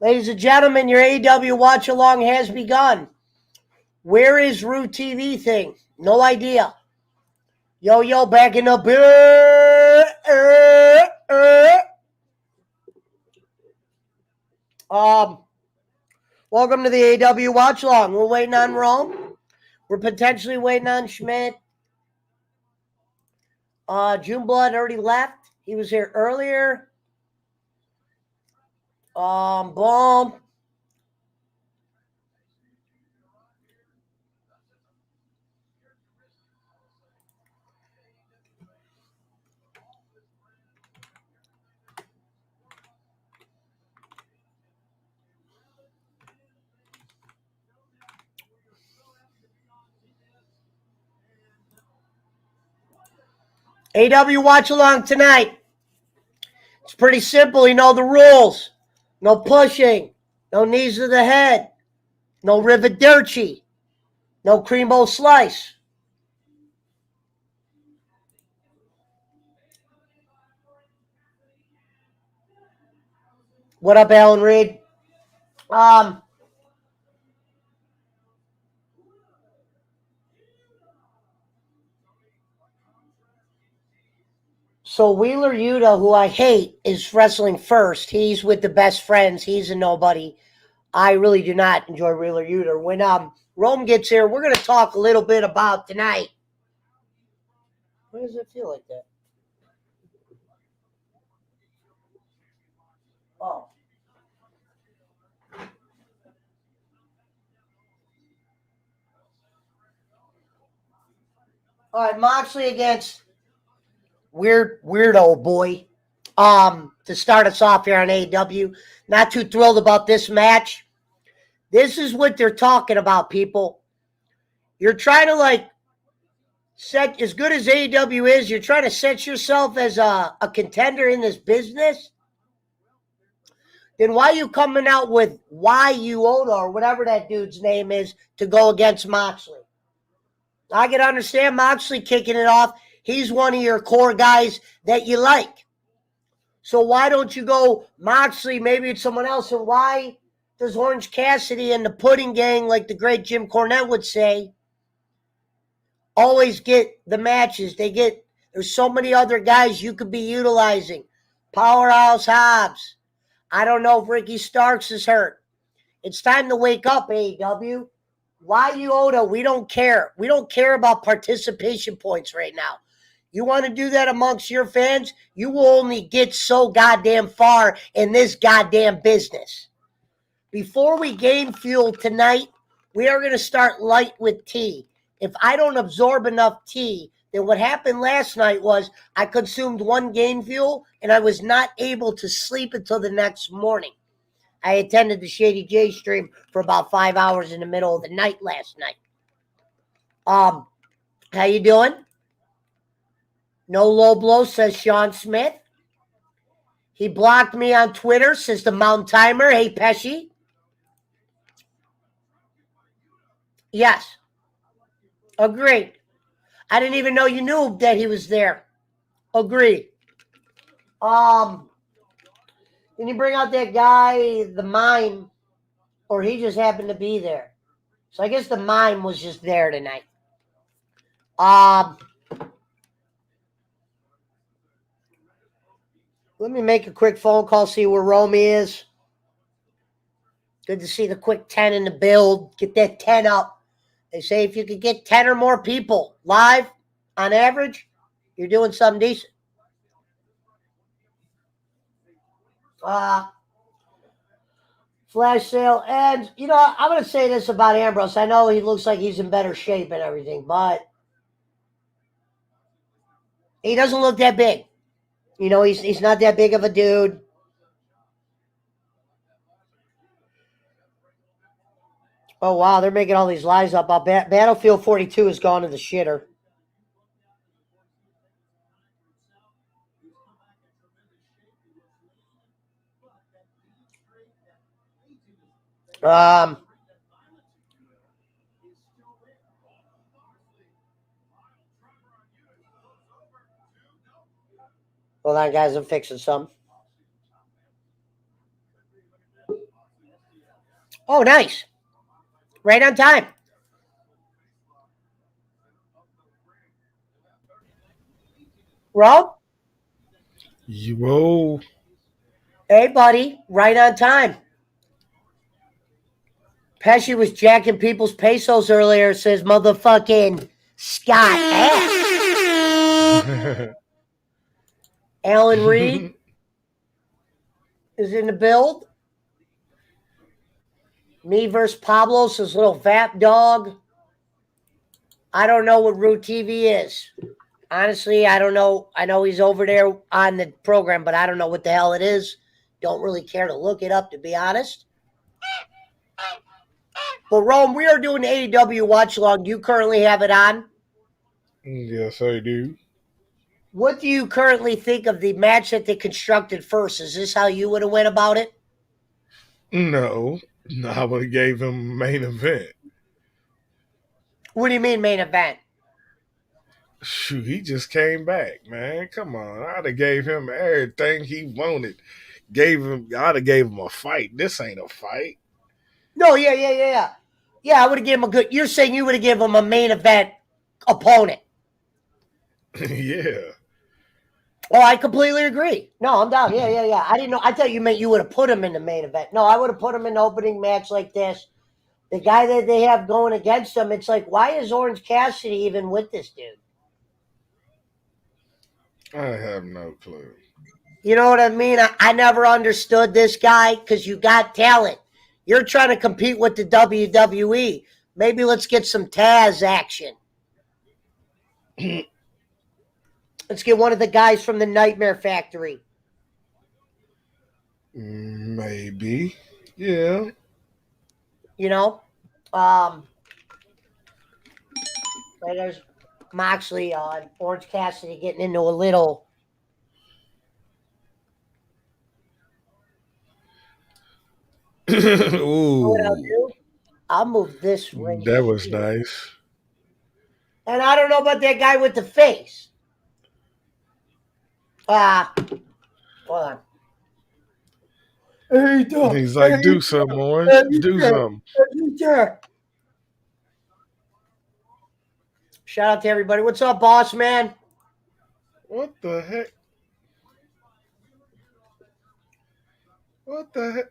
Ladies and gentlemen, your AEW watch along has begun. Where is Root TV thing? No idea. Yo, back in the welcome to the AEW watch along. We're waiting on Rome. We're potentially waiting on Schmidt. Juneblood already left. He was here earlier. Boom. AEW watch along tonight. It's pretty simple. You know the rules. No pushing. No knees to the head. No Rivaderci. No Creambo Slice. What up, Alan Reed? So Wheeler Yuta, who I hate, is wrestling first. He's with the best friends. He's a nobody. I really do not enjoy Wheeler Yuta. When Rome gets here, we're going to talk a little bit about tonight. Why does it feel like that? Oh. All right, Moxley against weirdo boy. To start us off here on AEW. Not too thrilled about this match. This is what they're talking about, people. You're trying to set, as good as AEW is, you're trying to set yourself as a contender in this business. Then why are you coming out with YU Oda or whatever that dude's name is to go against Moxley? I can understand Moxley kicking it off. He's one of your core guys that you like. So why don't you go Moxley? Maybe it's someone else. And why does Orange Cassidy and the Pudding Gang, like the great Jim Cornette would say, always get the matches? There's so many other guys you could be utilizing. Powerhouse Hobbs. I don't know if Ricky Starks is hurt. It's time to wake up, AEW. Why Oda? We don't care. We don't care about participation points right now. You want to do that amongst your fans? You will only get so goddamn far in this goddamn business. Before we gain fuel tonight, we are going to start light with tea. If I don't absorb enough tea, then what happened last night was I consumed one gain fuel and I was not able to sleep until the next morning. I attended the Shady J stream for about 5 hours in the middle of the night last night. How you doing? No low blow, says Sean Smith. He blocked me on Twitter, says the Mountain Timer. Hey, Pesci. Yes. Agreed. I didn't even know you knew that he was there. Agreed. Did you bring out that guy, the mime, or he just happened to be there? So I guess the mime was just there tonight. Let me make a quick phone call, see where Romy is. Good to see the quick 10 in the build. Get that 10 up. They say if you could get 10 or more people live on average, you're doing something decent. Flash sale ends. You know, I'm going to say this about Ambrose. I know he looks like he's in better shape and everything, but he doesn't look that big. You know, he's not that big of a dude. Oh, wow, they're making all these lies up. Battlefield 42 has gone to the shitter. Hold on, guys, I'm fixing some. Oh, nice. Right on time. Rob? Yo. Hey, buddy. Right on time. Pesci was jacking people's pesos earlier, says motherfucking Scott ass. Alan Reed is in the build. Me versus Pablo, says little Vap Dog. I don't know what Root TV is. Honestly, I don't know. I know he's over there on the program, but I don't know what the hell it is. Don't really care to look it up, to be honest. But Rome, we are doing AEW Watch Along. Do you currently have it on? Yes, I do. What do you currently think of the match that they constructed first? Is this how you would have went about it? No, I would have gave him main event. What do you mean main event? Shoot, he just came back, man. Come on, I'd have gave him everything he wanted. I'd have gave him a fight. This ain't a fight. No, yeah. Yeah, I would have given him a good. You're saying you would have given him a main event opponent? Yeah. Oh, I completely agree. No, I'm down. Yeah. I didn't know. I thought you meant you would have put him in the main event. No, I would have put him in the opening match like this. The guy that they have going against him, it's like, why is Orange Cassidy even with this dude? I have no clue. You know what I mean? I never understood this guy because you got talent. You're trying to compete with the WWE. Maybe let's get some Taz action. Let's get one of the guys from the Nightmare Factory. Maybe. Yeah. You know? There's Moxley on Orange Cassidy getting into a little. Ooh. What I'll do? I'll move this right That was here. nice. And I don't know about that guy with the face. Hold on. He's like, do something, Orange. Do something. Shout out to everybody. What's up, boss man? What the heck? What the heck?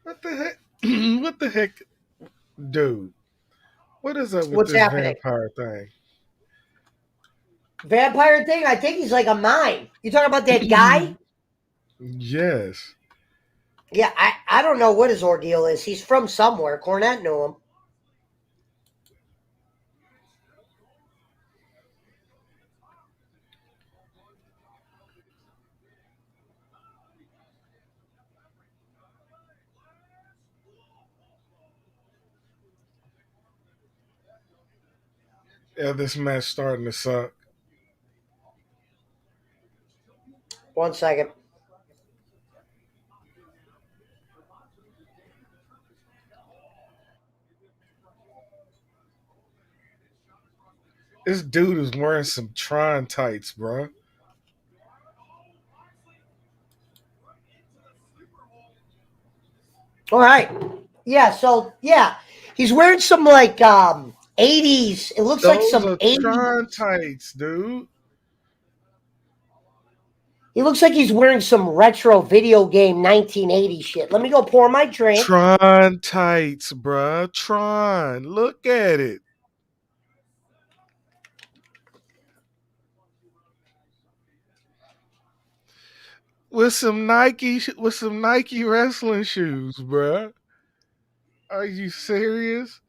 What the heck? What the heck, dude? What is up with What's this happening? vampire thing? Vampire thing? I think he's like a mime. You talking about that guy? Yes. Yeah, I don't know what his ordeal is. He's from somewhere. Cornette knew him. Yeah, this match starting to suck. 1 second. This dude is wearing some Tron tights, bro. All right. Yeah, so yeah. He's wearing some like 80s. It looks like Those some are 80s. Tron tights, dude. He looks like he's wearing some retro video game 1980 shit. Let me go pour my drink. Tron tights, bruh. Tron. Look at it. With some Nike wrestling shoes, bruh. Are you serious?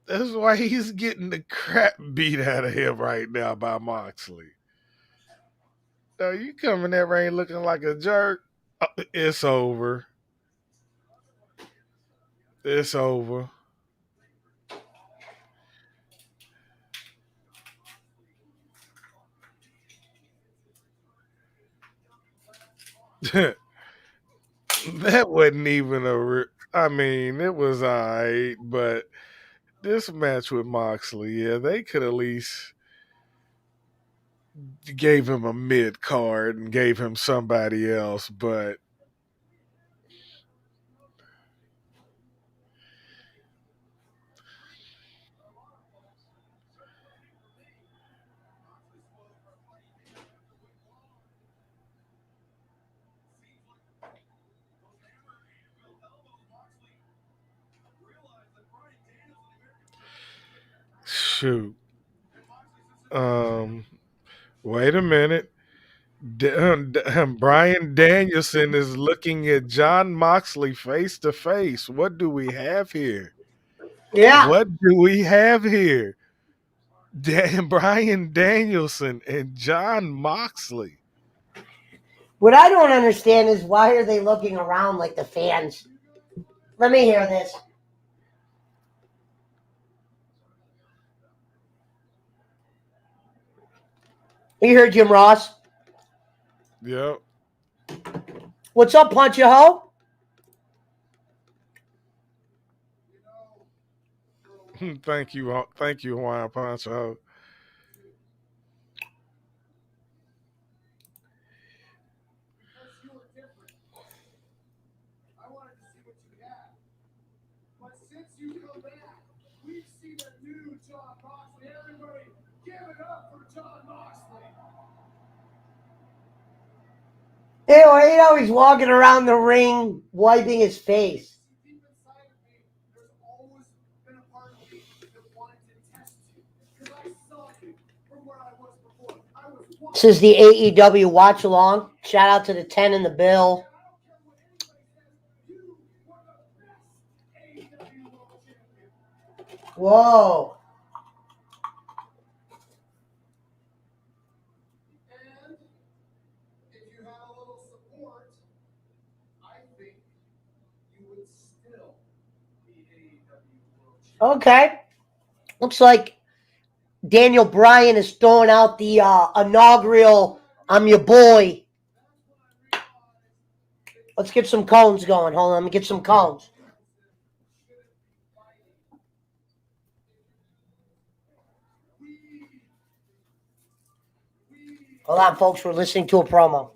That's why he's getting the crap beat out of him right now by Moxley. No, you come in that ring looking like a jerk. It's over. It's over. That wasn't even I mean, it was alright, but this match with Moxley, yeah, they could at least gave him a mid card and gave him somebody else, but shoot. Um, wait a minute. Brian Danielson is looking at John Moxley face to face. What do we have here? Yeah. What do we have here? Brian Danielson and John Moxley. What I don't understand is why are they looking around like the fans? Let me hear this. You hear Jim Ross? Yep. What's up, Punch a Hoe? Thank you, Hawaiian Poncho. You know, he's walking around the ring wiping his face. This is the AEW watch along. Shout out to the 10 in the bill. Whoa. Okay. Looks like Daniel Bryan is throwing out the inaugural I'm your boy. Let's get some cones going. Hold on, let me get some cones. Hold on, folks. We're listening to a promo.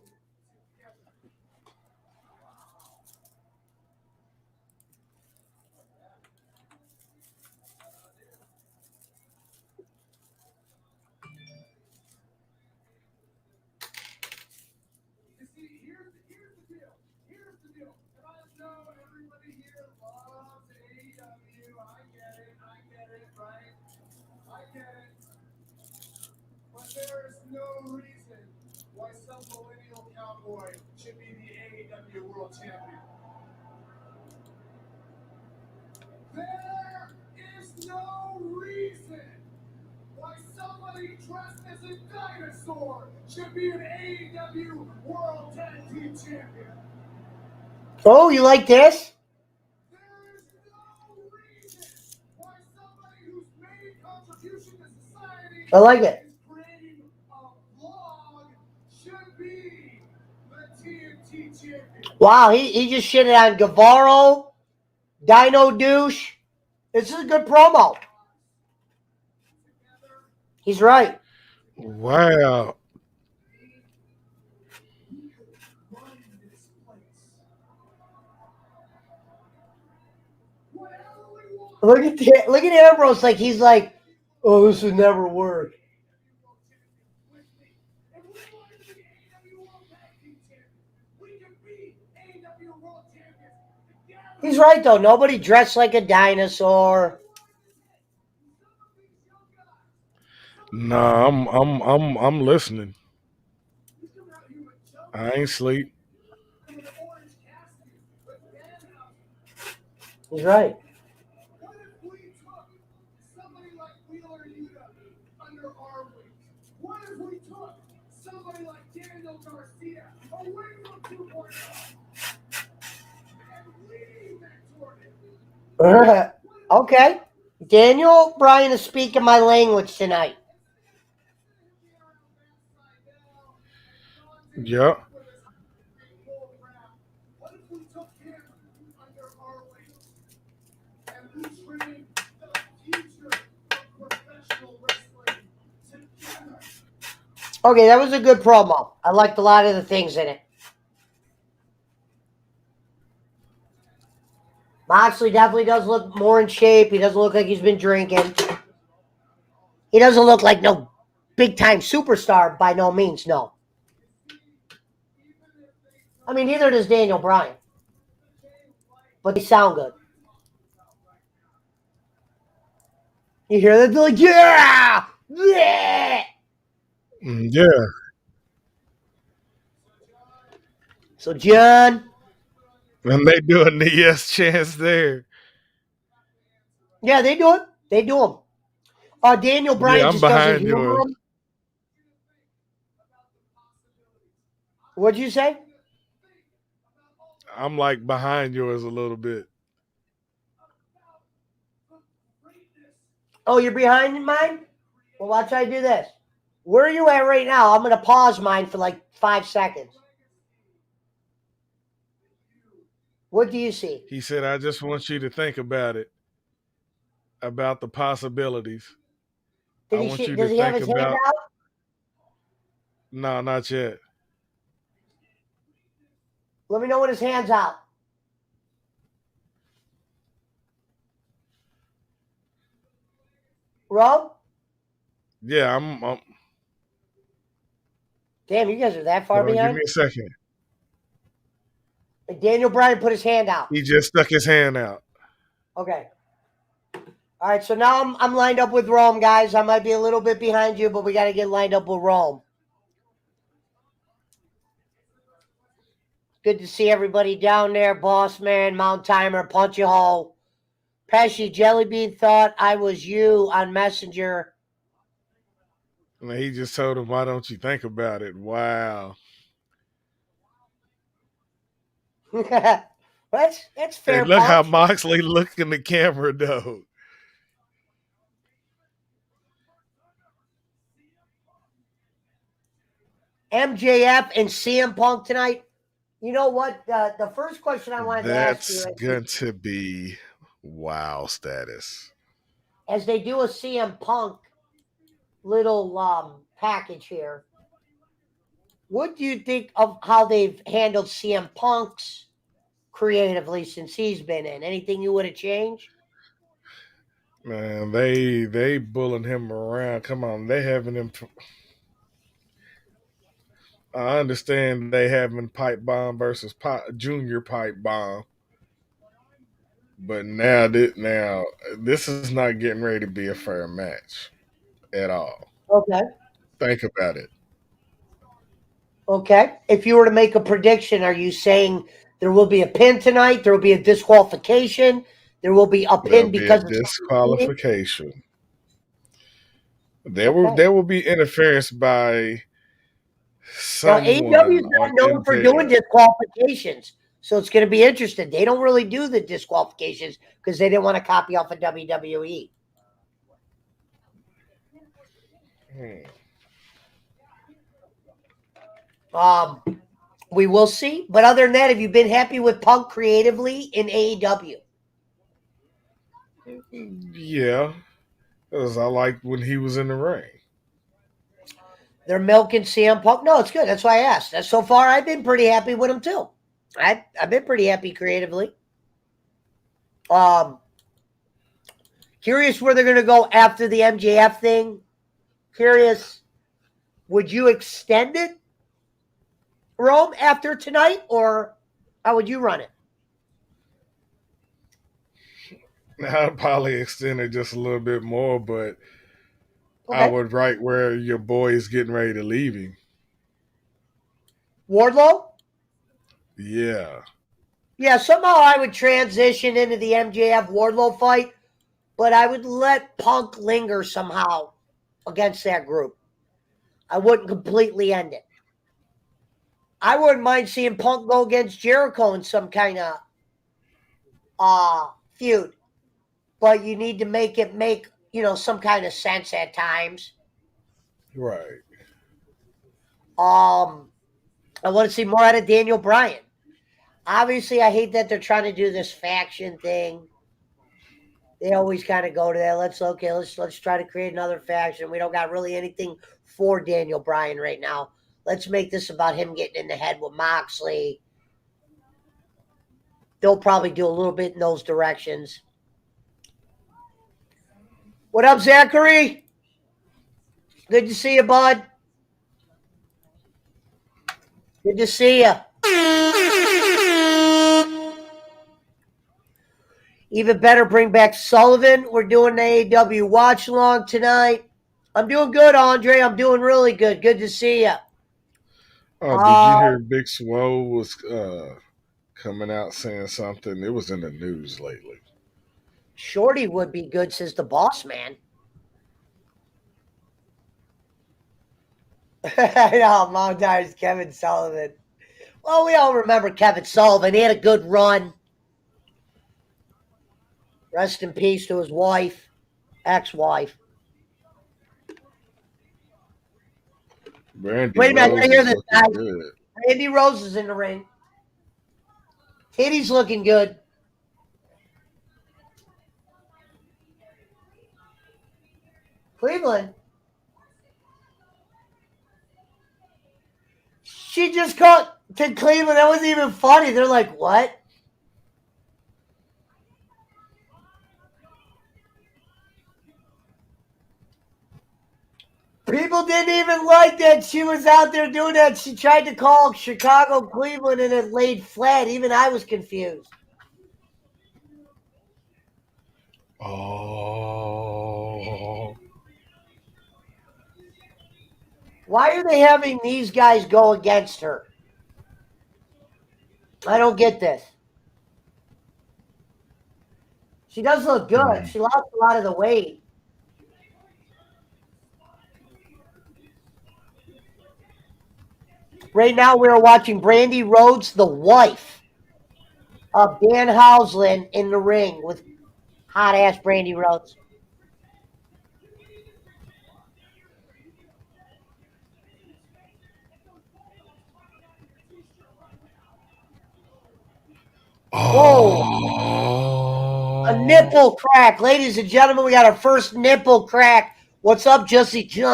no reason why some millennial cowboy should be the AEW World Champion. There is no reason why somebody dressed as a dinosaur should be an AEW World Tag Team Champion. Oh, you like this? There is no reason why somebody whose main contribution to society I like it. is creating a vlog should be the TNT Champion. Wow, he just shitted on Guevara, Dino Douche. This is a good promo. He's right. Wow. Look at Ambrose, like he's like, oh, this would never work. He's right though. Nobody dressed like a dinosaur. Nah, I'm listening. I ain't sleep. He's right. What if we took somebody like Wheeler Yuta under our wing? What if we took somebody like Daniel Garcia away from 2.0 and we mentored him? Okay. Daniel Bryan is speaking my language tonight. Yeah. What if we took him under our wing and we trained the future of professional wrestling together? Okay, that was a good promo. I liked a lot of the things in it. Moxley definitely does look more in shape. He doesn't look like he's been drinking. He doesn't look like no big-time superstar by no means, no. I mean, neither does Daniel Bryan. But they sound good. You hear that? They're like, yeah! Yeah! Yeah. So, John. And they doing the yes chance there. Yeah, they do it. They do them. Daniel Bryan Yeah, I'm just doesn't behind humor yours. them. What'd you say? I'm like behind yours a little bit. Oh, you're behind mine? Well, watch I do this. Where are you at right now? I'm going to pause mine for like 5 seconds. What do you see? He said, I just want you to think about it. About the possibilities. Does he have his hand out? No, not yet. Let me know when his hand's out. Rob? Yeah, I'm Damn, you guys are that far hold on, give behind? me a second. Daniel Bryan put his hand out. He just stuck his hand out. Okay. All right, so now I'm lined up with Rome, guys. I might be a little bit behind you, but we got to get lined up with Rome. Good to see everybody down there. Boss Man, Mount Timer, Punch a Hole. Pesci, Jellybean thought I was you on Messenger. And he just told him, why don't you think about it? Wow. That's fair. And look how Punch. Moxley looked in the camera, though. MJF and CM Punk tonight. You know what? The first question I wanted to ask you That's going to be wow status. As they do a CM Punk little package here, what do you think of how they've handled CM Punk's creatively since he's been in? Anything you would have changed? Man, they bullying him around. Come on, they having him. I understand they having pipe bomb versus junior pipe bomb, but now this is not getting ready to be a fair match at all. Okay. Think about it. Okay. If you were to make a prediction, are you saying there will be a pin tonight? There will be a disqualification. There will be a There'll pin be a because it's cheating? disqualification. There will Okay. there will be interference by Now, AEW someone is on not known for doing MJF. disqualifications, so it's going to be interesting. They don't really do the disqualifications because they didn't want to copy off of WWE. Hmm. We will see. But other than that, have you been happy with Punk creatively in AEW? Yeah, because I liked when he was in the ring. They're milking CM Punk. No, it's good. That's why I asked. So far, I've been pretty happy with him too. I've been pretty happy creatively. Um, Curious where they're going to go after the MJF thing. Curious, would you extend it, Rome, after tonight, or how would you run it? I'd probably extend it just a little bit more, but I Okay. would write where your boy is getting ready to leave him. Wardlow? Yeah. Yeah, somehow I would transition into the MJF Wardlow fight, but I would let Punk linger somehow against that group. I wouldn't completely end it. I wouldn't mind seeing Punk go against Jericho in some kind of feud, but you need to make it make some kind of sense at times. Right. I want to see more out of Daniel Bryan. Obviously, I hate that they're trying to do this faction thing. They always kind of go to that. Let's try to create another faction. We don't got really anything for Daniel Bryan right now. Let's make this about him getting in the head with Moxley. They'll probably do a little bit in those directions. What up, Zachary? Good to see you, bud. Good to see you. Even better, bring back Sullivan. We're doing the AEW watch along tonight. I'm doing good, Andre. I'm doing really good. Good to see you. Oh, did you hear Big Swole was coming out saying something? It was in the news lately. Shorty would be good, says the boss man. I know, Mom Tires Kevin Sullivan. Well, we all remember Kevin Sullivan. He had a good run. Rest in peace to his wife, ex-wife. Brandy Wait a minute, I Rhodes hear is this, looking guys. good. Brandy Rhodes is in the ring. Titty's looking good. Cleveland. She just caught to Cleveland. That wasn't even funny. They're like, what? People didn't even like that she was out there doing that. She tried to call Chicago Cleveland and it laid flat. Even I was confused. Oh. Why are they having these guys go against her? I don't get this. She does look good. She lost a lot of the weight. Right now, we're watching Brandy Rhodes, the wife of Dan Houseland, in the ring with hot ass Brandy Rhodes. Whoa! A Oh. nipple crack. Ladies and gentlemen, we got our first nipple crack. What's up, Jesse John?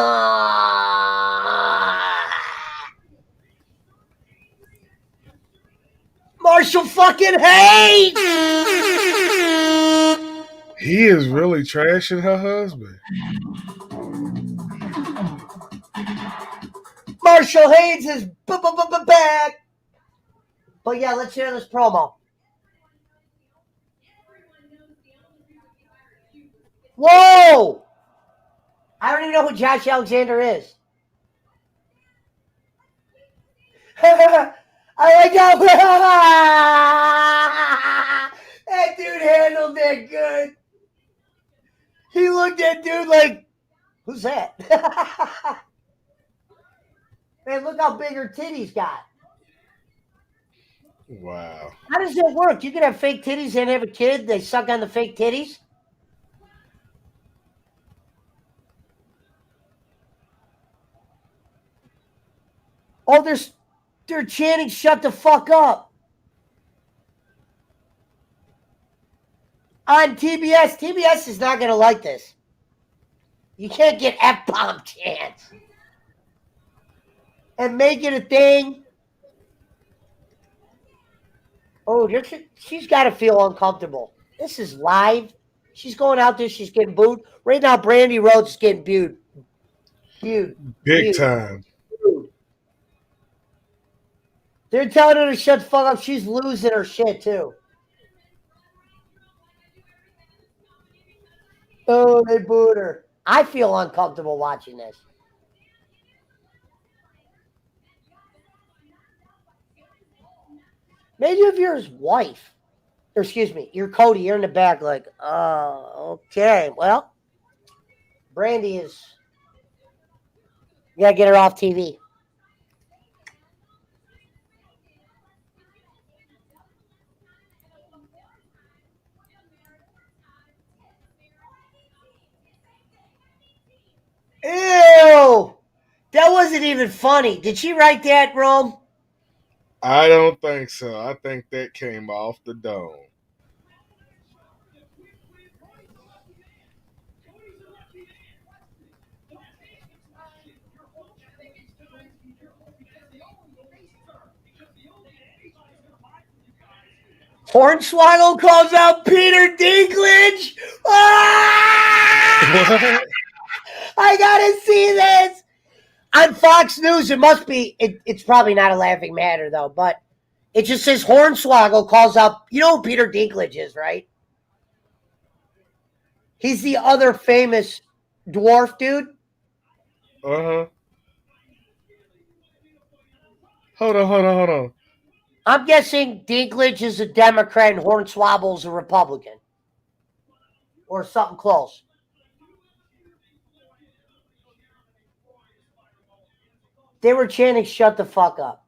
Marshall fucking Hayes! He is really trashing her husband. Marshall Hayes is back. But yeah, let's hear this promo. Whoa! I don't even know who Josh Alexander is. I like how that dude handled it good. He looked at dude like, who's that? Man, look how big her titties got. Wow. How does that work? You can have fake titties and have a kid. They suck on the fake titties. Oh, they're chanting, "Shut the fuck up." On TBS. TBS is not going to like this. You can't get F-bomb chants and make it a thing. Oh, she's got to feel uncomfortable. This is live. She's going out there. She's getting booed. Right now, Brandy Rhodes is getting booed. Big time. Booed. They're telling her to shut the fuck up. She's losing her shit, too. Oh, they booed her. I feel uncomfortable watching this. Maybe if you're his wife, or excuse me, you're Cody, you're in the back like, oh, okay. Well, Brandy is, you gotta get her off TV. Ew! That wasn't even funny. Did she write that, Rome? I don't think so. I think that came off the dome. Hornswoggle calls out Peter Dinklidge. Ah! What? I gotta see this on Fox News. It must be. It's probably not a laughing matter though, but it just says Hornswoggle calls out. You know who Peter Dinklage is, right? He's the other famous dwarf dude. Uh-huh. Hold on. I'm guessing Dinklage is a Democrat and Hornswoggle's a Republican. Or something close. They were chanting, "Shut the fuck up."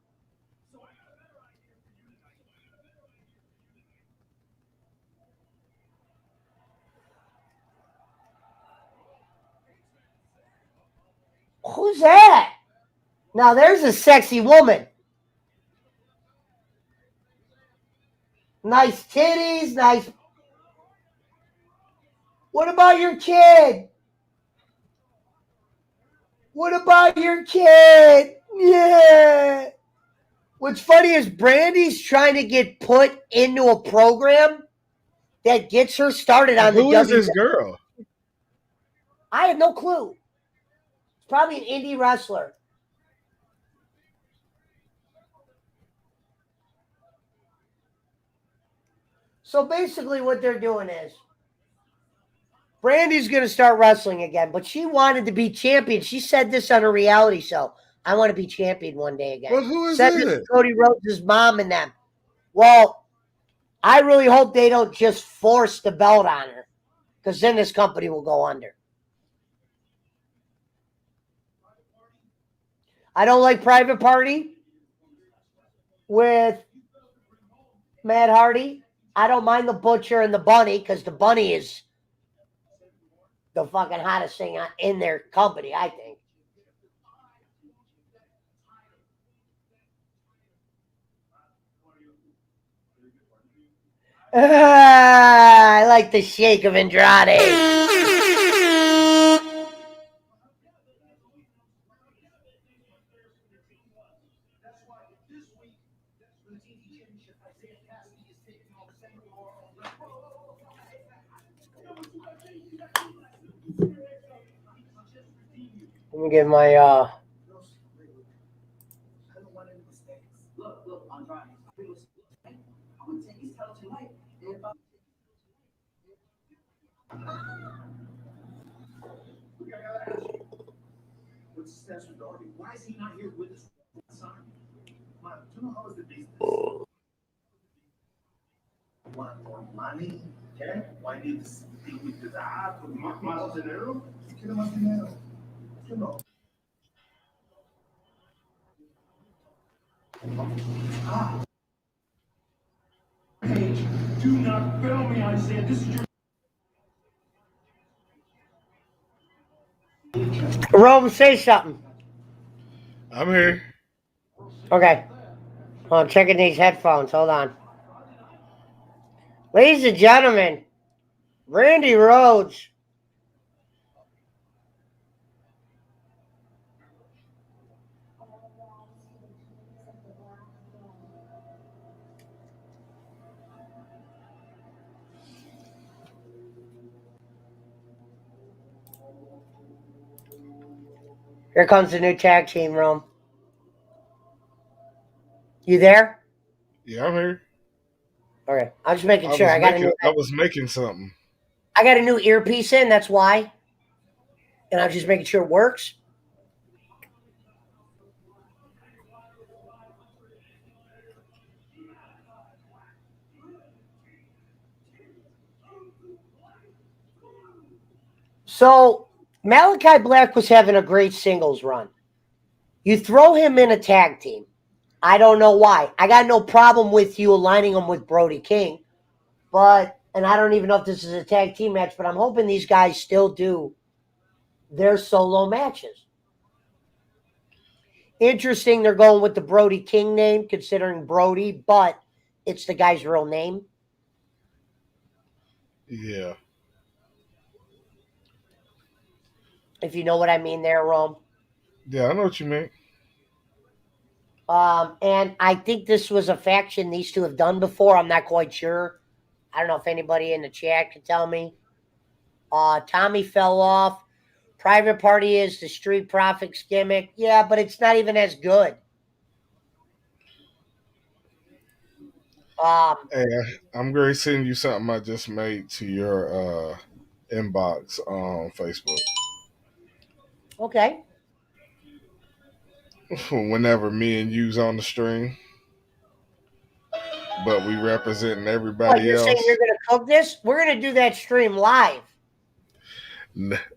Who's that? Now there's a sexy woman. Nice titties, nice. What about your kid? What about your kid? Yeah. What's funny is Brandy's trying to get put into a program that gets her started on the Who is this WWE. girl? I have no clue. It's probably an indie wrestler. So basically what they're doing is Brandy's going to start wrestling again, but she wanted to be champion. She said this on a reality show. I want to be champion one day again. Well, who is Said this it? to Cody Rhodes' mom and them. Well, I really hope they don't just force the belt on her, because then this company will go under. I don't like Private Party with Matt Hardy. I don't mind the Butcher and the Bunny, because the Bunny is the fucking hottest thing in their company, I think. I like the shake of Andrade. Let me get my What's the status with Darby? Why is he not here with us? Man, do you know how is the business? Want more money? Okay? Why need to speak with that? Más dinero? Si quiere más dinero. You know. Page, do not fail me, I said. This is your. Rome, say something. I'm here. Okay. I'm checking these headphones. Hold on. Ladies and gentlemen, Brandy Rhodes. Here comes the new tag team, Rome. You there? Yeah, I'm here. Okay. I'm just making sure. I was making something. I got a new earpiece in, that's why. And I'm just making sure it works. So Malachi Black was having a great singles run. You throw him in a tag team. I don't know why. I got no problem with you aligning him with Brody King. And I don't even know if this is a tag team match, but I'm hoping these guys still do their solo matches. Interesting, they're going with the Brody King name, considering Brody, but it's the guy's real name. Yeah. If you know what I mean there, Rome. Yeah, I know what you mean. And I think this was a faction these two have done before. I'm not quite sure. I don't know if anybody in the chat can tell me. Tommy fell off. Private Party is the Street Profits gimmick. Yeah, but it's not even as good. Hey, I'm going to send you something I just made to your inbox on Facebook. Okay. Whenever me and you's on the stream, but we representing everybody you're else. saying you're going to cook this? We're going to do that stream live.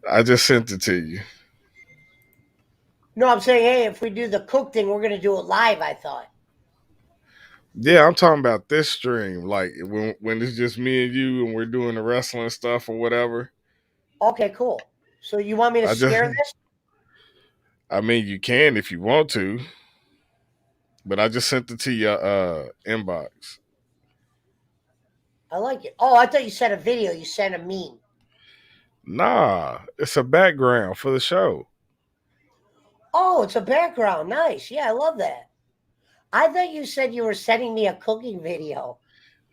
I just sent it to you. No, I'm saying, hey, if we do the cook thing, we're going to do it live, I thought. Yeah, I'm talking about this stream, like when it's just me and you and we're doing the wrestling stuff or whatever. Okay, cool. So you want me to scare this? I mean, you can if you want to, but I just sent it to your inbox. I like it. Oh, I thought you sent a video. You sent a meme. Nah, it's a background for the show. Oh, it's a background. Nice. Yeah, I love that. I thought you said you were sending me a cooking video.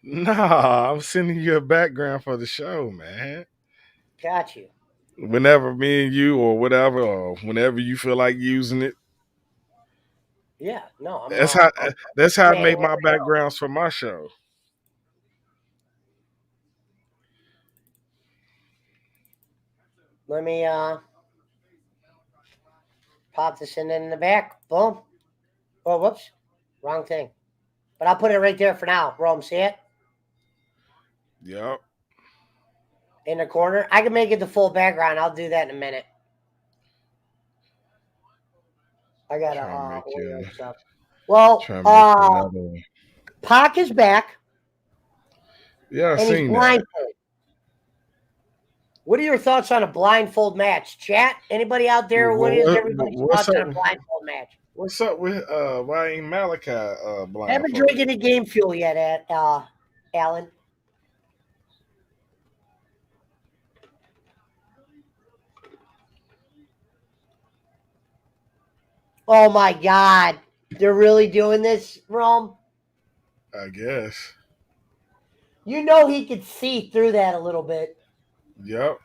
Nah, I'm sending you a background for the show, man. Got you. Whenever me and you or whatever, or whenever you feel like using it. Yeah, no, that's how I make my backgrounds for my show. Let me pop this in the back. Boom. Oh, whoops. Wrong thing. But I'll put it right there for now. Rome, see it? Yep. In the corner. I can make it the full background. I'll do that in a minute. I gotta order stuff. Well, Pac is back. Yeah, and he's blindfolded. What are your thoughts on a blindfold match? Chat? Anybody out there? What is everybody's thoughts on a blindfold match? What's up with why ain't Malachi blindfolded? Haven't drank any game fuel yet, Alan. Oh my God. They're really doing this, Rome? I guess. You know he could see through that a little bit. Yep.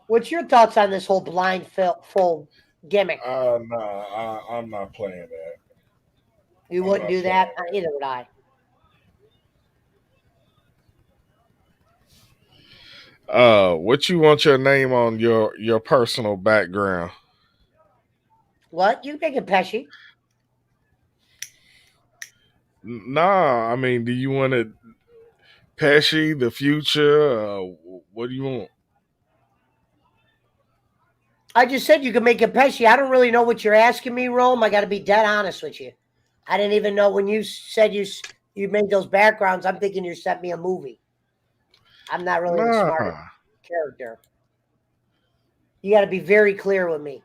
What's your thoughts on this whole blindfold gimmick? No, I'm not playing that. You wouldn't do that? Neither would I. What you want your name on your personal background? What? You can make it Pesci. Nah, I mean, do you want it Pesci, the future? What do you want? I just said you can make it Pesci. I don't really know what you're asking me, Rome. I got to be dead honest with you. I didn't even know when you said you made those backgrounds. I'm thinking you sent me a movie. I'm not really the smartest Nah, character. You got to be very clear with me.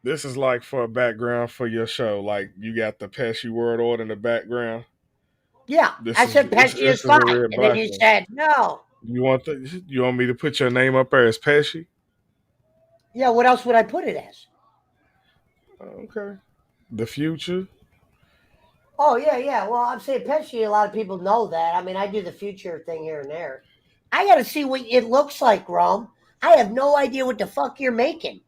this is like for a background for your show. Like you got the Pesci word order in the background. Yeah, This I is said this, Pesci is this is a fine, red and then black you one. said no. You want me to put your name up there as Pesci? Yeah, what else would I put it as? Okay. The future. Oh yeah. Well, I'm saying Pesci. A lot of people know that. I mean, I do the future thing here and there. I got to see what it looks like, Rome. I have no idea what the fuck you're making.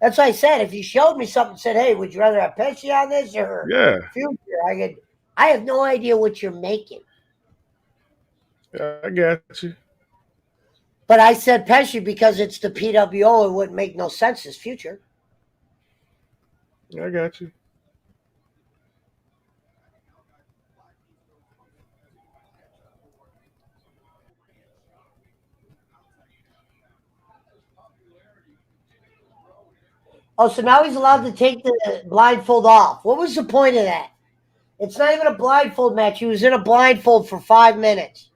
That's why I said if you showed me something, and said, "Hey, would you rather have Pesci on this or Yeah. future?" I could. I have no idea what you're making. Yeah, I got you. But I said Pesci because it's the PWO. It wouldn't make no sense as future. I got you. Oh, so now he's allowed to take the blindfold off. What was the point of that? It's not even a blindfold match. He was in a blindfold for 5 minutes.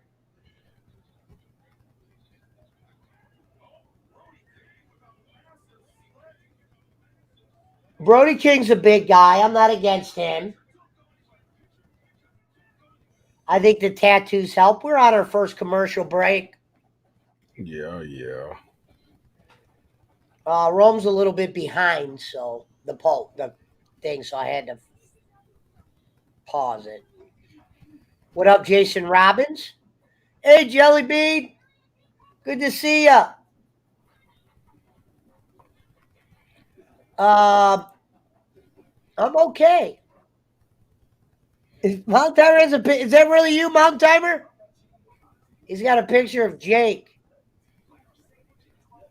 Brody King's a big guy. I'm not against him. I think the tattoos help. We're on our first commercial break. Yeah. Rome's a little bit behind, so the thing, so I had to pause it. What up, Jason Robbins? Hey, Jellybean. Good to see ya. I'm okay. Mount Timer has is that really you, Mount Timer? He's got a picture of Jake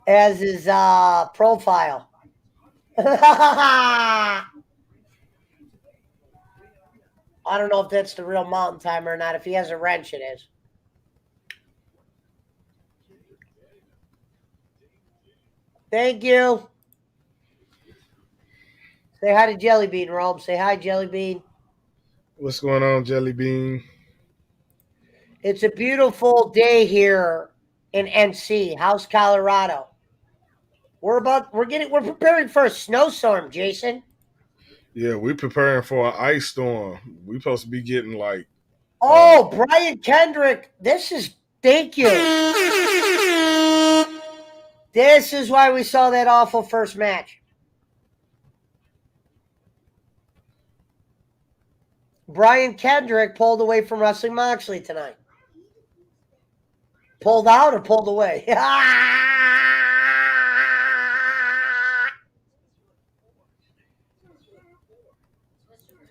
as his profile. I don't know if that's the real Mountain Timer or not. If he has a wrench, it is. Thank you. Say hi to Jellybean, Rome. Say hi, Jellybean. What's going on, Jellybean? It's a beautiful day here in NC, House, Colorado. We're preparing for a snowstorm, Jason. Yeah, we preparing for an ice storm. We supposed to be getting like Oh, Brian Kendrick. Thank you. This is why we saw that awful first match. Brian Kendrick pulled away from Wrestling Moxley tonight. Pulled out or pulled away?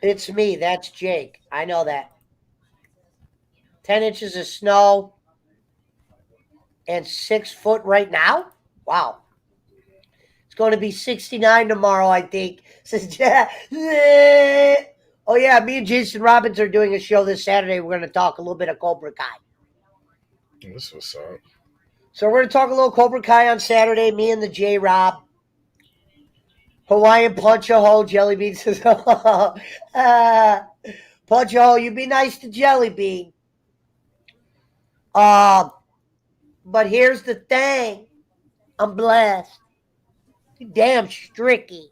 It's me. That's Jake. I know that. 10 inches of snow and 6 foot right now? Wow. It's going to be 69 tomorrow, I think. Oh, yeah. Me and Jason Robbins are doing a show this Saturday. We're going to talk a little bit of Cobra Kai. this what's up. So we're going to talk a little Cobra Kai on Saturday. Me and the J-Rob. Hawaiian Punch a Hole. Jellybean says, Punch a Hole, you be nice to Jellybean. But here's the thing. I'm blessed. You damn stricky.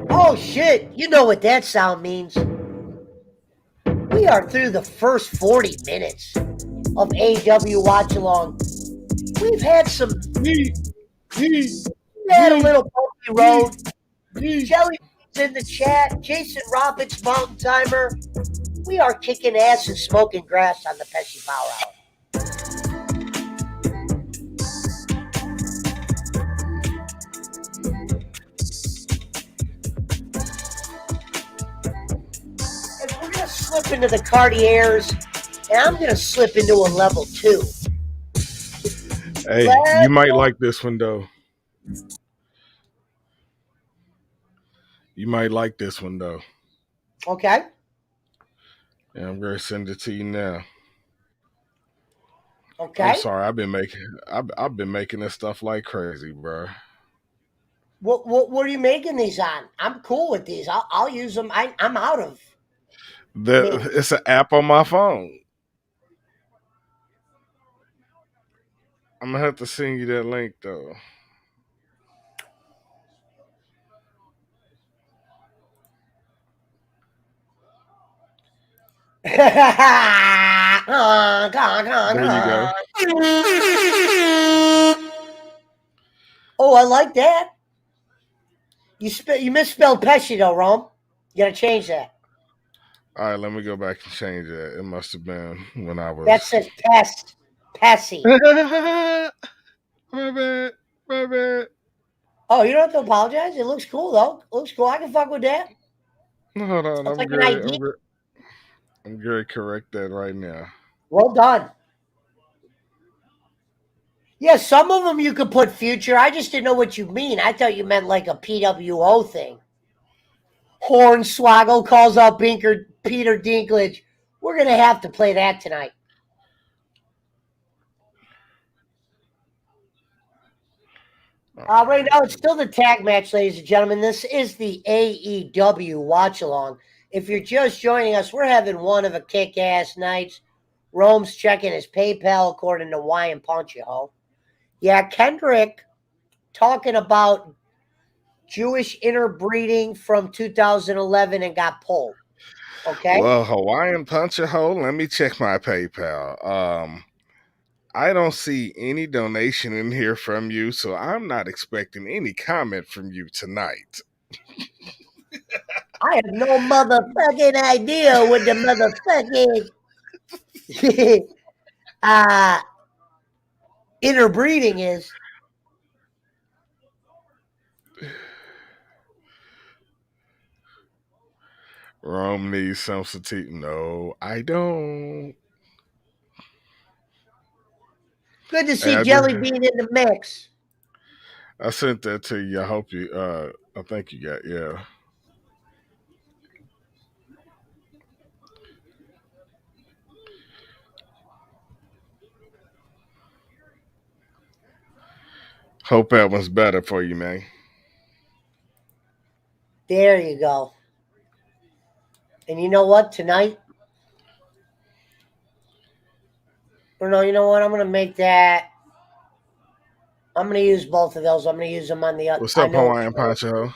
Oh, shit. You know what that sound means. We are through the first 40 minutes of AW Watch Along. We've had some... We had a little bumpy road. Jellybean's in the chat. Jason Robbins, Mountain Timer. We are kicking ass and smoking grass on the Pesci Power Hour. slip into the Cartiers, and I'm going to slip into a level 2. Hey, you might like this one, though. You might like this one, though. Okay. Yeah, I'm going to send it to you now. Okay. I'm sorry. I've been making this stuff like crazy, bro. What are you making these on? I'm cool with these. I'll use them. I'm out of. It's an app on my phone. I'm gonna have to send you that link though. There you go. Oh, I like that. You misspelled Pesci though, Rome. You gotta change that. All right, let me go back and change that. It must have been when I was. That says pest. Pesci. My bad. My bad. Oh, you don't have to apologize. It looks cool though. It looks cool. I can fuck with that. Hold on. That's I'm like an good. ID. I'm going to correct that right now. Well done. Yeah, some of them you could put future. I just didn't know what you mean. I thought you meant like a PWO thing. Hornswoggle calls out Peter Dinklage. We're going to have to play that tonight. Right now, it's still the tag match, ladies and gentlemen. This is the AEW watch along. If you're just joining us, we're having one of a kick-ass nights. Rome's checking his PayPal according to Wyan Poncho. Yeah, Kendrick talking about Jewish interbreeding from 2011 and got pulled. Okay. Well, Hawaiian Punch a Hole. Let me check my PayPal. I don't see any donation in here from you, so I'm not expecting any comment from you tonight. I have no motherfucking idea what the motherfucking interbreeding is. Rome needs some sativa. No, I don't. Good to see Jellybean in the mix. I sent that to you. I hope you. I think you got. Yeah. Hope that one's better for you, man. There you go. And you know what? Tonight, or no, you know what? I'm going to make that. I'm going to use both of those. I'm going to use them on the. What's up, Hawaiian Poncho?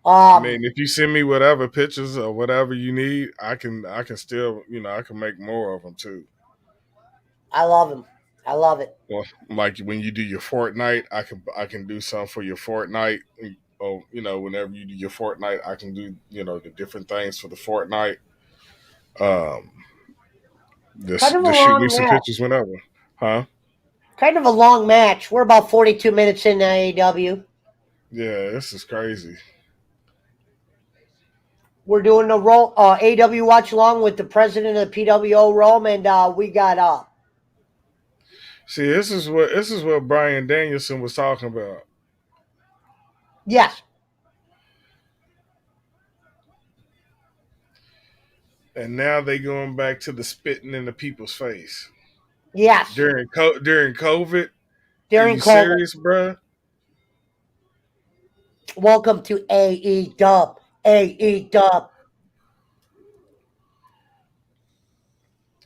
I mean, if you send me whatever pictures or whatever you need, I can still, I can make more of them too. I love them. I love it. Well, like when you do your Fortnite, I can do some for your Fortnite. Or whenever you do your Fortnite, I can do the different things for the Fortnite. Just shoot me some pictures whenever, huh? Kind of a long match. We're about 42 minutes into AEW. Yeah, this is crazy. We're doing a AEW watch along with the president of the PWO, Rome, and we got See, this is what Bryan Danielson was talking about. Yes. And now they going back to the spitting in the people's face. Yes. During COVID. During Are you COVID. serious, bro? Welcome to AEW. AEW.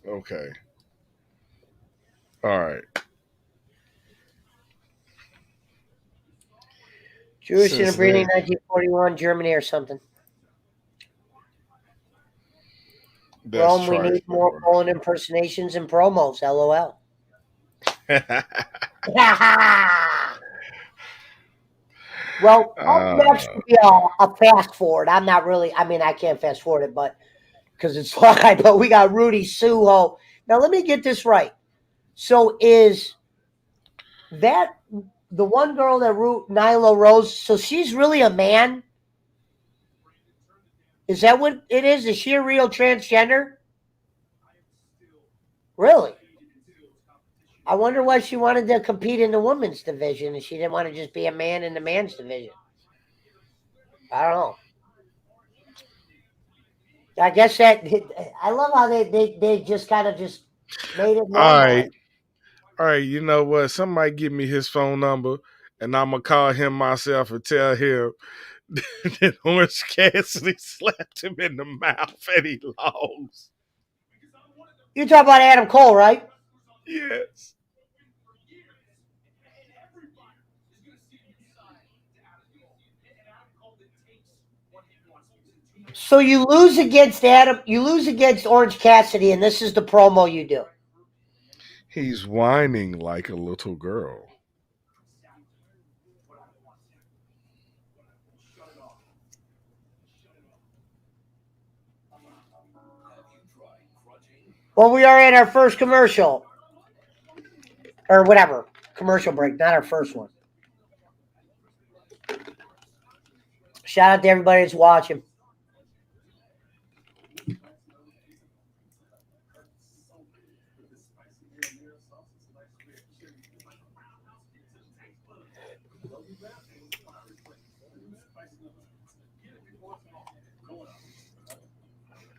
Okay. All right. Jewish interbreeding 1941, Germany or something. Rome, we need more Poland impersonations and promos. LOL. Well, next would be a fast forward. I'm not really. I mean, I can't fast forward it, but because it's live. But we got Rudy Suho. Now, let me get this right. So, is that the one girl that Nyla Rose? So she's really a man. Is that what it is? Is she a real transgender? Really? I wonder why she wanted to compete in the women's division and she didn't want to just be a man in the man's division. I don't know. I guess that I love how they just kind of just made it All normal. right. All right, you know what? Somebody give me his phone number and I'm going to call him myself and tell him that Orange Cassidy slapped him in the mouth and he lost. You talk about Adam Cole, right? Yes. So you lose against Adam, you lose against Orange Cassidy, and this is the promo you do. He's whining like a little girl. Well, we are in our first commercial. Or whatever. Commercial break, not our first one. Shout out to everybody that's watching.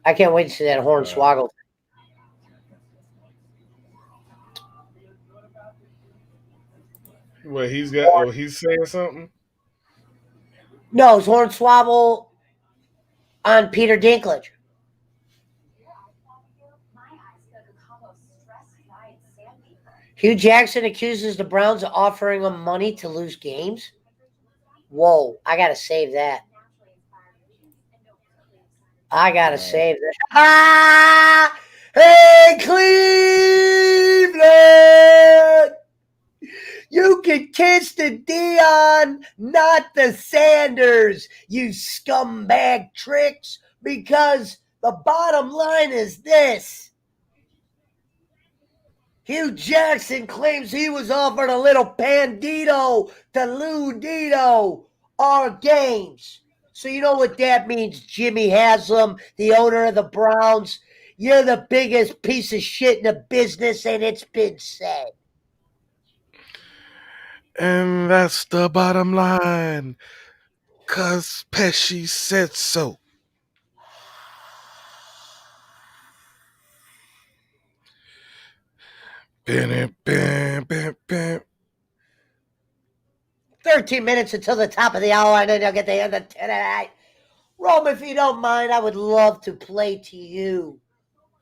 I can't wait to see that Hornswoggle. Well, he's saying something? No, it's Hornswoggle on Peter Dinklage. Hugh Jackson accuses the Browns of offering him money to lose games. Whoa, I gotta save that. I gotta save that. Ah! Hey, Cleveland! You can kiss the Dion, not the Sanders, you scumbag tricks, because the bottom line is this. Hugh Jackson claims he was offered a little pandito to Lou Dito all games. So you know what that means, Jimmy Haslam, the owner of the Browns. You're the biggest piece of shit in the business, and it's been said. And that's the bottom line. 'Cause Pesci said so. Bam, bam, bam, bam. 13 minutes until the top of the hour, and then you'll get the end of tonight. Rome, if you don't mind, I would love to play to you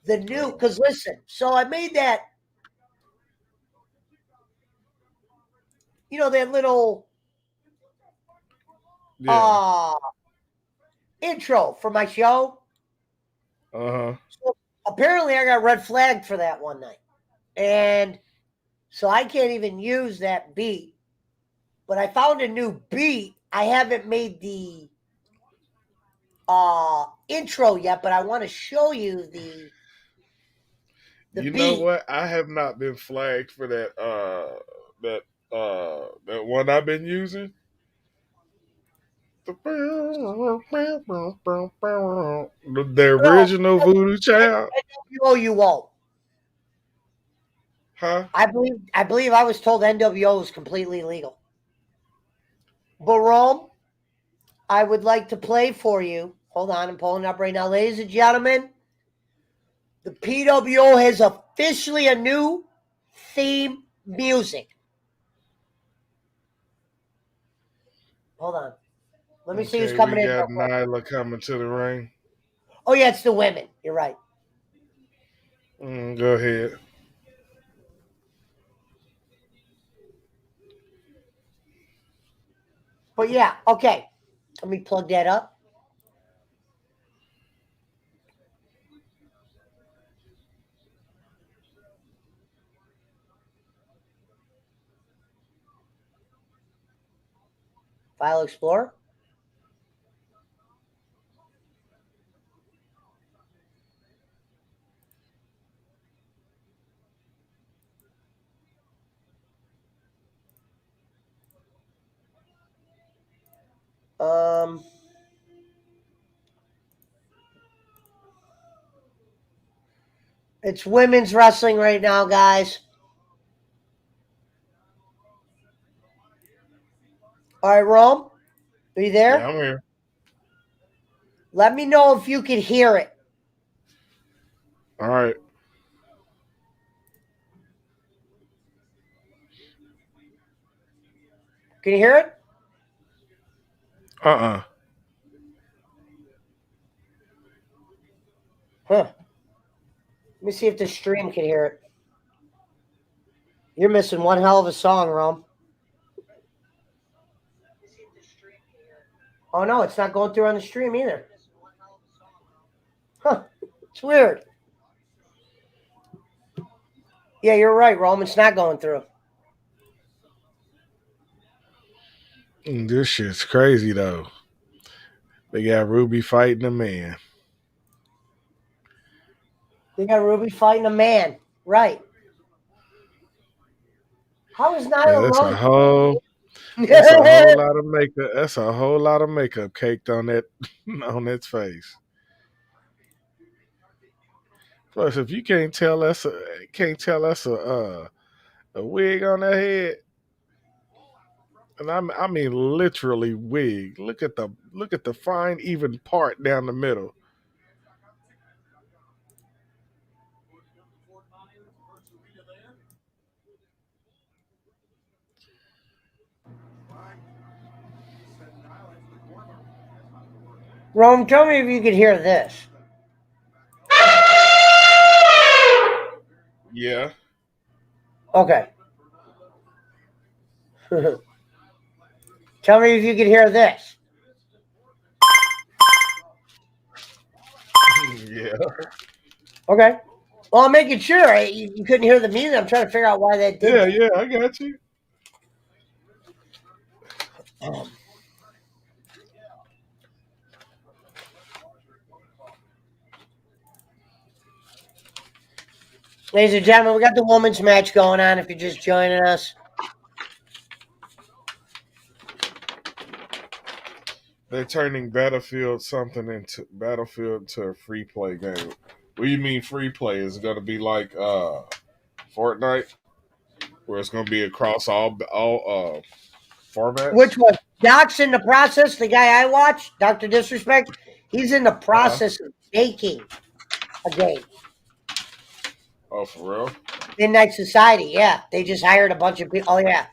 the new, because listen, so I made that, that little Yeah. intro for my show. Uh-huh. So apparently I got red flagged for that one night. And so I can't even use that beat. But I found a new beat. I haven't made the intro yet, but I want to show you the You know beat. what? I have not been flagged for that one I've been using. The original Voodoo Child. NWO you won't. Huh? I believe I was told NWO is completely legal. But Rome, I would like to play for you. Hold on, I'm pulling it up right now. Ladies and gentlemen, the PWO has officially a new theme music. Hold on. Let me see who's Okay, coming we in got real quick. Nyla coming to the ring. Oh, yeah, it's the women. You're right. Go ahead. But yeah, okay. Let me plug that up. File Explorer. Um, It's women's wrestling right now, guys. All right, Rome, are you there? Yeah, I'm here. Let me know if you can hear it. All right. Can you hear it? Uh-uh. Huh. Let me see if the stream can hear it. You're missing one hell of a song, Rome. Oh, no, it's not going through on the stream either. Huh. It's weird. Yeah, you're right, Rome. It's not going through. This shit's crazy, though. They got Ruby fighting a man. They got Ruby fighting a man. Right. How is Yeah, Nyla that's a Rose? whole that's a whole lot of makeup. That's a whole lot of makeup caked on that on its face. Plus, if you can't tell us a wig on that head, and I mean literally wig. Look at the fine even part down the middle. Rome, tell me if you could hear this. Yeah. Okay. Tell me if you could hear this. Yeah. Okay. Well, I'm making sure. You couldn't hear the music. I'm trying to figure out why that did Yeah, that. yeah, I got you. Ladies and gentlemen, we got the women's match going on if you're just joining us. They're turning Battlefield to a free play game. What do you mean free play? Is it gonna be like Fortnite? Where it's gonna be across all formats? Which one? Doc's in the process. The guy I watch, Dr. Disrespect, he's in the process of making a game. Oh, for real? Midnight Society, yeah. They just hired a bunch of people. Oh, yeah.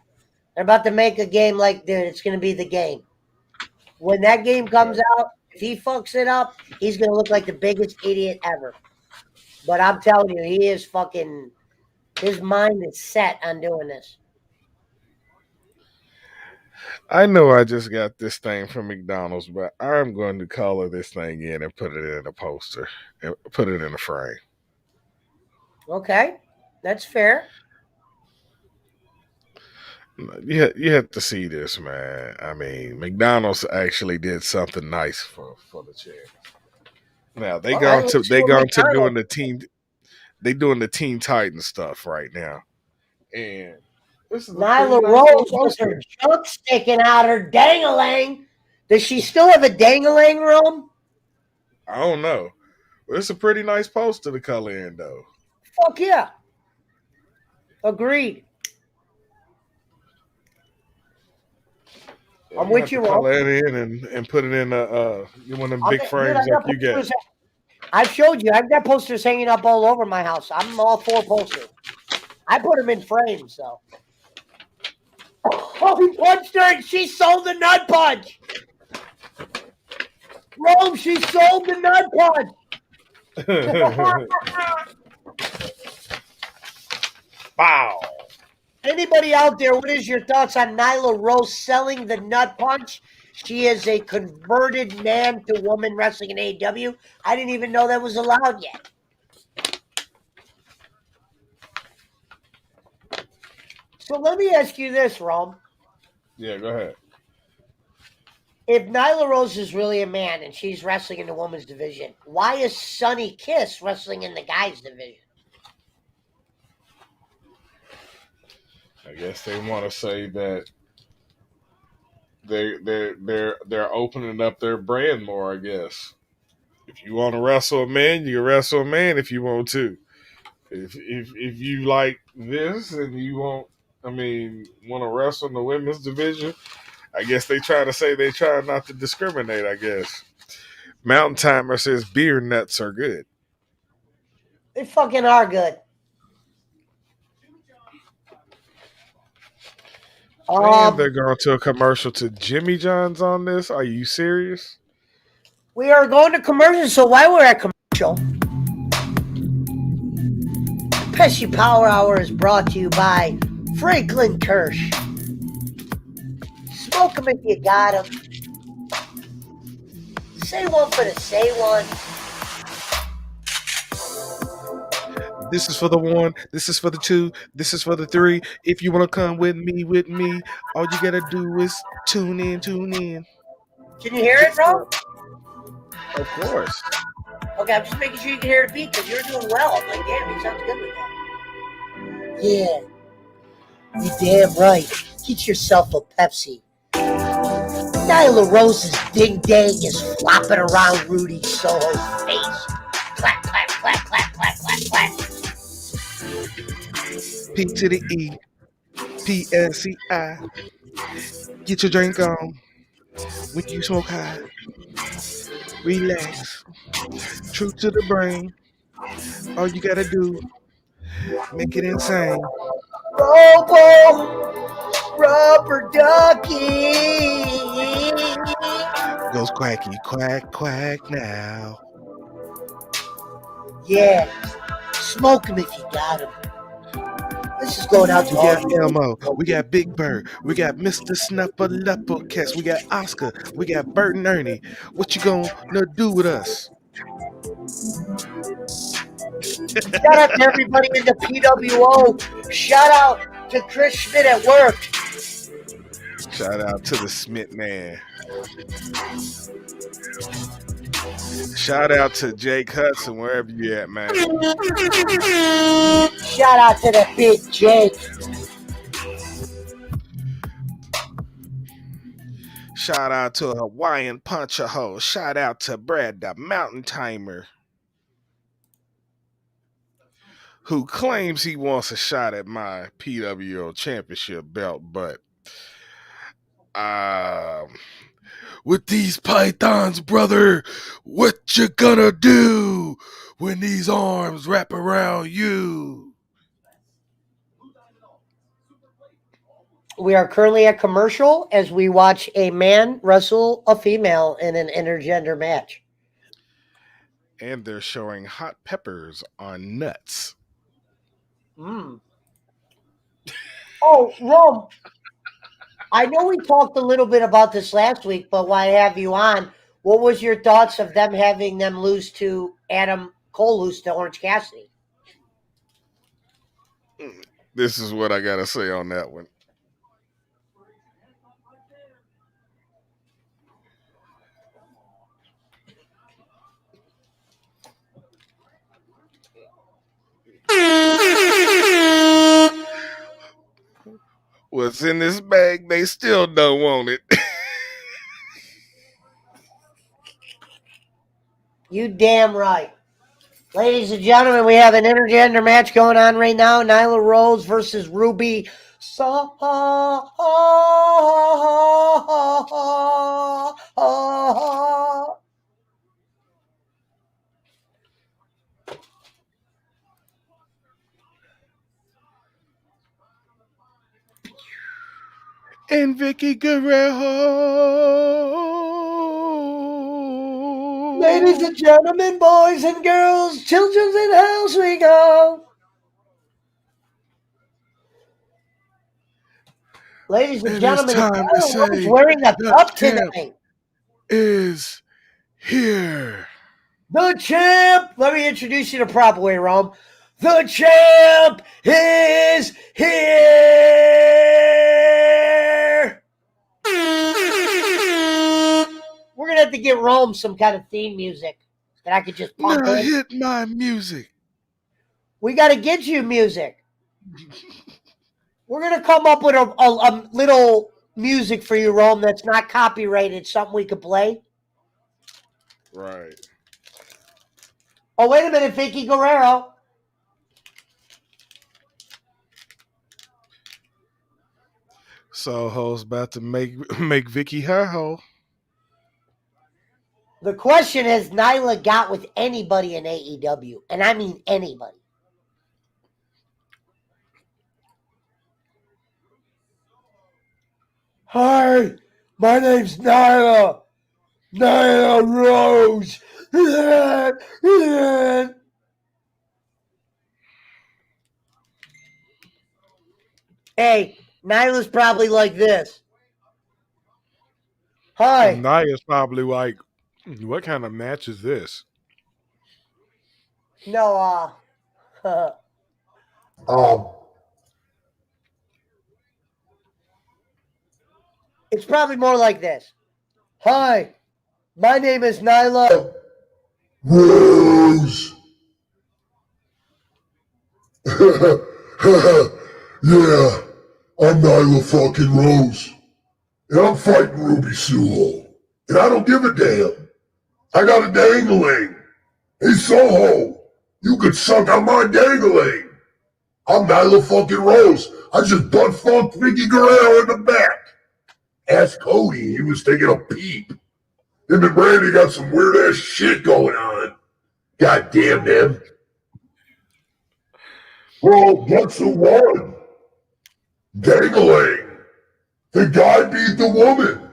They're about to make a game like, dude, it's going to be the game. When that game comes out, if he fucks it up, he's going to look like the biggest idiot ever. But I'm telling you, he is fucking, his mind is set on doing this. I know I just got this thing from McDonald's, but I'm going to color this thing in and put it in a poster and put it in a frame. Okay. That's fair. You have to see this, man. I mean, McDonald's actually did something nice for the chair. Now All right, let's see what doing McDonald's- doing the Teen Titans stuff right now, and this is a pretty Nyla nice little Rose with her poster. junk sticking out her dangalang. Does she still have a dangalang room? I don't know. But it's a pretty nice poster to color in, though. Fuck yeah. Agreed. I'm with you, Ron. Color it in and put it in one of them big frames like you get. I've showed you. I've got posters hanging up all over my house. I'm all for posters. I put them in frames, though. Oh, he punched her and she sold the nut punch. Rome, she sold the nut punch. Wow. Anybody out there, what is your thoughts on Nyla Rose selling the nut punch? She is a converted man to woman wrestling in AEW. I didn't even know that was allowed yet. So let me ask you this, Rome. Yeah, go ahead. If Nyla Rose is really a man and she's wrestling in the women's division, why is Sonny Kiss wrestling in the guys' division? I guess they want to say that they're opening up their brand more. I guess if you want to wrestle a man, you can wrestle a man if you want to. If you like this and you want to wrestle in the women's division, I guess they try to say they try not to discriminate, I guess. Mountain Timer says beer nuts are good. They fucking are good. And they're going to a commercial to Jimmy John's on this. Are you serious? We are going to commercial, so while we're at commercial, Pesci Power Hour is brought to you by Franklin Kirsch. Smoke 'em if you got 'em. Say one for the say one. This is for the one. This is for the two. This is for the three. If you want to come with me, all you got to do is tune in. Can you hear it, bro? Of course. Okay, I'm just making sure you can hear the beat because you're doing well. I'm like, damn, he sounds good with that. Yeah. You're damn right. Get yourself a Pepsi. Nyla Rose's ding dang is flopping around Rudy Soho's face. Clap, clap, clap, clap, clap, clap, clap. P to the E. PSCI. Get your drink on. When you smoke high. Relax. True to the brain. All you got to do. Make it insane. Robo Rubber Ducky Goes quacky, quack, quack now. Yeah, smoke him if you got him. This is going out to We all got Elmo, we got Big Bird, we got Mr. Snuffleupagus, we got Oscar, we got Bert and Ernie. What you gonna do with us? Shout out to everybody in the PWO. Shout out to Chris Schmidt at work. Shout out to the Smith man. Shout out to Jake Hudson, wherever you at, man. Shout out to the big Jake. Shout out to a Hawaiian puncher hoe. Shout out to Brad, the Mountain Timer, who claims he wants a shot at my PWO championship belt, but with these pythons, brother, what you gonna do when these arms wrap around you? We are currently at commercial as we watch a man wrestle a female in an intergender match. And they're showing hot peppers on nuts. Oh, Rome. I know we talked a little bit about this last week, but while I have you on, what was your thoughts of them having them lose to Adam Cole, lose to Orange Cassidy? This is what I gotta say on that one. What's in this bag, they still don't want it. You damn right. Ladies and gentlemen, we have an intergender match going on right now. Nyla Rose versus Ruby And Vicky Guerrero. Ladies and gentlemen, boys and girls, children in house we go. Ladies and gentlemen, time to say wearing a cup champ tonight. Is here. The champ. Let me introduce you the proper way, Rome. The champ is here. We're gonna have to get Rome some kind of theme music that I could just pump Now in. hit my music. We got to get you music. We're gonna come up with a little music for you, Rome. That's not copyrighted. Something we could play. Right. Oh, wait a minute, Vicky Guerrero. Soho's about to make Vicky her hoe. The question is, Nyla got with anybody in AEW, and I mean anybody. Hi, my name's Nyla. Nyla Rose. Hey, Nyla's probably like this. Hi. Naya's probably like, what kind of match is this? No, it's probably more like this. Hi, my name is Nyla Rose. Yeah, I'm Nyla fucking Rose. And I'm fighting Ruby Suho. And I don't give a damn. I got a dangling. Hey Soho, you could suck on my dangling. I'm Nyla fucking Rose. I just butt fucked Vicky Guerrero in the back. Ask Cody, he was taking a peep. Him and Brandy got some weird ass shit going on. God damn them. Well, guess who won? Dangling. The guy beat the woman.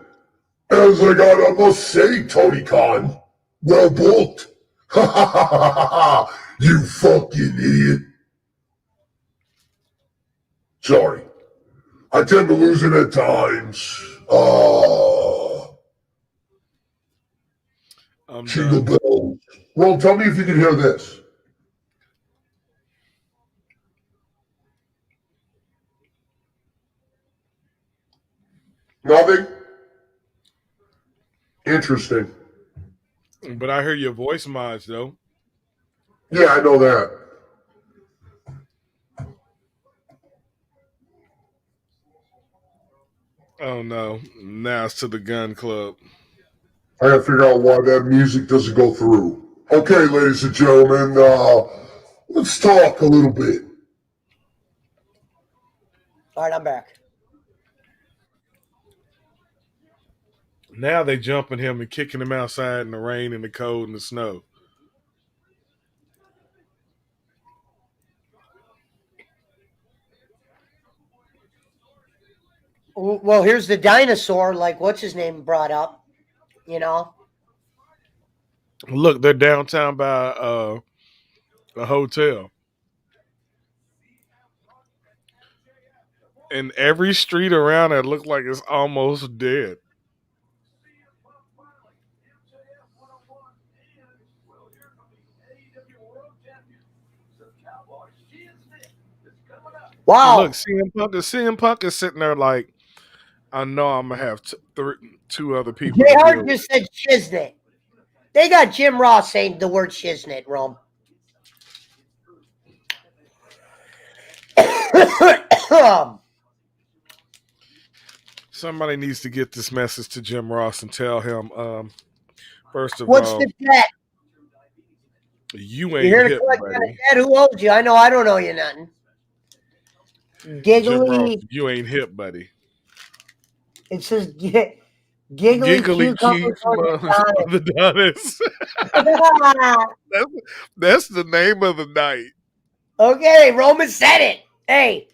As I must say, Tony Khan, well booked. Ha ha ha ha ha! You fucking idiot. Sorry. I tend to lose it at times. Jingle bells. Well, tell me if you can hear this. Nothing? Interesting. But I hear your voice mods though. Yeah, I know that. Oh no. Now it's to the gun club. I gotta figure out why that music doesn't go through. Okay, ladies and gentlemen, let's talk a little bit. All right, I'm back. Now they jumping him and kicking him outside in the rain and the cold and the snow. Well, here's the dinosaur, like what's his name brought up, you know? Look, they're downtown by a hotel. And every street around it looked like it's almost dead. Wow. Look, CM Punk is sitting there like, I know I'm gonna have two other people to JR deal with. just said shiznit. They got Jim Ross saying the word shiznit, Rome. Somebody needs to get this message to Jim Ross and tell him, first of What's all, the debt? you You're ain't here to hip, collect that buddy. debt. Who owes you? I know I don't owe you nothing. Jim Ross, Giggly. you ain't hip, buddy. It says giggly cucumber cute for the Adonis. That's the name of the night. Okay, Roman said it. Hey,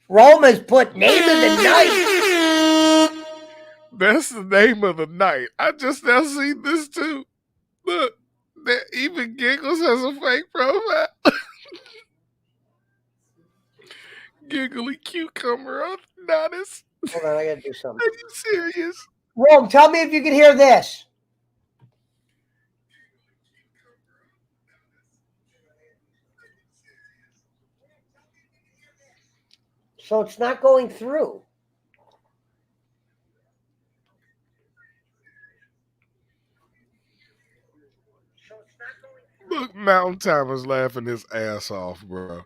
Roman's put name of the night. That's the name of the night. I just now seen this too. Look, that even Giggles has a fake profile. Giggly cucumber on Adonis. Hold on, I gotta do something. Are you serious? Rome, tell me if you can hear this. So it's not going through. Look, Mountain Timer's laughing his ass off, bro.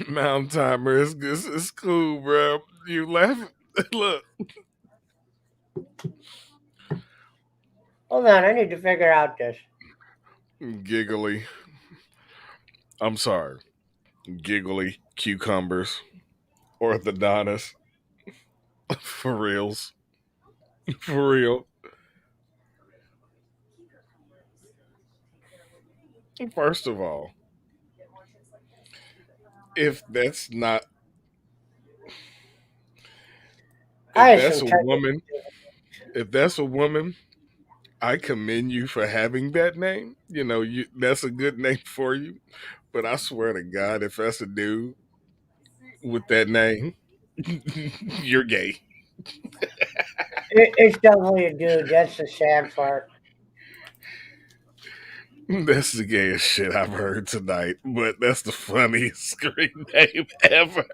Mountain Timer, it's cool, bro. You laughing? Look. Hold on, I need to figure out this. Giggly. I'm sorry. Giggly cucumbers. Orthodontist. For reals. For real. First of all, if that's not I if had that's some a type woman, if that's a woman, I commend you for having that name. That's a good name for you. But I swear to God, if that's a dude with that name, you're gay. it's definitely a dude. That's the sad part. That's the gayest shit I've heard tonight. But that's the funniest screen name ever.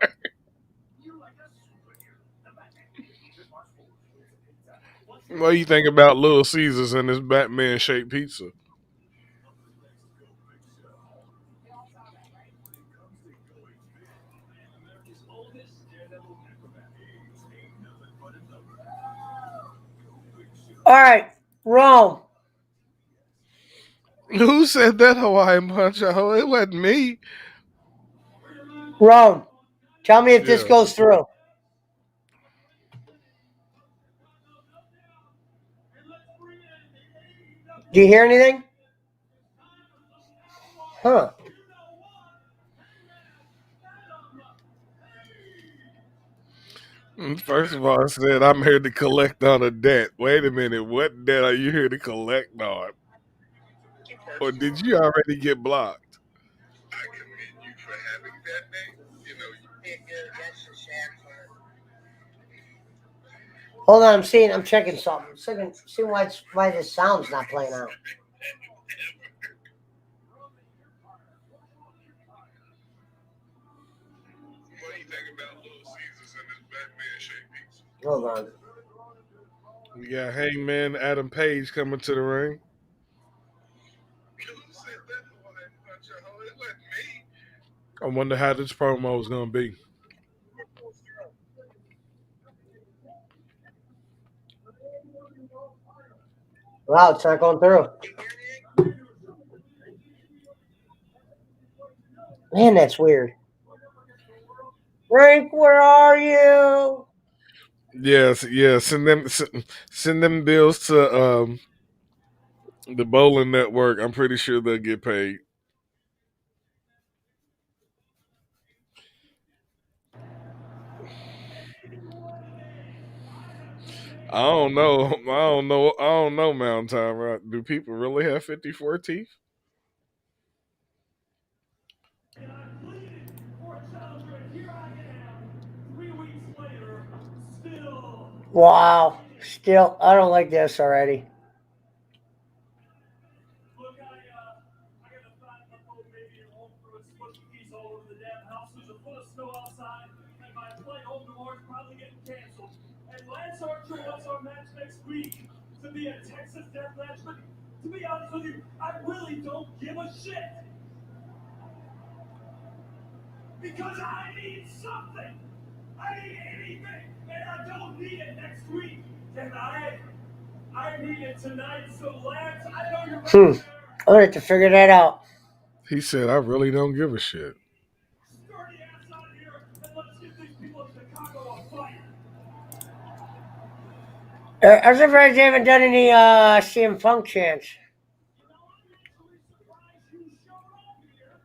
What do you think about Little Caesars and his Batman shaped pizza? All right, Rome. Who said that Hawaiian punch? Oh, it wasn't me. Rome. Tell me if this Yeah. goes through. Do you hear anything? Huh. First of all, I said I'm here to collect on a debt. Wait a minute, what debt are you here to collect on? Or did you already get blocked? I commend you for having that name. Hold on, I'm checking something. See why this sound's not playing out. What do you think about Little Caesars and his Batman shaped pizza? Hold on. We got Hangman Adam Page coming to the ring. Who said that Hawaiian punch? Oh, it wasn't me. I wonder how this promo is going to be. Wow, it's not going through. Man, that's weird. Frank, where are you? Yes, yeah. Send them bills to the bowling network. I'm pretty sure they'll get paid. I don't know. I don't know. I don't know. Mountain Time. Right? Do people really have 54 teeth? Wow. Still, I don't like this already. Because I need something. I need anything, and I don't need it next week. And I need it tonight. So Lance, I know you're right I'm there. gonna have to figure that out. He said, "I really don't give a shit." Sturdy ass out of here, and let's give these people in Chicago a fight. I'm surprised they haven't done any CM Punk chants. You know, I'm actually surprised you showed up here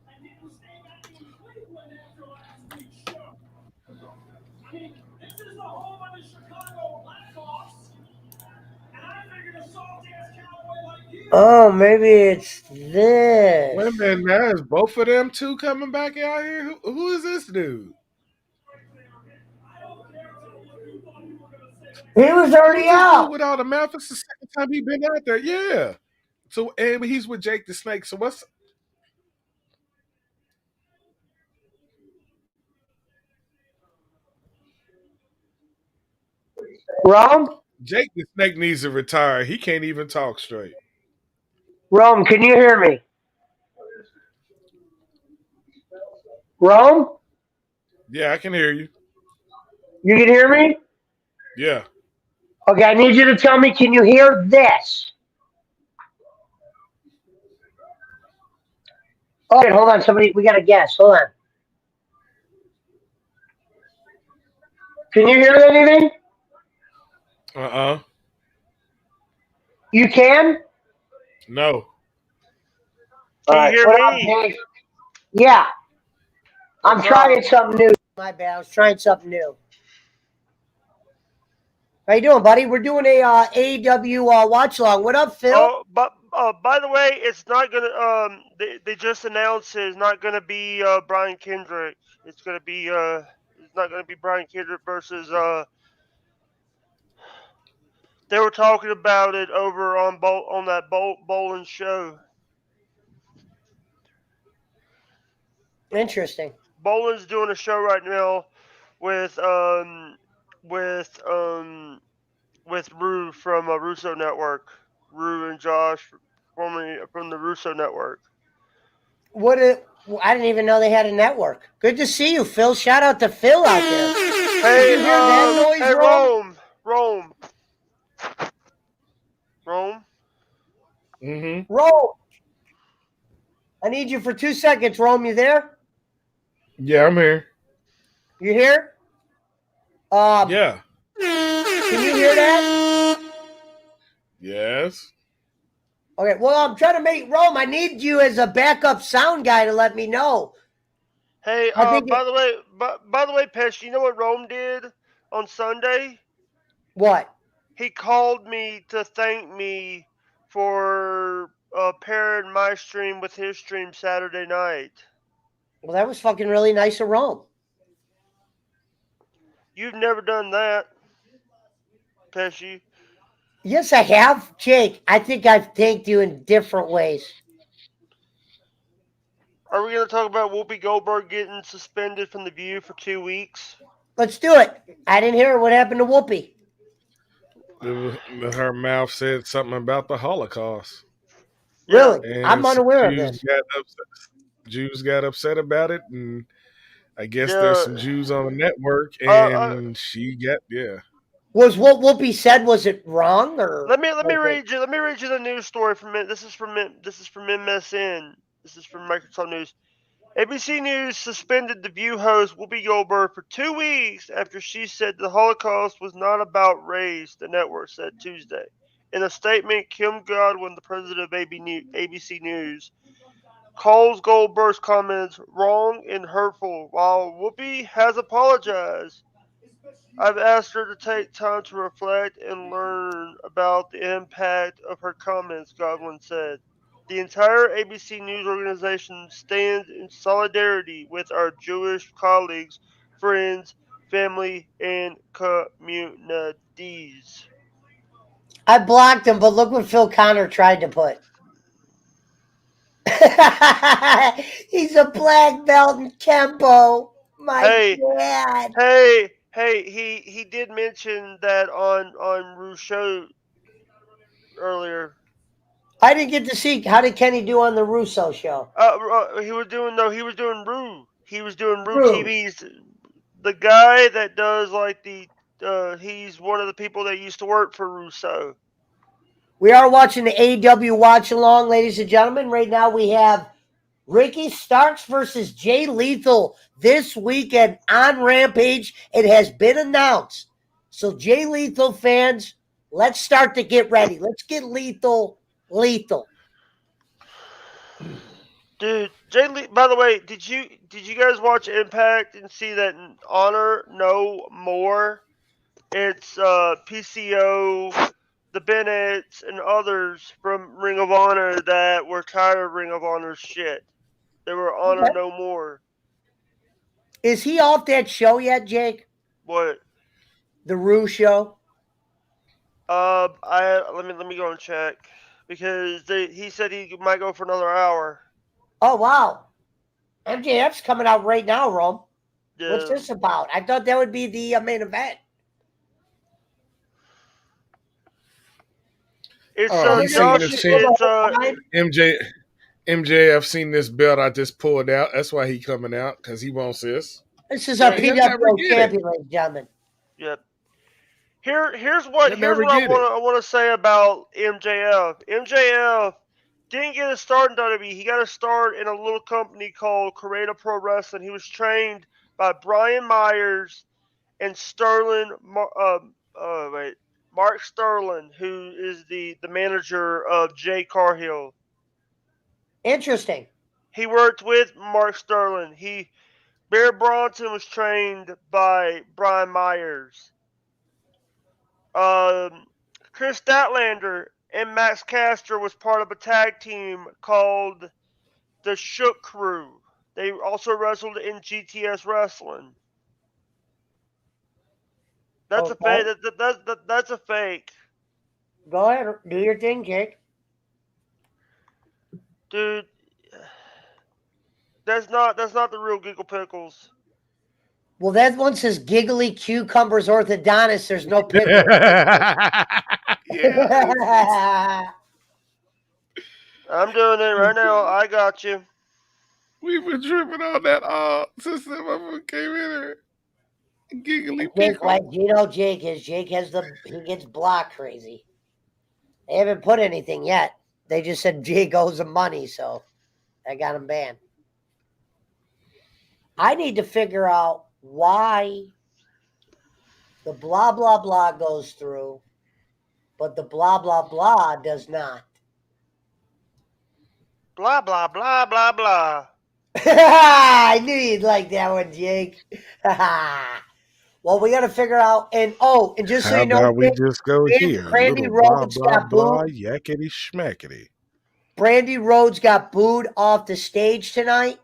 and didn't stay back in Cleveland after last week's show. I mean, this is the home of the Chicago Blackhawks, and I figured a salty-ass cowboy like you. Oh, maybe it's this. Wait a minute, now is both of them two coming back out here? Who is this dude? He was already Who's this dude out. with all the mouth? It's the second time he been out there. Yeah. So and he's with Jake the Snake. So what's Rome? Jake the Snake needs to retire. He can't even talk straight. Rome, can you hear me? Rome? Yeah, I can hear you. You can hear me? Yeah. Okay, I need you to tell me, can you hear this? Okay, hold on. Somebody, we got a guess. Hold on. Can you hear anything? You can? No. All Can you right. hear What up, me? Jake? Yeah. I'm What's trying up? something new. My bad. I was trying something new. How you doing, buddy? We're doing a AEW watch along. What up, Phil? Oh, but by the way, it's not gonna. They just announced it's not gonna be Brian Kendrick. It's gonna be It's not gonna be Brian Kendrick versus They were talking about it over on that bowling show. Interesting. Boland's doing a show right now with with um with Rue from Russo Network. Rue and Josh, formerly from the Russo Network. I didn't even know they had a network. Good to see you, Phil. Shout out to Phil out there. Hey, Did you hear that noise, hey, Rome? Rome. Mm-hmm. Rome. I need you for 2 seconds, Rome. You there? Yeah, I'm here. You here? Yeah. Can you hear that? Yes. Okay, well, I'm trying to make Rome. I need you as a backup sound guy to let me know. Hey, I think by the way, Pesh, you know what Rome did on Sunday? what? He called me to thank me for pairing my stream with his stream Saturday night. Well, that was fucking really nice of Rome. You've never done that, Pesci. Yes, I have, Jake. I think I've thanked you in different ways. Are we going to talk about Whoopi Goldberg getting suspended from The View for 2 weeks? Let's do it. I didn't hear what happened to Whoopi. Her mouth said something about the Holocaust. Really? Yeah. I'm And some unaware of this. Jews got upset about it, and I guess there's Yeah. some Jews on the network, and she got Was what Whoopi said, was it wrong or Let me read you the news story from it. This is from MSN. This is from Microsoft News. ABC News suspended The View host Whoopi Goldberg for 2 weeks after she said the Holocaust was not about race, the network said Tuesday. In a statement, Kim Godwin, the president of ABC News, calls Goldberg's comments wrong and hurtful. While Whoopi has apologized, I've asked her to take time to reflect and learn about the impact of her comments, Godwin said. The entire ABC News organization stands in solidarity with our Jewish colleagues, friends, family, and communities. I blocked him, but look what Phil Connor tried to put. He's a black belt in Kempo. My God. He did mention that on Rue's show earlier. I didn't get to see. How did Kenny do on the Russo show? He was doing Rue. He was doing Rue Rue. TV's. The guy that does like he's one of the people that used to work for Russo. We are watching the AEW watch along, ladies and gentlemen. Right now we have Ricky Starks versus Jay Lethal this weekend on Rampage. It has been announced. So, Jay Lethal fans, let's start to get ready. Let's get lethal. Dude, by the way, did you guys watch Impact and see that Honor No More? It's PCO, the Bennett's, and others from Ring of Honor that were tired of Ring of Honor's shit. They were Honor No More. Is he off that show yet, Jake? What? The Rue show? Let me go and check because he said he might go for another hour. Oh, wow. MJF's coming out right now, Rome. Yeah. What's this about? I thought that would be the main event. It's you seen Josh. this shit? MJ, I've seen this belt I just pulled out. That's why he coming out, because he wants this. This is our He'll never PWO get champion, ladies and gentlemen. Yep. Here's what never I get want to say about MJF. MJF didn't get a start in WWE. He got a start in a little company called Creative Pro Wrestling. He was trained by Brian Myers and Mark Sterling, who is the manager of Jay Cargill. Interesting. He worked with Mark Sterling. Bear Bronson was trained by Brian Myers. Chris Statlander and Max Caster was part of a tag team called the Shook Crew. They also wrestled in GTS Wrestling. That's a fake. That's a fake. Go ahead, do your thing, Jake. Dude, that's not the real Giggle Pickles. Well, that one says giggly cucumbers orthodontist. There's no pickle. Yeah. I'm doing it right now. I got you. We've been tripping on that since that motherfucker came in here. Giggly Jake, pickle. like Jake is. Jake has he gets block crazy. They haven't put anything yet. They just said Jake owes him money, so I got him banned. I need to figure out why the blah blah blah goes through, but the blah blah blah does not. Blah blah blah blah blah. I knew you'd like that one, Jake. Well, we got to figure out, and just so How you know, about we just go here? Brandy Little blah Rhodes blah got blah booed. yakety schmackety. Brandy Rhodes got booed off the stage tonight.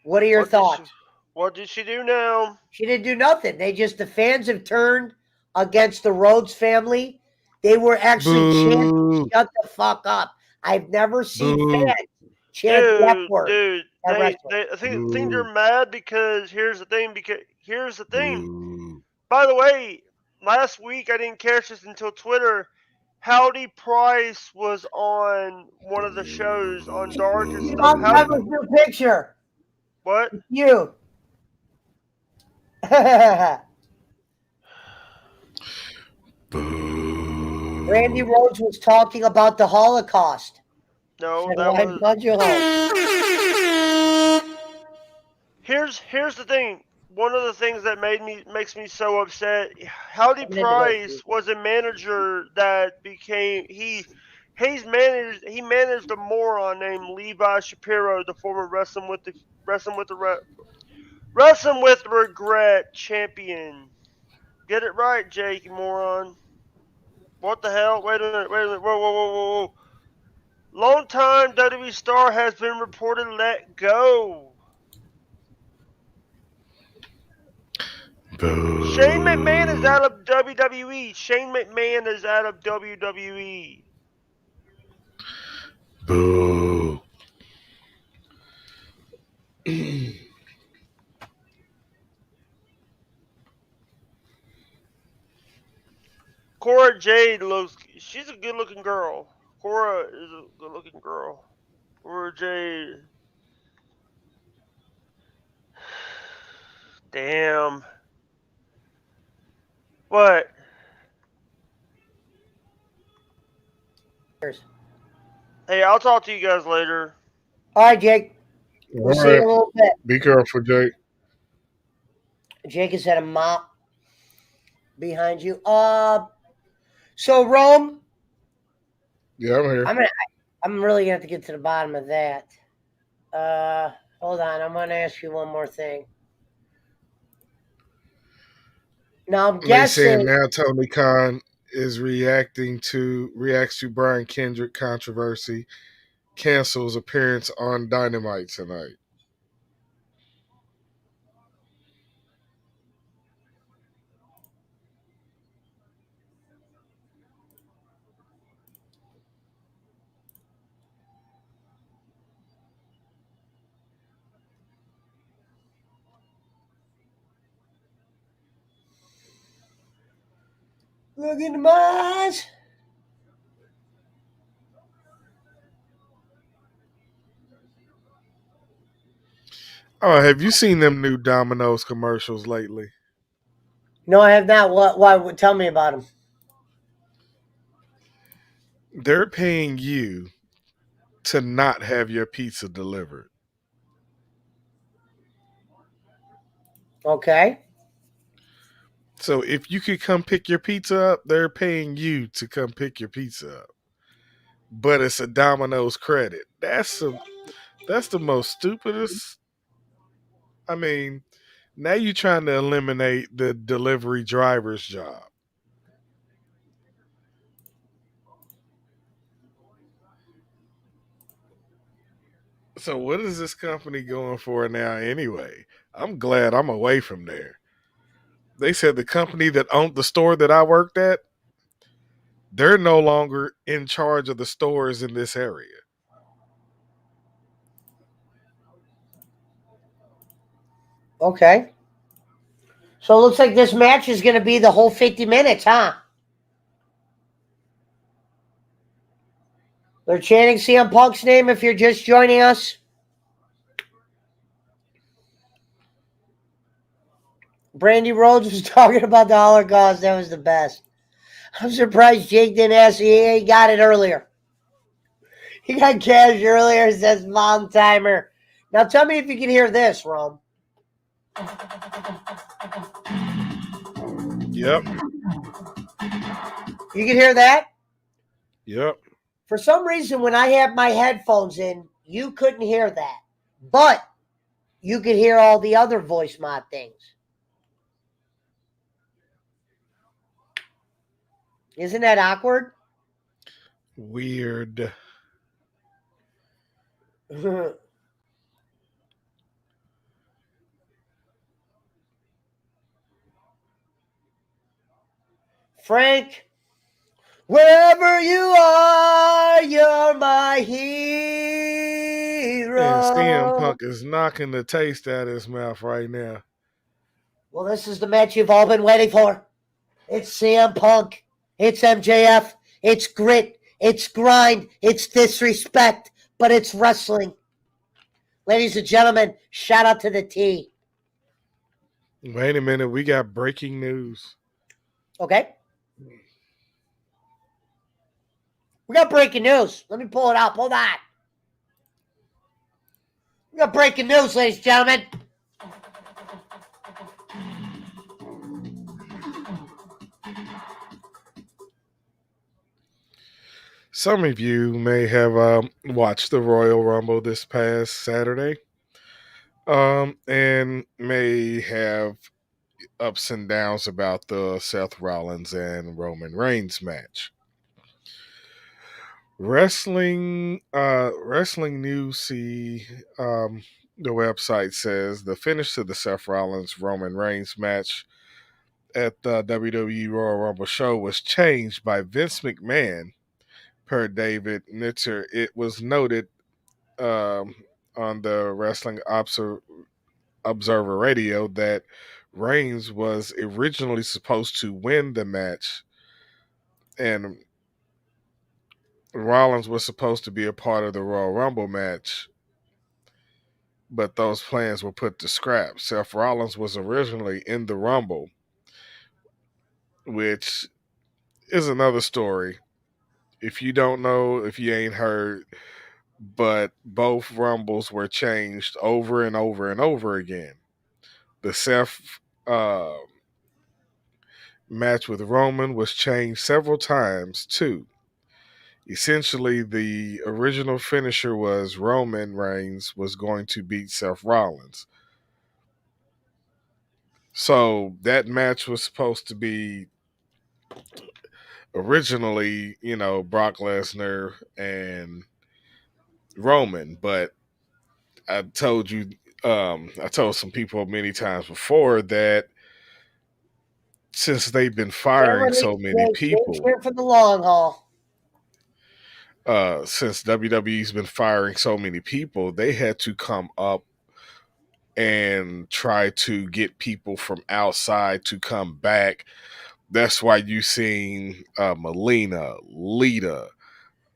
What are your thoughts? What did she do now? She didn't do nothing. The fans have turned against the Rhodes family. They were actually chanting, "Shut the fuck up." I've never seen fans chant the F word. Dude, I think they're mad because here's the thing. By the way, last week I didn't catch this until Twitter. Howdy Price was on one of the shows on Dark and stuff. That was your picture. What? You. Brandy Rhodes was talking about the Holocaust. No, Said, that "Why was. bunch of hoes?" Here's the thing. One of the things that makes me so upset. Howdy Price was a manager that became he managed a moron named Levi Shapiro, the former Wrestling with Regret champion. Get it right, Jake, you moron. What the hell? Wait a minute. Whoa. Long-time WWE star has been reported let go. Boo. Shane McMahon is out of WWE. Boo. Cora Jade she's a good-looking girl. Cora is a good-looking girl. Cora Jade. Damn. What? Hey, I'll talk to you guys later. All right, Jake. We'll see you in a little bit. Be careful, Jake. Jake has had a mop behind you. So Rome. Yeah, I'm here. I'm really gonna have to get to the bottom of that. Hold on. I'm gonna ask you one more thing. Now I'm guessing now Tony Khan is reacts to Brian Kendrick controversy, cancels appearance on Dynamite tonight. look into my eyes. Oh, have you seen them new Domino's commercials lately? No, I have not. Why? Tell me about them. They're paying you to not have your pizza delivered. Okay. So if you could come pick your pizza up, they're paying you to come pick your pizza up. But it's a Domino's credit. That's the most stupidest. I mean, now you're trying to eliminate the delivery driver's job. So what is this company going for now anyway? I'm glad I'm away from there. They said the company that owned the store that I worked at, they're no longer in charge of the stores in this area. Okay. So it looks like this match is going to be the whole 50 minutes, huh? They're chanting CM Punk's name if you're just joining us. Brandy Rhodes was talking about the Holocaust. That was the best. I'm surprised Jake didn't ask. He got it earlier. He got cash earlier, says Mom Timer. Now tell me if you can hear this, Rome. Yep. You can hear that? Yep. For some reason, when I had my headphones in, you couldn't hear that. But you could hear all the other voice mod things. Isn't that awkward? Weird. Frank, wherever you are, you're my hero. And CM Punk is knocking the taste out of his mouth right now. Well, this is the match you've all been waiting for. It's CM Punk. It's MJF. It's grit. It's grind. It's disrespect. But it's wrestling. Ladies and gentlemen, shout out to the T. Wait a minute. We got breaking news. Okay. We got breaking news. Let me pull it out. Hold on. We got breaking news, ladies and gentlemen. Some of you may have watched the Royal Rumble this past Saturday, and may have ups and downs about the Seth Rollins and Roman Reigns match. Wrestling News, the website says the finish to the Seth Rollins Roman Reigns match at the WWE Royal Rumble show was changed by Vince McMahon. Per David Nitzer, it was noted on the Wrestling Observer Radio that Reigns was originally supposed to win the match, and Rollins was supposed to be a part of the Royal Rumble match, but those plans were put to scrap. Seth Rollins was originally in the Rumble, which is another story. If you don't know, if you ain't heard, but both Rumbles were changed over and over and over again. The Seth match with Roman was changed several times too. Essentially, the original finisher was Roman Reigns was going to beat Seth Rollins. So that match was supposed to be originally, Brock Lesnar and Roman, but I told you, I told some people many times before that since they've been firing so many people, Here for the long haul. Since WWE's been firing so many people, they had to come up and try to get people from outside to come back. That's why you seen Melina, Lita,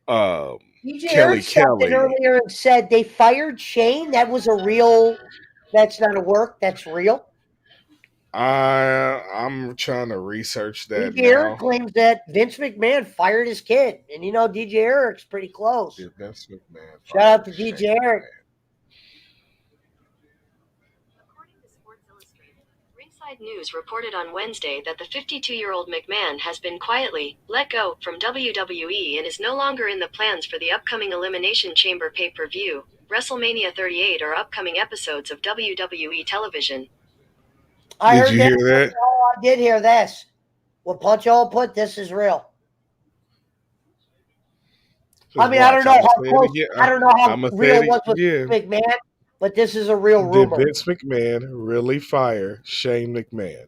Kelly earlier and said they fired Shane. That was a real. That's not a work. That's real. I'm trying to research that DJ Eric now. claims that Vince McMahon fired his kid. And you know, DJ Eric's pretty close. Did Vince McMahon Shout out to fire Shane DJ Eric. McMahon? According to Sports Illustrated, Ringside News reported on Wednesday that the 52-year-old McMahon has been quietly let go from WWE and is no longer in the plans for the upcoming Elimination Chamber pay-per-view, WrestleMania 38, or upcoming episodes of WWE television. I Did heard you that. hear that? Oh, I did hear this. What Punch Hole put, this is real. I mean, I don't know how close, I don't know how real it was with McMahon, but this is a real rumor. Did Vince McMahon really fire Shane McMahon?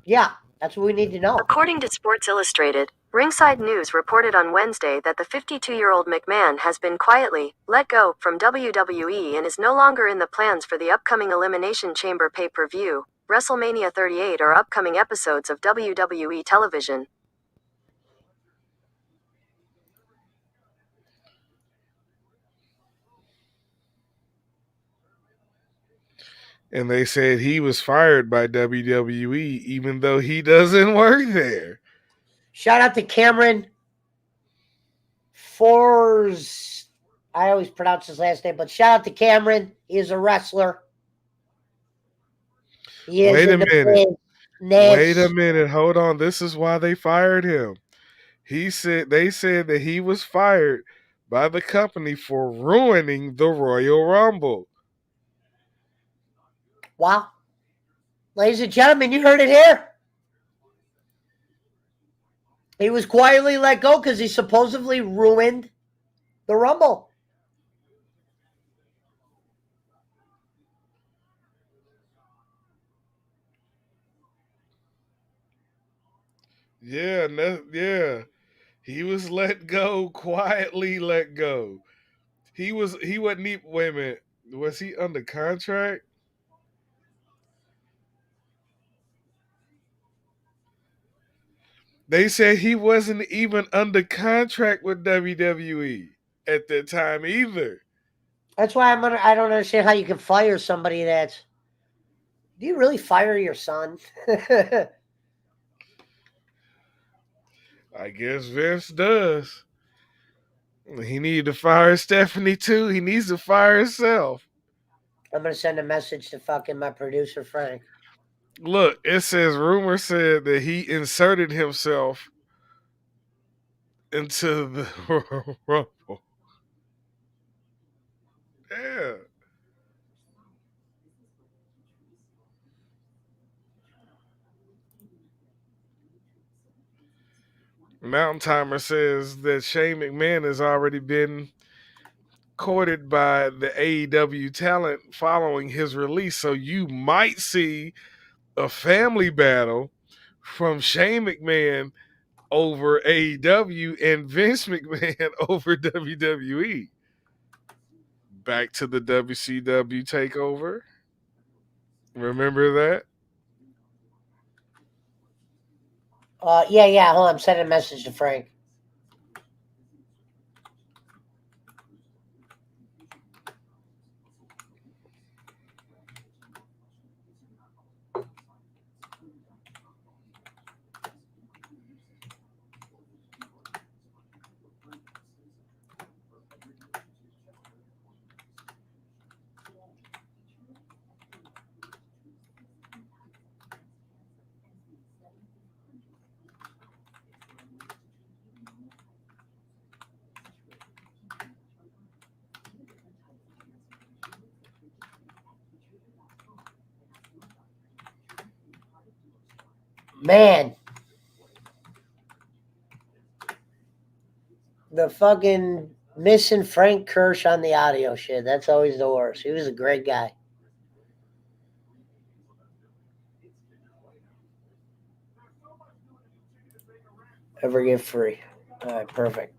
Yeah, that's what we need to know. According to Sports Illustrated, Ringside News reported on Wednesday that the 52-year-old McMahon has been quietly let go from WWE and is no longer in the plans for the upcoming Elimination Chamber pay-per-view, WrestleMania 38, or upcoming episodes of WWE television. And they said he was fired by WWE even though he doesn't work there. Shout out to Cameron Forz. I always pronounce his last name, but shout out to Cameron. He is a wrestler. He is Wait a minute. Nash. Wait a minute. Hold on. This is why they fired him. They said that he was fired by the company for ruining the Royal Rumble. Wow. Ladies and gentlemen, you heard it here. He was quietly let go because he supposedly ruined the Rumble. Yeah. He was let go, quietly let go. He wasn't even, wait a minute. Was he under contract? They said he wasn't even under contract with WWE at that time either. That's why I don't understand how you can fire somebody that's. Do you really fire your son? I guess Vince does. He needed to fire Stephanie too. He needs to fire himself. I'm going to send a message to fucking my producer, Frank. Look, it says, rumor said that he inserted himself into the Rumble. Yeah. Mountain Timer says that Shane McMahon has already been courted by the AEW talent following his release. So you might see a family battle from Shane McMahon over AEW and Vince McMahon over WWE. Back to the WCW takeover. Remember that? Yeah. Hold on. I'm sending a message to Frank. Man. The fucking missing Frank Kirsch on the audio shit. That's always the worst. He was a great guy. Ever get free. All right, perfect.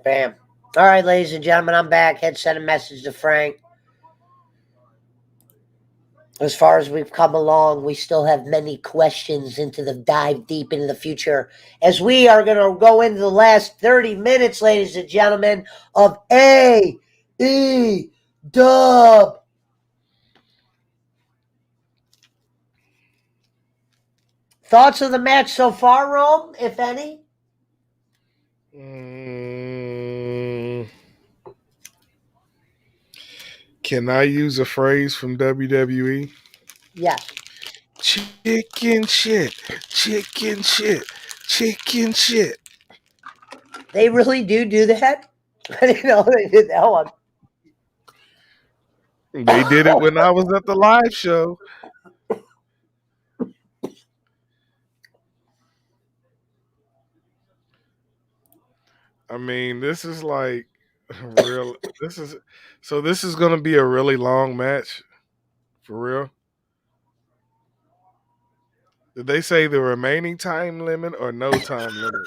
Bam. All right, ladies and gentlemen, I'm back. Had sent a message to Frank. As far as we've come along, we still have many questions into the dive deep into the future as we are going to go into the last 30 minutes, ladies and gentlemen, of A-E-Dub. Thoughts of the match so far, Rome, if any? Can I use a phrase from WWE? Yes. Chicken shit, chicken shit, chicken shit. They really do that? I didn't know they did that one. They did it when I was at the live show. I mean, this is like real. This is going to be a really long match, for real. Did they say the remaining time limit or no time limit?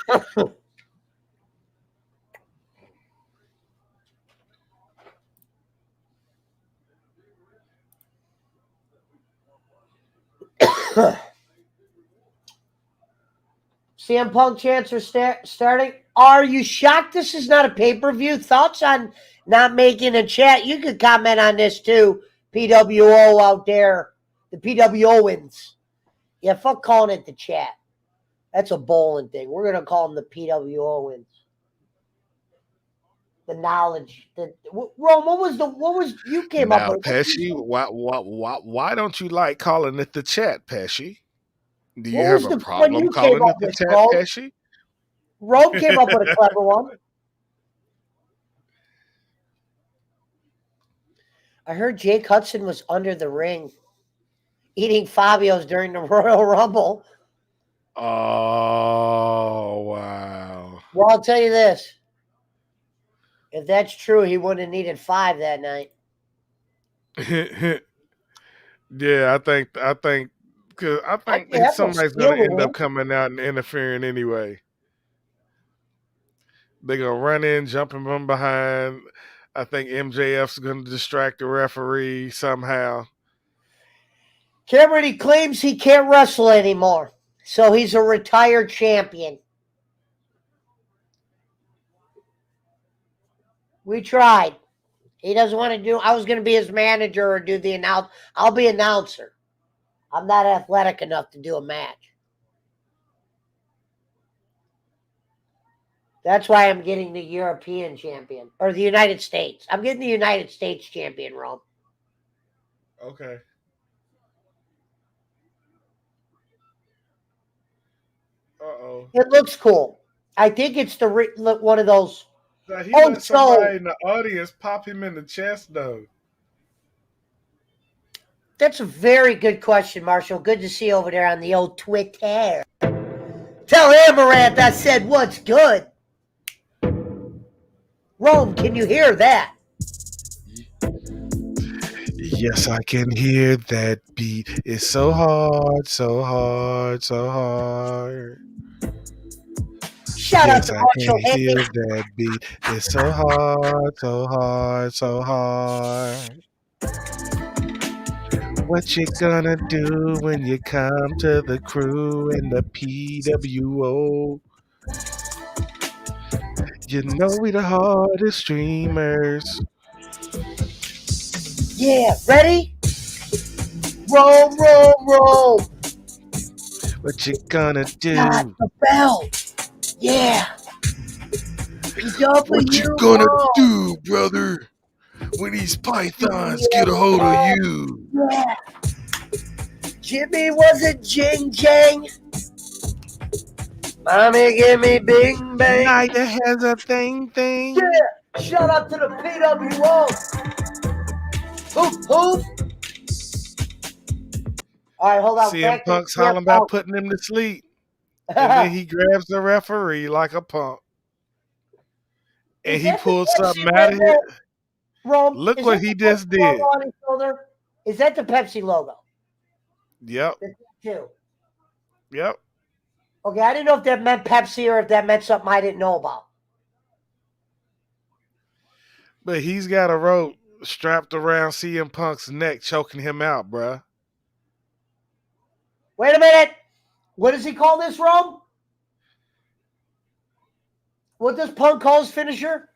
CM Punk chants are starting. Are you shocked this is not a pay-per-view? Thoughts on not making a chat? You could comment on this too. PWO out there. The PWOans. Yeah, fuck calling it the chat. That's a bowling thing. We're going to call them the PWOans. The knowledge. Rome, what was you came up Now, with? Pesci, why don't you like calling it the chat, Pesci? Do you What have was a the one problem you calling came it up the with, chat, Rome? Pesci? Rome came up with a clever one. I heard Jake Hudson was under the ring eating Fabio's during the Royal Rumble. Oh, wow. Well, I'll tell you this. If that's true, he wouldn't have needed 5 that night. Yeah, I think somebody's going to end up coming out and interfering anyway. They're going to run in, jumping from behind. I think MJF's going to distract the referee somehow. Cameron, he claims he can't wrestle anymore, so he's a retired champion. We tried. He doesn't want to do. I was going to be his manager or do the announce. I'll be announcer. I'm not athletic enough to do a match. That's why I'm getting the European champion or the United States. I'm getting the United States champion, Rome. Okay. Uh-oh. It looks cool. I think it's one of those. Now, he let somebody in the audience pop him in the chest, though. That's a very good question, Marshall. Good to see you over there on the old Twitter. Tell Amaranth I said what's good. Rome, can you hear that? Yes, I can hear that beat. It's so hard, so hard, so hard. Shout out to Marshall. Yes, I can hear that beat. It's so hard, so hard, so hard. What you gonna do when you come to the crew in the PWO? You know we the hardest streamers. Yeah, ready? Roll. What you gonna do? Got the belt. Yeah. What you gonna do, brother, when these pythons get a hold of you? Yeah. Jimmy wasn't Jing Jang. Mommy give me bing bang. Naya has a thing. Yeah. Shout out to the PWO. Hoop. All right, hold on. CM Punk's hollering about putting him to sleep. And then he grabs the referee like a punk. And he pulls something out of it. Rome, look what he just did. On his shoulder? Is that the Pepsi logo? Yep. Yep. Okay, I didn't know if that meant Pepsi or if that meant something I didn't know about. But he's got a rope strapped around CM Punk's neck, choking him out, bruh. Wait a minute. What does he call this, Rome? What does Punk call his finisher?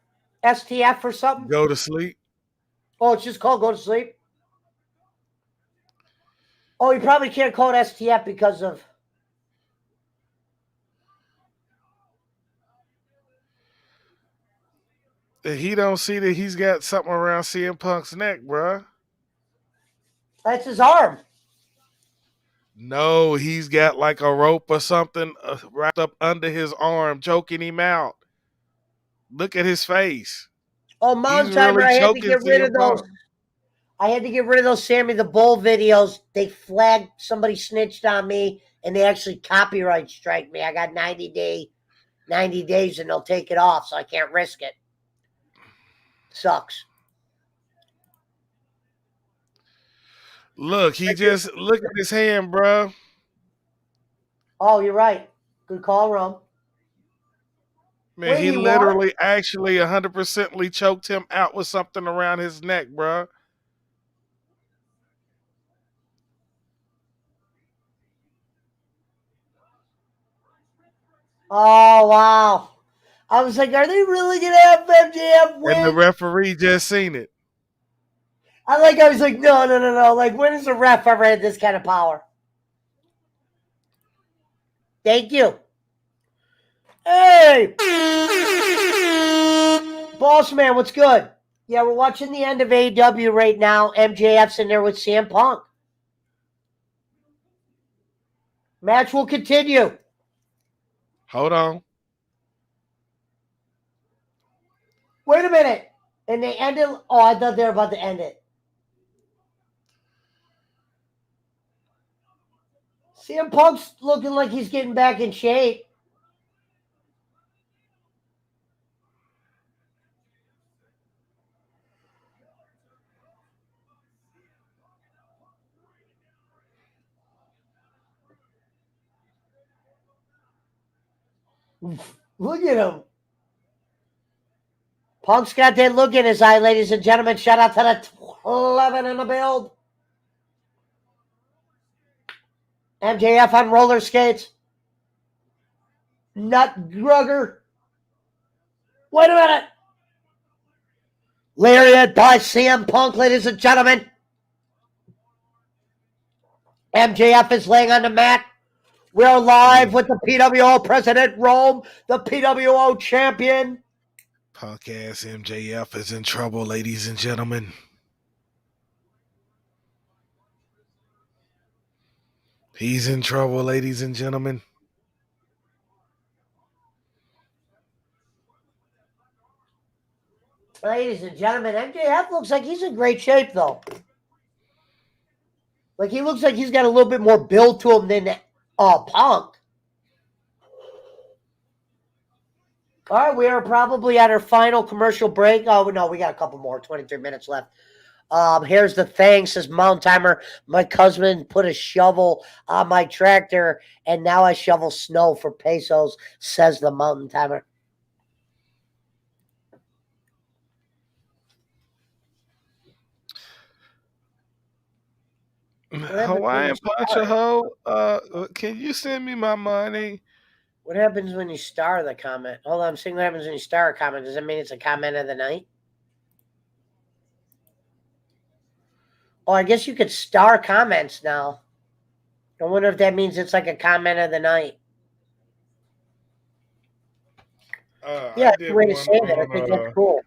STF or something? Go to sleep. Oh, it's just called go to sleep? Oh, he probably can't call it STF because of... He don't see that he's got something around CM Punk's neck, bruh. That's his arm. No, he's got like a rope or something wrapped up under his arm, choking him out. Look at his face. Oh, He's Mountain Timer, really I had to choking get rid CM of those. Punk. I had to get rid of those Sammy the Bull videos. They flagged, somebody snitched on me, and they actually copyright strike me. I got 90 days, and they'll take it off, so I can't risk it. Sucks. Look, look at his hand, bro. Oh, you're right. Good call, Rum. Man, Wait, he he literally actually 100%ly choked him out with something around his neck, bro. Oh, wow. I was like, are they really going to have MJF win? And the referee just seen it. I was like, no. Like, when has a ref ever had this kind of power? Thank you. Hey! Boss man, what's good? Yeah, we're watching the end of AEW right now. MJF's in there with CM Punk. Match will continue. Hold on. Wait a minute. And they ended. Oh, I thought they were about to end it. CM Punk's looking like he's getting back in shape. Look at him. Punk's got that look in his eye, ladies and gentlemen. Shout out to the 11 in the build. MJF on roller skates. Nut grugger. Wait a minute. Lariat by CM Punk, ladies and gentlemen. MJF is laying on the mat. We're live with the PWO President Rome, the PWO champion. Punk ass MJF is in trouble, ladies and gentlemen. He's in trouble, ladies and gentlemen. Ladies and gentlemen, MJF looks like he's in great shape, though. Like, he looks like he's got a little bit more build to him than Punk. All right, we are probably at our final commercial break. Oh, no, we got a couple more, 23 minutes left. Here's the thing, says Mountain Timer. My cousin put a shovel on my tractor, and now I shovel snow for pesos, says the Mountain Timer. Hawaiian Punch a hoe. Can you send me my money? What happens when you star the comment? Hold on, I'm saying what happens when you star a comment. Does that mean it's a comment of the night? Oh, I guess you could star comments now. I wonder if that means it's like a comment of the night. Yeah, that's a way to say that. I think that's cool.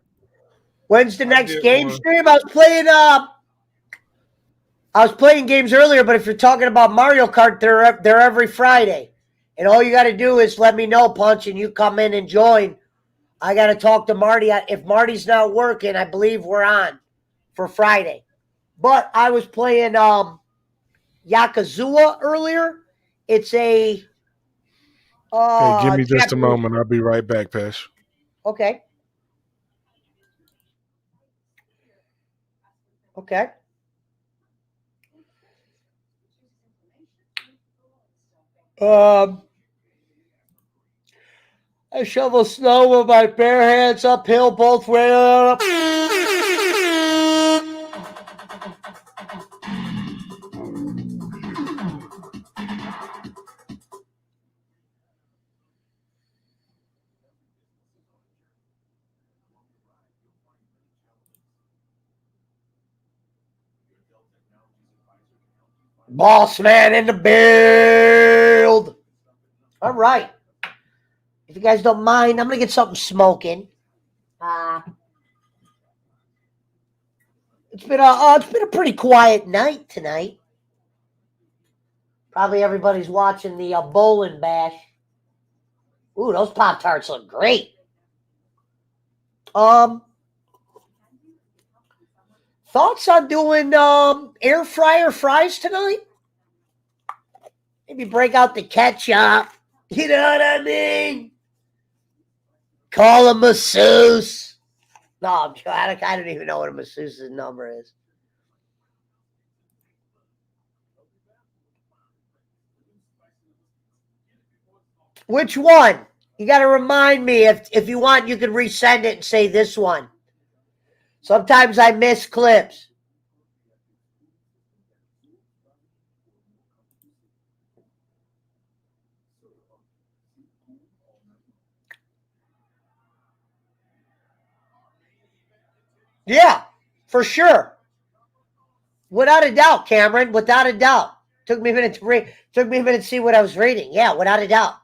When's the next game stream? I was playing games earlier, but if you're talking about Mario Kart, they're every Friday. And all you got to do is let me know, Punch, and you come in and join. I got to talk to Marty. If Marty's not working, I believe we're on for Friday. But I was playing Yakuza earlier. It's a... hey, give me just a moment. I'll be right back, Pesh. Okay. Okay. I shovel snow with my bare hands uphill both ways. Boss man in the build. All right. If you guys don't mind, I'm going to get something smoking. It's been a pretty quiet night tonight. Probably everybody's watching the bowling bash. Ooh, those Pop-Tarts look great. Thoughts on doing air fryer fries tonight? Maybe break out the ketchup. You know what I mean? Call a masseuse. No, I'm sure. I don't even know what a masseuse's number is. Which one? You got to remind me. If you want, you can resend it and say this one. Sometimes I miss clips. Yeah, for sure. Without a doubt, Cameron. Without a doubt. Took me a minute to read. Took me a minute to see what I was reading. Yeah, without a doubt.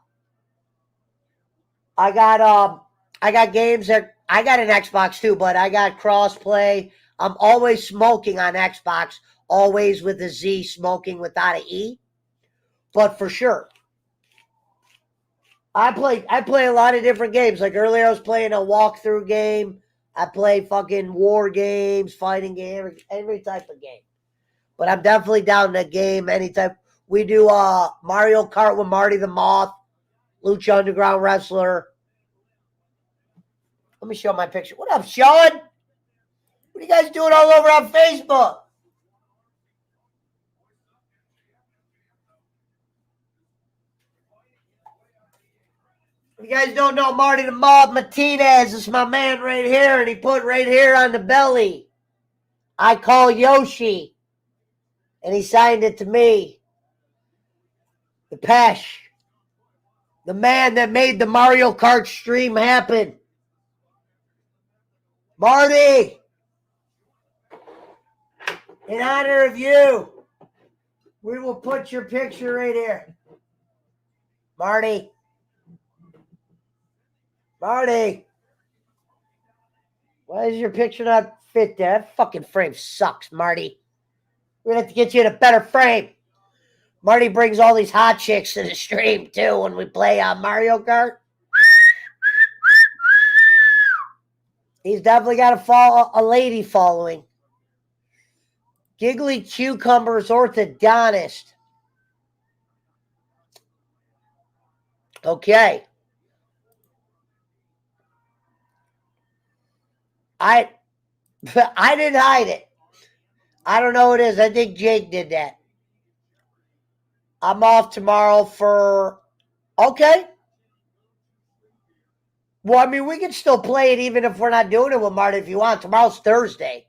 I got games that I got an Xbox too, but I got crossplay. I'm always smoking on Xbox, always with a Z, smoking without an E. But for sure, I play a lot of different games. Like earlier, I was playing a walkthrough game. I play fucking war games, fighting games, every type of game. But I'm definitely down to game any type. We do Mario Kart with Marty the Moth, Lucha Underground Wrestler. Let me show my picture. What up, Sean? What are you guys doing all over on Facebook? If you guys don't know Marty the Mob Martinez, is my man right here, and he put right here on the belly, I call Yoshi, and he signed it to me. The Pesh, the man that made the Mario Kart stream happen. Marty, in honor of you, we will put your picture right here. Marty. Marty. Why does your picture not fit there? That fucking frame sucks, Marty. We're going to have to get you in a better frame. Marty brings all these hot chicks to the stream, too, when we play Mario Kart. He's definitely got a lady following. Giggly Cucumbers Orthodontist. Okay. I didn't hide it. I don't know what it is. I think Jake did that. I'm off tomorrow for... Okay. Well, I mean, we can still play it even if we're not doing it with Marty if you want. Tomorrow's Thursday.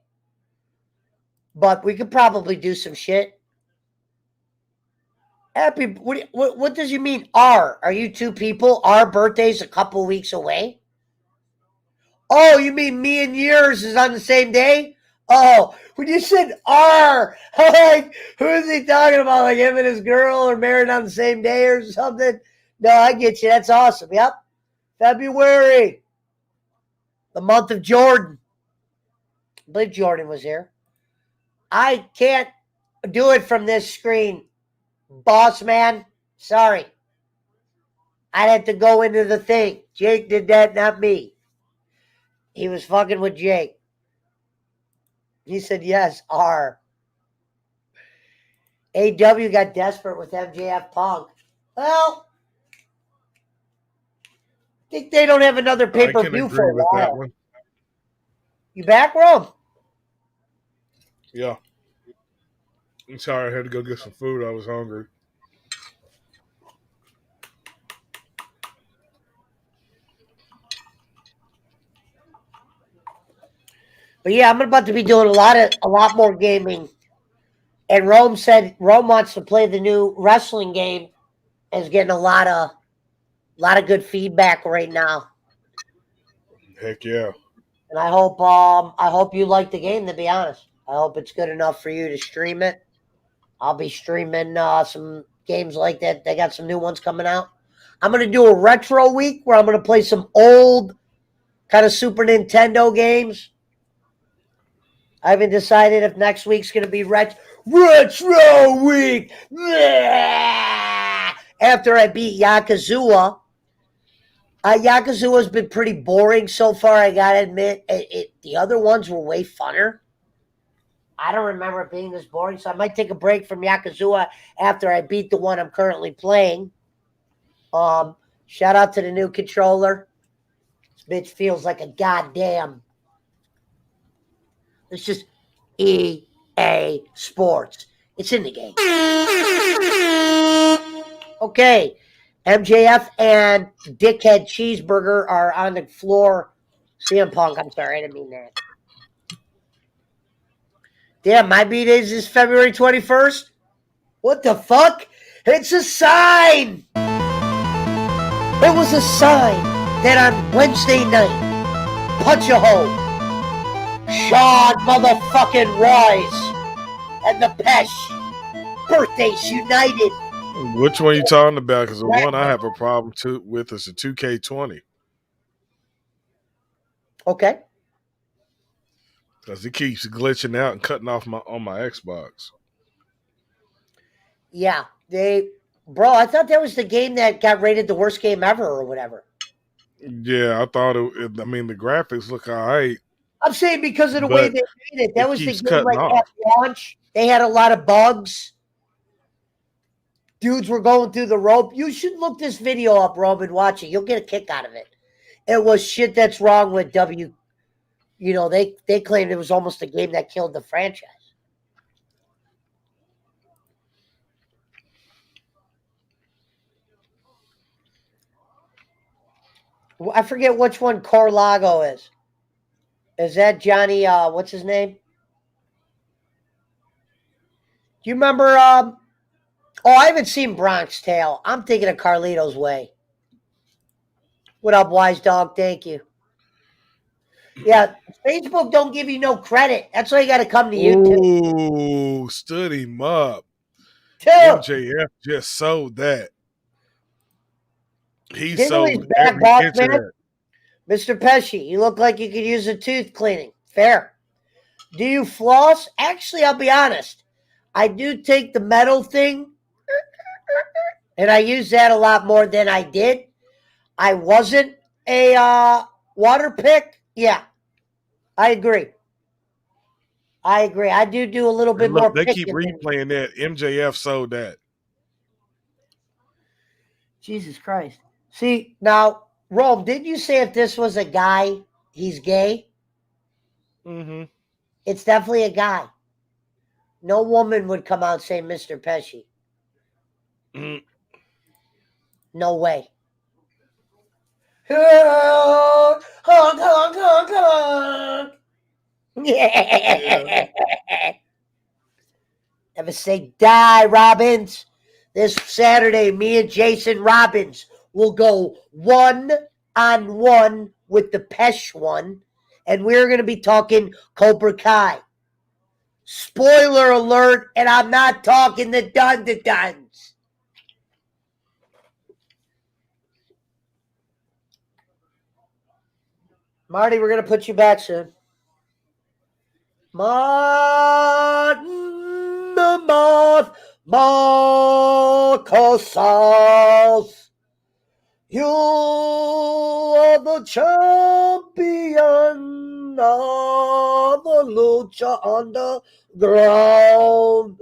But we could probably do some shit. Happy... What does you mean, our? Are you two people? Our birthday's a couple weeks away? Oh, you mean me and yours is on the same day? Oh, when you said R, I'm like, who is he talking about? Like him and his girl are married on the same day or something? No, I get you. That's awesome. Yep. February. The month of Jordan. I believe Jordan was here. I can't do it from this screen. Boss man. Sorry. I'd have to go into the thing. Jake did that, not me. He was fucking with Jake. He said, yes, R. AW got desperate with MJF Punk. Well, I think they don't have another pay-per-view for a while. You back, Rome? Yeah. I'm sorry, I had to go get some food. I was hungry. But yeah, I'm about to be doing a lot more gaming. And Rome said Rome wants to play the new wrestling game and is getting a lot of good feedback right now. Heck yeah. And I hope you like the game, to be honest. I hope it's good enough for you to stream it. I'll be streaming some games like that. They got some new ones coming out. I'm going to do a retro week where I'm going to play some old kind of Super Nintendo games. I haven't decided if next week's going to be Retro Week. After I beat Yakuza. Yakuza's been pretty boring so far, I gotta admit. The other ones were way funner. I don't remember it being this boring, so I might take a break from Yakuza after I beat the one I'm currently playing. Shout out to the new controller. This bitch feels like a goddamn. It's just EA Sports. It's in the game. Okay. MJF and Dickhead Cheeseburger are on the floor. CM Punk, I'm sorry, I didn't mean that. Damn, my B-Days is February 21st? What the fuck? It's a sign! It was a sign that on Wednesday night, Punch a Hole, Sean motherfucking Royce, and the Pesh, Birthdays United. Which one you talking about? Because the one I have a problem with is the 2K20. Okay. Because it keeps glitching out and cutting off on my Xbox. Yeah, bro, I thought that was the game that got rated the worst game ever or whatever. Yeah, I thought I mean, the graphics look all right. I'm saying because of the way they made it. That was the game like off. at launch. They had a lot of bugs. Dudes were going through the rope. You should look this video up, Rob, and watch it. You'll get a kick out of it. It was shit that's wrong with W. You know, they claimed it was almost a game that killed the franchise. I forget which one Corlago is. Is that Johnny, what's his name? Do you remember, I haven't seen Bronx Tale. I'm thinking of Carlito's Way. What up, Wise Dog? Thank you. Yeah, Facebook don't give you no credit. That's why you got to come to YouTube. Ooh, stood him up. Dude. MJF just sold that. He sold every inch of that. Mr. Pesci, you look like you could use a tooth cleaning. Fair. Do you floss? Actually, I'll be honest. I do take the metal thing, and I use that a lot more than I did. I wasn't a water pick. Yeah, I agree. I do a little bit more They picking. keep replaying that. MJF sold that. Jesus Christ. See, now, Rome, did you say if this was a guy, he's gay? Mm-hmm. It's definitely a guy. No woman would come out and say Mr. Pesci. Mm. No way. Honk, honk, honk, honk. Yeah. Never say die, Robbins. This Saturday, me and Jason Robbins will go 1-on-1 with the Pesh one, and we're going to be talking Cobra Kai. Spoiler alert, and I'm not talking the Dun-da-Duns. Marty, we're going to put you back soon. Martin the Moth, Marcos, you are the champion of the Lucha Underground.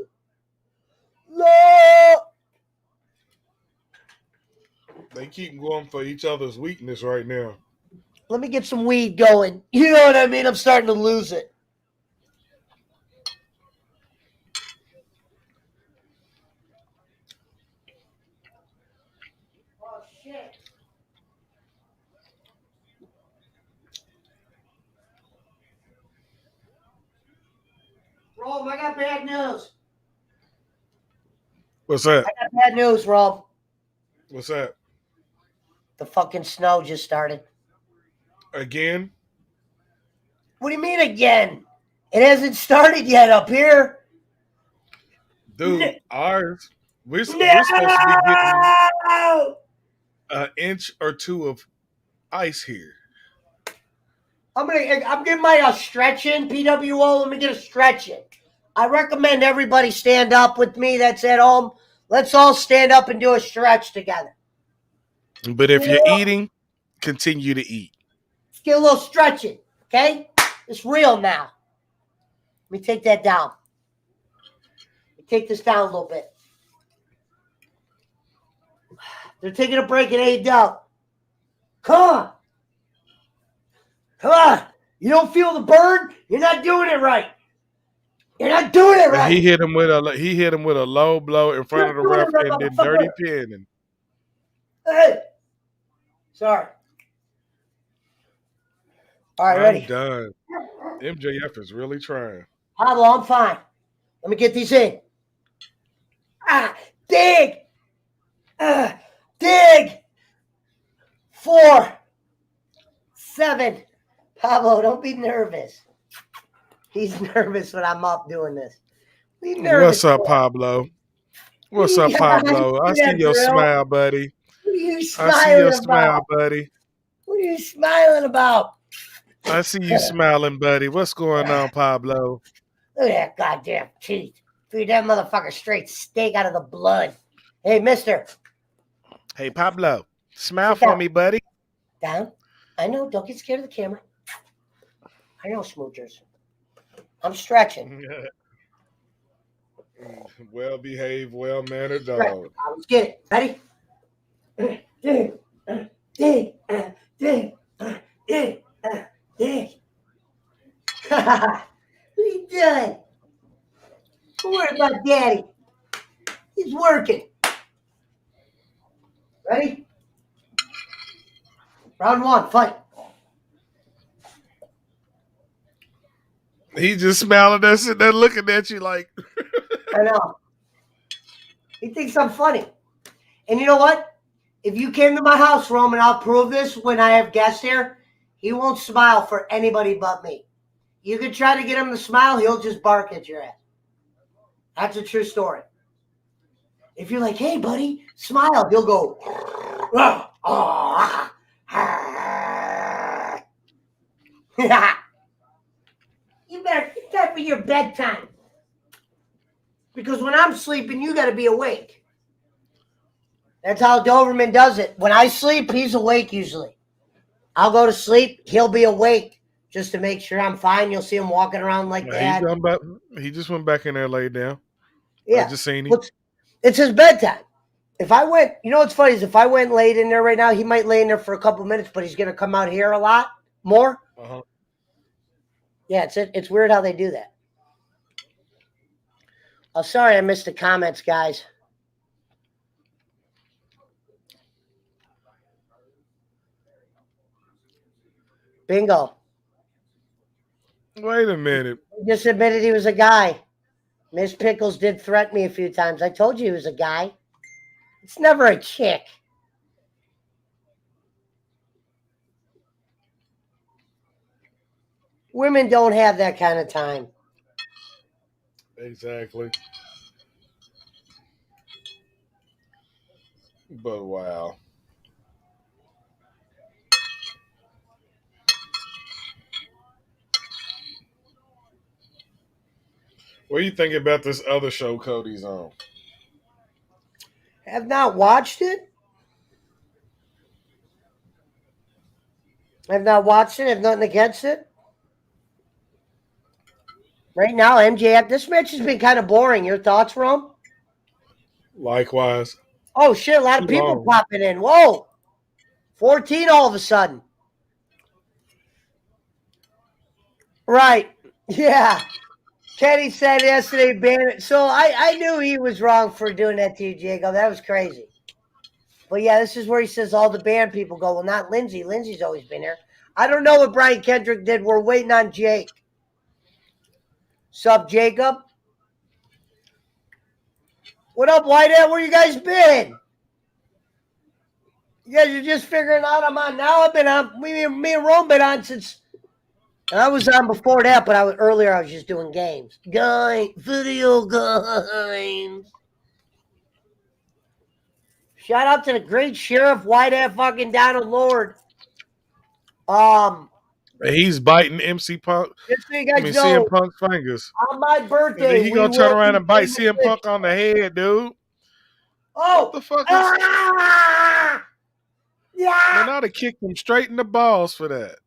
No. They keep going for each other's weakness right now. Let me get some weed going. You know what I mean? I'm starting to lose it. Oh, shit. Rome, I got bad news. What's that? I got bad news, Rome. What's that? The fucking snow just started. Again? What do you mean again? It hasn't started yet up here. Dude, ours, we're supposed to be getting an inch or two of ice here. I'm getting my stretch in, PWO. Let me get a stretch in. I recommend everybody stand up with me that's at home. Let's all stand up and do a stretch together. But if you're eating, continue to eat. Let's get a little stretching, okay? It's real now. Let me take that down. Let me take this down a little bit. They're taking a break at AEW. Come on. Come on. You don't feel the burn? You're not doing it right. You're not doing it right. He hit him with a low blow in front of the ref and then dirty pinning. Hey. Sorry. All right, ready? I'm done. MJF is really trying. Pablo, I'm fine. Let me get these in. Dig. Dig. 4, 7. Pablo, don't be nervous. He's nervous when I'm up doing this. He's nervous. What's up, Pablo? What's up, Pablo? I see your smile, buddy. What are you smiling I see your about? smile, buddy. What are you smiling about? I see you smiling, buddy. What's going on, Pablo? Look at that goddamn teeth. Feed that motherfucker straight steak out of the blood. Hey, mister. Hey, Pablo. Smile for me, buddy. Down. I know. Don't get scared of the camera. I know, smoochers. I'm stretching. Well-behaved, well-mannered dog. Let's get it. Ready? Dig. What are you doing? Don't worry about Daddy. He's working. Ready? Round 1, fight. He just smiling there, sitting there looking at you like. I know. He thinks I'm funny. And you know what? If you came to my house, Roman, I'll prove this when I have guests here. He won't smile for anybody but me. You can try to get him to smile, he'll just bark at your ass. That's a true story. If you're like, hey, buddy, smile, he'll go. You better get that for your bedtime. Because when I'm sleeping, you got to be awake. That's how Doberman does it. When I sleep, he's awake usually. I'll go to sleep, he'll be awake just to make sure I'm fine. You'll see him walking around like that. He just went back in there, laid down. Yeah. I just seen him. It's his bedtime. If I went, you know what's funny is if I went laid in there right now, he might lay in there for a couple minutes, but he's going to come out here a lot more. Uh-huh. Yeah, it's weird how they do that. Oh, sorry I missed the comments, guys. Bingo. Wait a minute. He just admitted he was a guy. Miss Pickles did threaten me a few times. I told you he was a guy. It's never a chick. Women don't have that kind of time. Exactly. But wow. What do you think about this other show Cody's on? Have not watched it. Have not watched it. Have nothing against it. Right now, MJF, this match has been kind of boring. Your thoughts, Rome? Likewise. Oh, shit. A lot of people popping in. Whoa. 14 all of a sudden. Right. Yeah. Kenny said yesterday, ban it. So I knew he was wrong for doing that to you, Jacob. That was crazy. But yeah, this is where he says all the band people go. Well, not Lindsay. Lindsay's always been here. I don't know what Brian Kendrick did. We're waiting on Jake. Sup, Jacob? What up, Whitehead? Where you guys been? You guys are just figuring out I'm on now. I've been on. Me and Rome been on since. I was on before that, but earlier I was just doing games. Video games. Shout out to the great Sheriff Whitehead fucking Donald Lord. And he's biting MC Punk. Just so you I guys mean, know, CM Punk's fingers. on my And birthday, then he we gonna turn will around be and bite doing the CM Punk clip on the show. head, dude. Oh! What the fuck is? Ah! Yeah! Man, I'd have kicked him straight in the balls for that.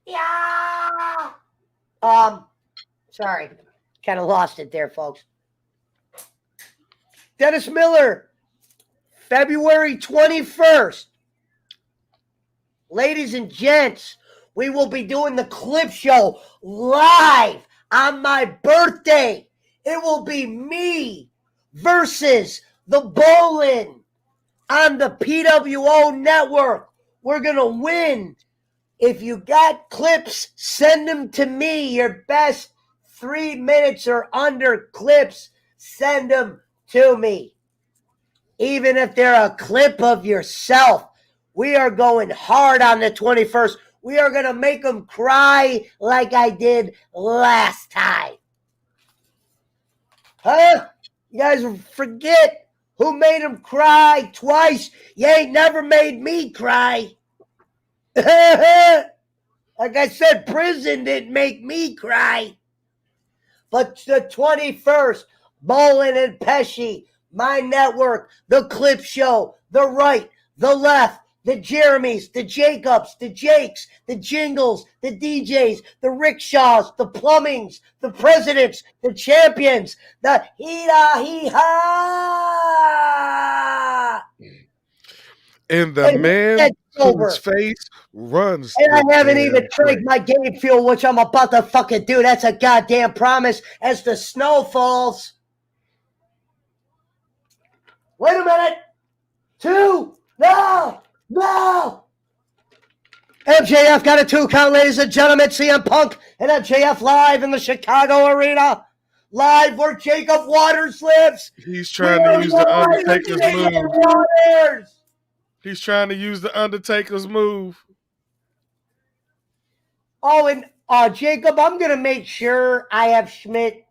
Yeah! Sorry. Kind of lost it there, folks. Dennis Miller, February 21st. Ladies and gents, we will be doing the clip show live on my birthday. It will be me versus the Bowling on the PWO network. We're going to win. If you got clips, send them to me. Your best 3 minutes or under clips, send them to me. Even if they're a clip of yourself, we are going hard on the 21st. We are going to make them cry like I did last time. Huh? You guys forget who made them cry twice? You ain't never made me cry. Like I said, prison didn't make me cry. But the 21st, Bolin and Pesci, my network, the Clip Show, the right, the left, the Jeremys, the Jacobs, the Jakes, the Jingles, the DJs, the Rickshaws, the Plumbings, the Presidents, the Champions, the Hee-da-hee-ha! And the man whose face runs. And I haven't damn even drank place. my game fuel, which I'm about to fucking do. That's a goddamn promise as the snow falls. Wait a minute. 2. No. MJF got a 2 count, ladies and gentlemen. CM Punk and MJF live in the Chicago arena. Live where Jacob Waters lives. He's trying to use the Undertaker's move. Waters. He's trying to use the Undertaker's move. Oh, and Jacob, I'm going to make sure I have Schmidt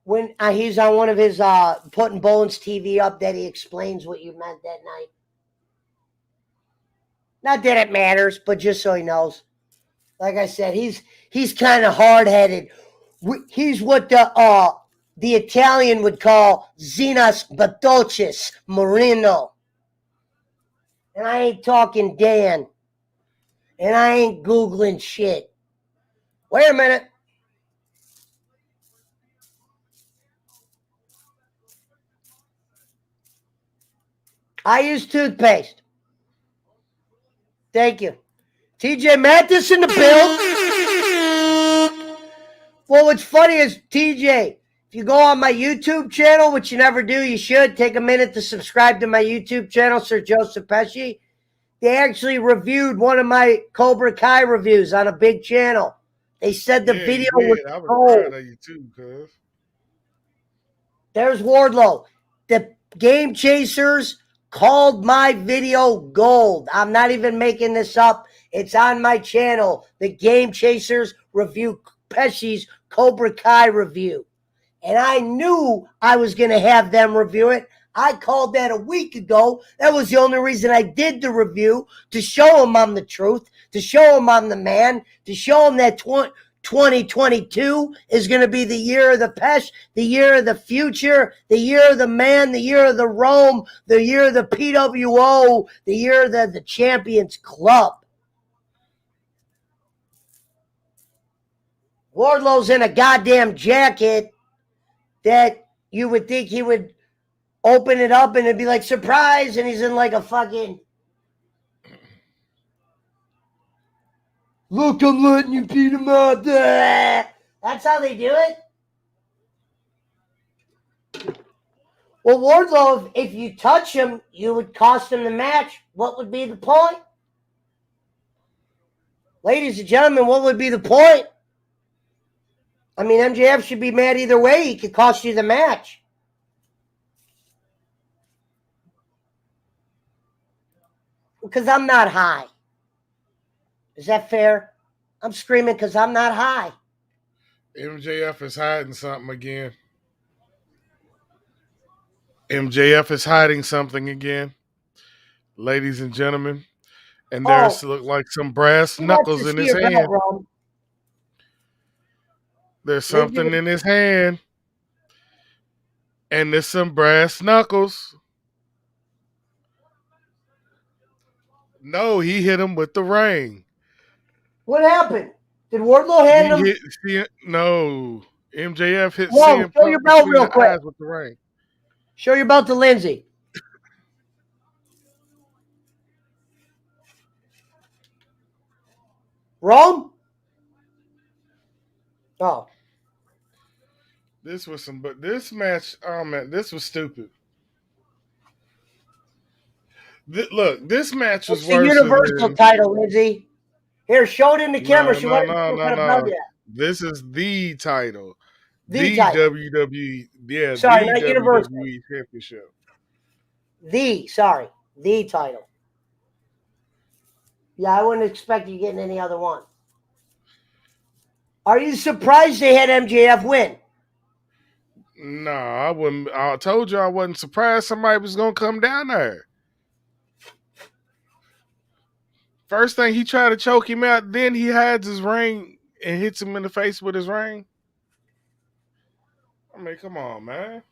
when he's on one of his putting Bolin's TV up that he explains what you meant that night. Not that it matters, but just so he knows. Like I said, he's kind of hard-headed. He's what the Italian would call Zenas Batoches Marino. And I ain't talking Dan. And I ain't Googling shit. Wait a minute. I use toothpaste. Thank you. TJ Mathis in the build. Well, what's funny is, TJ, if you go on my YouTube channel, which you never do, you should take a minute to subscribe to my YouTube channel, Sir Joseph Pesci. They actually reviewed one of my Cobra Kai reviews on a big channel. They said the video was I was cold. proud of you too, cuz. There's Wardlow. The Game Chasers called my video gold. I'm not even making this up. It's on my channel. The Game Chasers review Pesci's Cobra Kai review. And I knew I was going to have them review it. I called that a week ago. That was the only reason I did the review, to show them I'm the truth, to show them I'm the man, to show them that 2022 is going to be the year of the Pesh, the year of the future, the year of the man, the year of the Rome, the year of the PWO, the year of the Champions Club. Wardlow's in a goddamn jacket that you would think he would open it up and it'd be like, surprise, and he's in like a fucking, look, I'm letting you beat him up. That's how they do it. Well, Wardlow, if you touch him, you would cost him the match. What would be the point? Ladies and gentlemen, what would be the point? I mean, MJF should be mad either way. He could cost you the match. Because I'm not high. Is that fair? I'm screaming because I'm not high. MJF is hiding something again. MJF is hiding something again. Ladies and gentlemen, And there's look like some brass he wants knuckles to in see his your belt, hand. Rome. There's something in his hand. And there's some brass knuckles. No, he hit him with the ring. What happened? Did Wardlow hand him? No. MJF hit Whoa, CM show your Punk belt between real the quick. eyes with the ring. Show your belt to Lindsay. Rome? Oh. This match, oh man, this was stupid. Look, this match was It's the worse Universal than... title, Lindsay. Here, show it in the camera. No. This is the title. The title. WWE, yeah, Sorry, the not Universal. WWE Championship. The title. Yeah, I wouldn't expect you getting any other one. Are you surprised they had MJF win? No, I wouldn't. I told you I wasn't surprised somebody was going to come down there. First thing, he tried to choke him out. Then he hides his ring and hits him in the face with his ring. I mean, come on, man.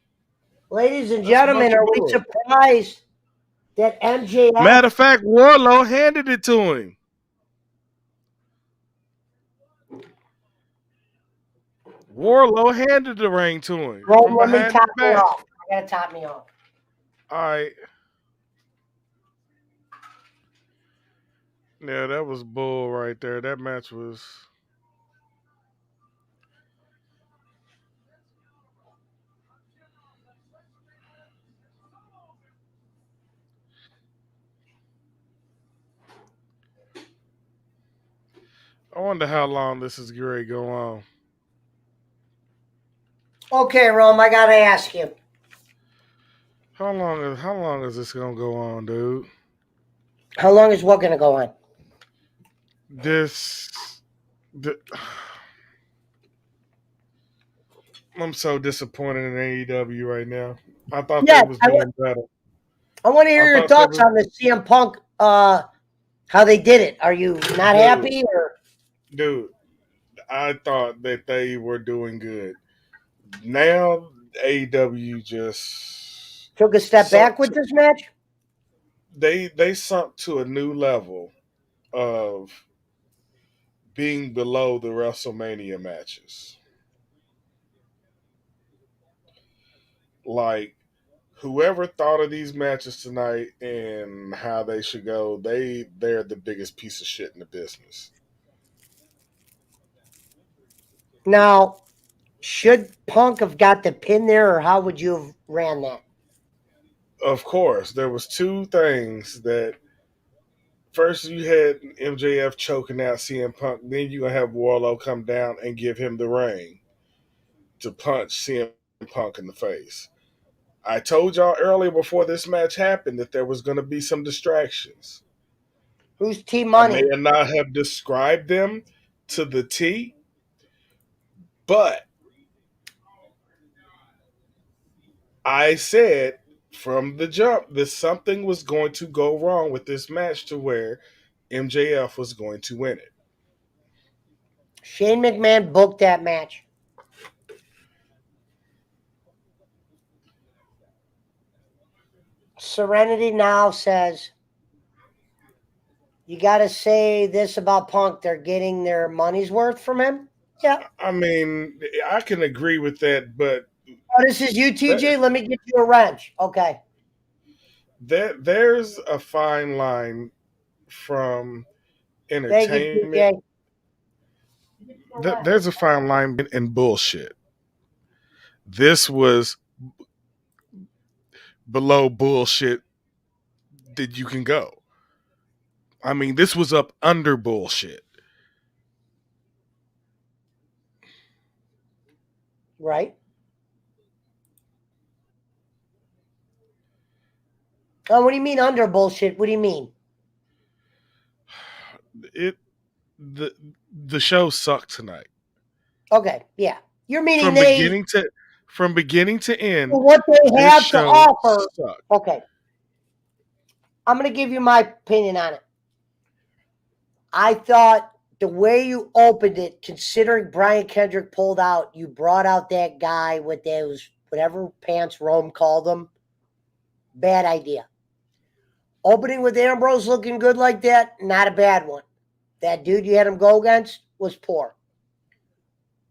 Ladies and gentlemen, are we surprised that MJF... Matter of fact, Wardlow handed it to him. Wardlow handed the ring to him. Rome, let me top me off. I got to top me off. All right. Yeah, that was bull right there. That match was... I wonder how long this is going to go on. Okay, Rome, I got to ask you. How long is this going to go on, dude? How long is what going to go on? I'm so disappointed in AEW right now. I thought they was doing better. I want to hear your thoughts on the CM Punk, how they did it. Are you not happy? Dude, I thought that they were doing good. Now AEW just took a step back with this match? They sunk to a new level of being below the WrestleMania matches. Like, whoever thought of these matches tonight and how they should go, they're the biggest piece of shit in the business. Now, should Punk have got the pin there, or how would you have ran that? Of course, there was two things that... First, you had MJF choking out CM Punk. Then you're going to have Wardlow come down and give him the ring to punch CM Punk in the face. I told y'all earlier before this match happened that there was going to be some distractions. Who's T-Money? I may not have described them to the T, but I said from the jump that something was going to go wrong with this match to where MJF was going to win it. Shane McMahon booked that match. Serenity Now says, you got to say this about Punk. They're getting their money's worth from him. Yeah. I mean, I can agree with that, but... Oh, this is you, TJ? Let me give you a wrench. Okay. There's a fine line from entertainment. Thank you, TJ. There's a fine line in bullshit. This was below bullshit that you can go. I mean, this was up under bullshit. Right. Oh, what do you mean under bullshit? What do you mean? The show sucked tonight. Okay, yeah. You're meaning from beginning to end. What they have to offer. Sucked. Okay. I'm going to give you my opinion on it. I thought the way you opened it, considering Brian Kendrick pulled out, you brought out that guy with those whatever pants Rome called them. Bad idea. Opening with Ambrose looking good like that, not a bad one. That dude you had him go against was poor.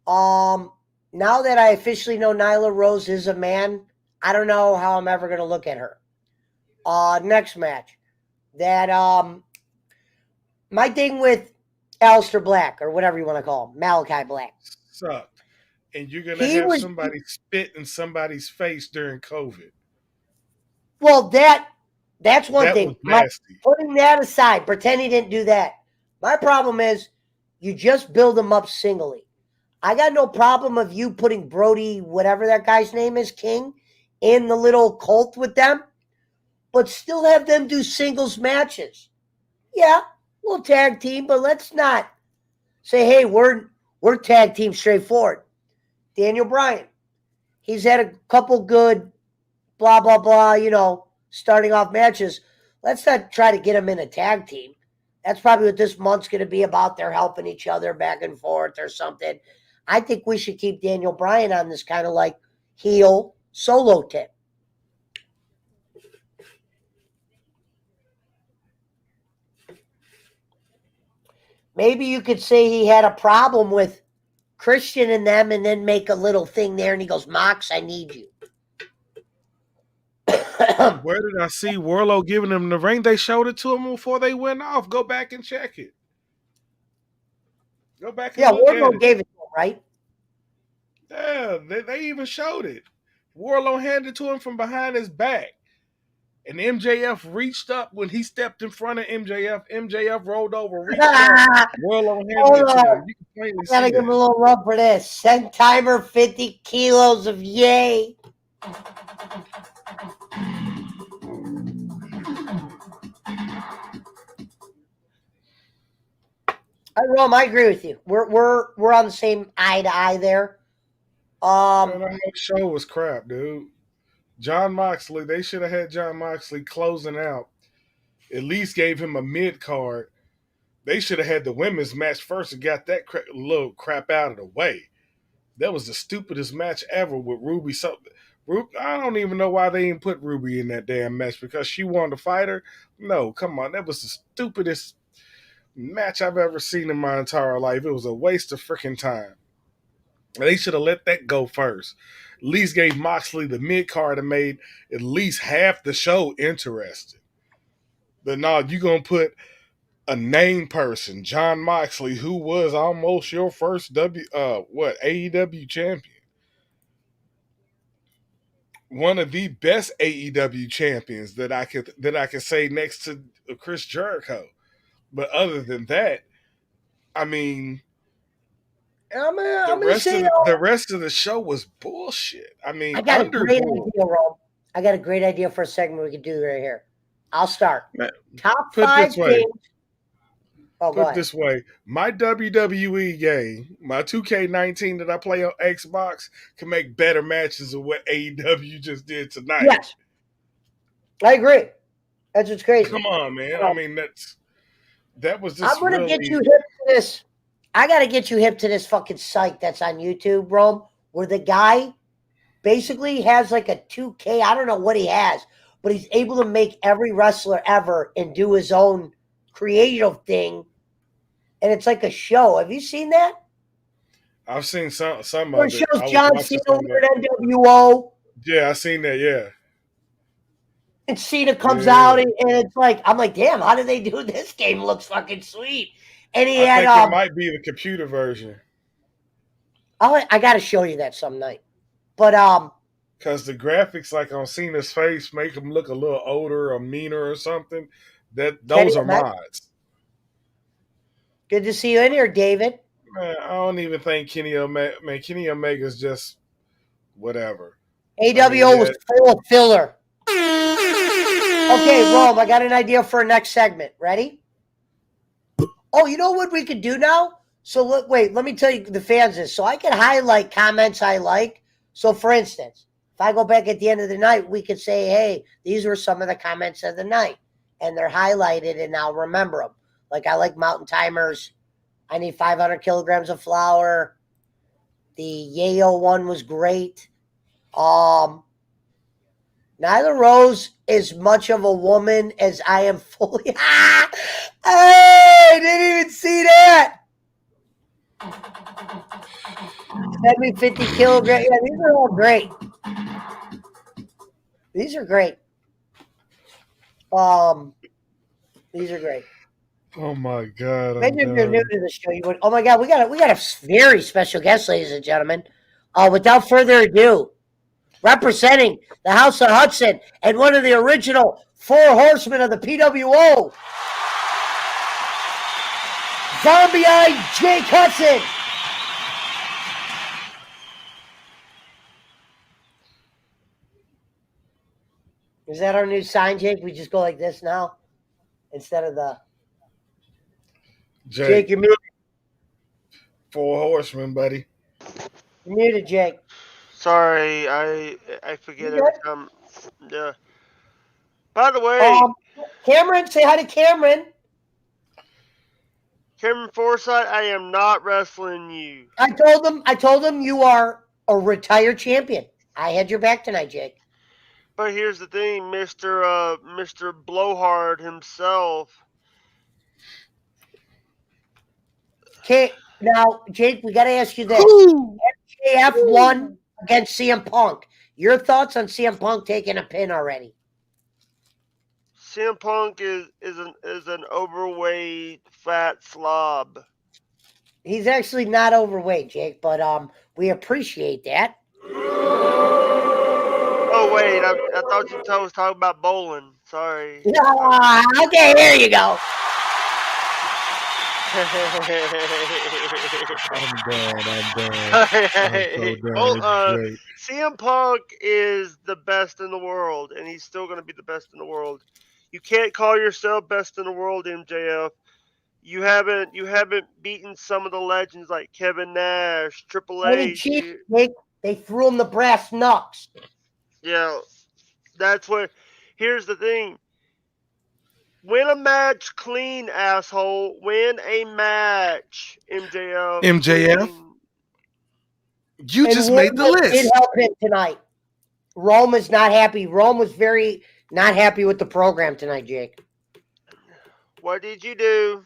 Now that I officially know Nyla Rose is a man, I don't know how I'm ever going to look at her. Next match. That, my thing with Aleister Black, or whatever you want to call him, Malachi Black. Sucked. And you're going to He have was- somebody spit in somebody's face during COVID. Well, that's one That thing. was nasty. Putting that aside, pretend he didn't do that. My problem is you just build him up singly. I got no problem of you putting Brody, whatever that guy's name is, King, in the little cult with them, but still have them do singles matches. Yeah, we'll tag team, but let's not say, hey, we're tag team straightforward. Daniel Bryan, he's had a couple good blah, blah, blah, starting off matches. Let's not try to get him in a tag team. That's probably what this month's going to be about. They're helping each other back and forth or something. I think we should keep Daniel Bryan on this kind of like heel solo tip. Maybe you could say he had a problem with Christian and them and then make a little thing there and he goes, Mox, I need you. Where did I see Warlow giving him the ring? They showed it to him before they went off. Go back and check it. Go back and Yeah, look at Wardlow it. gave it to him, right? Yeah, they even showed it. Warlow handed it to him from behind his back. And MJF reached up when he stepped in front of MJF. MJF rolled over, reached up. Warlow handed Hold it to on. him. You can plainly I gotta see give him a that. little rub for this. Send timer 50 kilos of yay. Rome, I agree with you. We're on the same eye to eye there. Man, that whole show was crap, dude. John Moxley, they should have had John Moxley closing out. At least gave him a mid card. They should have had the women's match first and got that little crap out of the way. That was the stupidest match ever with Ruby. I don't even know why they didn't put Ruby in that damn match because she wanted to fight her. No, come on. That was the stupidest match I've ever seen in my entire life. It was a waste of freaking time. They should have let that go first. At least gave Moxley the mid card and made at least half the show interesting. But no, you're going to put a name person, John Moxley, who was almost your first AEW champion. One of the best AEW champions that I could say next to Chris Jericho. But other than that, I mean, the rest of the show was bullshit. I mean, I got a great idea, Rome. I got a great idea for a segment we could do right here. I'll start. Top Put it 5 this way. things. Oh, Put it this way, my WWE game, my 2K19 that I play on Xbox, can make better matches of what AEW just did tonight. Yes, I agree. That's what's crazy. Come on, man. I mean, that was just. I'm gonna really... get you hip to this. I gotta get you hip to this fucking site that's on YouTube, Rome, where the guy basically has like a 2K. I don't know what he has, but he's able to make every wrestler ever and do his own creative thing, and it's like a show. Have you seen that? I've seen some Where of it it. shows John Cena over at NWO. Yeah, I seen that. Yeah, and Cena comes out, and it's like I'm like, damn, how did they do this? Game looks fucking sweet. And he I had, think it might be the computer version. I got to show you that some night, but because the graphics, like on Cena's face, make him look a little older or meaner or something. Those are mods. Good to see you in here, David. Man, I don't even think Kenny Omega's just whatever. AWO was full of filler. Okay, Rome, I got an idea for a next segment. Ready? Oh, you know what we could do now? So let me tell you the fans this. So I can highlight comments I like. So for instance, if I go back at the end of the night, we could say, hey, these were some of the comments of the night. And they're highlighted and I'll remember them. Like I like Mountain Timers. I need 500 kilograms of flour. The Yayo one was great. Nyla Rose is much of a woman as I am fully. I didn't even see that. 50 kilograms. Yeah, these are all great. These are great. These are great. Oh my God! Maybe if you're new to the show, you would. Oh my God, we got a very special guest, ladies and gentlemen. Without further ado, representing the House of Hudson and one of the original 4 horsemen of the PWO, Zombie Jake Hudson. Is that our new sign, Jake? We just go like this now instead of the Jake. You're muted. 4 horsemen, buddy. You're muted, Jake. Sorry, I forget every time. Yeah. By the way, Cameron, say hi to Cameron. Cameron Forsyth, I am not wrestling you. I told him you are a retired champion. I had your back tonight, Jake. But here's the thing, Mr. Blowhard himself. Okay, now, Jake, we got to ask you this. MJF won against CM Punk. Your thoughts on CM Punk taking a pin already? CM Punk is an overweight fat slob. He's actually not overweight, Jake, but we appreciate that. Oh wait, I thought you was talking about bowling. Sorry. Okay, here you go. I'm done. CM Punk is the best in the world, and he's still going to be the best in the world. You can't call yourself best in the world, MJF. You haven't beaten some of the legends like Kevin Nash, Triple H. They threw him the brass knucks. Yeah, that's what. Here's the thing. Win a match clean, asshole. Win a match, MJF. MJF? You just made the list. Did help him tonight. Rome is not happy. Rome was very not happy with the program tonight, Jake. What did you do?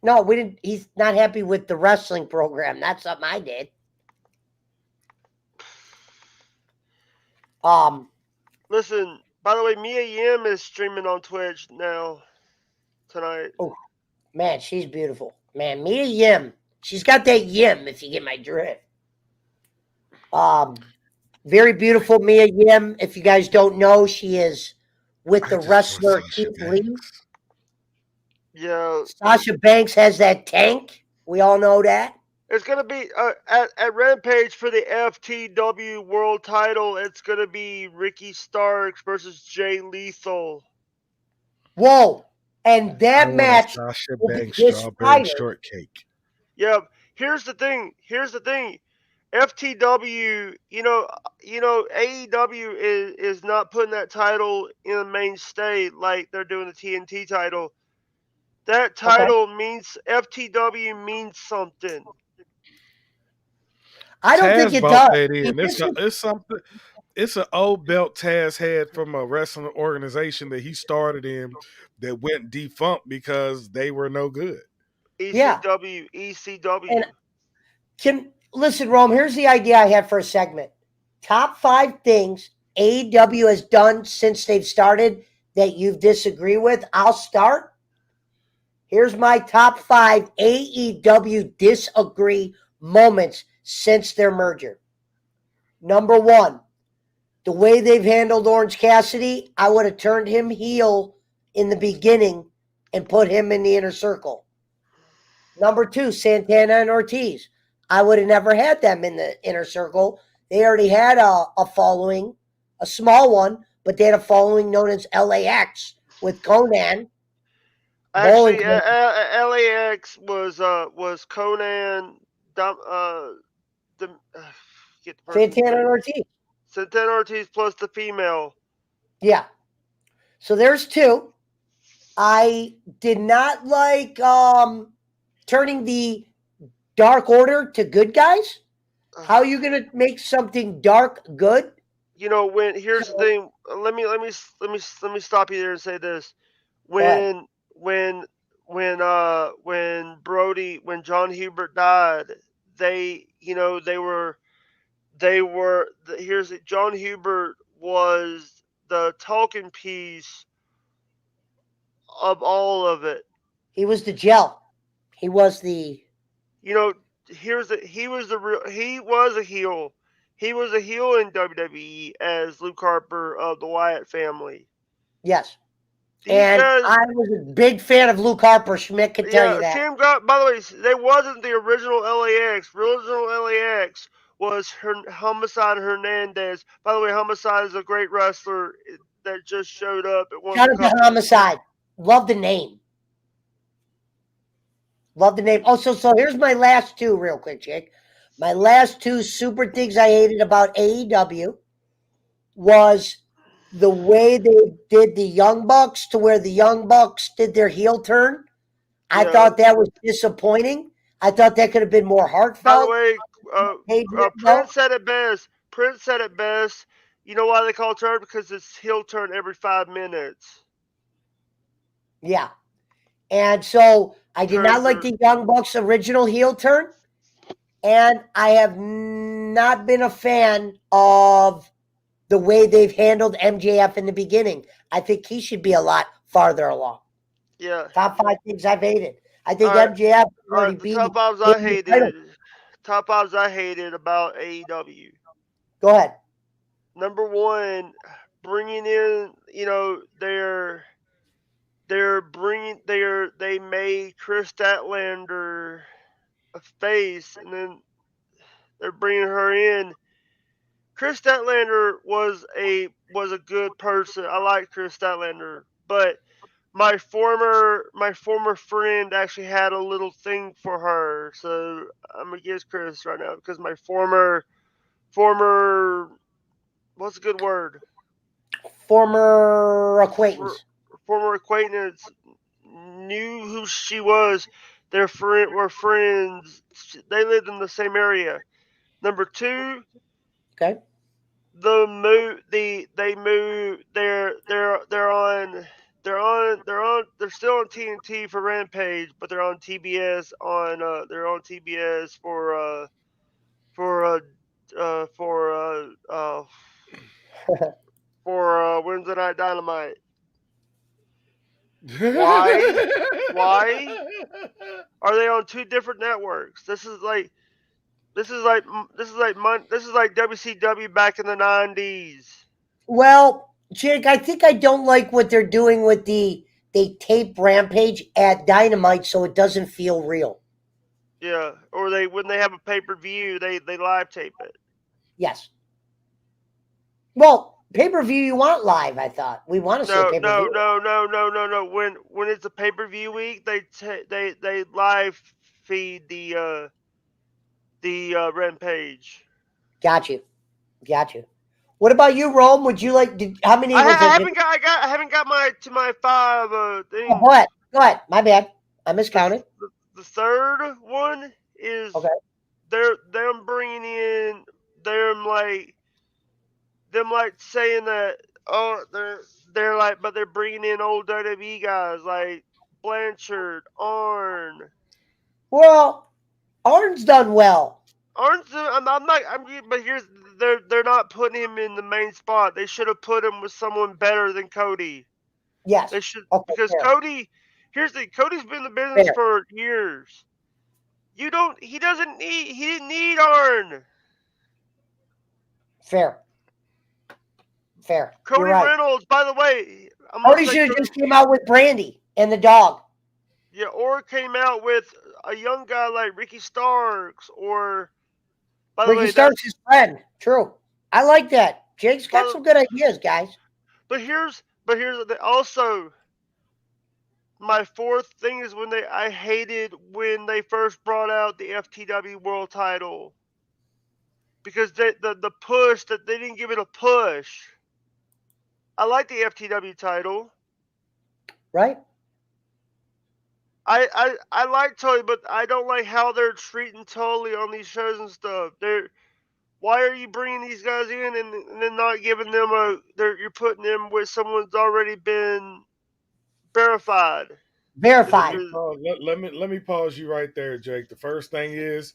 No, we didn't. He's not happy with the wrestling program. That's something I did. Listen, by the way, Mia Yim is streaming on Twitch now tonight. Oh, man, she's beautiful. Man, Mia Yim. She's got that Yim, if you get my drift. Very beautiful Mia Yim. If you guys don't know, she is with the wrestler Keith Lee. Yeah. Sasha Banks has that tank. We all know that. It's going to be at Rampage for the FTW World Title. It's going to be Ricky Starks versus Jay Lethal. Whoa. And that match. Sasha Banks strawberry shortcake. Yeah. Here's the thing. FTW, AEW is not putting that title in the mainstay like they're doing the TNT title. That title means FTW means something. I don't think it does. It's something. It's an old belt Taz had from a wrestling organization that he started in that went defunct because they were no good. ECW. And listen, Rome, here's the idea I have for a segment. Top 5 things AEW has done since they've started that you disagree with. I'll start. Here's my top 5 AEW disagree moments since their merger. Number 1, the way they've handled Orange Cassidy, I would have turned him heel in the beginning and put him in the inner circle. Number 2, Santana and Ortiz. I would have never had them in the inner circle. They already had a following, a small one, but they had a following known as LAX with Conan. Actually, LAX was Conan, Santana and Ortiz. Santana Ortiz plus the female. Yeah. So there's 2. I did not like turning the Dark Order to good guys. How are you gonna make something dark good? When here's the So, thing. Let me stop you there and say this. go ahead. When John Hubert died, John Hubert was the talking piece of all of it. He was the gel. He was the He was a heel. He was a heel in WWE as Luke Harper of the Wyatt family. yes. These And guys, I was a big fan of Luke Harper. Schmidt can tell you that. Tim got. By the way, they wasn't the original LAX. Original LAX was Homicide Hernandez. By the way, Homicide is a great wrestler that just showed up at one of Shout the out to companies. Homicide. Love the name. Love the name. Oh, so here's my last two, real quick, Jake. My last two super things I hated about AEW was the way they did the Young Bucks to where the Young Bucks did their heel turn. I Yeah. thought that was disappointing. I thought that could have been more By the heartfelt. way, Prince said it best. Prince said it best. You know why they call it turn? Because it's heel turn every 5 minutes. Yeah. And so I did not Turns like are- the Young Bucks' original heel turn. And I have not been a fan of the way they've handled MJF in the beginning. I think he should be a lot farther along. Yeah. Top 5 things I've hated. I think All right. MJF All already right. The beat top fives him I in the title. hated. Top fives I hated about AEW. Go ahead. Number one, bringing in, they made Chris Statlander a face, and then they're bringing her in. Chris Statlander was a good person. I like Chris Statlander, but my former friend actually had a little thing for her, so I'm against Chris right now because my former what's a good word? Former acquaintance. Former acquaintance knew who she was. Their friend were friends. They lived in the same area. Number two, Okay. they're still on TNT for Rampage, but they're on TBS for Wednesday Night Dynamite. Why are they on two different networks? This is like WCW back in the 90s. Well, Jake, I think I don't like what they're doing with they tape Rampage at Dynamite so it doesn't feel real. Yeah, or when they have a pay-per-view, they live tape it. Yes. Well, pay-per-view you want live, I thought. We want to see a No. pay-per-view. When it's a pay-per-view week, they live feed the Rampage. Got you. What about you, Rome? Would you like? How many I was it? haven't got my 5 things. Oh, go ahead. My bad. I miscounted. The third one is Okay. them bringing in them like saying that they're like, but they're bringing in old WWE guys like Blanchard, Arn. Well, Arn's done well. But they're not putting him in the main spot. They should have put him with someone better than Cody. Yes. They should, Okay, because fair. here's the Cody's been in the business Fair. for years. He didn't need Arn. Fair. You're Cody right. Reynolds, by the way, Cody should have just came out with Brandy and the dog. Yeah, or came out with a young guy like Ricky Starks, or by the Ricky way, Starks' his friend. True. I like that. Jake's got Well- some good ideas, guys. But here's also my fourth thing is I hated when they first brought out the FTW World Title because the push that they didn't give it a push. I like the FTW title. Right? I like Tully, but I don't like how they're treating Tully on these shows and stuff. Why are you bringing these guys in and then not giving them you're putting them with someone's already been verified? Verified. Let me pause you right there, Jake. The first thing is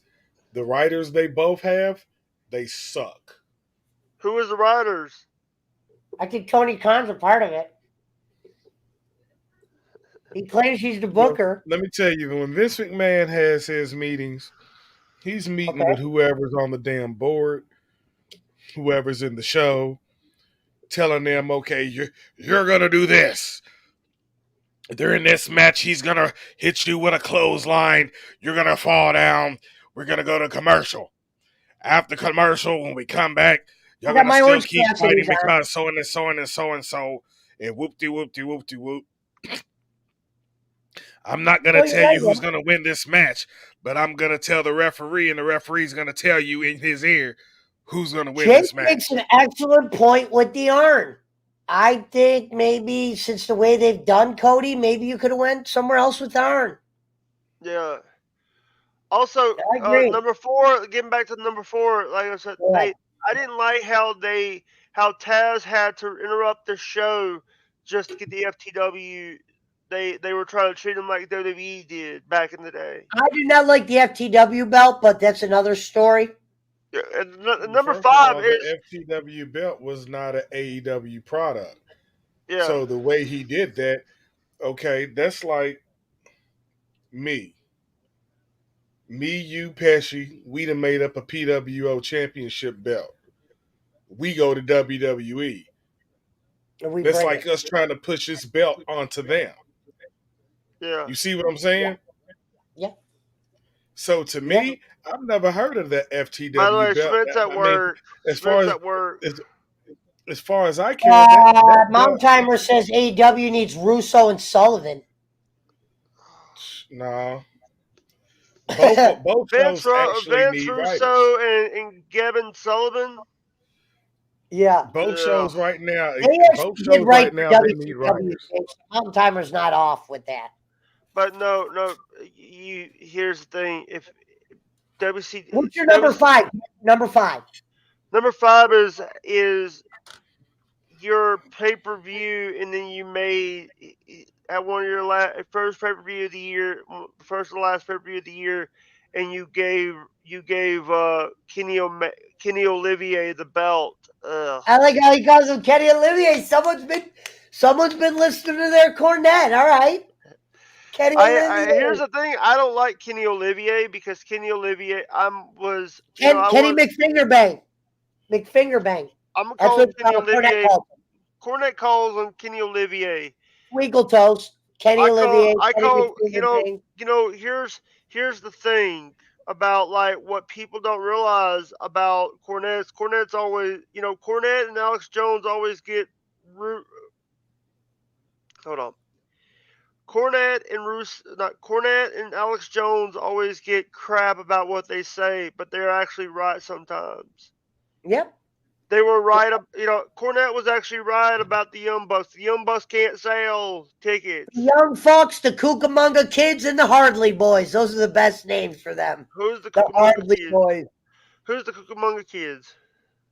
the writers they both have, they suck. Who is the writers? I think Tony Khan's a part of it. He claims he's the Well, booker. let me tell you, when Vince McMahon has his meetings, he's meeting Okay. with whoever's on the damn board, whoever's in the show, telling them, okay, you're gonna do this. During this match, he's gonna hit you with a clothesline. You're gonna fall down. We're gonna go to commercial. After commercial, when we come back, I you're got gonna my still orange keep Cassidy's fighting on. because so and so and so and so, and whoop-de whoop-de whoop-de whoop. I'm not gonna Well, you're tell right, you who's man. gonna win this match, but I'm gonna tell the referee, and the referee's gonna tell you in his ear who's gonna win Jake this match. makes an excellent point with the Arn. I think maybe since the way they've done Cody, maybe you could have went somewhere else with Arn. Yeah. Also, I agree. number 4. Getting back to number 4, like I said, Yeah. I didn't like how Taz had to interrupt the show just to get the FTW. They were trying to treat him like WWE did back in the day. I do not like the FTW belt, but that's another story. Yeah, and number First of 5 all, is the FTW belt was not an AEW product. yeah. So the way he did that, okay, that's like me, you, Pesci, we done made up a PWO championship belt. We go to WWE. And we That's bring like it. us trying to push this belt onto them. Yeah. You see what I'm saying? Yeah. So to me, I've never heard of that By the FTW way, belt. Schmidt's at I mean, work. as far Schmidt's as at work. as far as I care, that Mountain belt, Timer says AEW needs Russo and Sullivan. no. Both shows actually Vince need writers. Russo and Gavin Sullivan. Yeah. Both Yeah. shoes right now. They Both actually shows did write right now the they need WCW. writers. Mountain Timer's not off with that. But no. Here's the thing: if WC, What's your number 5? Number 5. number 5 is your pay per view, and then you made at one of your first pay per view of the year, first and last pay per view of the year, and you gave Kenny Olivier the belt. Ugh. I like how he calls him Kenny Olivier. Someone's been listening to their cornet. All right. Kenny Olivier. Here's the thing: I don't like Kenny Olivier because Kenny Olivier, Kenny McFingerbang. McFingerbang. I'm gonna That's call what him Kenny Cornette Olivier. calls him. Cornette calls him Kenny Olivier. Winkle toes. Kenny Olivier. Here's the thing about like what people don't realize about Cornette. Cornette's always, Cornette and Alex Jones always get hold on. Cornette and Alex Jones always get crap about what they say, but they're actually right sometimes. Yep. They were right. Cornette was actually right about the Young Bucks. The Young Bucks can't sell tickets. Young Fox, the Cucamonga Kids, and the Hardley Boys. Those are the best names for them. Who's the The Cucamonga Hardley Kids? Boys. Who's the Cucamonga Kids?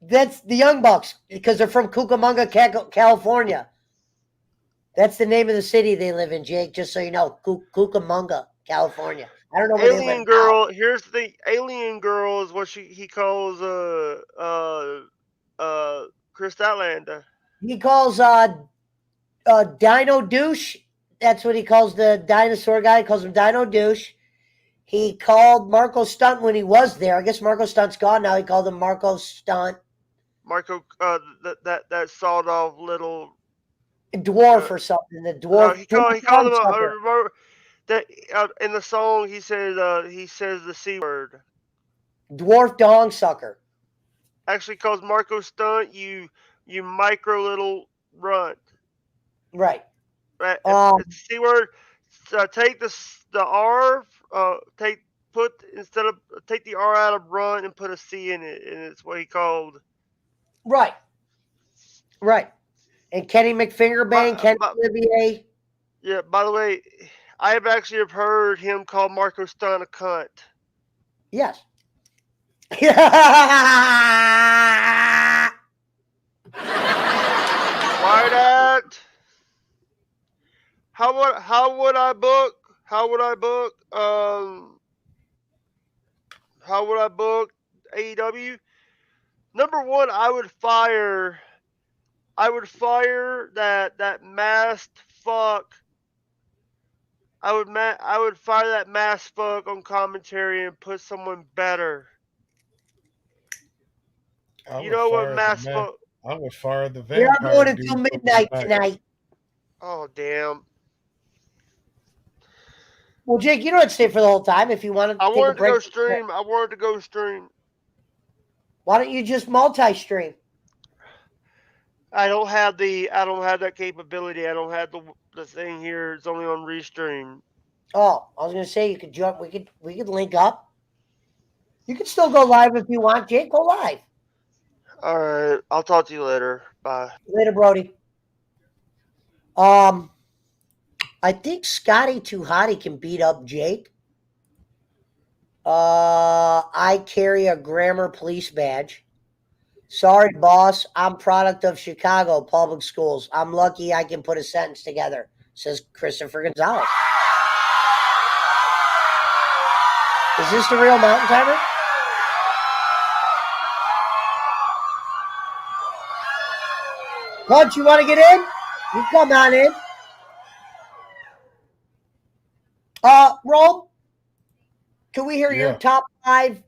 That's the Young Bucks because they're from Cucamonga, California. That's the name of the city they live in, Jake, just so you know. Cucamonga, California. I don't know where they live Alien Girl. Here's the thing. Alien Girl is what he calls Chris Statlander. He calls Dino Douche. That's what he calls the dinosaur guy. He calls him Dino Douche. He called Marco Stunt when he was there. I guess Marco Stunt's gone now. He called him Marco Stunt. Marco, that sawed off little dwarf or something. The dwarf. he called him that in the song. He says the C word. Dwarf dong sucker. Actually calls Marco Stunt you micro little runt. Right. Right. It's C word. Take the R. Take the R out of run and put a C in it, and it's what he called. Right. And Kenny McFingerbang, Kenny Olivier. Yeah. By the way, I've actually have heard him call Marco Stunt a cunt. Yes. Why that? How would I book? How would I book AEW? Number one, I would fire that masked fuck. I would fire that masked fuck on commentary and put someone better. You know what masked fuck? I would fire the We're not vampire going dude until from midnight tonight. tonight. Oh damn! Well, Jake, you don't have to stay for the whole time if you want to I take a wanted to break. go stream. I wanted to go stream. Why don't you just multi-stream? I don't have that capability. I don't have the thing here. It's only on Restream. Oh, I was gonna say you could jump. We could link up. You can still go live if you want, Jake. Go live. All right. I'll talk to you later. Bye. Later, Brody. I think Scotty Too Hottie can beat up Jake. I carry a grammar police badge. Sorry, boss. I'm product of Chicago public schools. I'm lucky I can put a sentence together, says Christopher Gonzalez. Is this the real Mountain Timer? Punch, you want to get in? You come on in. Rome, can we hear your top 5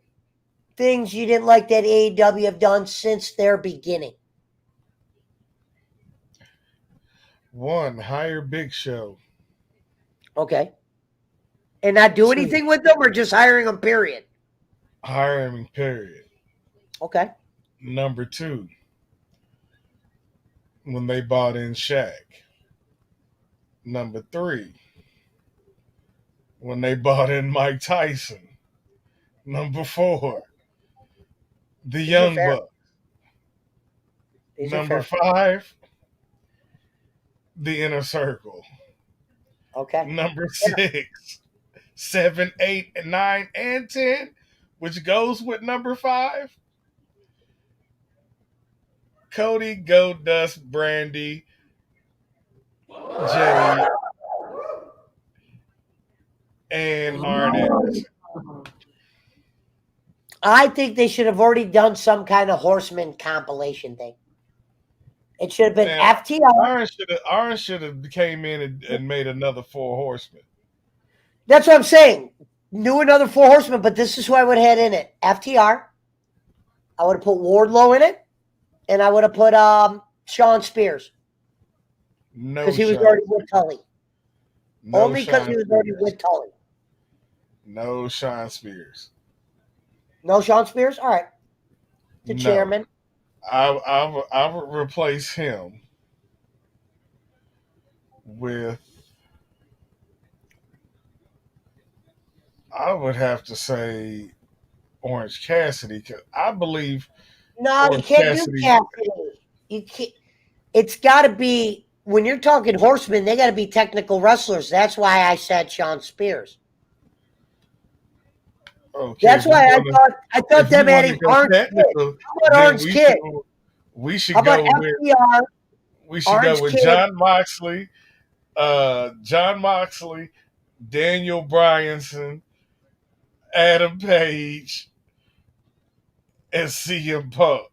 things you didn't like that AEW have done since their beginning? 1, hire Big Show. Okay. And not do anything with them or just hiring them, period? Hiring, period. Okay. Number 2, when they bought in Shaq. Number 3, when they bought in Mike Tyson. Number 4, the Young Bucks. Number 5, the Inner Circle. Okay. Number 6, 7, 8, and 9, and 10, which goes with number 5. Cody, Goldust, Brandy, Jay, and Arn Anderson. I think they should have already done some kind of Horseman compilation thing. It should have been FTR. Arn should have came in and made another 4 Horsemen. That's what I'm saying. Knew another 4 Horsemen, but this is who I would have had in it. FTR. I would have put Wardlow in it. And I would have put Sean Spears. No, because he was already with Tully. No Only because he was already with Tully. No Sean Spears. No Sean Spears? All right. The chairman. I would replace him with, I would have to say, Orange Cassidy, because I believe. No, you can't do Cassidy. You can't. It's got to be, when you're talking horsemen, they got to be technical wrestlers. That's why I said Sean Spears. Okay, that's why I thought them adding Orange Kid. How about Orange Kid? We should How go about with FDR, we should go with John Moxley, Daniel Bryanson, Adam Page, and CM Punk.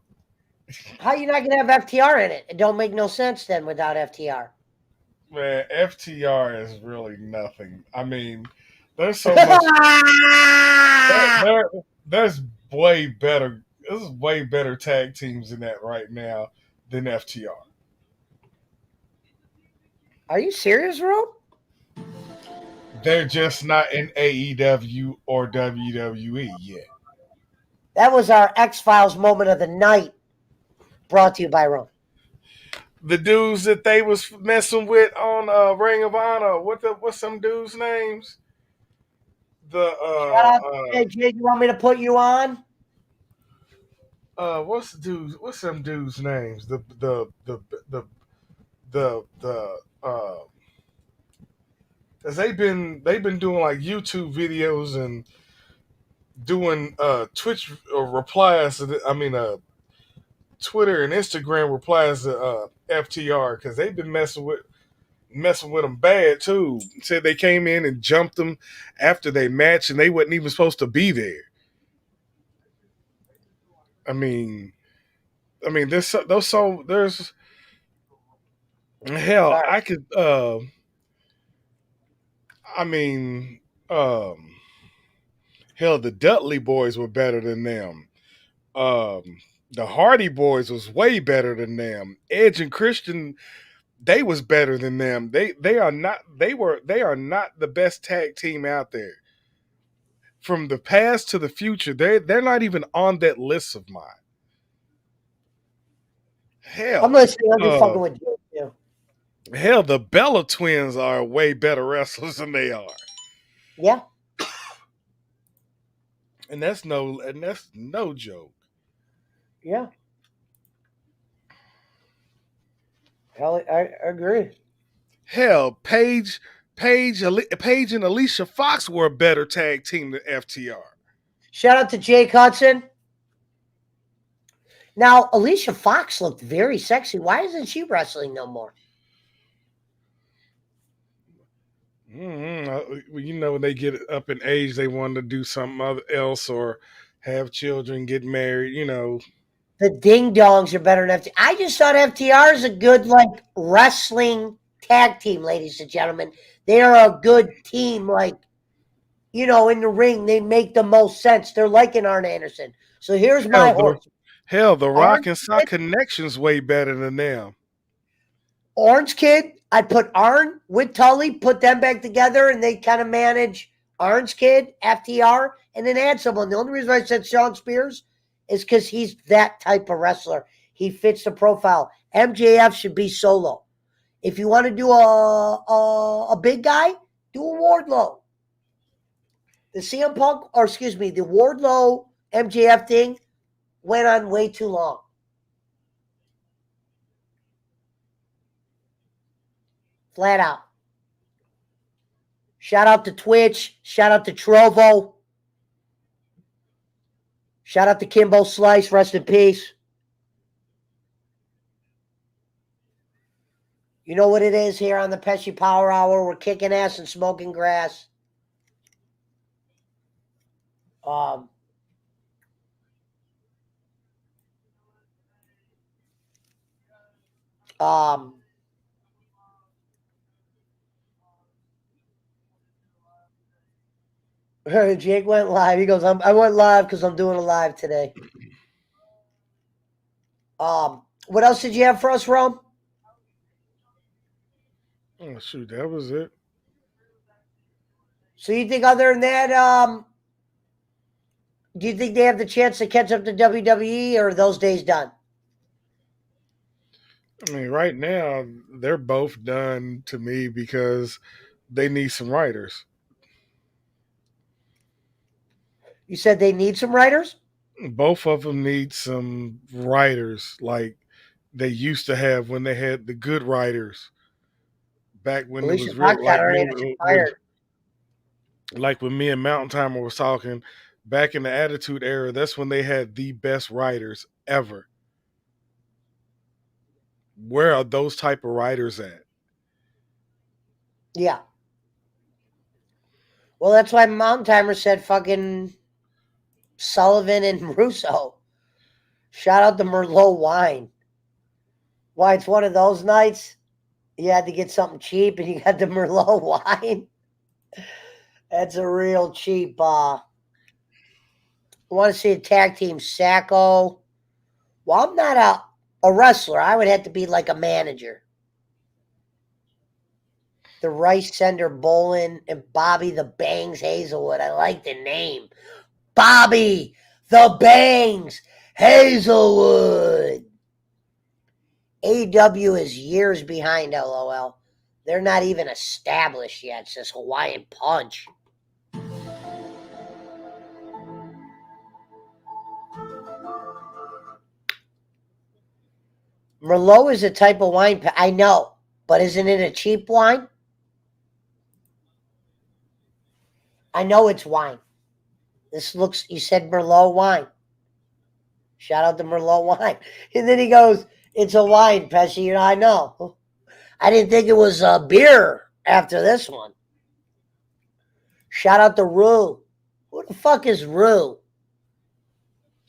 How you not going to have FTR in it? It don't make no sense then without FTR. Man, FTR is really nothing. I mean, there's so much. There's way better. There's way better tag teams in that right now than FTR. Are you serious, Ro? They're just not in AEW or WWE yet. That was our X-Files moment of the night. Brought to you by Ro. The dudes that they was messing with on Ring of Honor. What's some dudes' names? Hey, Jake, you want me to put you on? What's some dudes' names? Cause they've been doing like YouTube videos and doing Twitch replies. Twitter and Instagram replies to FTR because they've been messing with them bad too. Said they came in and jumped them after they match and they wasn't even supposed to be there. There's hell. Sorry. I could. I mean, hell, the Dudley boys were better than them. The Hardy boys was way better than them. Edge and Christian, they was better than them. They are not. They are not the best tag team out there. From the past to the future, they're not even on that list of mine. Hell, I'm listening. I'm just fucking with you. Yeah. hell, the Bella twins are way better wrestlers than they are. Yeah. And that's no joke. Yeah. Hell, I agree. Hell, Paige and Alicia Fox were a better tag team than FTR. Shout out to Jake Hudson. Now, Alicia Fox looked very sexy. Why isn't she wrestling no more? When they get up in age, they want to do something else or have children, get married. The Ding Dongs are better than FTR. I just thought FTR is a good wrestling tag team, ladies and gentlemen. They are a good team. In the ring, they make the most sense. They're like an Arn Anderson. So here's my horse. Hell, the Rock and Sock Connection's way better than them. Orange Kid, I put Arn with Tully, put them back together, and they kind of manage Orange Kid, FTR, and then add someone. The only reason I said Shawn Spears is because he's that type of wrestler. He fits the profile. MJF should be solo. If you want to do a big guy, do a Wardlow. The CM Punk, the Wardlow MJF thing went on way too long. Flat out. Shout out to Twitch. Shout out to Trovo. Shout out to Kimbo Slice. Rest in peace. You know what it is here on the Pesci Power Hour? We're kicking ass and smoking grass. Jake went live. He goes, I went live because I'm doing a live today. What else did you have for us, Rome? Oh, shoot, that was it. So you think other than that, do you think they have the chance to catch up to WWE, or are those days done? I mean, right now, they're both done to me because they need some writers. You said they need some writers? Both of them need some writers like they used to have when they had the good writers. Back when Alicia it was Fox real, got her energy fired. like when me and Mountain Timer was talking back in the Attitude Era, that's when they had the best writers ever. Where are those type of writers at? Yeah. Well, that's why Mountain Timer said fucking Sullivan and Russo. Shout out to Merlot Wine. Why, it's one of those nights you had to get something cheap and you got the Merlot Wine. That's a real cheap. I want to see a tag team. Sacco. Well, I'm not a wrestler. I would have to be like a manager. The Rice Sender Bolin and Bobby the Bangs Hazelwood. I like the name. Bobby the Bangs Hazelwood. AEW is years behind, LOL. They're not even established yet, says Hawaiian Punch. Merlot is a type of wine. I know, but isn't it a cheap wine? I know it's wine. This looks, you said Merlot wine. Shout out to Merlot wine. And then he goes, it's a wine, Pesci. You know, I know. I didn't think it was a beer after this one. Shout out to Rue. Who the fuck is Rue?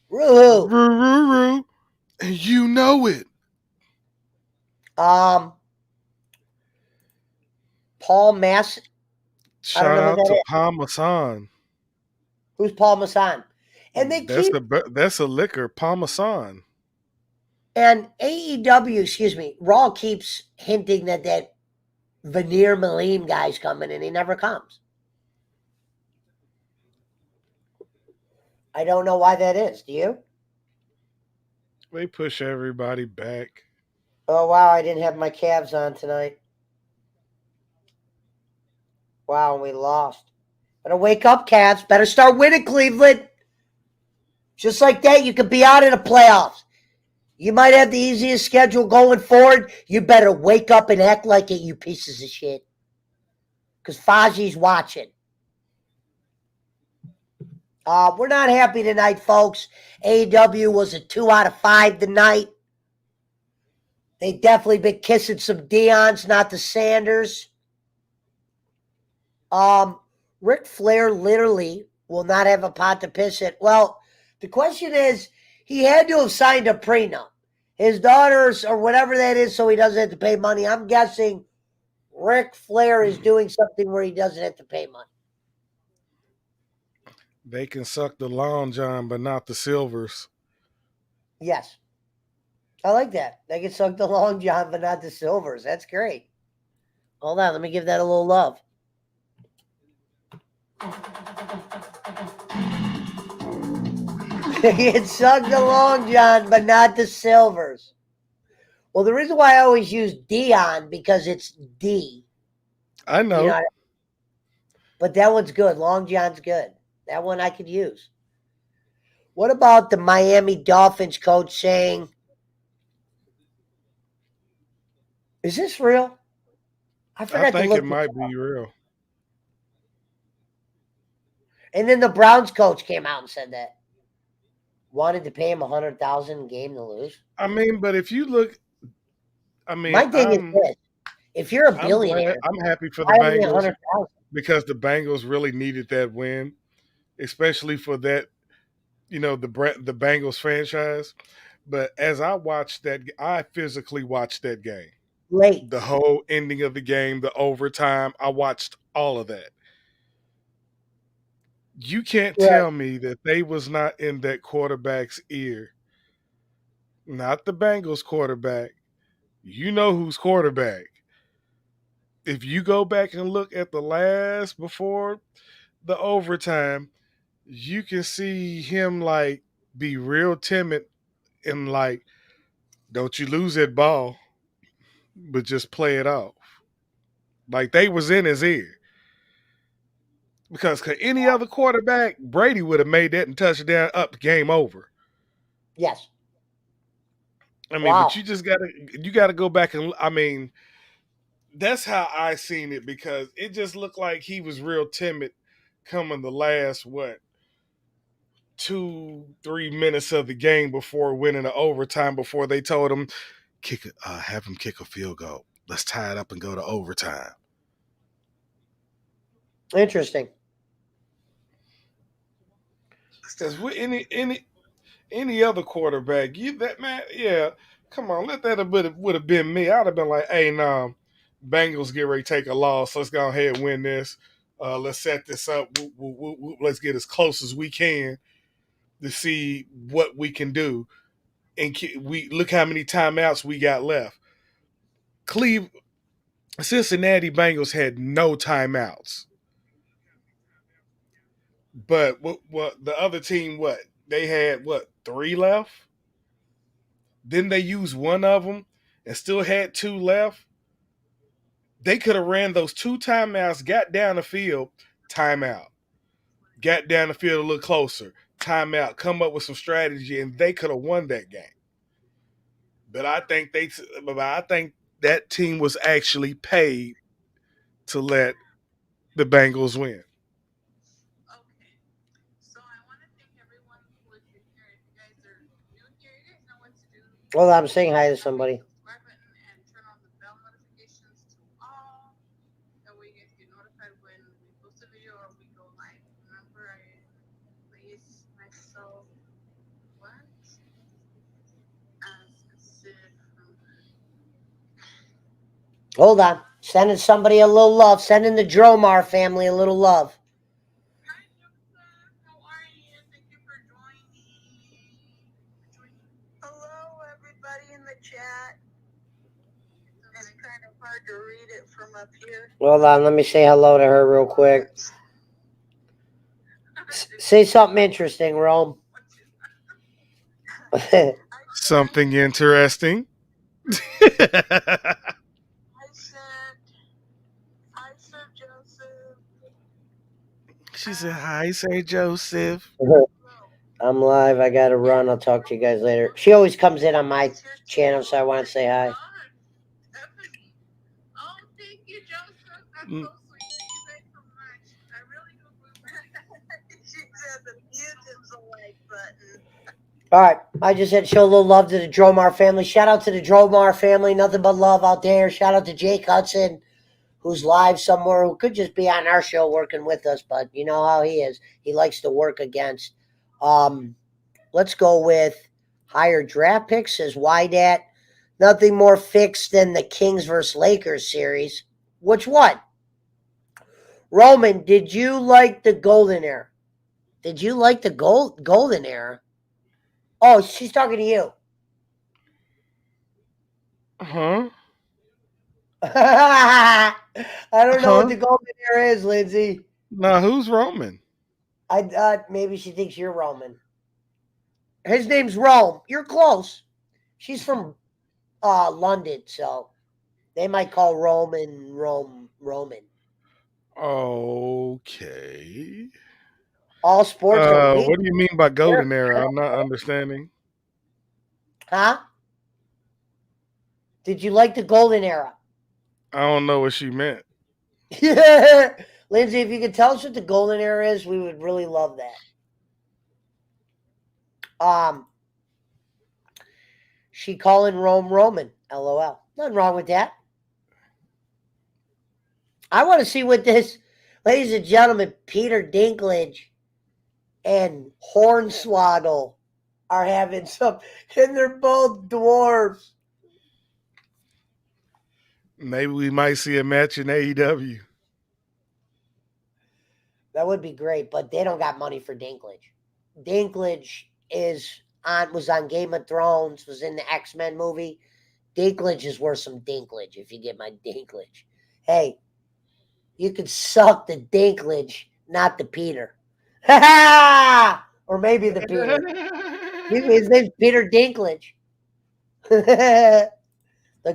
Rue. Roo. And you know it. Paul Mass. Shout out that to is. Parmesan. Who's Paul Masson? And they keep That's a liquor, Parmesan. and AEW, excuse me, Raw keeps hinting that Veneer Maline guy's coming, and he never comes. I don't know why that is. Do you? They push everybody back. Oh wow, I didn't have my calves on tonight. Wow, we lost. Better wake up, Cavs. Better start winning, Cleveland. Just like that, you could be out of the playoffs. You might have the easiest schedule going forward. You better wake up and act like it, you pieces of shit. Because Faji's watching. We're not happy tonight, folks. AEW was a 2 out of 5 tonight. They definitely been kissing some Deons, not the Sanders. Ric Flair literally will not have a pot to piss in. Well, the question is, he had to have signed a prenup. His daughters or whatever that is, so he doesn't have to pay money. I'm guessing Ric Flair is doing something where he doesn't have to pay money. They can suck the Long John, but not the Silvers. Yes. I like that. They can suck the Long John, but not the Silvers. That's great. Hold on. Let me give that a little love. They can suck the Long John, but not the Silvers. Well, the reason why I always use Dion, because it's D. I know. You know, but that one's good. Long John's good. That one I could use. What about the Miami Dolphins coach saying, is this real? I forgot I think to look it might be real. And then the Browns coach came out and said that. Wanted to pay him $100,000 game to lose. I mean, but if you look, I mean, my thing is this: if you're a billionaire, I'm happy for the Bengals because the Bengals really needed that win, especially for that, you know, the Bengals franchise. But as I watched that, I physically watched that game. Late. The whole ending of the game, the overtime, I watched all of that. You can't tell me that they was not in that quarterback's ear. Not the Bengals quarterback. You know who's quarterback. If you go back and look at the last before the overtime, you can see him like be real timid and like, don't you lose that ball, but just play it off. Like they was in his ear. Because any other quarterback, Brady would have made that and touchdown up, game over. Yes. I mean, but you just gotta go back and I mean, that's how I seen it because it just looked like he was real timid coming the last 2-3 minutes of the game before winning the overtime before they told him have him kick a field goal. Let's tie it up and go to overtime. Interesting. Because any other quarterback, come on, let that would have been me. I'd have been like, hey, nah, Bengals get ready to take a loss. Let's go ahead and win this. Let's set this up. Let's get as close as we can to see what we can do. And we look how many timeouts we got left. Cincinnati Bengals had no timeouts. But what the other team, they had 3 left? Then they used one of them and still had 2 left. They could have ran those 2 timeouts, got down the field, timeout. Got down the field a little closer, timeout, come up with some strategy, and they could have won that game. But I think that team was actually paid to let the Bengals win. Well, I'm saying hi to somebody. subscribe button and turn on the bell notifications to all. That way you guys get notified when we post a video or we go live. Remember, I place myself what? As a Sid from Hold on. Sending somebody a little love. Sending the Dromar family a little love. Hi Joseph, how are you? Thank you for joining. Hello everybody in the chat. It's kind of hard to read it from up here. Hold on. Let me say hello to her real quick. Say something interesting, Rome. Something interesting. Hi Sir Joseph. She said, hi, Sir Joseph. I'm live. I got to run. I'll talk to you guys later. She always comes in on my channel, so I want to say hi. Oh, thank you, Joseph. That's so sweet. Thank you guys so much. I really do. She said the mute is the like button. All right. I just had to show a little love to the Dromar family. Shout out to the Dromar family. Nothing but love out there. Shout out to Jake Hudson, who's live somewhere, who could just be on our show working with us, but you know how he is. He likes to work against. Let's go with higher draft picks, says Wydat. Nothing more fixed than the Kings versus Lakers series. Which one? Roman, did you like the golden era? Did you like the golden era? Oh, she's talking to you. Huh? I don't know what the golden era is, Lindsay. Now, who's Roman? I thought maybe she thinks you're Roman. His name's Rome. You're close. She's from London, so they might call Roman Roman. Okay. All sports are weak. What do you mean by golden era? I'm not understanding. Huh? Did you like the golden era? I don't know what she meant. Lindsay, if you could tell us what the golden era is, we would really love that. She calling Rome Roman. LOL. Nothing wrong with that. I want to see what this, ladies and gentlemen, Peter Dinklage and Hornswoggle are having some, and they're both dwarves. Maybe we might see a match in AEW. That would be great, but they don't got money for Dinklage. Dinklage was on Game of Thrones, was in the X-Men movie. Dinklage is worth some Dinklage, if you get my Dinklage. Hey, you can suck the Dinklage, not the Peter. Or maybe the Peter. His name's Peter Dinklage. The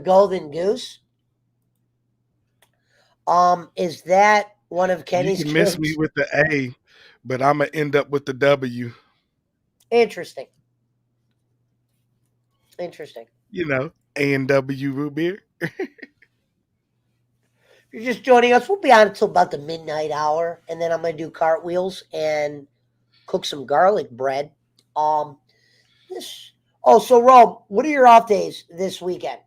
Golden Goose. Is that one of Kenny's You can miss kids? me with the A, but I'm going to end up with the W. Interesting. Interesting. You know, A&W root beer. If you're just joining us, we'll be on until about the midnight hour, and then I'm going to do cartwheels and cook some garlic bread. So Rob, what are your off days this weekend?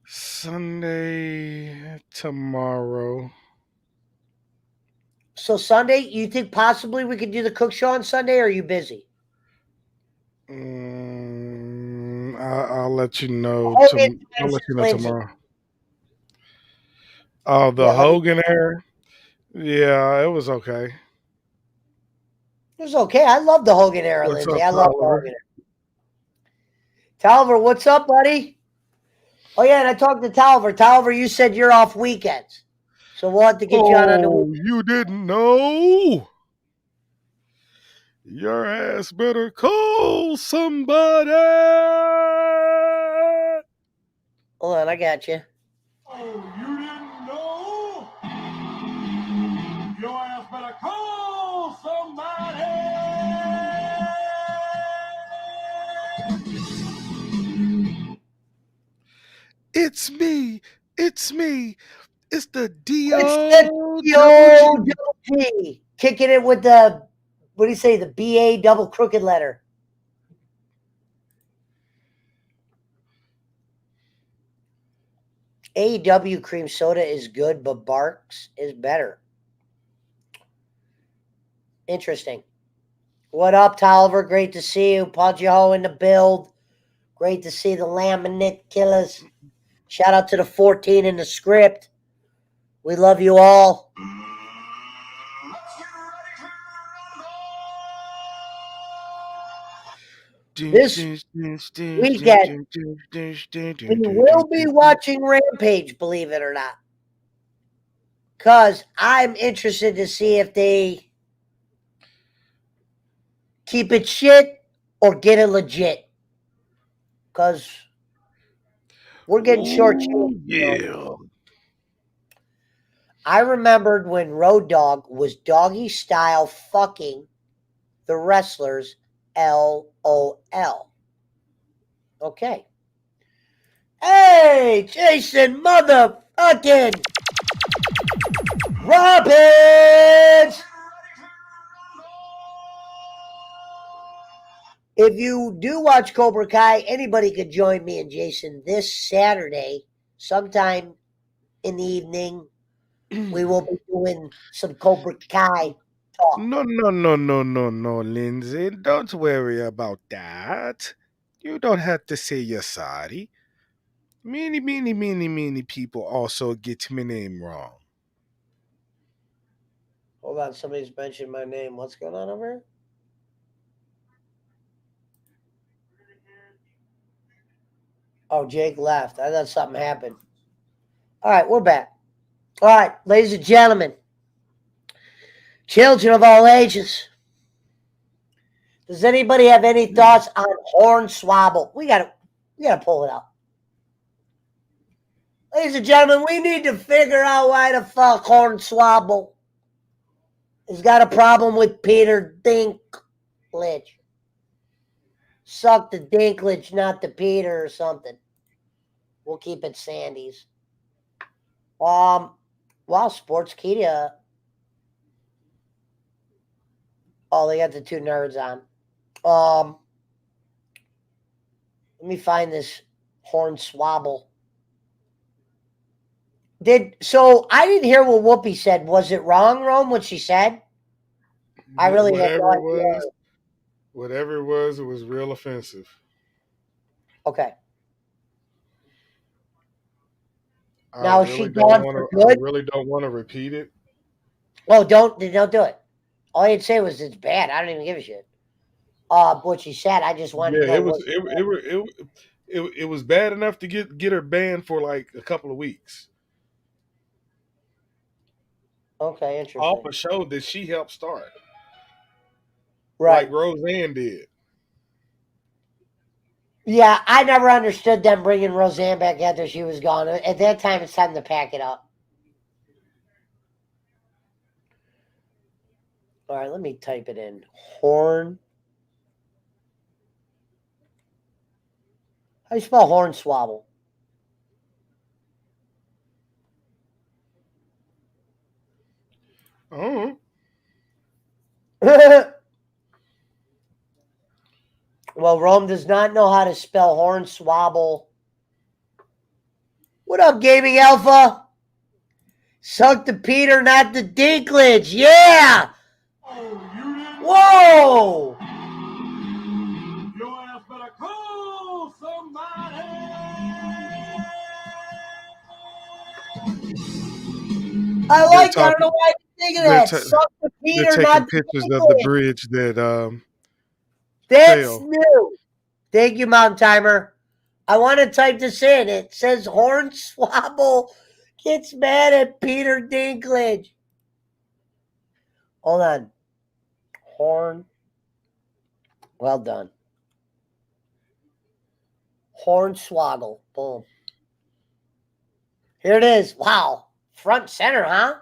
Sunday, tomorrow. So Sunday, you think possibly we could do the cook show on Sunday, or are you busy? I'll let you know. I'll I'll let you know tomorrow. Oh, the Hogan era? Yeah, it was okay. It was okay. I love the Hogan era, What's Lindsay. up, I love the Hogan era. Talver, what's up, buddy? Oh, yeah, and I talked to Talver. Talver, you said you're off weekends. So we'll have to get you out on the weekend. You didn't know? Your ass better call somebody. Hold on, I got you. Oh, you didn't know? Your ass better call somebody. It's me. It's me. It's the D-O-G. Kicking it with the, what do you say, the B-A double crooked letter. AEW cream soda is good, but Barks is better. Interesting. What up, Tolliver? Great to see you. Paggio in the build. Great to see the Laminate Killers. Shout out to the 14 in the script. We love you all. This weekend, we will be watching Rampage, believe it or not. Because I'm interested to see if they keep it shit or get it legit. Because we're getting shortchanged. Yeah. I remembered when Road Dogg was doggy style fucking the wrestlers LOL. Okay. Hey, Jason motherfucking Robbins! If you do watch Cobra Kai, anybody could join me and Jason this Saturday, sometime in the evening. We will be doing some Cobra Kai talk. No, Lindsay. Don't worry about that. You don't have to say you're sorry. Many people also get my name wrong. Hold on, somebody's mentioned my name. What's going on over here? Oh, Jake left. I thought something happened. All right, we're back. All right, ladies and gentlemen, children of all ages. Does anybody have any thoughts on Hornswoggle? We gotta pull it up. Ladies and gentlemen, we need to figure out why the fuck Hornswoggle has got a problem with Peter Dinklidge. Suck the Dinklage, not the Peter or something. We'll keep it Sandy's. Wow, Sportskeeda. Oh, they got the two nerds on. Let me find this Hornswoggle. So I didn't hear what Whoopi said. Was it wrong, Rome, what she said? I really had no idea. Whatever it was real offensive. Okay. I really don't want to repeat it. Oh, don't do it. All you'd say was it's bad. I don't even give a shit. What she said, I just wanted to know. It was bad enough to get her banned for like a couple of weeks. Okay, interesting. Off a show that she helped start. Right. Like Roseanne did. Yeah, I never understood them bringing Roseanne back after she was gone. At that time, it's time to pack it up. All right, let me type it in. Horn. How do you spell Hornswoggle? Oh. Well, Rome does not know how to spell Hornswoggle. What up, Gaming Alpha? Suck the Peter, not the Dinklage. Yeah! Whoa! Your ass better call somebody. I like that. I don't know why I didn't think of that. Suck the Peter, they're taking not the pictures Dinklage. of the bridge that That's failed. new. Thank you, Mountain Timer. I want to type this in. It says Hornswoggle gets mad at Peter Dinklage. Hold on. Horn. Well done. Hornswoggle. Boom. Here it is. Wow. Front center, huh?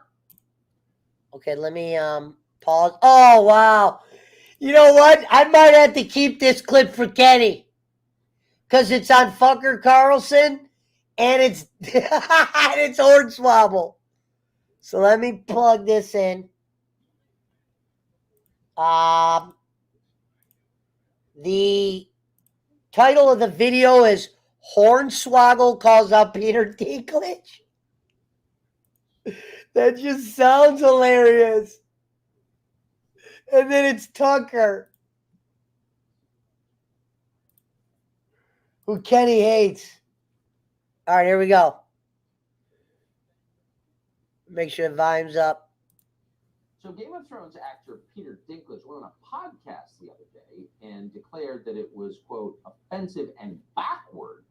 Okay, let me pause. Oh, wow. You know what? I might have to keep this clip for Kenny. Because it's on Fucker Carlson and it's and it's Hornswoggle. So let me plug this in. The title of the video is Hornswoggle calls out Peter Dinklage. That just sounds hilarious. And then it's Tucker, who Kenny hates. All right, here we go. Make sure the volume's up. So Game of Thrones actor Peter Dinklage went on a podcast the other day and declared that it was, quote, offensive and backward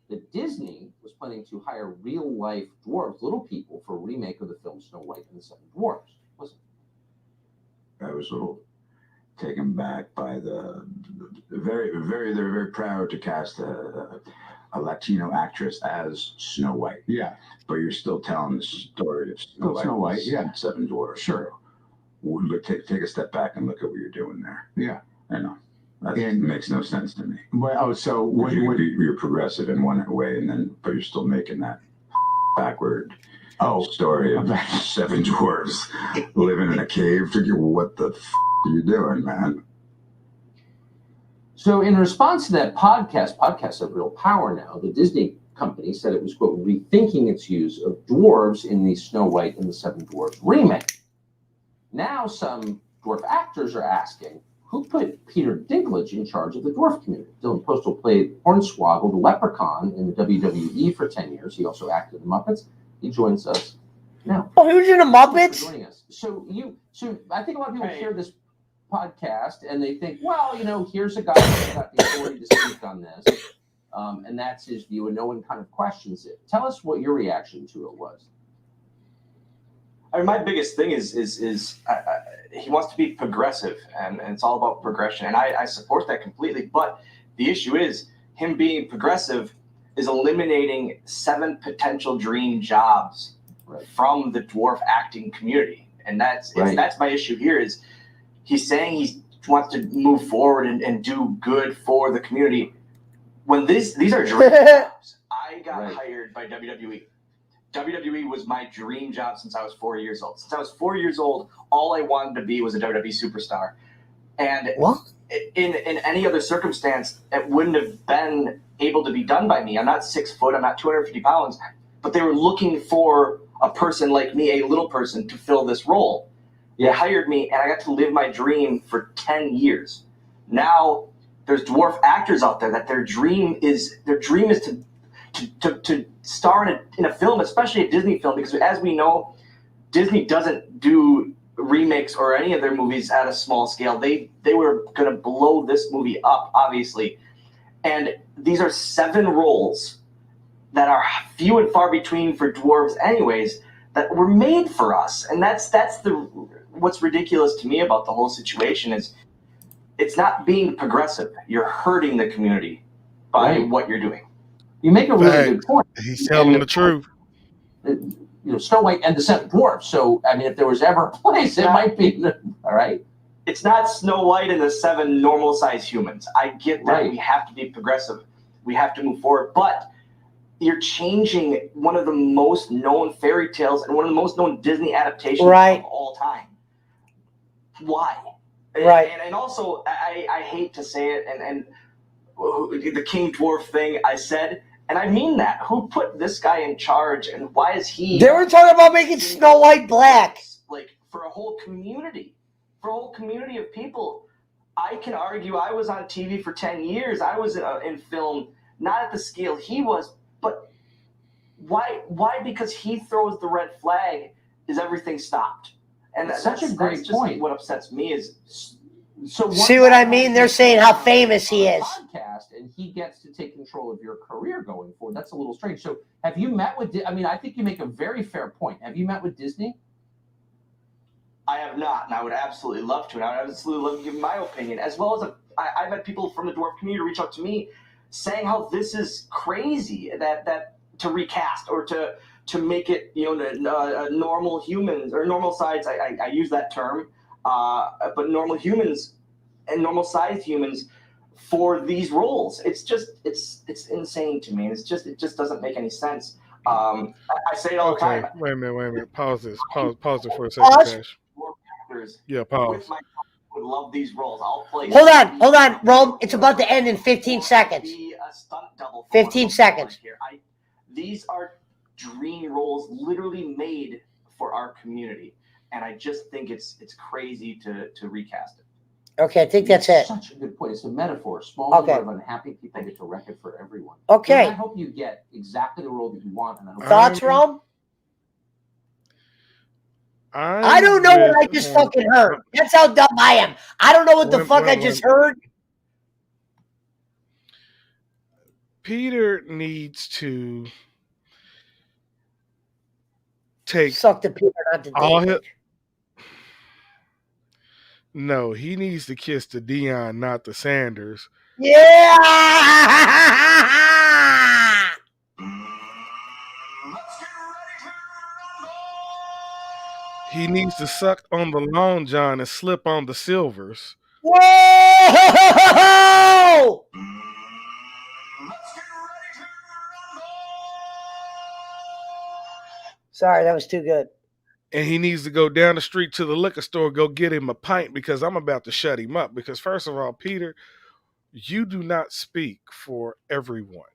that Disney was planning to hire real-life dwarves, little people, for a remake of the film Snow White and the Seven Dwarfs. Listen. I was a little taken back by the very, very, they're very proud to cast a Latino actress as Snow White. Yeah. But you're still telling the story of Snow White, yeah. Seven Dwarfs. Sure. Look, take a step back and look at what you're doing there. Yeah. I know. That makes no sense to me. Well, so what you're progressive in one way, but you're still making that backward story of seven dwarves living in a cave. What the are you doing, man? So in response to that podcasts have real power now. The Disney company said it was, quote, rethinking its use of dwarves in the Snow White and the Seven Dwarfs remake. Now some dwarf actors are asking, who put Peter Dinklage in charge of the dwarf community? Dylan Postal played Hornswoggle, the leprechaun, in the WWE for 10 years. He also acted in the Muppets. He joins us now. Oh, he was in the Muppets? Joining us. So I think a lot of people hear this podcast and they think, well, here's a guy who's got the authority to speak on this, and that's his view, and no one kind of questions it. Tell us what your reaction to it was. I mean, my biggest thing is he wants to be progressive, and it's all about progression, and I support that completely. But the issue is him being progressive is eliminating 7 potential dream jobs from the dwarf acting community, and that's my issue here. Is he's saying he wants to move forward and do good for the community when these are dream jobs. I got hired by WWE. WWE was my dream job since I was 4 years old. Since I was 4 years old, all I wanted to be was a WWE superstar. And in any other circumstance, it wouldn't have been able to be done by me. I'm not 6 foot. I'm not 250 pounds. But they were looking for a person like me, a little person, to fill this role. They hired me, and I got to live my dream for 10 years. Now there's dwarf actors out there that their dream is to star in a film, especially a Disney film, because as we know, Disney doesn't do remakes or any of their movies at a small scale. They were going to blow this movie up, obviously. And these are 7 roles that are few and far between for dwarves anyways, that were made for us. And that's what's ridiculous to me about the whole situation is it's not being progressive. You're hurting the community by what you're doing. You make a really good point. He's telling the truth. Snow White and the Seven Dwarfs. So, I mean, if there was ever a place, it might be. All right. It's not Snow White and the 7 normal-sized humans. I get that we have to be progressive. We have to move forward. But you're changing one of the most known fairy tales and one of the most known Disney adaptations of all time. Why? Right. And also, I hate to say it, and the King Dwarf thing I said, and I mean that. Who put this guy in charge, and why is he... They were talking about making Snow White black. Like, for a whole community. For a whole community of people. I can argue I was on TV for 10 years. I was in film, not at the scale he was, but why? Because he throws the red flag, is everything stopped? And that's such a great point. What upsets me is... So see what I mean? They're saying how famous he is. Podcast, and he gets to take control of your career going forward. That's a little strange. So have you met with... I mean, I think you make a very fair point. Have you met with Disney? I have not, and I would absolutely love to. And I would absolutely love to give my opinion, as well as I've had people from the dwarf community reach out to me saying how this is crazy, that to recast or to make it, normal humans or normal size. I use that term. But normal humans and normal sized humans for these roles. It's insane to me. It just doesn't make any sense. I say it all the time. Wait a minute. Pause this. Pause it for a second, Cash. Yeah, pause. Would love these roles. I'll play. Hold on, Rome. It's about to end in 15 seconds. Be a stunt double. 15 seconds. Here, these are dream roles, literally made for our community, and I just think it's crazy to recast it. Okay, I think that's it. Such a good point. It's a metaphor. A small Okay. number of unhappy people get to wreck it for everyone. Okay. And I hope you get exactly the role that you want. And I hope Thoughts, Rome? I don't know what I just fucking heard. That's how dumb I am. I don't know what the fuck I just heard. Peter needs to take Suck the Peter, not the all Dinklidge. No, he needs to kiss the Dion, not the Sanders. Yeah. He needs to suck on the Long John and slip on the Silvers. Whoa! Sorry, that was too good. And he needs to go down the street to the liquor store, go get him a pint, because I'm about to shut him up. Because first of all, Peter, you do not speak for everyone.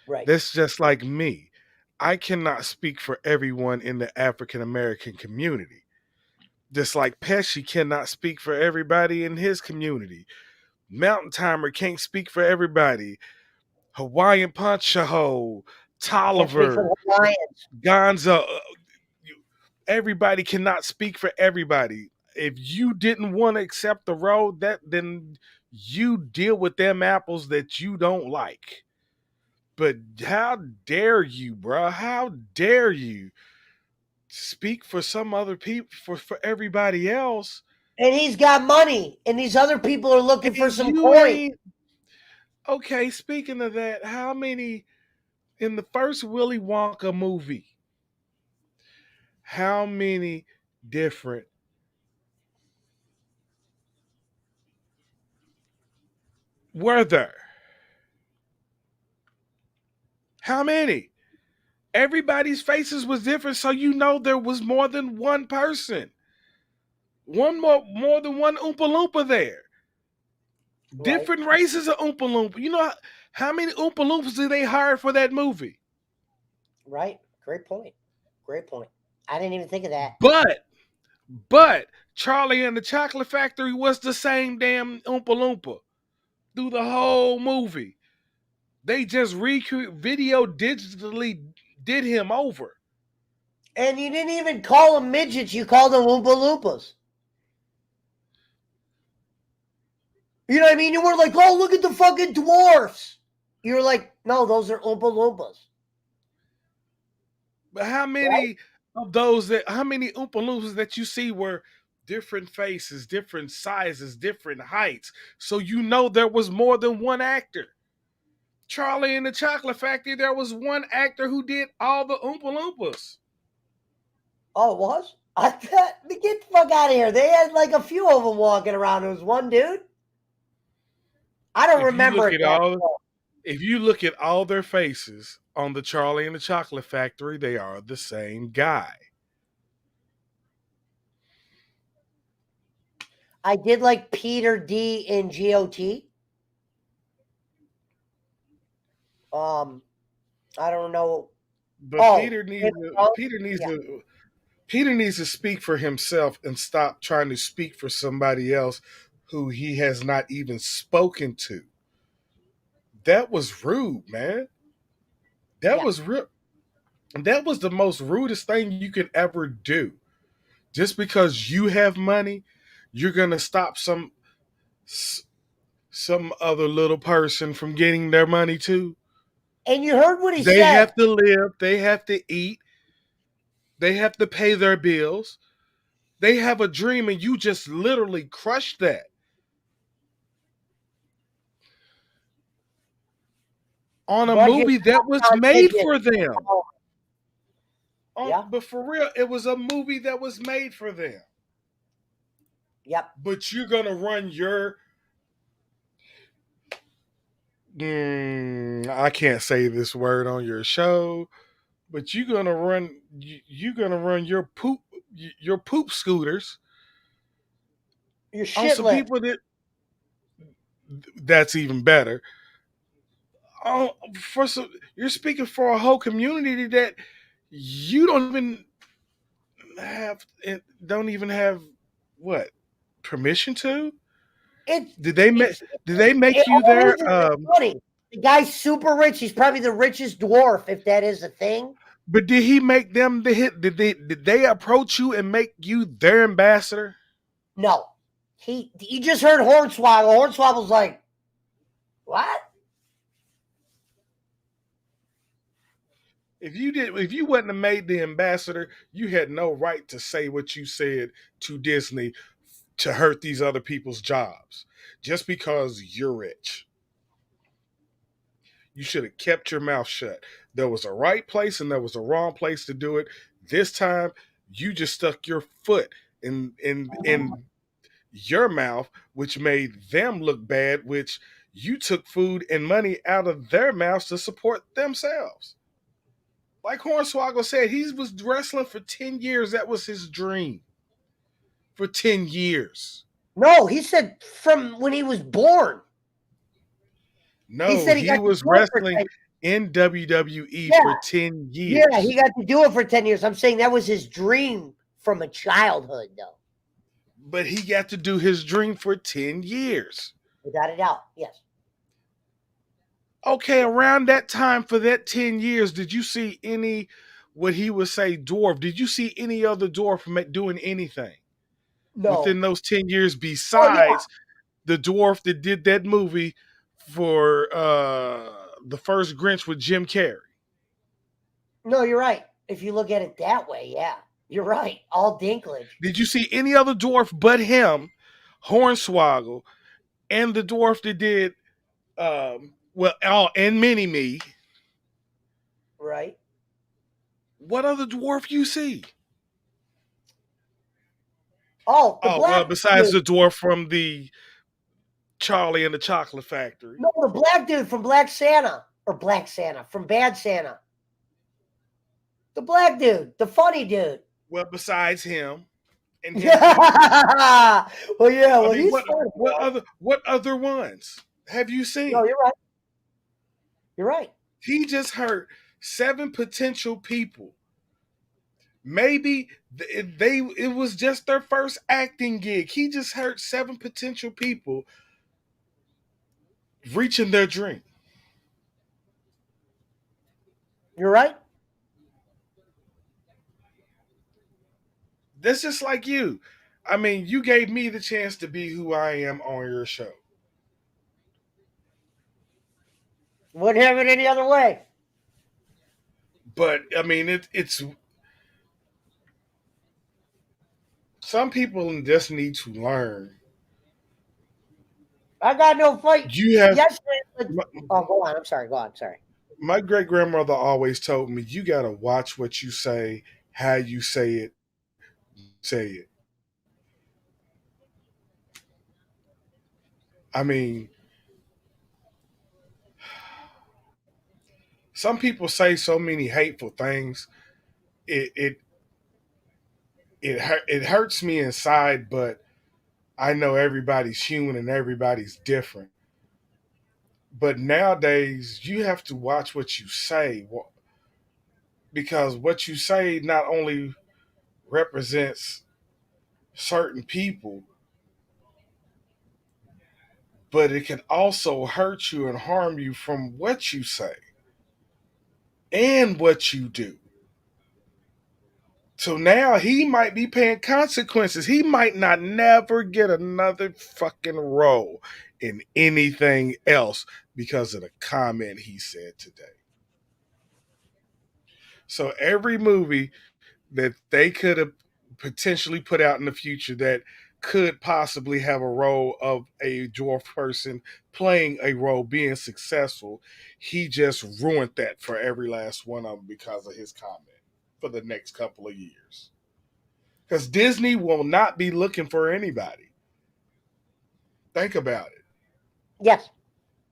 Right. That's just like me. I cannot speak for everyone in the African American community. Just like Pesci cannot speak for everybody in his community. Mountain Timer can't speak for everybody. Hawaiian Punch-A-Hole, Tolliver, Gonzo. Everybody cannot speak for everybody. If you didn't want to accept the role, then you deal with them apples that you don't like. But how dare you, bro? How dare you speak for some other people, for everybody else? And he's got money, and these other people are looking for some coin. Okay, speaking of that, how many in the first Willy Wonka movie? How many different were there? How many? Everybody's faces was different, so you know there was more than one person. More than one Oompa Loompa there. Right. Different races of Oompa Loompa. You know how many Oompa Loompas did they hire for that movie? Right. Great point. Great point. I didn't even think of that. But Charlie and the Chocolate Factory was the same damn Oompa Loompa through the whole movie. They just video digitally did him over. And you didn't even call them midgets. You called them Oompa Loompas. You know what I mean? You were like, oh, look at the fucking dwarfs. You were like, no, those are Oompa Loompas. But how many of those how many Oompa Loompas that you see were different faces, different sizes, different heights? So you know there was more than one actor. Charlie and the Chocolate Factory, there was one actor who did all the Oompa Loompas. Oh, it was? I thought, get the fuck out of here. They had like a few of them walking around. It was one dude. I don't remember it. If you look at all their faces on the Charlie and the Chocolate Factory, they are the same guy. I did like Peter D in GOT. I don't know. But Peter needs to speak for himself and stop trying to speak for somebody else who he has not even spoken to. That was rude, man. That was real. That was the most rudest thing you could ever do. Just because you have money, you're gonna stop some other little person from getting their money too. And you heard what he said. They have to live. They have to eat. They have to pay their bills. They have a dream, and you just literally crushed that. On a movie that was made for them. But for real, it was a movie that was made for them. Yep. But you're going to run your... I can't say this word on your show, but you're going to run your poop scooters. Your shit on some people that's even better. Oh, you're speaking for a whole community that you don't even have what permission to. It's Did they make? it's Did they it make you all their? is funny. The guy's super rich. He's probably the richest dwarf, if that is a thing. But did he make them the hit? Did they approach you and make you their ambassador? No. He just heard Hornswoggle. Hornswoggle's like, what? If you wouldn't have made the ambassador, you had no right to say what you said to Disney to hurt these other people's jobs just because you're rich. You should have kept your mouth shut. There was a right place and there was a wrong place to do it. This time, you just stuck your foot in your mouth, which made them look bad, which you took food and money out of their mouths to support themselves. Like Hornswoggle said, he was wrestling for 10 years. That was his dream. For 10 years. No, he said from when he was born. No, He said he was wrestling in WWE for 10 years. Yeah, he got to do it for 10 years. I'm saying that was his dream from a childhood, though. But he got to do his dream for 10 years. Without a doubt, yes. Okay, around that time for that 10 years, did you see any, what he would say, dwarf? Did you see any other dwarf doing anything? No. Within those 10 years besides the dwarf that did that movie for the first Grinch with Jim Carrey? No, you're right. If you look at it that way, yeah. You're right. All Dinklidge. Did you see any other dwarf but him, Hornswoggle, and the dwarf that did, and Mini-Me? Right. What other dwarf you see? Oh, the black besides dude. the dwarf from the Charlie and the Chocolate Factory. No, the black dude from Black Santa. Or Black Santa. From Bad Santa. The black dude. The funny dude. Well, besides him. And him well, yeah. Well, he's what other ones have you seen? No, you're right. You're right. He just hurt 7 potential people. Maybe it was just their first acting gig. He just hurt 7 potential people reaching their dream. You're right. That's just like you. I mean, you gave me the chance to be who I am on your show. Wouldn't have it any other way. But, I mean, it's... Some people just need to learn. I got no fight. You have... go on. I'm sorry. Go on. Sorry. My great-grandmother always told me, you got to watch what you say, how you say it. I mean, some people say so many hateful things. It hurts me inside, but I know everybody's human and everybody's different. But nowadays, you have to watch what you say, because what you say not only represents certain people, but it can also hurt you and harm you from what you say and what you do. So now he might be paying consequences. He might not never get another fucking role in anything else because of the comment he said today. So every movie that they could have potentially put out in the future that could possibly have a role of a dwarf person playing a role, being successful, he just ruined that for every last one of them because of his comment for the next couple of years. Because Disney will not be looking for anybody. Think about it. Yes.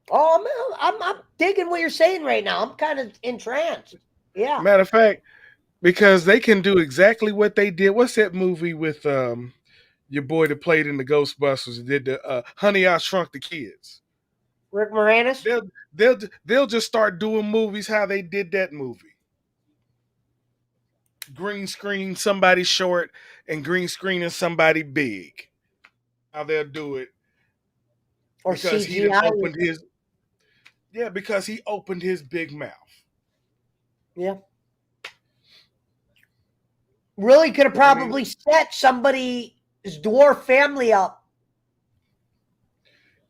Oh, I'm digging what you're saying right now. I'm kind of entranced. Yeah. Matter of fact, because they can do exactly what they did. What's that movie with your boy that played in the Ghostbusters and did the Honey, I Shrunk the Kids? Rick Moranis? They'll just start doing movies how they did that movie. Green screen somebody short and green screening somebody big. How they'll do it. Or Because he done CGI? opened his because he opened his big mouth. Yeah. Really could have probably set somebody's dwarf family up.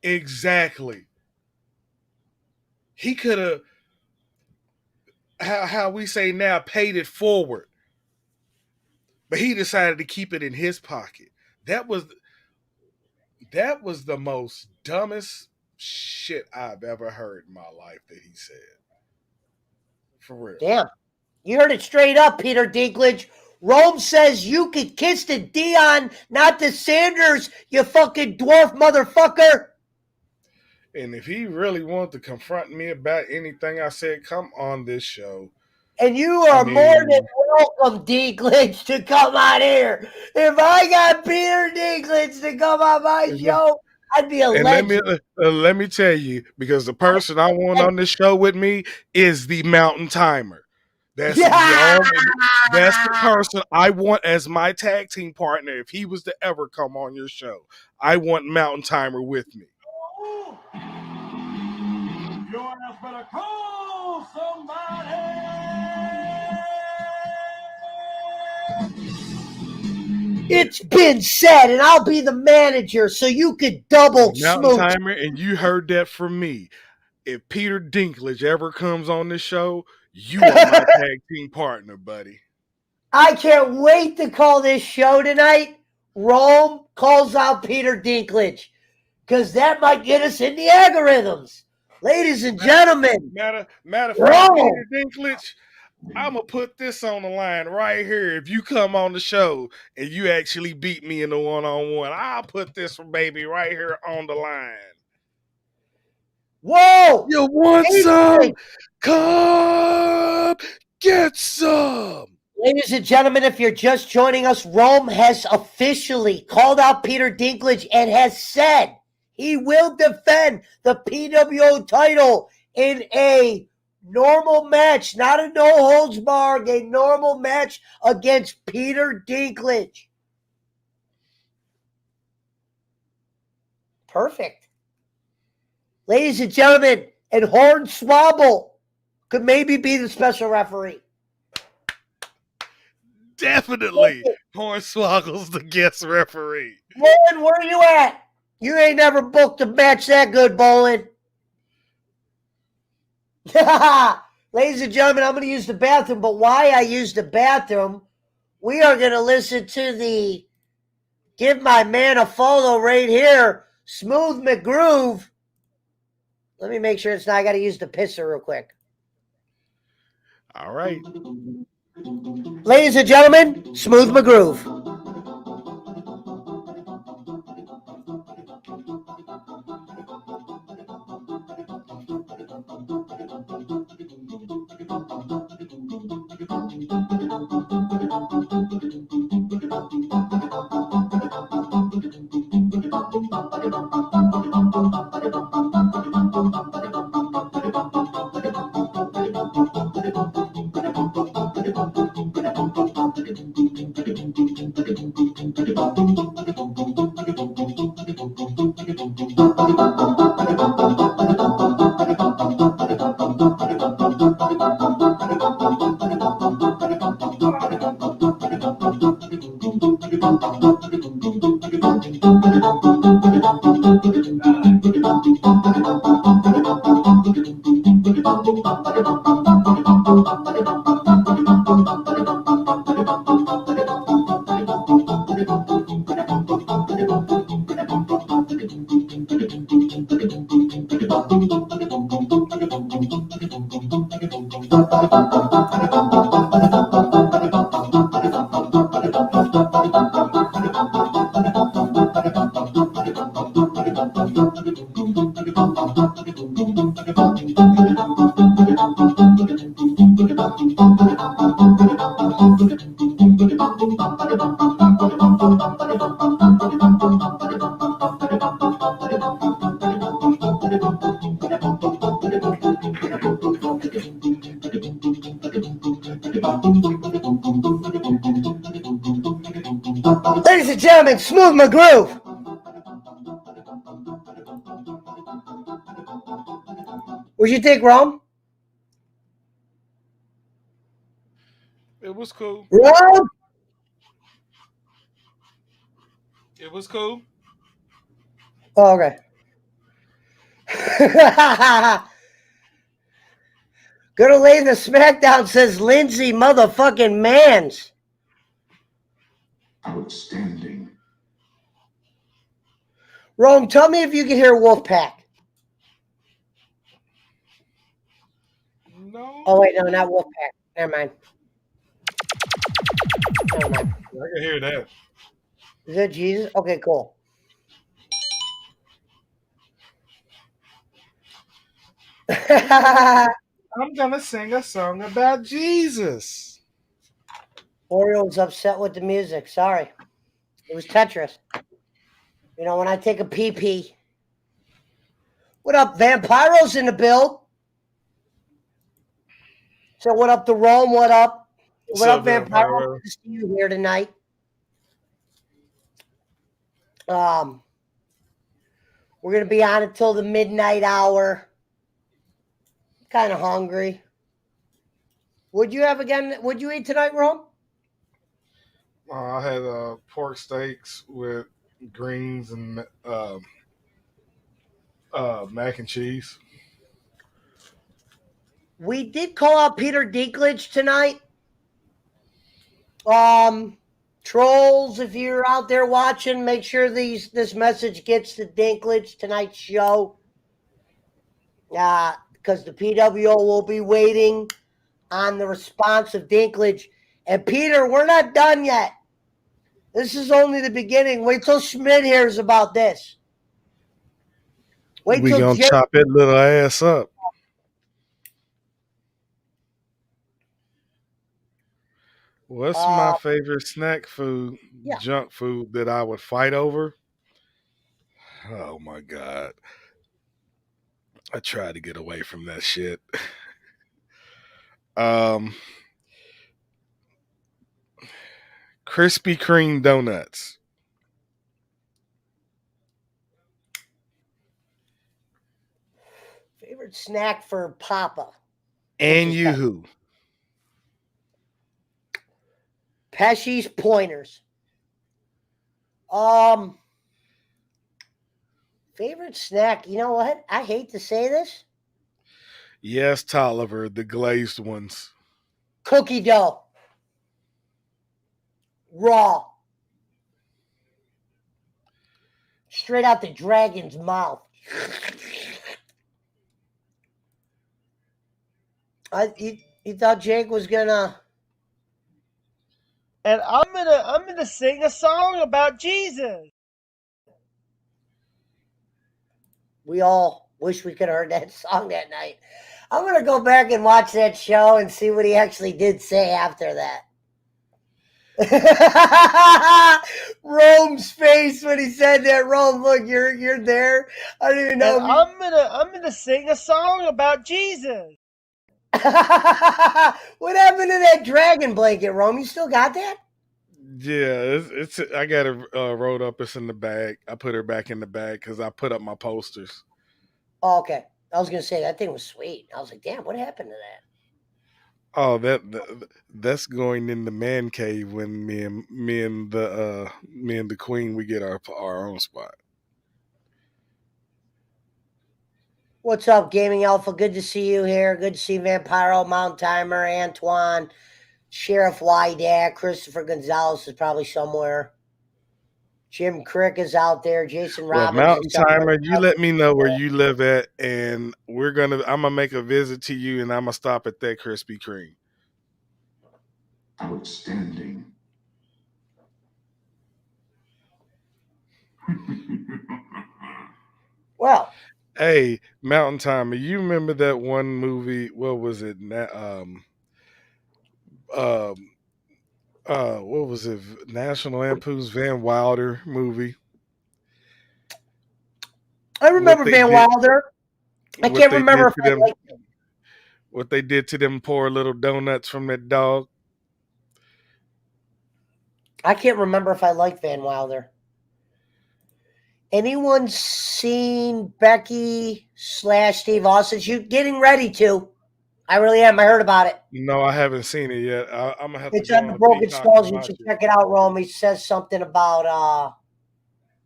Exactly. He could have, how we say now, paid it forward. But he decided to keep it in his pocket. That was the most dumbest shit I've ever heard in my life that he said. For real. Damn. You heard it straight up, Peter Dinklage. Rome says you could kiss the Dion, not the Sanders, you fucking dwarf motherfucker. And if he really wanted to confront me about anything I said, come on this show. And you are more than welcome, Dinklage, to come on here. If I got Peter Dinklage to come on my show, I'd be a legend. Let me tell you, because the person I want on this show with me is the Mountain Timer. That's the person I want as my tag team partner. If he was to ever come on your show, I want Mountain Timer with me. Your ass better call somebody. It's been said, and I'll be the manager, so you could double Mountain smooch. Timer, and you heard that from me. If Peter Dinklage ever comes on this show, you are my tag team partner, buddy. I can't wait to call this show tonight. Rome calls out Peter Dinklage, because that might get us in the algorithms. Ladies and gentlemen. Matter of fact, Peter Dinklage, I'm going to put this on the line right here. If you come on the show and you actually beat me in the one-on-one, I'll put this baby right here on the line. Whoa! You want some? Come get some! Ladies and gentlemen, if you're just joining us, Rome has officially called out Peter Dinklage and has said he will defend the PWO title in a normal match, not a no-holds-barred, a normal match against Peter Dinklage. Perfect. Ladies and gentlemen, and Hornswoggle could maybe be the special referee. Definitely. Hornswoggle's the guest referee. Bolin, where are you at? You ain't never booked a match that good, Bolin. Ladies and gentlemen, I'm going to use the bathroom, but why I use the bathroom, we are going to listen to the Give My Man a Photo right here, Smooth McGroove. Let me make sure it's not, I got to use the pisser real quick. All right. Ladies and gentlemen, Smooth McGroove. Ladies and gentlemen, Smooth McGroove. What'd you think, Rome? It was cool. Rome? It was cool. Oh, okay. Gonna lay the smackdown, says Lindsay motherfucking Mans. Outstanding. Rome, tell me if you can hear Wolfpack. No. Oh, wait, no, not Wolfpack. Never mind. Never mind. I can hear that. Is that Jesus? Okay, cool. I'm gonna sing a song about Jesus. Oriole's upset with the music. Sorry. It was Tetris. You know, when I take a pee-pee. What up, Vampiro's in the build? So what up to Rome? What up? What up, Vampiro? Good to see you here tonight. We're gonna be on until the midnight hour. Kind of hungry. What'd you have again? What'd you eat tonight, Rome? I had pork steaks with greens and mac and cheese. We did call out Peter Dinklidge tonight. Trolls, if you're out there watching, make sure this message gets to Dinklidge tonight's show. Because the PWO will be waiting on the response of Dinklidge. And Peter, we're not done yet. This is only the beginning. Wait till Schmidt hears about this. Wait We till gonna chop that little ass up. What's my favorite snack food, junk food that I would fight over? Oh my God. I try to get away from that shit. Krispy Kreme donuts. Favorite snack for Papa. And Yoo-hoo. Pesci's Pointers. Favorite snack. You know what? I hate to say this. Yes, Tolliver, the glazed ones. Cookie dough. Raw. Straight out the dragon's mouth. You thought Jake was gonna... And I'm gonna sing a song about Jesus. We all wish we could have heard that song that night. I'm gonna go back and watch that show and see what he actually did say after that. Rome's face when he said that. Rome, look, you're there. I don't even know. And I'm gonna sing a song about Jesus. What happened to that dragon blanket, Rome? You still got that? Yeah, it's I got it rolled up. It's in the bag. I put her back in the bag because I put up my posters. Oh, okay. I was gonna say that thing was sweet. I was like, damn, what happened to that? Oh, that's going in the man cave when me and the queen, we get our own spot. What's up, Gaming Alpha? Good to see you here. Good to see Vampiro, Mount Timer, Antoine, Sheriff Wydak, Christopher Gonzalez is probably somewhere. Jim Crick is out there. Jason Robbins. Well, Mountain Timer, you let me know where you live at, and I'm gonna make a visit to you, and I'm gonna stop at that Krispy Kreme. Outstanding. Well, hey, Mountain Timer, you remember that one movie? What was it? What was it? National Lampoon's Van Wilder movie. I remember Van Wilder. I can't remember if I liked it. What they did to them poor little donuts from that dog. I can't remember if I like Van Wilder. Anyone seen Becky / Steve Austin? She's getting ready to. I really am. I heard about it. No, I haven't seen it yet. I'm gonna have to It's go on on the the Broken Peacock and Skulls. You watch should it. check it out, Rome. He says something about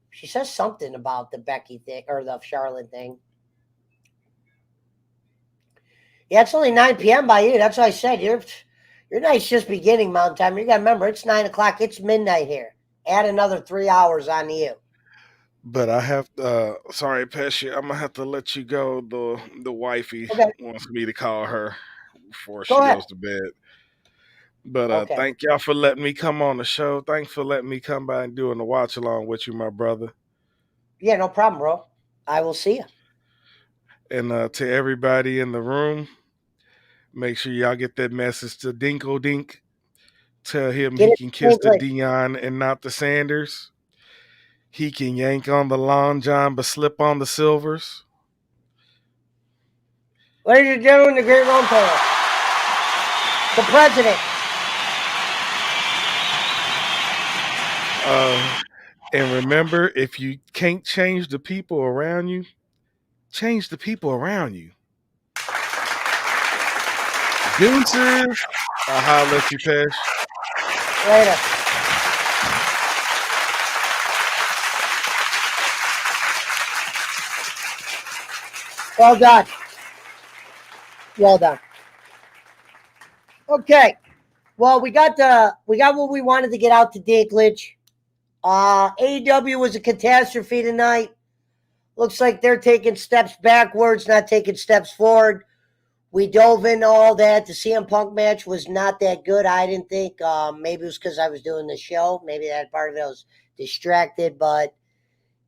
she says something about the Becky thing or the Charlotte thing. Yeah, it's only 9 p.m. by you. That's what I said. Your night's just beginning, Mountain Time. You got to remember, it's 9 o'clock. It's midnight here. Add another 3 hours on you. But I have sorry, Pesci, I'm gonna have to let you go. The wifey Okay, wants me to call her before go she ahead. goes to bed. But Okay. thank y'all for letting me come on the show. Thanks for letting me come by and doing the watch along with you, my brother. Yeah, no problem, bro. I will see you. And to everybody in the room, make sure y'all get that message to Dinkle Dink. Tell him Get he it can kiss the Dinklidge. Dion and not the Sanders. He can yank on the Long John but slip on the Silvers. Ladies and gentlemen, the great Rome player, the president. And remember, if you can't change the people around you, change the people around you. Deuces. I'll holler at you, Pesh. Later. Well done. Well done. Okay. Well, we got what we wanted to get out to Dinklidge. AEW was a catastrophe tonight. Looks like they're taking steps backwards, not taking steps forward. We dove into all that. The CM Punk match was not that good, I didn't think. Maybe it was because I was doing the show. Maybe that part of it was distracted, but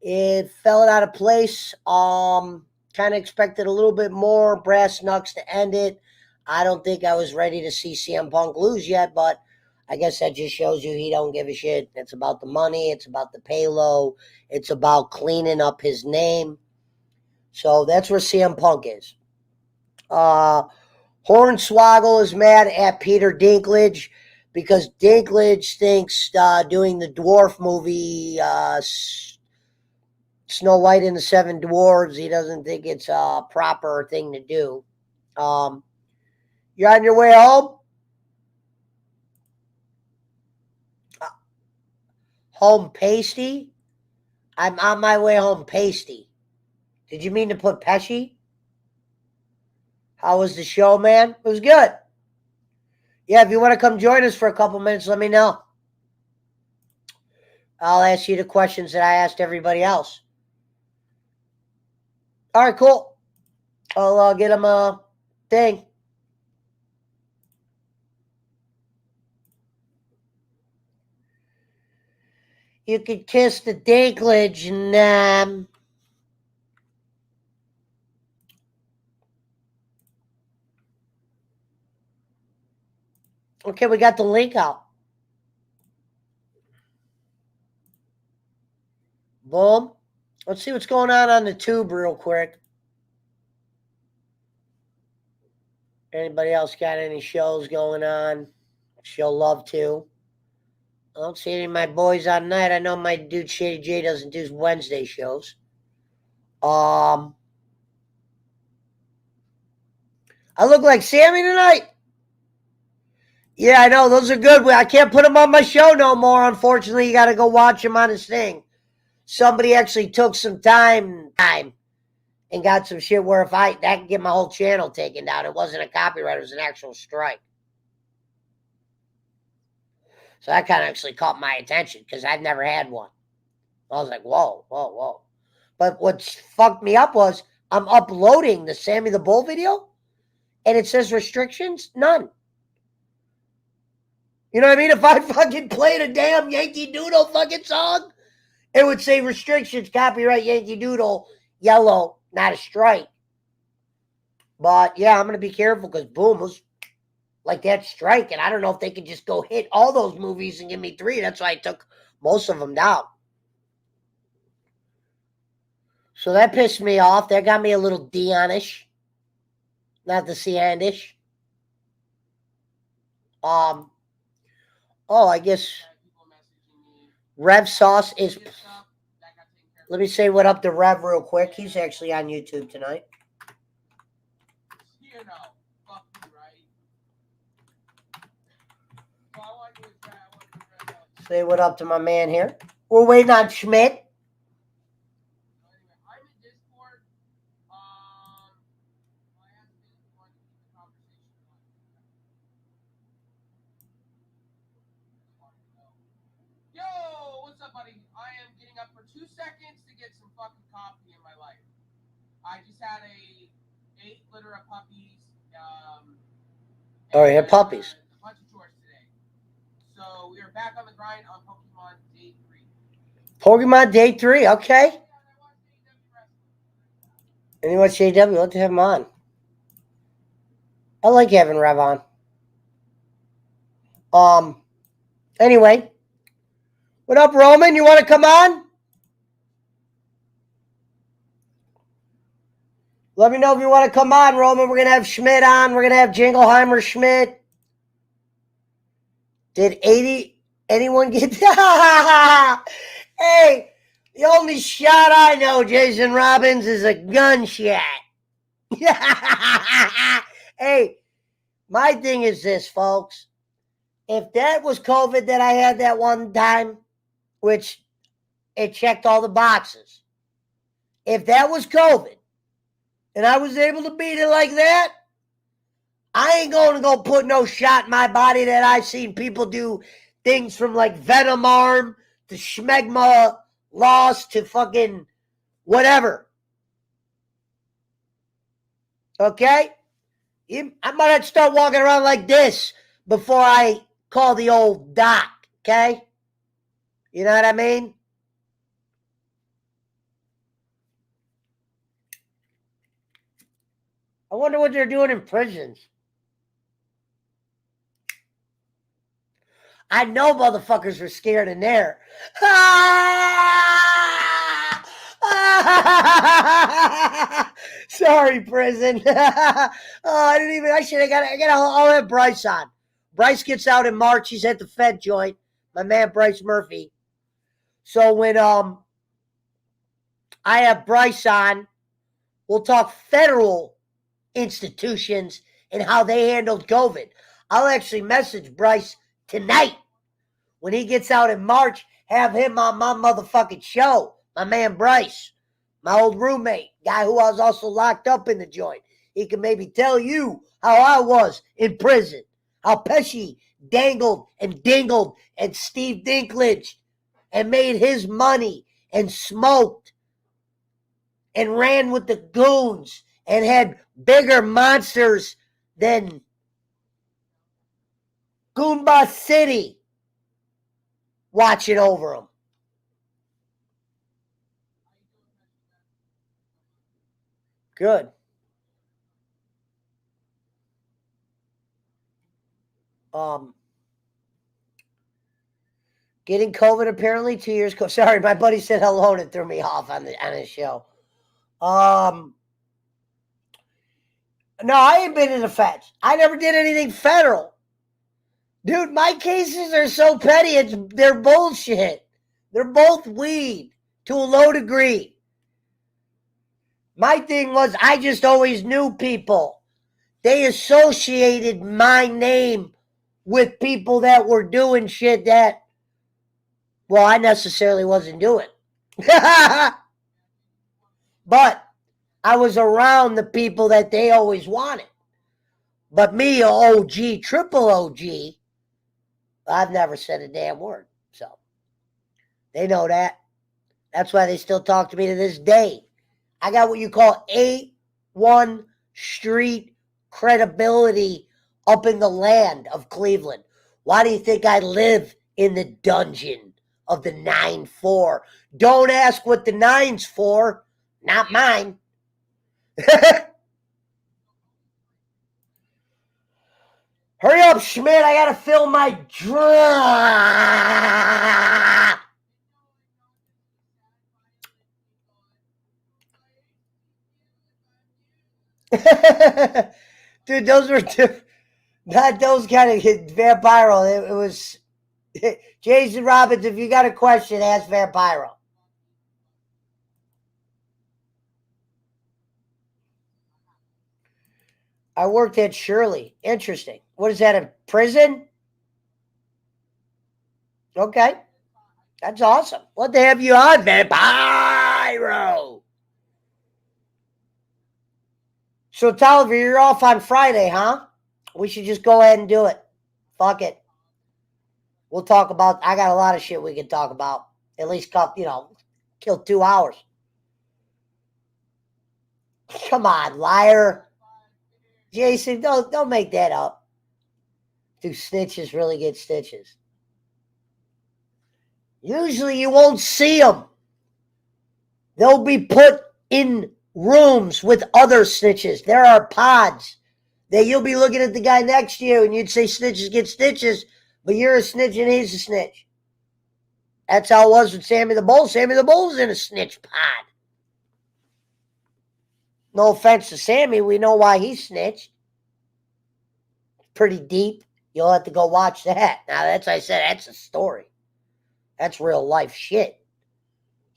it fell out of place. Kind of expected a little bit more brass knucks to end it. I don't think I was ready to see CM Punk lose yet, but I guess that just shows you he don't give a shit. It's about the money. It's about the payload. It's about cleaning up his name. So that's where CM Punk is. Hornswoggle is mad at Peter Dinklage because Dinklage thinks doing the dwarf movie, Snow White and the Seven Dwarves, he doesn't think it's a proper thing to do. You're on your way home? Home pasty? I'm on my way home pasty. Did you mean to put Pesci? How was the show, man? It was good. Yeah, if you want to come join us for a couple minutes, let me know. I'll ask you the questions that I asked everybody else. All right, cool. I'll get him a thing. You could kiss the Dinklage and okay, we got the link out. Boom. Let's see what's going on the tube real quick. Anybody else got any shows going on? She'll love to. I don't see any of my boys on night. I know my dude Shady J doesn't do Wednesday shows. I look like Sammy tonight. Yeah, I know. Those are good. I can't put him on my show no more. Unfortunately, you got to go watch him on his thing. Somebody actually took some time and got some shit where if that could get my whole channel taken down. It wasn't a copyright. It was an actual strike. So that kind of actually caught my attention because I've never had one. I was like, whoa, whoa, whoa. But what fucked me up was I'm uploading the Sammy the Bull video and it says restrictions, none. You know what I mean? If I fucking played a damn Yankee Doodle fucking song, it would say restrictions, copyright Yankee Doodle, yellow, not a strike. But yeah, I'm going to be careful because boom, was like that strike. And I don't know if they could just go hit all those movies and give me 3. That's why I took most of them down. So that pissed me off. That got me a little Dionish. Not the Ciandish. Oh, I guess. Rev Sauce is. Let me say what up to Rev real quick. He's actually on YouTube tonight. You know, fuck you, right? So I want you to Say what up to my man here. We're waiting on Schmidt. I'm in Discord. I asked him if he wanted to keep the conversation going. Yo, what's up, buddy? I am getting up for 2 seconds to get some fucking coffee in my life. I just had a 8 litter of puppies. Oh, you had puppies. A bunch of chores today. So we are back on the grind on Pokemon Day 3. Pokemon Day 3, okay. And you watch JW, let's have him on. I like having Rev on. Anyway. What up, Roman? You want to come on? Let me know if you want to come on, Roman. We're going to have Schmidt on. We're going to have Jingleheimer Schmidt. Did anyone get that? Hey, the only shot I know, Jason Robbins, is a gunshot. Hey, my thing is this, folks. If that was COVID that I had that one time, which it checked all the boxes. If that was COVID, and I was able to beat it like that, I ain't going to go put no shot in my body that I've seen people do things from like Venom Arm to Schmegma Loss to fucking whatever. Okay? I might have to start walking around like this before I call the old doc. Okay? You know what I mean? I wonder what they're doing in prisons. I know motherfuckers are scared in there. Sorry, prison. I'll have Bryce on. Bryce gets out in March. He's at the Fed joint. My man, Bryce Murphy. So when I have Bryce on, we'll talk federal institutions and how they handled COVID. I'll actually message Bryce tonight. When he gets out in March, have him on my motherfucking show. My man Bryce, my old roommate, guy who I was also locked up in the joint. He can maybe tell you how I was in prison. How Pesci dangled and dingled and Steve Dinklidge and made his money and smoked and ran with the goons and had bigger monsters than Goomba City watching over him. Good. Getting COVID apparently 2 years ago. Sorry, my buddy said hello and it threw me off on his show. No, I ain't been in the feds. I never did anything federal. Dude, my cases are so petty, they're bullshit. They're both weed to a low degree. My thing was I just always knew people. They associated my name with people that were doing shit that, well, I necessarily wasn't doing. But I was around the people that they always wanted. But me, OG, triple OG, I've never said a damn word. So they know that. That's why they still talk to me to this day. I got what you call A1 street credibility up in the land of Cleveland. Why do you think I live in the dungeon of the 9-4? Don't ask what the 9's for. Not mine. Hurry up, Schmidt. I gotta fill my drawer. Dude, those were not those kind of vampire. It Jason Robbins, if you got a question, ask Vampiro. I worked at Shirley. Interesting. What is that, a prison? Okay. That's awesome. What the have you on, Vampiro? So, Tolliver, you're off on Friday, huh? We should just go ahead and do it. Fuck it. We'll talk about, I got a lot of shit we can talk about. At least, kill 2 hours. Come on, liar. Jason, don't make that up. Do snitches really get stitches? Usually you won't see them. They'll be put in rooms with other snitches. There are pods that you'll be looking at the guy next to you and you'd say snitches get stitches, but you're a snitch and he's a snitch. That's how it was with Sammy the Bull. Sammy the Bull's in a snitch pod. No offense to Sammy, we know why he snitched. Pretty deep. You'll have to go watch that. Now, that's a story. That's real life shit.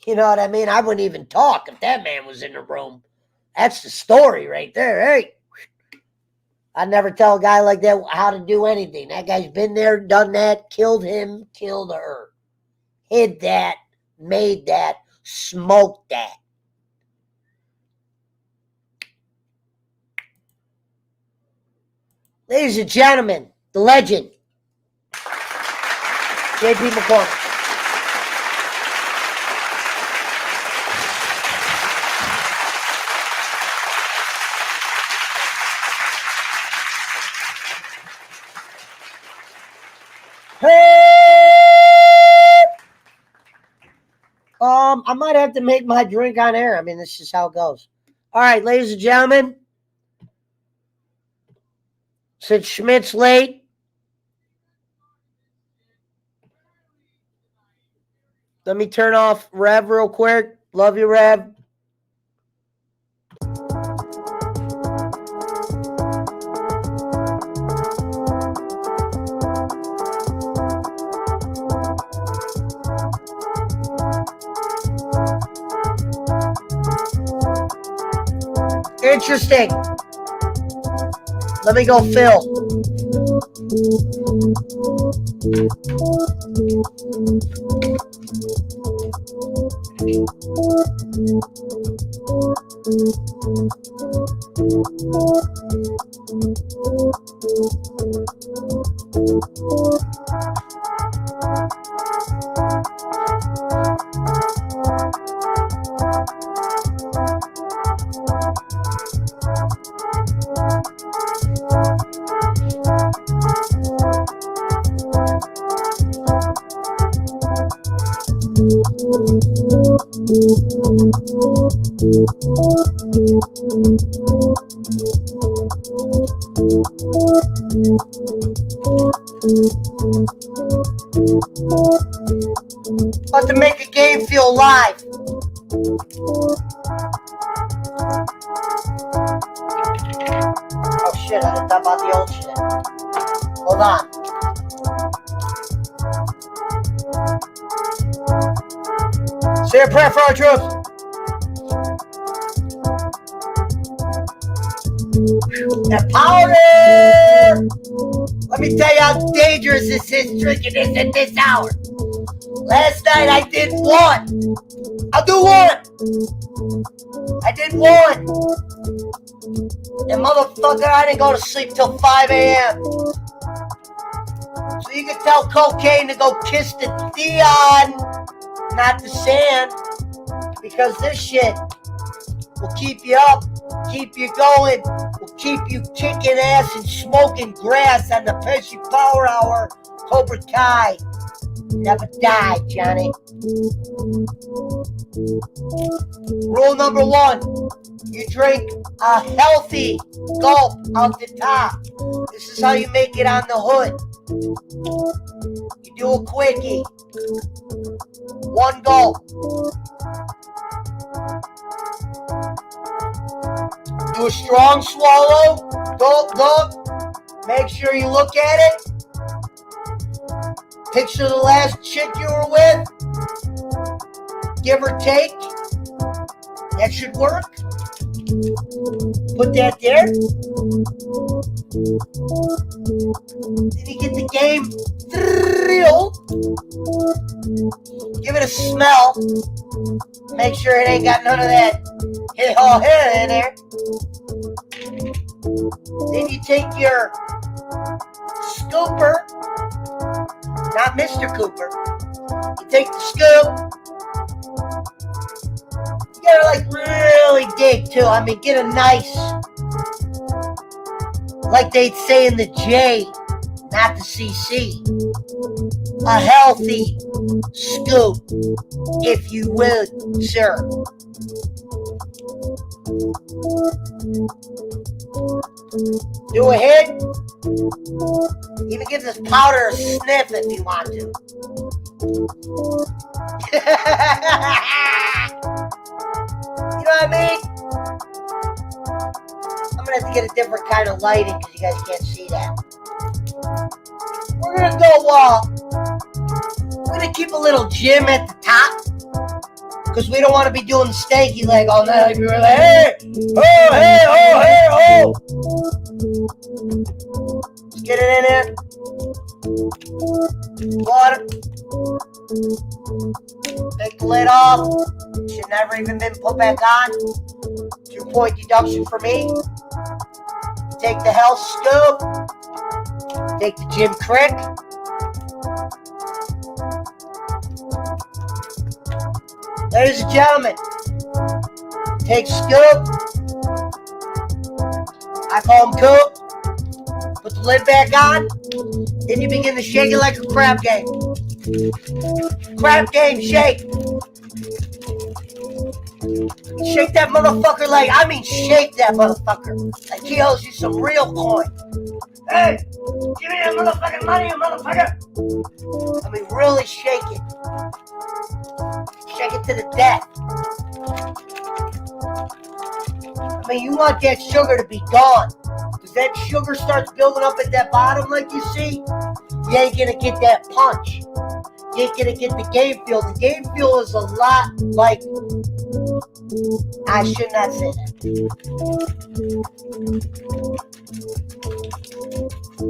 You know what I mean? I wouldn't even talk if that man was in the room. That's the story right there. Hey, I'd never tell a guy like that how to do anything. That guy's been there, done that, killed him, killed her. Hid that, made that, smoked that. Ladies and gentlemen, the legend, JP McCormick. I might have to make my drink on air. I mean, this is how it goes. All right, ladies and gentlemen. Since Schmidt's late, let me turn off Rev real quick. Love you, Rev. Interesting. Let me go Phil. But to make a game feel live. Oh shit, I didn't talk about the old shit. Hold on. Say a prayer for our troops. That powder! Let me tell you how dangerous this is, drinking this at this hour. Last night I did one. I'll do one. I did one. And motherfucker, I didn't go to sleep till 5 a.m. So you can tell cocaine to go kiss the Dion, not the sand. Because this shit will keep you up, keep you going, will keep you kicking ass and smoking grass on the Pesci Power Hour, Cobra Kai. Never die, Johnny. Rule number 1, you drink a healthy gulp out the top. This is how you make it on the hood. You do a quickie. 1 gulp. Do a strong swallow. Gulp, gulp. Make sure you look at it. Picture of the last chick you were with. Give or take. That should work. Put that there. Then you get the game thrilled. Give it a smell. Make sure it ain't got none of that hair in there. Then you take your scooper, not Mr. Cooper. You take the scoop. You gotta like really dig too. I mean, get a nice, like they'd say in the J, not the CC, a healthy scoop, if you would, sir. Do a hit. Even give this powder a sniff if you want to. You know what I mean? I'm gonna have to get a different kind of lighting because you guys can't see that. We're gonna go, we're gonna keep a little gym at the top because we don't want to be doing the stanky leg all night. Like we were like, hey, oh, hey, oh, hey, oh. Let's get it in there. Water. Take the lid off. Should never even been put back on. 2-point deduction for me. Take the health scoop. Take the Jim Crick. Ladies and gentlemen, take scoop. I call him Coop. Put the lid back on. Then you begin to shake it like a crab game. Crab game shake. Shake that motherfucker like, I mean shake that motherfucker. Like he owes you some real coin. Hey, give me that motherfucking money, you motherfucker. I mean really shake it. Shake it to the death. I mean you want that sugar to be gone. Because that sugar starts building up at that bottom like you see, you ain't gonna get that punch. You ain't gonna get the game feel. The game feel is a lot like, I should not say that.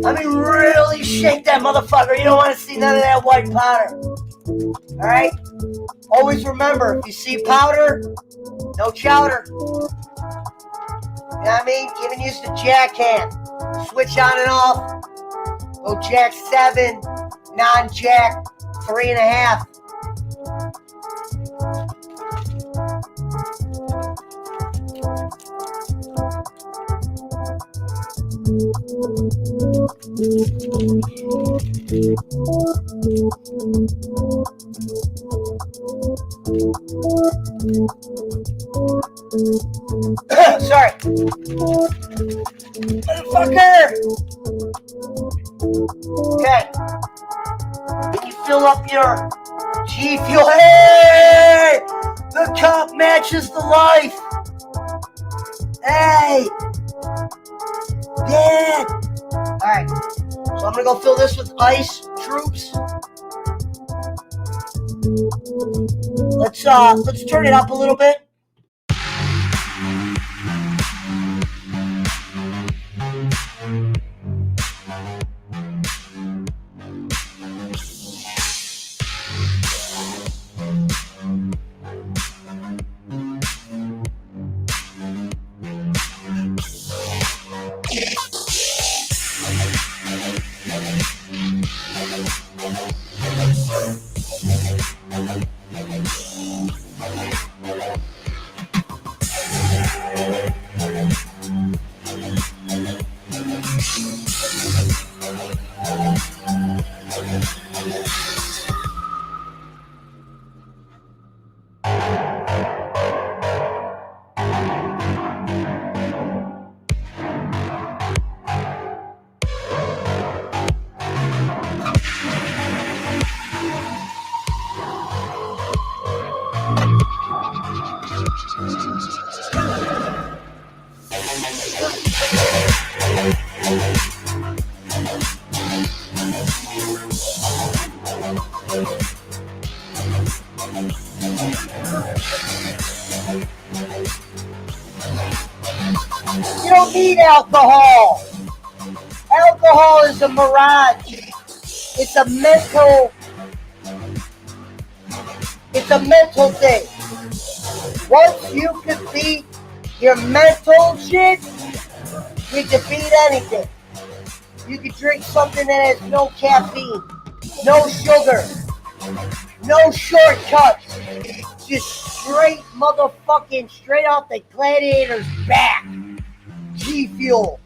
I mean, really shake that motherfucker. You don't want to see none of that white powder. Alright? Always remember, if you see powder, no chowder. You know what I mean? Even use the jack hand. Switch on and off. Go jack 7, non-jack 3.5. Sorry. Motherfucker! Okay. When you fill up your G Fuel, hey! The cup matches the life! Hey! Yeah! Alright. So I'm gonna go fill this with ice, troops. Let's turn it up a little bit. You don't need alcohol. Alcohol is a mirage. It's a mental thing. Once you can beat your mental shit, you can beat anything. You can drink something that has no caffeine, no sugar, no shortcuts. Just straight motherfucking straight off the gladiator's back. G Fuel.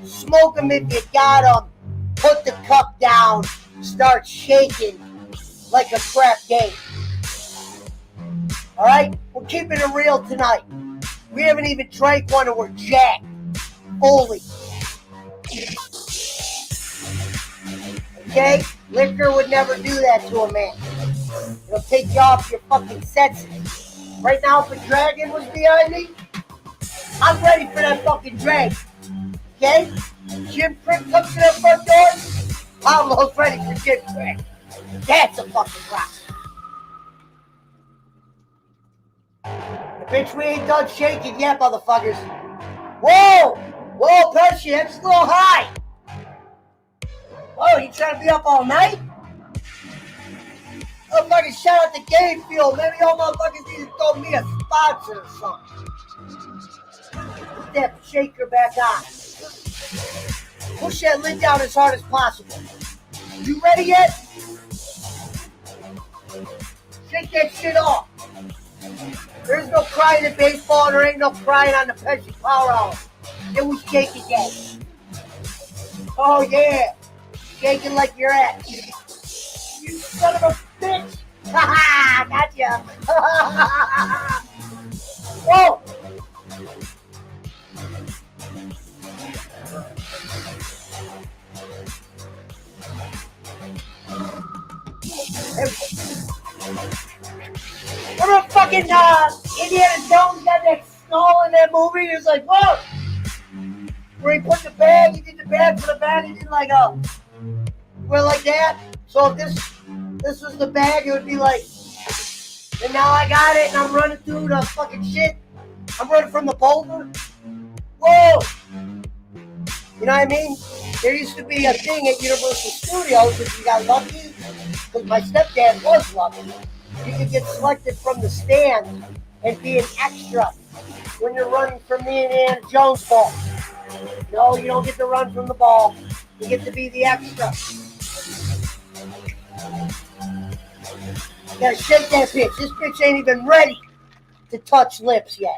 Smoke them if you got them. Put the cup down. Start shaking like a crap game. Alright? We're keeping it real tonight. We haven't even drank one and we're jacked. Fully. Okay? Liquor would never do that to a man. It'll take you off your fucking senses. Right now, if a dragon was behind me, I'm ready for that fucking dragon. Okay? Jim Prick comes to that front door, Pablo's ready for Jim Prick. That's a fucking rock. Bitch, we ain't done shaking yet, motherfuckers. Whoa! Whoa, Pesci, that's a little high. Whoa, you trying to be up all night? Motherfuckers, shout out to Game Field. Maybe y'all motherfuckers need to throw me a sponsor or something. Put that shaker back on. Push that lid down as hard as possible. You ready yet? Shake that shit off. There's no crying in baseball, and there ain't no crying on the Pesci Power Hour. It was shake again. Oh yeah. Shaking like you're at. You son of a bitch. Haha, gotcha. Whoa. Remember fucking Indiana Jones got that skull in that movie? He was like, whoa! Where he put the bag, he did the bag for the bag, he did like a, well, like that. So if this was the bag, it would be like, and now I got it, and I'm running through the fucking shit. I'm running from the boulder. Whoa! You know what I mean? There used to be a thing at Universal Studios, if you got lucky, because my stepdad was lucky. You could get selected from the stand and be an extra when you're running from the Indiana Jones ball. No, you don't get to run from the ball. You get to be the extra. You gotta shake that bitch. This bitch ain't even ready to touch lips yet.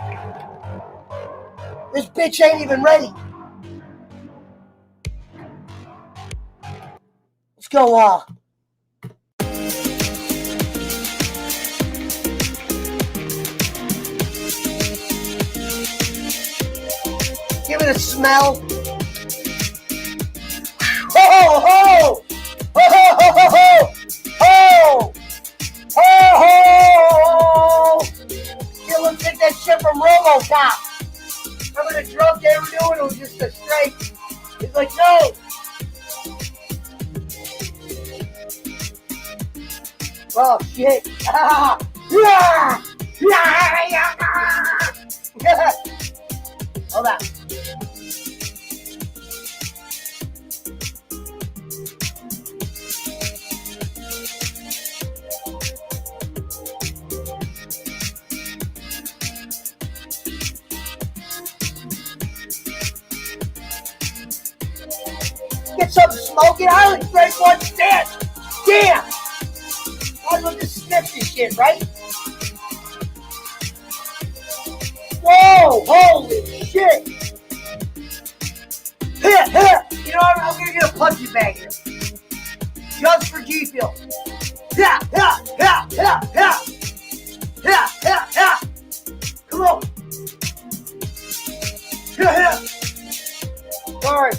This bitch ain't even ready. Let's go, give it a smell. Oh, ho, ho, ho, ho, ho, ho, ho, ho, ho. It looks like that shit from RoboCop. Remember the drug they were doing? It was just a straight. He's like, no. Oh, shit. Yeah. Hold on. Get something smoking. I only break one stand. Damn. I was just sniff this shit, right? Whoa, holy shit. Here. You know what? I'm going to get a punching bag here. Just for G Fuel. Yeah. Come on. Yeah. Sorry.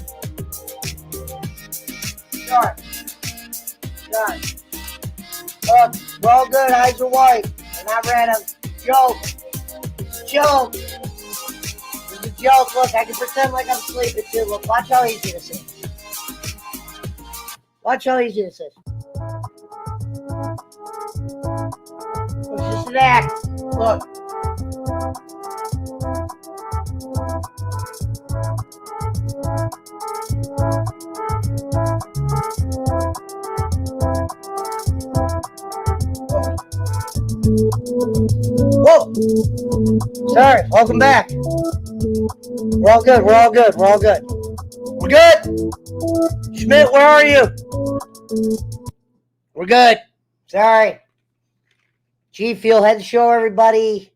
We're all good. Eyes are white. And I read a joke. It's a joke. It's a joke. Look, I can pretend like I'm sleeping too. Look, watch how easy this is. Watch how easy this is. It's just snack. Look. Whoa. Sorry, welcome back. We're all good. We're all good. We're all good. We're good. Schmidt, where are you? We're good. Sorry. G Fuel head show, everybody.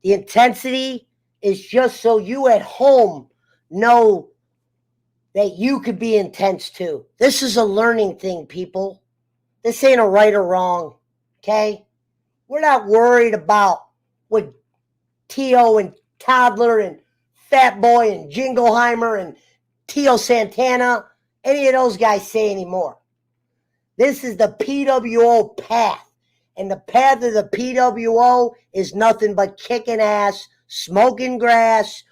The intensity is just so you at home know that you could be intense too. This is a learning thing, people. This ain't a right or wrong, okay? We're not worried about what Tio and Toddler and Fat Boy and Jingleheimer and Tio Santana, any of those guys say anymore. This is the PWO path. And the path of the PWO is nothing but kicking ass, smoking grass,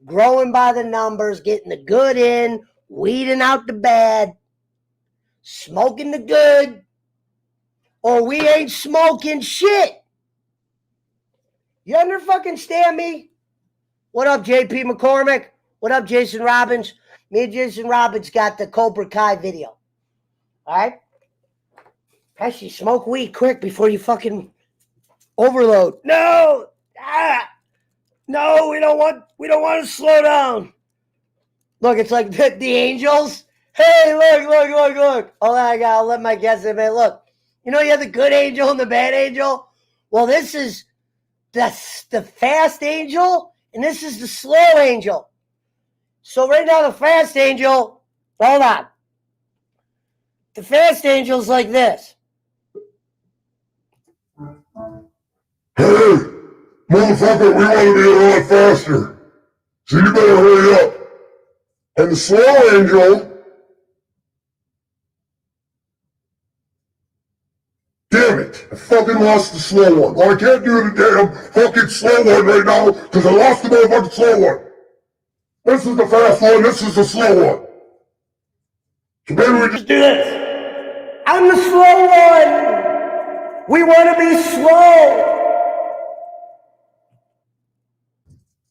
growing by the numbers, getting the good in, weeding out the bad, smoking the good, or we ain't smoking shit. You understand me? What up, JP McCormick? What up, Jason Robbins? Me and Jason Robbins got the Cobra Kai video. All right? Pesci, smoke weed quick before you fucking overload. No! No, we don't want to slow down. Look, it's like the Angels. Hey, look. Hold on, I'll let my guests in. Look, you know you have the good angel and the bad angel? Well, this is the fast angel, and this is the slow angel. So right now, the fast angel, hold on. The fast angel's like this. Hey, motherfucker, we want to be a lot faster. So you better hurry up. And the slow angel, damn it, I fucking lost the slow one. Well, I can't do the damn fucking slow one right now because I lost the motherfucking slow one. This is the fast one, this is the slow one. So maybe we just do this. I'm the slow one. We want to be slow.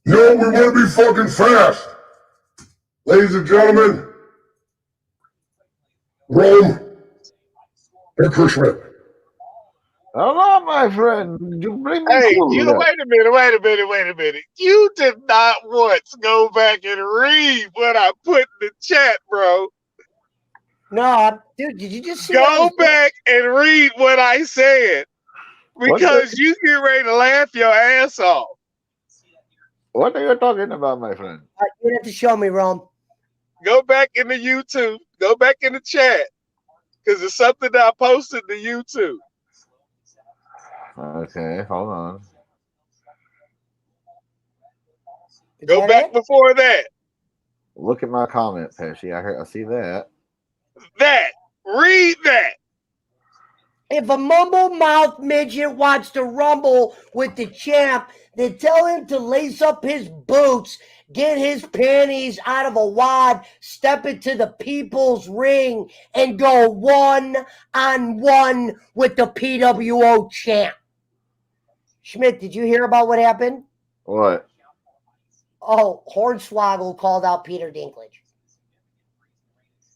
No, we want to be fucking fast. Ladies and gentlemen, Rome and Kushman. Hello, my friend. You bring me Hey, cool. wait a minute. You did not once go back and read what I put in the chat, bro. No, dude, did you just see Go back and read what I said because you get ready to laugh your ass off. What are you talking about, my friend? You have to show me, Rome. Go back into YouTube. Go back in the chat because it's something that I posted to YouTube. Okay, hold on. Go back before that. Look at my comment, Pesci. I see that. Read that. If a mumble mouth midget wants to rumble with the champ, then tell him to lace up his boots, get his panties out of a wad, step into the people's ring, and go one-on-one with the PWO champ. Schmidt, did you hear about what happened? What? Oh, Hornswoggle called out Peter Dinklage.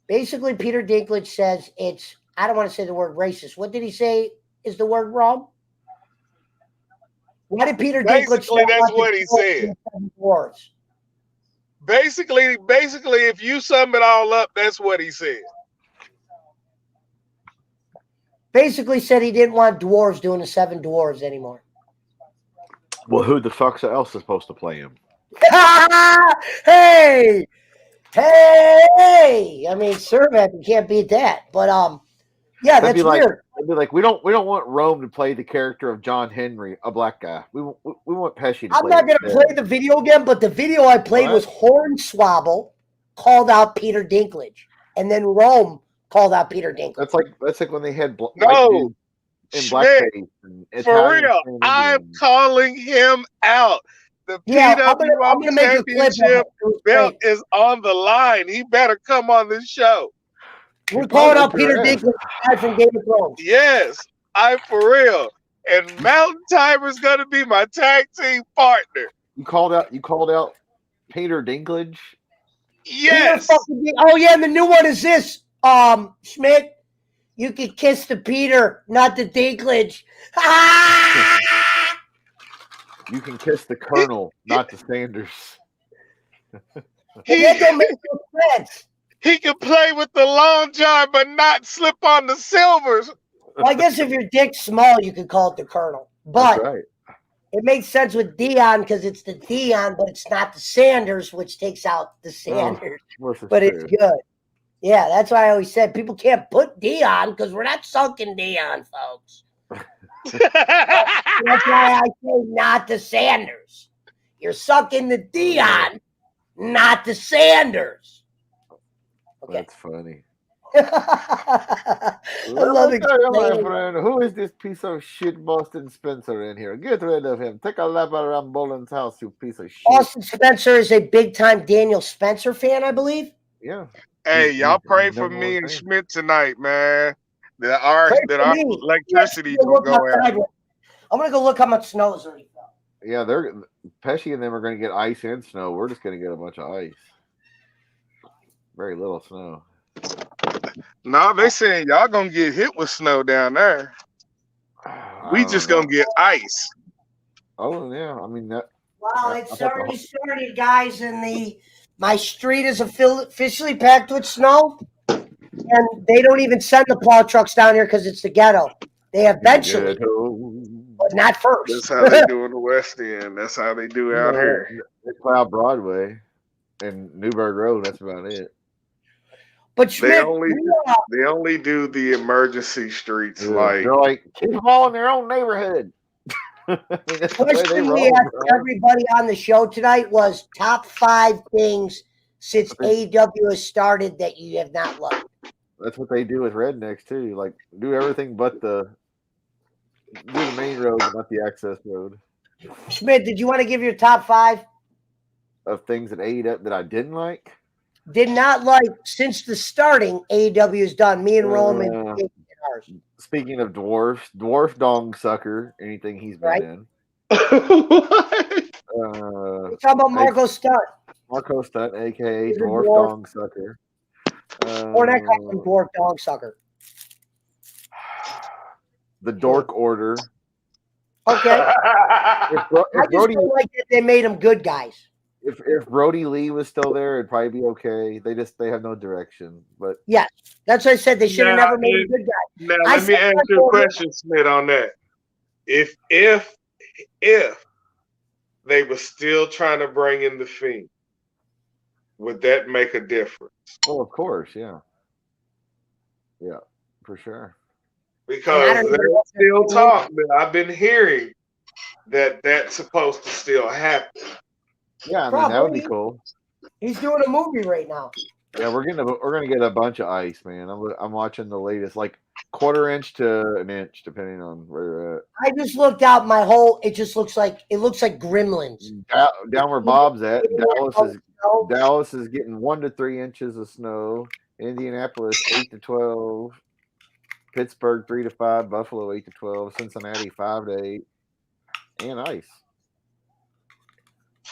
Basically, Peter Dinklage says it's, I don't want to say the word racist. What did he say is the word wrong? Why did Peter Dinklage say that's what he said. Wars? Basically, if you sum it all up, that's what he said. Basically said he didn't want dwarves doing the 7 dwarves anymore. Well, who the fuck else is supposed to play him? Hey! I mean, Servant, you can't beat that. But yeah, that's weird. They'd be like, we don't want Rome to play the character of John Henry, a black guy. We want Pesci to play. I'm not going to play the video again, but the video I played was Hornswoggle called out Peter Dinklage, and then Rome called out Peter Dinklage. That's like when they had no in blackface. For real, I'm calling him out. The PWO championship belt is on the line. He better come on this show. We're calling out Peter Dinklage from Game of Thrones. Yes, I'm for real. and Mountain Timer's gonna be my tag team partner. You called out Peter Dinklage. Yes. Oh yeah, and the new one is this. Schmidt, you can kiss the Peter, not the Dinklage. You can kiss the Colonel, not the Sanders. That don't make no sense. He can play with the long john, but not slip on the silvers. Well, I guess if your dick's small, you could call it the Colonel. But That's right. it makes sense with Dion because it's the Dion, but it's not the Sanders, which takes out the Sanders. But it's good. Yeah, that's why I always said people can't put Dion because we're not sunken Dion, folks. That's why I say not the Sanders. You're sucking the Dion, not the Sanders. Okay. That's funny. I love it. My friend, who is this piece of shit Boston Spencer in here? Get rid of him. Take a lap around Boland's house, you piece of shit. Austin Spencer is a big-time Daniel Spencer fan, I believe. Yeah. Hey, y'all pray for me and Schmidt tonight, man. That our electricity don't go out. I'm gonna go look how much snow is already fell. Yeah, Pesci and them are going to get ice and snow. We're just going to get a bunch of ice. Very little snow. No, they saying y'all gonna get hit with snow down there. We just gonna get ice. Oh yeah, I mean that. Wow, it's already started, guys, and my street is officially packed with snow, and they don't even send the plow trucks down here because it's the ghetto. They eventually, but not first. That's how they do in the West End. That's how they do out here. They plow Broadway and Newburgh Road. That's about it. But Schmidt, they only do the emergency streets. Yeah, they're like keep them all in their own neighborhood. The question we asked everybody on the show tonight was top 5 things since AEW has started that you have not loved. That's what they do with rednecks too. Like do everything but do the main road, not the access road. Schmidt, did you want to give your top 5 of things that AEW that I didn't like? Did not like since the starting AEW has done. Me and Roman. Speaking of dwarf dong sucker, anything he's been in. We're talking about Marco Stunt. Marco Stunt, aka dwarf dong sucker. Or that calls him dwarf dong sucker. The Dork Order. Okay. I just feel like they made them good guys. If Brody Lee was still there, it'd probably be okay. They have no direction. But yes, that's what I said. They should have never made a good guy. Now let me ask you a question, Smith, on that. If they were still trying to bring in the Fiend, would that make a difference? Oh, of course, yeah. Yeah, for sure. Because there's still talk that I've been hearing that that's supposed to still happen. Yeah, I mean that would be cool. He's doing a movie right now. Yeah, we're gonna get a bunch of ice, man. I'm watching the latest, like 1/4 inch to an inch, depending on where you're at. I just looked out it looks like Gremlins. Down where Bob's at, Dallas is getting 1 to 3 inches of snow. Indianapolis 8 to 12. Pittsburgh 3 to 5. Buffalo 8 to 12. Cincinnati 5 to 8. And ice.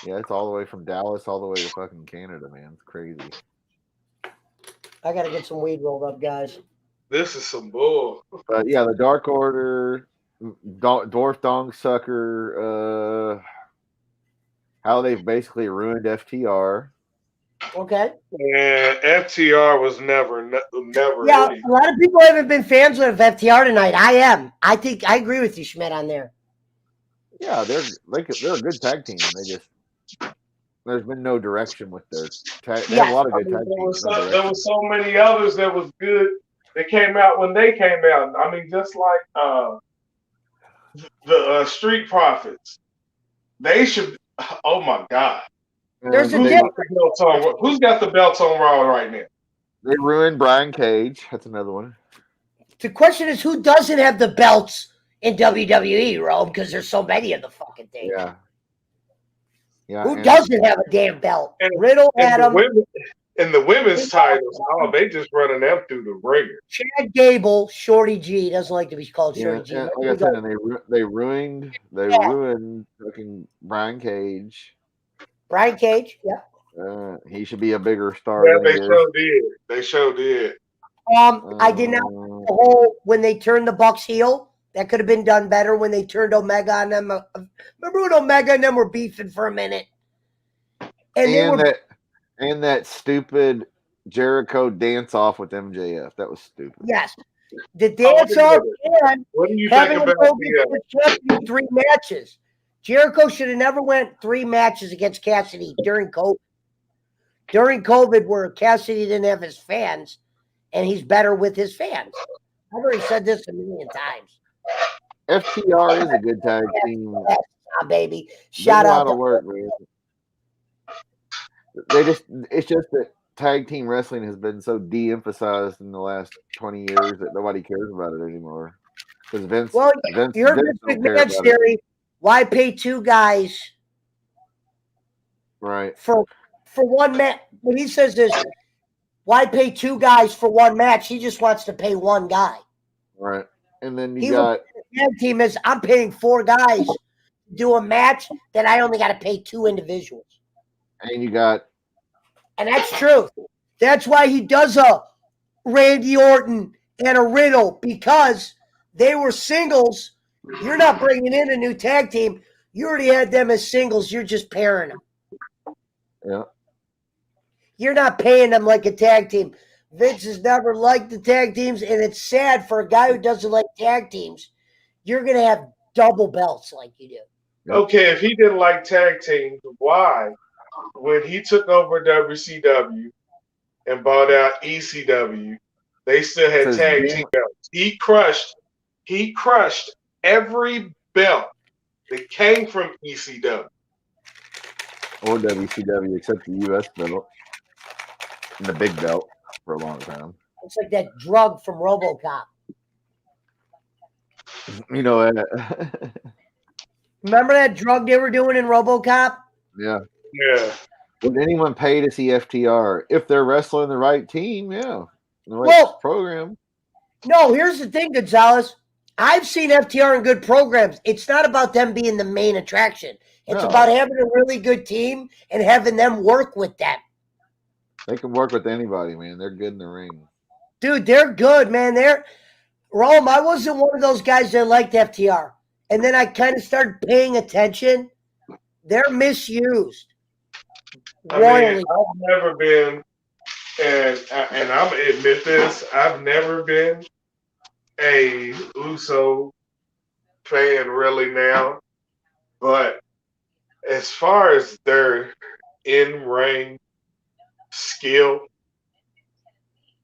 Yeah, it's all the way from Dallas all the way to fucking Canada, man. It's crazy. I gotta get some weed rolled up, guys. This is some bull. Yeah, the Dark Order, Dwarf Dong Sucker, how they've basically ruined FTR. Okay. And FTR was never. Yeah, a lot of people haven't been fans of FTR tonight. I am. I think I agree with you, Schmidt, on there. Yeah, they're a good tag team. There's been no direction with their tag. They have a lot of good tag teams. There was so many others that was good that came out when they came out. I mean, just like the Street Profits. They should. Oh my God. There's a difference. Who's got the belts on Raw right now? They ruined Brian Cage. That's another one. The question is, who doesn't have the belts in WWE, Rome? Because there's so many of the fucking things. Yeah. Who doesn't have a damn belt? Riddle had them. And the women's titles, oh, they just running them through the ringer. Chad Gable, Shorty G, doesn't like to be called Yeah, Shorty G. and Let like me I said, go. and they ruined Yeah. fucking Brian Cage. Brian Cage, yeah. He should be a bigger star Yeah, than they he is. sure did. They sure did. I did not the whole when they turned the Bucks heel. That could have been done better when they turned Omega on them. Remember when Omega and them were beefing for a minute? And that stupid Jericho dance off with MJF. That was stupid. Yes. The dance off and what do you having think him about go get the champion 3 matches. Jericho should have never went 3 matches against Cassidy during COVID. During COVID, where Cassidy didn't have his fans, and he's better with his fans. I've already said this a million times. FTR is a good tag team. Baby. Shout out to work, man. It's just that tag team wrestling has been so de-emphasized in the last 20 years that nobody cares about it anymore. Because Vince, you heard Vince McMahon's theory. Why pay 2 guys right for 1 match? When he says this, why pay 2 guys for 1 match? He just wants to pay 1 guy. Right. And then you got the tag team is I'm paying 4 guys to do a match that I only got to pay 2 individuals. And you got, and that's true. That's why he does a Randy Orton and a Riddle, because they were singles. You're not bringing in a new tag team. You already had them as singles. You're just pairing them. Yeah. You're not paying them like a tag team. Vince has never liked the tag teams, and it's sad for a guy who doesn't like tag teams. You're going to have double belts like you do. Okay, if he didn't like tag teams, why, when he took over WCW and bought out ECW, they still had tag team belts? He crushed every belt that came from ECW. Or WCW, except the US belt. And the big belt for a long time. It's like that drug from RoboCop. You know, remember that drug they were doing in RoboCop? Yeah. Yeah. Would anyone pay to see FTR if they're wrestling the right team? Yeah. The right program. No, here's the thing, Gonzalez. I've seen FTR in good programs. It's not about them being the main attraction. It's about having a really good team and having them work with them. They can work with anybody, man. They're good in the ring. Dude, they're good, man. Rome, I wasn't one of those guys that liked FTR. And then I kind of started paying attention. They're misused. I mean, I've never been, and I'm going to admit this, I've never been a Uso fan really now. But as far as their in-ring skill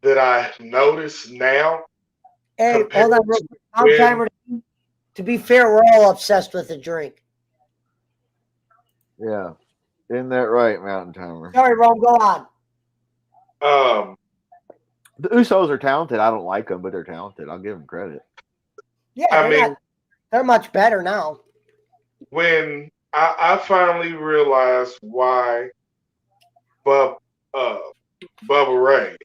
that I notice now. Hey, hold on. To be fair, we're all obsessed with the drink. Yeah. Isn't that right, Mountain Timer? Sorry, Rome, go on. The Usos are talented. I don't like them, but they're talented. I'll give them credit. Yeah, they're much better now. When I finally realized why Bubba Ray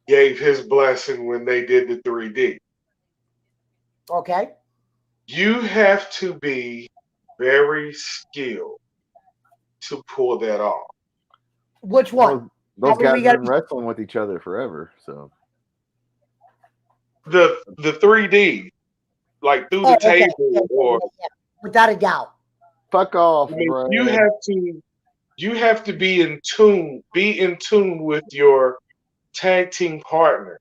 gave his blessing when they did the 3D. Okay. You have to be very skilled to pull that off. Which one? Those guys have been wrestling with each other forever, so. The 3D, like through the table, or without a doubt. Fuck off, I mean, bro. You have to be in tune with your tag team partner,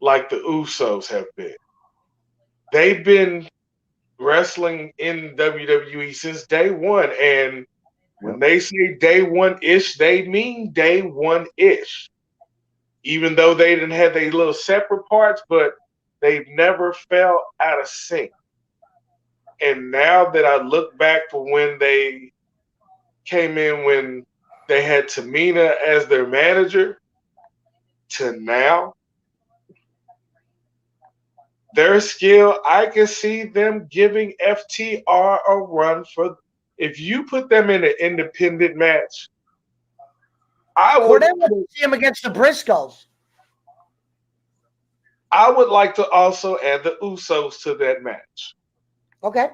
like the Usos have been. They've been wrestling in WWE since day one, and when they say day one-ish, they mean day one-ish. Even though they didn't have their little separate parts, but they've never fell out of sync. And now that I look back for when they came in, when they had Tamina as their manager, to now, their skill, I can see them giving FTR a run for. If you put them in an independent match, I would Cornette wants to see him against the Briscoes. I would like to also add the Usos to that match. Okay.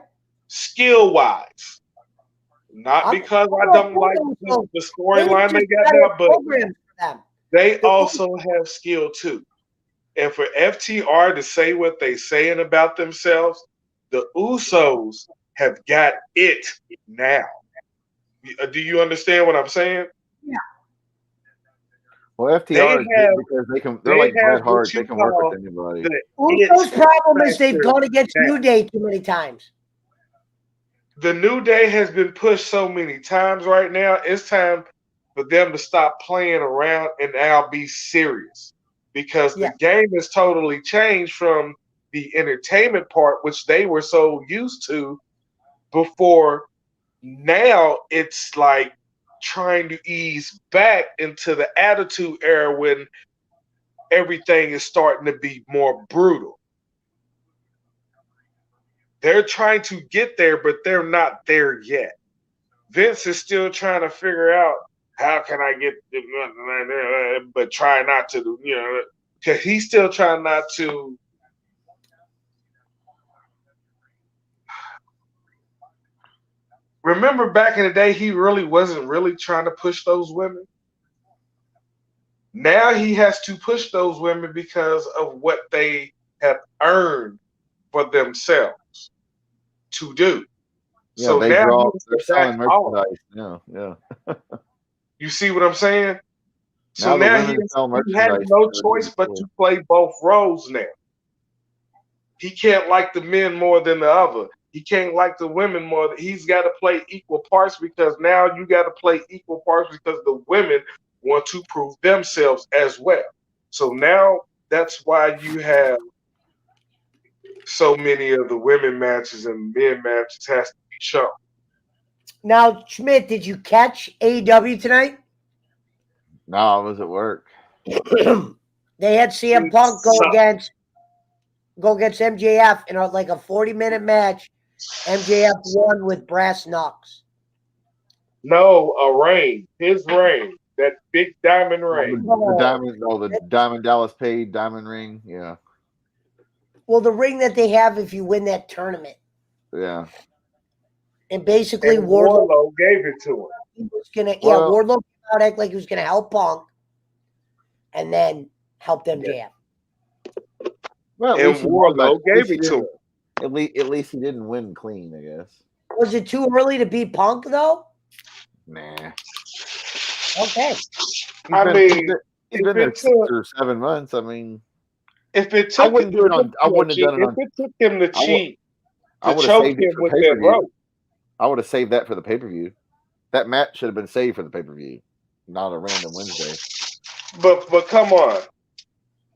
Skill wise. Not because I don't like the storyline they got now, but they also have skill too. And for FTR to say what they saying about themselves, the Usos have got it now. Do you understand what I'm saying? Yeah. Well, FTR is good because they're like Bret Hart. They can work with anybody. Usos' problem is they've gone against New Day too many times. The New Day has been pushed so many times right now. It's time for them to stop playing around and now be serious. Because the game has totally changed from the entertainment part, which they were so used to before. Now it's like trying to ease back into the Attitude Era when everything is starting to be more brutal. They're trying to get there, but they're not there yet. Vince is still trying to figure out how can I get, but try not to, because he's still trying not to. Remember back in the day, he really wasn't really trying to push those women. Now he has to push those women because of what they have earned for themselves to do. Yeah, so they now they're selling merchandise. Yeah. You see what I'm saying? So now now he had no choice but to play both roles now. He can't like the men more than the other. He can't like the women more. He's got to play equal parts because now you got to play equal parts because the women want to prove themselves as well. So now that's why you have so many of the women matches and men matches has to be shown. Now, Schmidt, did you catch AEW tonight? No, I was at work. They had CM Punk go against MJF in like a 40-minute match. MJF won with brass knucks. No, a ring. His ring. That big diamond ring. The Diamond Dallas Page diamond ring. Yeah. Well, the ring that they have if you win that tournament. Yeah. And basically, Wardlow gave it to him. He was gonna, Wardlow came out act like he was gonna help Punk, and then help MJF. Well, and Wardlow gave it to him. At least he didn't win clean, I guess. Was it too early to beat Punk though? Nah. Okay. He's been there 6 or 7 months. I mean, if it took, I wouldn't do it on. I wouldn't have done it on. If it took him to cheat, I would have saved it for the pay-per-view. I would have saved that for the pay-per-view. That match should have been saved for the pay-per-view, not a random Wednesday. But come on,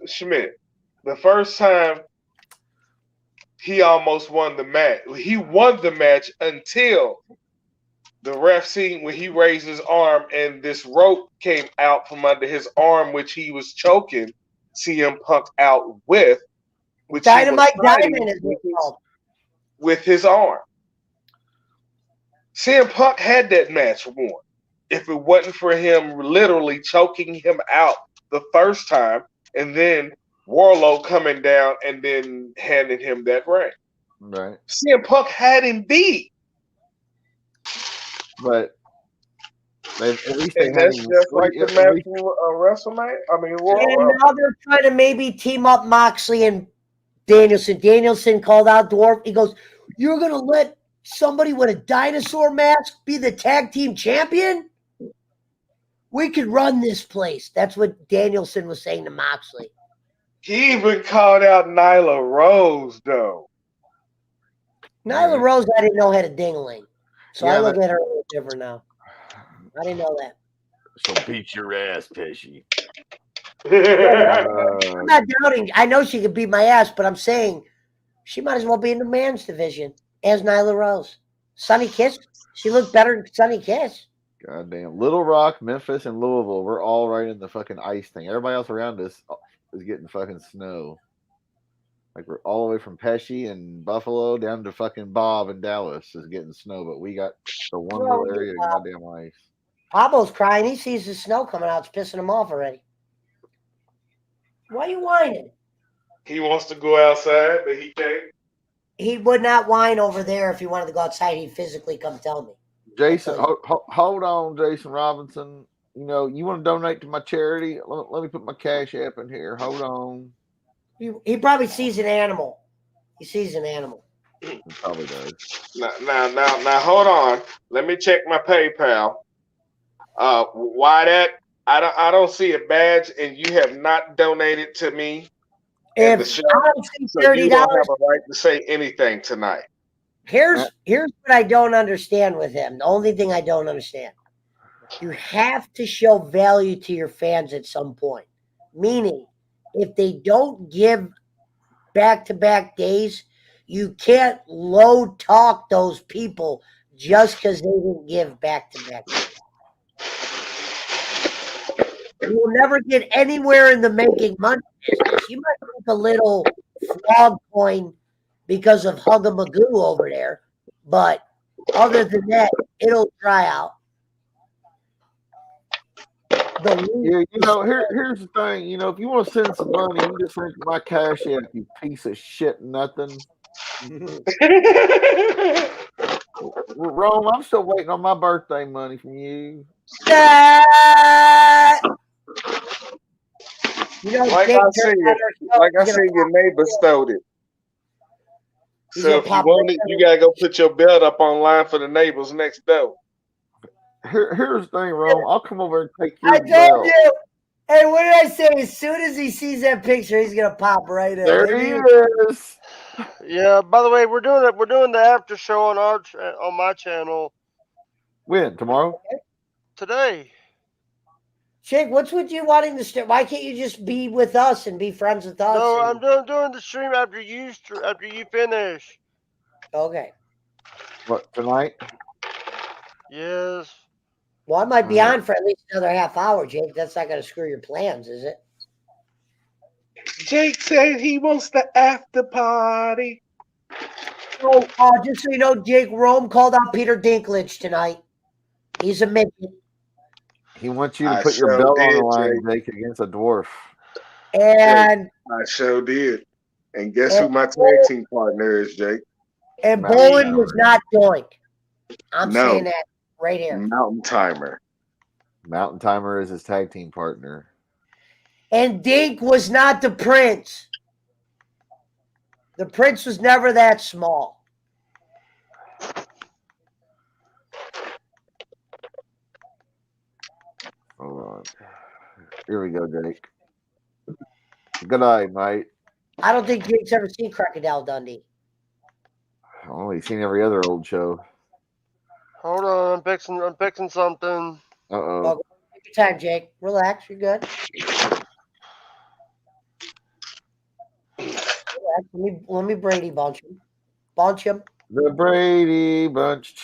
Schmidt. The first time he almost won the match. He won the match until the ref seen when he raised his arm and this rope came out from under his arm, which he was choking CM Punk out with. Which Dynamite Diamond is with his arm. CM Punk had that match won. If it wasn't for him literally choking him out the first time and then Wardlow coming down and then handing him that ring. Right. CM Punk had him beat. But at least and that's just like the match WrestleMania. I mean, and now they're trying to maybe team up Moxley and Danielson. Danielson called out Dwarf. He goes, "You're gonna let somebody with a dinosaur mask be the tag team champion? We could run this place." That's what Danielson was saying to Moxley. He even called out Nyla Rose, though. Nyla Rose, I didn't know had a ding-a-ling. So I look at her a little different now. I didn't know that. She'll beat your ass, Pesci. I'm not doubting. I know she could beat my ass, but I'm saying she might as well be in the man's division as Nyla Rose. Sunny Kiss, she looked better than Sunny Kiss. Goddamn. Little Rock, Memphis, and Louisville, we're all right in the fucking ice thing. Everybody else around us is getting fucking snow. Like we're all the way from Pesci and Buffalo down to fucking Bob and Dallas is getting snow, but we got the one little area of goddamn ice. Pablo's crying. He sees the snow coming out. It's pissing him off already. Why are you whining? He wants to go outside, but he can't. He would not whine over there if he wanted to go outside. He'd physically come tell me. Jason, hold on, Jason Robinson. You know, you want to donate to my charity? Let me put my cash app in here. Hold on. He probably sees an animal. He sees an animal. He probably does. Now, hold on. Let me check my PayPal. Why that? I don't see a badge, and you have not donated to me in the show, I don't see so you $30. don't have a right to say anything tonight. Here's what I don't understand with him. The only thing I don't understand. You have to show value to your fans at some point. Meaning, if they don't give back-to-back days, you can't low talk those people just because they didn't give back-to-back days. You will never get anywhere in the making money business. You might make a little frog coin because of Huggamagoo over there, but other than that, it'll dry out. Yeah, you know, here's the thing. You know, if you want to send some money, you just send my cash app, you piece of shit, nothing. Rome, I'm still waiting on my birthday money from you. You know, like I said, your neighbor stole it. So if you want it, you gotta go put your belt up online for the neighbors next door. Here's the thing, Rome. I'll come over and take your I told belt. you. Hey, what did I say? As soon as he sees that picture, he's gonna pop right in. There he is. Yeah. By the way, we're doing it. We're doing the after show on on my channel. When? Tomorrow? Today. Jake, what's with you wanting to start? Why can't you just be with us and be friends with us? No, I'm doing the stream after you finish. Okay. What, tonight? Yes. Well, I might be on for at least another half hour, Jake. That's not going to screw your plans, is it? Jake said he wants the after party. So, just so you know, Jake, Rome called out Peter Dinklage tonight. He's a midget. He wants you to put your belt on the line, Jake, against a dwarf. And I sure did. And guess who my tag team partner is, Jake? And Bowen was not Doink. I'm No. saying that right here. Mountain Timer. Mountain Timer is his tag team partner. And Dink was not the Prince. The Prince was never that small. Hold on. Here we go, Jake. Good night, mate. I don't think Jake's ever seen Crocodile Dundee. I've only seen every other old show. Hold on, I'm fixing something. Uh-oh. Well, take your time, Jake. Relax, you're good. Relax. Let me Brady bunch him. Bunch him. The Brady Bunch.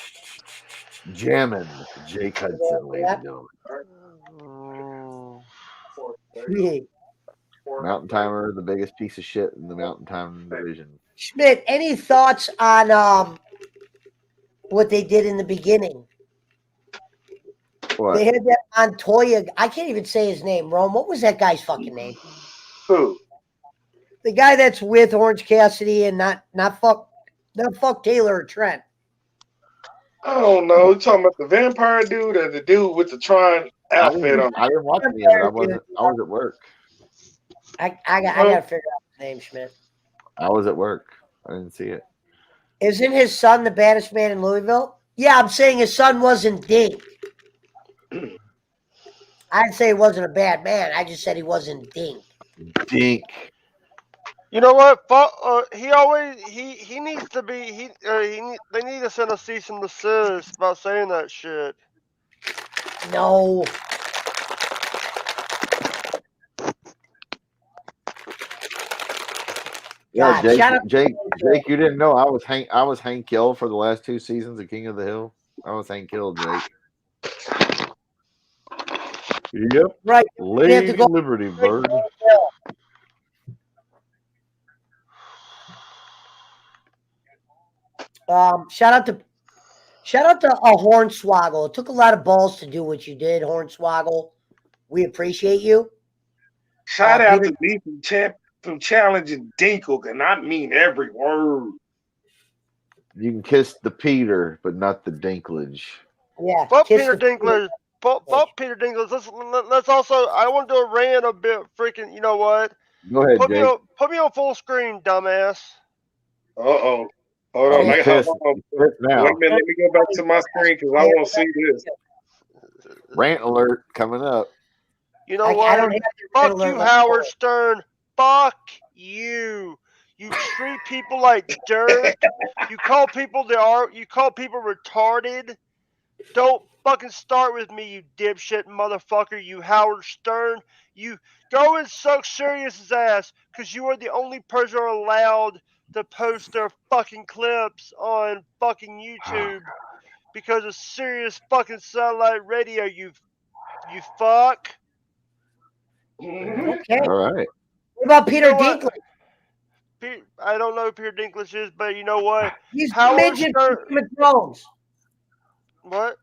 Jamming. Jake Hudson, ladies and gentlemen. Mountain Timer, the biggest piece of shit in the Mountain Time division. Schmidt, any thoughts on what they did in the beginning? What? They had that Montoya. I can't even say his name, Rome. What was that guy's fucking name? Who? The guy that's with Orange Cassidy and not fuck Taylor or Trent. I don't know. You talking about the vampire dude or the dude with the Tron outfit on? I didn't watch any of it. I was at work. I gotta figure out the name, Schmidt. I was at work. I didn't see it. Isn't his son the baddest man in Louisville? Yeah, I'm saying his son wasn't Dink. I'd say he wasn't a bad man. I just said he wasn't Dink. Dink. You know what? He needs to be. They need to send a cease and desist about saying that shit. No. Yeah, God, Jake, you didn't know I was Hank Hill for the last 2 seasons of King of the Hill. I was Hank Hill, Jake. Yep. Right. Lady Liberty Bird. Shout out Shout out to Hornswoggle. It took a lot of balls to do what you did, Hornswoggle. We appreciate you. Shout out Peter- to me from challenging Dinkle, and I mean every word. You can kiss the Peter, but not the Dinklage. Yeah. Fuck kiss Peter the Dinklage. Fuck Peter Dinklage. Let's also. I want to do a rant a bit. Freaking. You know what? Go ahead, Put me Jake. on full screen, dumbass. Uh-oh. Hold Oh, on. he's pissed. He's pissed now. Wait a minute. Let me go back to my screen because I want to see this. Rant alert coming up. You know I what? don't have to Fuck alert you, like Howard that. Stern. Fuck you. You treat people like dirt. You call people retarded. Don't fucking start with me, you dipshit motherfucker, you Howard Stern. You go and suck Sirius's ass, because you are the only person allowed to post their fucking clips on fucking YouTube because of Sirius fucking satellite radio, you fuck. Okay. All right. What about Peter You know what? Dinklage? I don't know who Peter Dinklage is, but you know what? He's the Howard midget Stern. from Game of Thrones. What?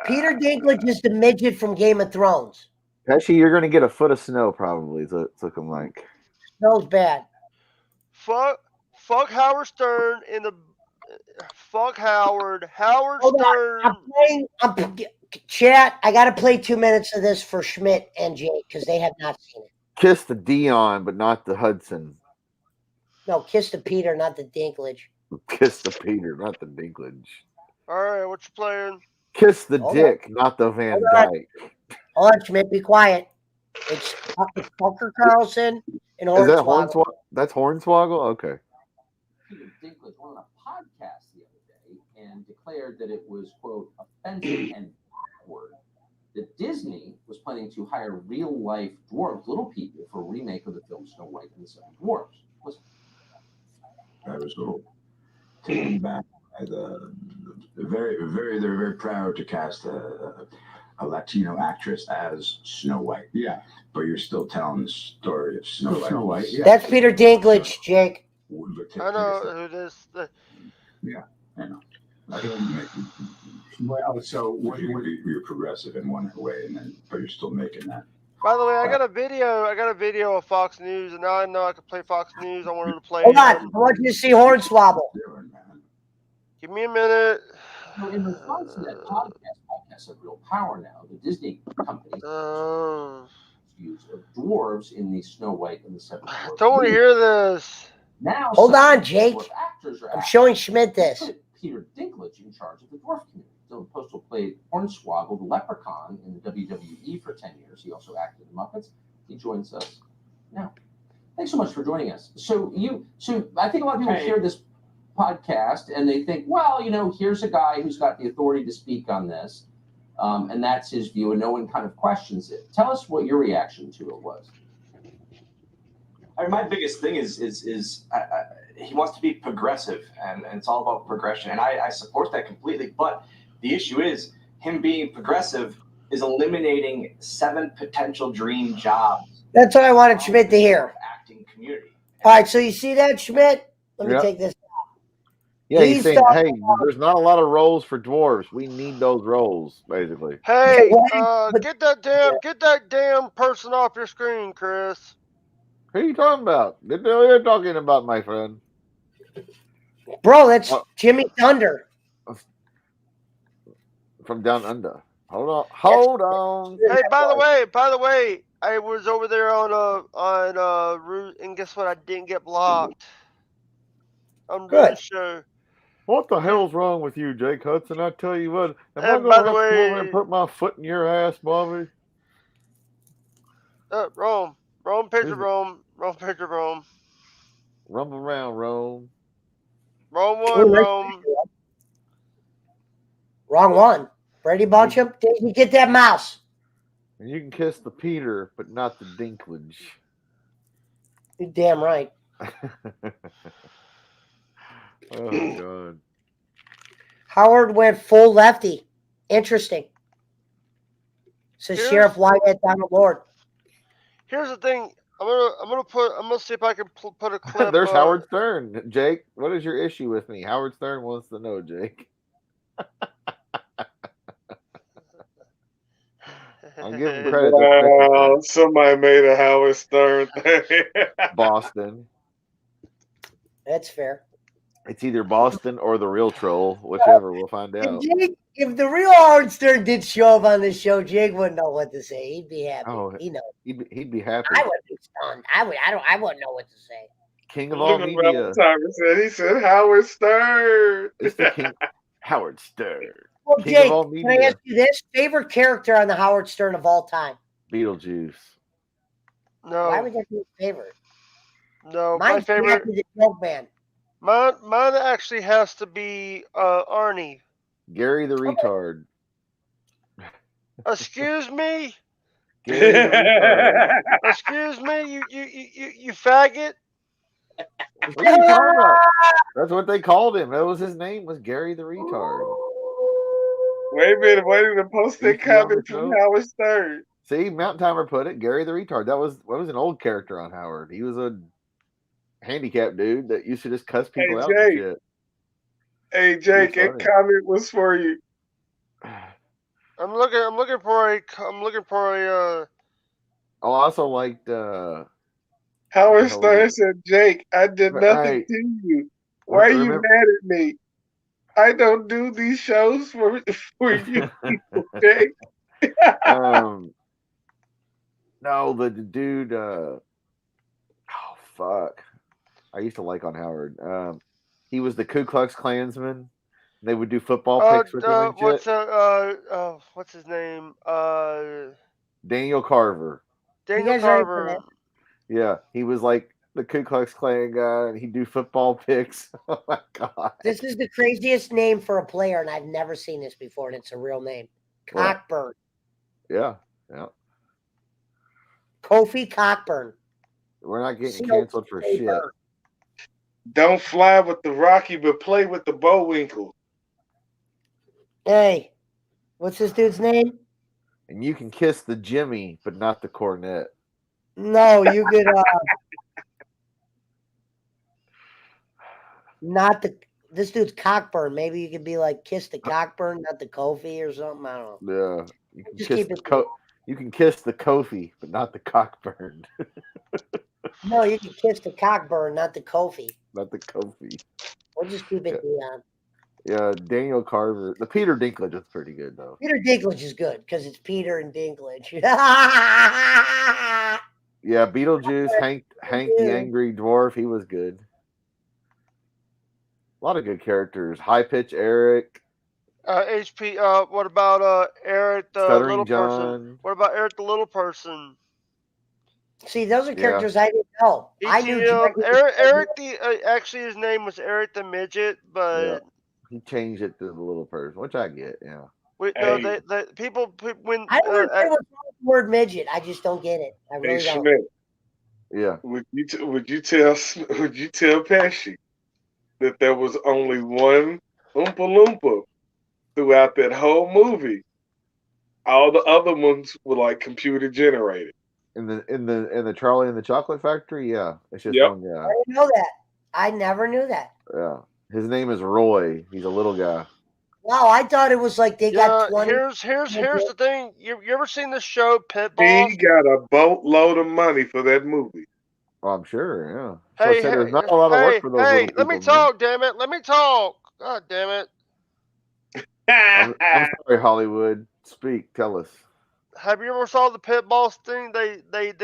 Peter Dinklage is the midget from Game of Thrones. Actually, you're going to get a foot of snow probably. So it's looking like. Snow's bad. Fuck Howard Stern in the. Fuck Howard. Howard Hold Stern. on. Chat, I got to play 2 minutes of this for Schmidt and Jake because they have not seen it. Kiss the Dion, but not the Hudson. No, kiss the Peter, not the Dinklage. Kiss the Peter, not the Dinklage. All right, what you playing? Kiss the Hold Dick, not the Van Hold on. Dyke. Hold on, Schmidt, be quiet. It's Tucker Carlson and Is that Hornswoggle. Hornswoggle? That's Hornswoggle? Okay. Peter Dinklage went on a podcast the other day and declared that it was, quote, offensive and backward that Disney was planning to hire real-life dwarves, little people, for a remake of the film Snow White and the Seven Dwarfs. Listen. I was a little taken back by they're very proud to cast a Latino actress as Snow White. Yeah, but you're still telling the story of Snow White. Snow White, yeah. That's Peter Dinklage, Jake. I know who this. Yeah, I know. Well, so you're progressive in one way, but you're still making that. By the way, I got a video of Fox News, and now I know I can play Fox News. I wanted to play. Hold on. I want you to see Hornswoggle. Give me a minute. So in response to that podcast of real power now, the Disney company use of dwarves in the Snow White and the Seven Dwarfs. Don't want to hear this. Now, Hold on, Jake. Actors are I'm showing Schmidt this. put Peter Dinklage in charge of the dwarf community. Dylan Postal played Hornswoggle, the leprechaun, in the WWE for 10 years. He also acted in Muppets. He joins us now. Thanks so much for joining us. So I think a lot of people hear this podcast and they think, well, here's a guy who's got the authority to speak on this, and that's his view, and no one kind of questions it. Tell us what your reaction to it was. I mean, my biggest thing is he wants to be progressive, and it's all about progression, and I support that completely. But the issue is him being progressive is eliminating 7 potential dream jobs. That's what I wanted Schmidt to hear. Acting community. All right, so you see that, Schmidt? Let me take this. Yeah, he's saying, hey, there's not a lot of roles for dwarves. We need those roles, basically. Hey, get that damn person off your screen, Chris. Who are you talking about? What are you talking about, my friend? Bro, that's Jimmy Thunder. From down under. Hold on. Hey, by the way, I was over there on route, and guess what? I didn't get blocked. I'm doing the show. What the hell's wrong with you, Jake Hudson? I tell you what, am I And going by to the have to go over way- and put my foot in your ass, Bobby? Rome picture, Rome picture, Rome. Rumble around, Rome. Wrong one, Rome. Wrong one. Brady Buncham, did you get that mouse? And you can kiss the Peter, but not the Dinklage. You're damn right. Oh, God. Howard went full lefty. Interesting. Says Sheriff Wyatt Donald Lord. Here's the thing. I'm gonna see if I can put a clip. There's Howard Stern. Jake, what is your issue with me? Howard Stern wants to know, Jake. I'm giving credit. They're Wow, somebody made a Howard Stern thing. Boston. That's fair. It's either Boston or the real troll, whichever. We'll find out. If the real Howard Stern did show up on this show, Jake wouldn't know what to say. He'd be happy. Oh, he knows. He'd be happy. I would be stunned. I wouldn't know what to say. King of all Look at media. what he said Howard Stern. It's the King Howard Stern. Well, King Jake, of all can media. I ask you this? Favorite character on the Howard Stern of all time? Beetlejuice. No. Why would that be your favorite? No, Mine's my favorite. Jackie the Joke Man. Mine actually has to be Arnie. Gary the retard. Excuse me. Gary the retard. Excuse me. You faggot. What are you talking about? That's what they called him. That was his name. Was Gary the retard. Wait a minute. Post that comment from Howard Stern. See, Mountain Timer put it. Gary the retard. That was an old character on Howard. He was a handicapped dude that used to just cuss people out and shit. Hey Jake, that comment was for you. I'm looking for a. Oh, I also liked. Howard Stern said, "Jake, I did nothing to you. Why are you mad at me? I don't do these shows for you, Jake." No, the dude. Oh fuck! I used to like on Howard. He was the Ku Klux Klansman. They would do football picks with him and shit. What's his name? Daniel Carver. Daniel Carver. Yeah, he was like the Ku Klux Klan guy, and he'd do football picks. Oh my god! This is the craziest name for a player, and I've never seen this before, and it's a real name. Cockburn. Yeah. Kofi Cockburn. We're not getting canceled for shit. Don't fly with the Rocky, but play with the Bullwinkle. Hey, what's this dude's name? And you can kiss the Jimmy, but not the cornet. No, you could. Not the. This dude's Cockburn. Maybe you could be like kiss the Cockburn, not the Kofi or something. I don't know. Yeah, you can kiss the you can kiss the Kofi, but not the Cockburn. No, you can kiss the Cockburn, not the Kofi. Not the Kofi. We'll just keep it Dion. Yeah, Daniel Carver. The Peter Dinklage is pretty good though. Peter Dinklage is good because it's Peter and Dinklage. Yeah, Beetlejuice, Hank the Angry Dwarf, he was good. A lot of good characters. High Pitch Eric. HP. What about Eric the Stuttering little John. person? What about Eric the little person? See, those are characters I didn't know. I knew Eric the actually his name was Eric the midget, but he changed it to the little person, which I get. Yeah. Wait, no, the people when I don't know what's the word midget. I just don't get it. I really don't. Schmidt, yeah. Would you tell Pesci that there was only one Oompa Loompa throughout that whole movie? All the other ones were like computer generated. In the Charlie and the Chocolate Factory, yeah, it's just one guy. I didn't know that. I never knew that. Yeah, his name is Roy. He's a little guy. Wow, I thought it was like they got 20. Here's the thing. You ever seen the show Pitbull? He got a boatload of money for that movie. Oh, I'm sure. Yeah. Hey, there's not a lot of work for those little let me people, talk, damn it. Let me talk. God damn it. I'm sorry, Hollywood. Speak. Tell us. Have you ever saw the Pitbulls thing? They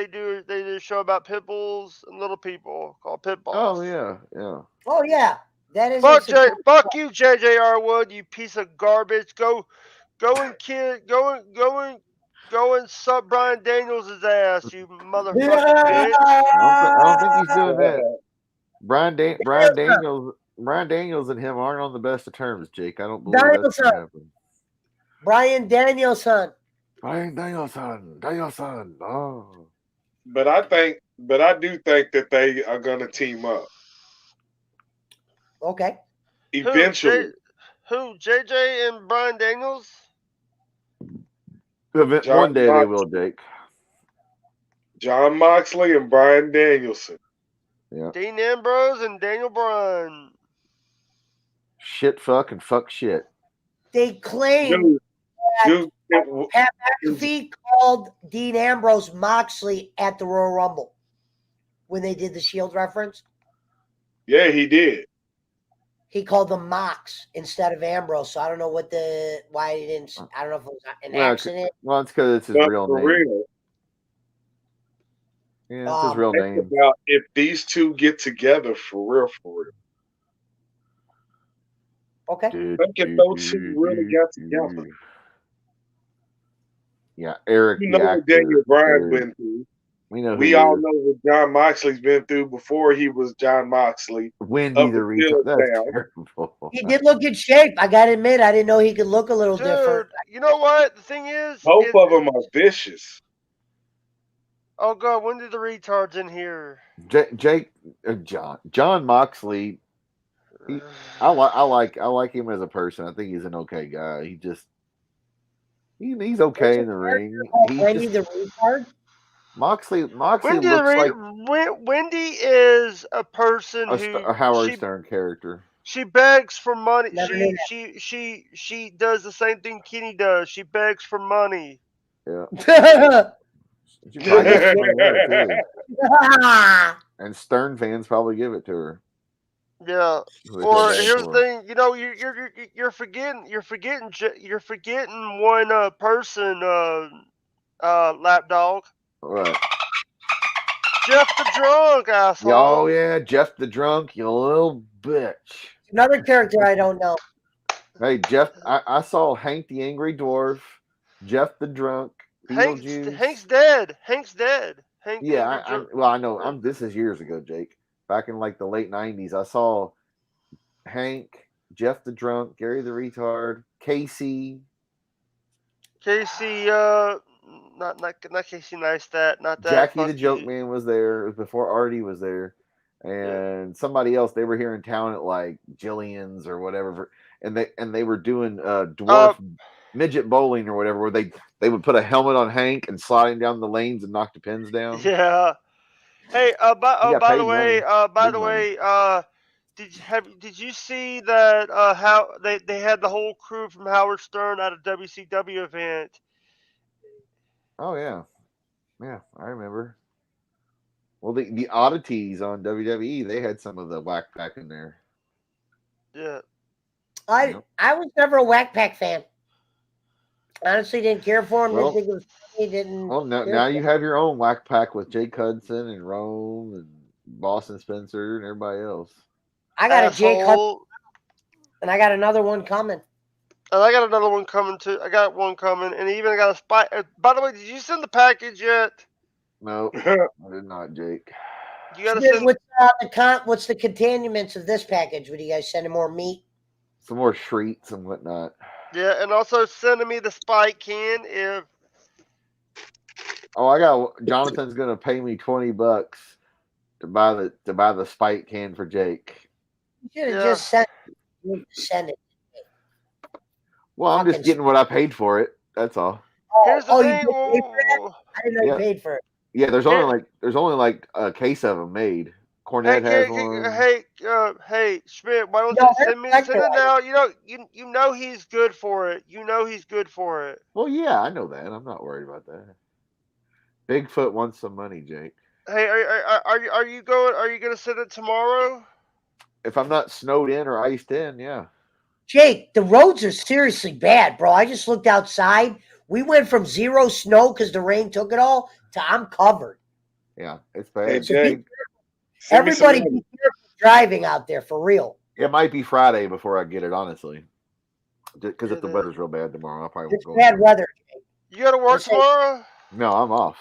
do a show about pit bulls and little people called Pitbulls. Oh yeah. Oh yeah, that is. Fuck you, J.J.R. Wood, you piece of garbage. Go and suck Bryan Daniels' ass, you motherfucking bitch. I don't think he's doing that. Bryan Daniels and him aren't on the best of terms, Jake. I don't believe that's going to happen. Bryan Danielson. Oh. But I do think that they are going to team up. Okay. Eventually. Who? JJ and Bryan Daniels? One day they will, Jake. John Moxley and Bryan Danielson. Yeah. Dean Ambrose and Daniel Bryan. Shit, fuck, and fuck shit. they claim Dude, Pat McAfee called Dean Ambrose Moxley at the Royal Rumble when they did the Shield reference. yeah, he did. He called them Mox instead of Ambrose. So I don't know why he didn't. I don't know if it was an accident. Well, it's because it's his But real for name. real, Yeah, it's his real think name. about if these two get together for real. Okay. Think if those two really got together. Yeah, Eric, You the know what actor. Daniel Bryan's been through. We all know what John Moxley's been through before he was John Moxley. Wendy the retard. That's down. terrible. He did look in shape. I got to admit, I didn't know he could look a little different. You know what? The thing is, Both of them are vicious. Oh God, when did the retards in here? John Moxley. I like him as a person. I think he's an okay guy. He's okay in the ring. Wendy the retard. Moxley Wendy looks like Wendy is a person a Howard Stern character. She begs for money. Never She does the same thing Kenny does. She begs for money. Yeah. She probably gets money there too. And Stern fans probably give it to her. Yeah. Or here's the thing, you know, you're forgetting one person, lapdog. Right. Jeff the Drunk, asshole. Oh yeah, Jeff the Drunk, you little bitch. Another character I don't know. Hey Jeff, I saw Hank the Angry Dwarf, Jeff the Drunk, Beetlejuice. Hank's dead. Hank yeah, I know. This is years ago, Jake. Back in like the late '90s, I saw Hank, Jeff the Drunk, Gary the Retard, Casey. Not Casey Neistat, not that. Jackie the Joke Man was there. It was before Artie was there, and somebody else. They were here in town at like Jillian's or whatever, and they were doing dwarf midget bowling or whatever, where they would put a helmet on Hank and slide him down the lanes and knock the pins down. Yeah. Hey, by the way, did you see that how they had the whole crew from Howard Stern at a WCW event? Oh yeah, I remember. Well, the oddities on WWE, they had some of the Whack Pack in there. Yeah. I was never a Whack Pack fan. Honestly, didn't care for him. Well, didn't think it was funny. Didn't. Well, now you have your own Whack Pack with Jake Hudson and Rome and Boston Spencer and everybody else. I got a Jake Hudson, and I got another one coming. And I got another one coming too. I got one coming, and even got a spy. By the way, did you send the package yet? No, I did not, Jake. You gotta send. What's the containments of this package? Would you guys send more meat? Some more treats and whatnot. Yeah, and also sending me the Spike can if. Oh, Jonathan's gonna pay me $20 to buy the Spike can for Jake. You should have just sent it. Well, I'm just getting what I paid for it. That's all. Here's the thing. You paid for that? I didn't know you paid for it. Yeah, there's only like a case of them made. Cornette has one. Hey, Schmidt, why don't you send it now? You know he's good for it. You know he's good for it. Well, yeah, I know that. I'm not worried about that. Bigfoot wants some money, Jake. Hey, are you going? Are you gonna send it tomorrow? If I'm not snowed in or iced in, yeah. Jake, the roads are seriously bad, bro. I just looked outside. We went from 0 snow because the rain took it all to I'm covered. Yeah, it's bad. Hey, Jake, everybody be careful driving out there, for real. It might be Friday before I get it, honestly. Because if the weather's real bad tomorrow, I probably won't go. It's bad weather, Jake. You got to work tomorrow? No, I'm off.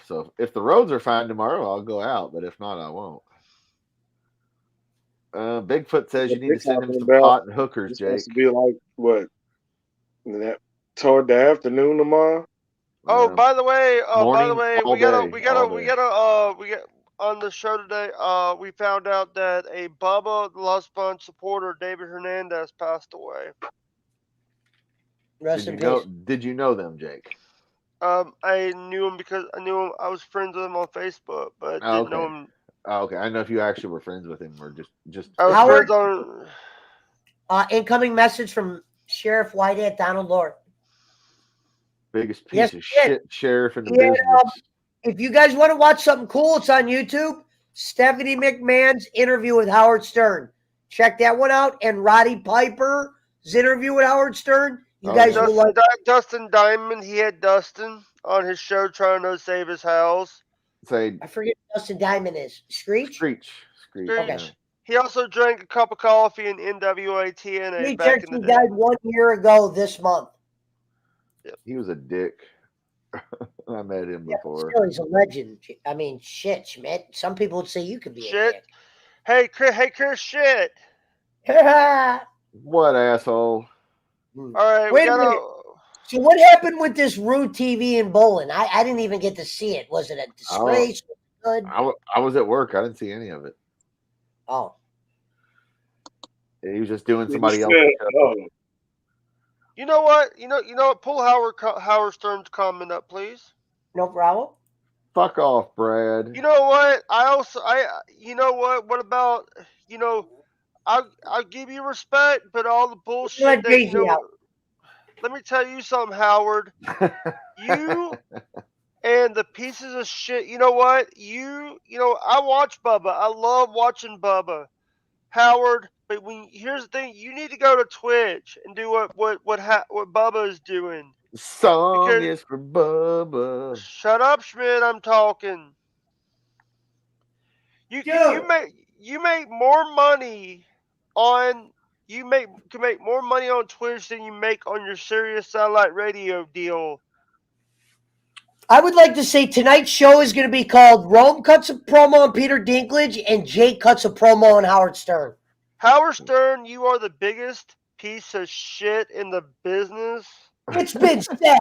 So if the roads are fine tomorrow, I'll go out. But if not, I won't. Bigfoot says you need to send him some pot and hookers, Jake. It's supposed to be like what? Toward the afternoon tomorrow. Oh, by the way, we got on the show today. We found out that a Bubba the Love Sponge supporter, David Hernandez, passed away. Rest in peace. Did you know them, Jake? I knew him because I knew him. I was friends with him on Facebook, but I didn't know him. Oh, okay. I don't know if you actually were friends with him or just. Howard, Incoming message from Sheriff Whitehead, Donald Lord. Biggest piece Yes, of he did. shit sheriff in the He had, business. If you guys want to watch something cool, it's on YouTube. Stephanie McMahon's interview with Howard Stern. Check that one out. And Roddy Piper's interview with Howard Stern. You guys will like. Dustin Diamond, he had Dustin on his show trying to save his house. Say, I forget what Dustin Diamond is. Screech? Screech. Okay. He also drank a cup of coffee in NWA TNA Screech back in the actually day. died 1 year ago this month. He was a dick. I met him before. Still, he's a legend. I mean, shit, Schmidt. Some people would say you could be Shit. a dick. Hey, Chris, shit. What asshole? All right, Wait a minute. So what happened with this Rude TV in Bowling? I didn't even get to see it. Was it a disgrace? Good? I was at work. I didn't see any of it. Oh. He was just doing somebody else. You know what? You know what? Pull Howard Stern's comment up, please. No problem. Fuck off, Brad. You know what? You know what? What about, I'll give you respect, but all the bullshit that, let me tell you something, Howard. You and the pieces of shit, you know what? I watch Bubba. I love watching Bubba. Howard, but here's the thing, you need to go to Twitch and do what Bubba is doing. Song is for Bubba. Shut up, Schmidt, I'm talking. You make more money on can make more money on Twitch than you make on your Sirius satellite radio deal. I would like to say tonight's show is going to be called Rome Cuts a Promo on Peter Dinklage and Jake Cuts a Promo on Howard Stern. Howard Stern, you are the biggest piece of shit in the business. It's been said.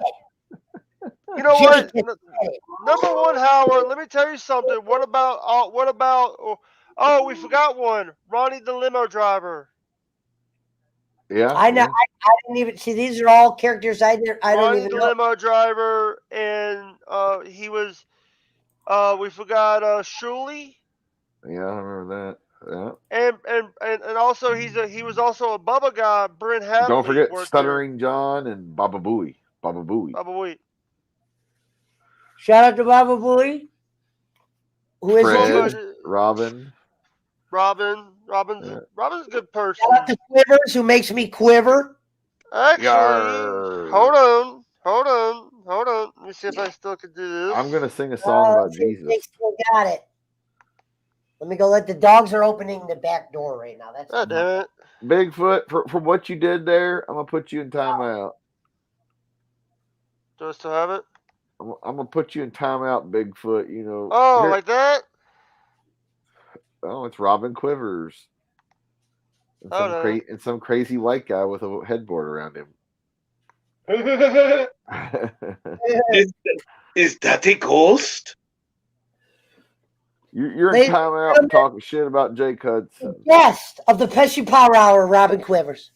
You know what? Number one, Howard, let me tell you something. What about, we forgot one. Ronnie the limo driver. Yeah. I know. I didn't even see. These are all characters I don't even know. Ronnie the limo driver, and he was. We forgot Shuley. Yeah, I remember that. Yeah. And also he was also a Bubba guy. Brent Hadley. Don't forget Stuttering John and Baba Booey. Baba Booey. Shout out to Baba Booey. Who is Fred, Robin. Robin's a good person. Shout out to Quivers, who makes me quiver. Actually, hold on. Let me see if I still can do this. I'm gonna sing a song about Jesus. Still got it. Let me go. The dogs are opening the back door right now. That's damn it. Bigfoot, for what you did there, I'm gonna put you in timeout. Do I still have it? I'm gonna put you in timeout, Bigfoot. Like that? Oh, it's Robin Quivers. And some crazy white guy with a headboard around him. Is that a ghost? You're in timeout talking shit about Jake Hudson. Guest of the Pesci Power Hour, Robin Quivers.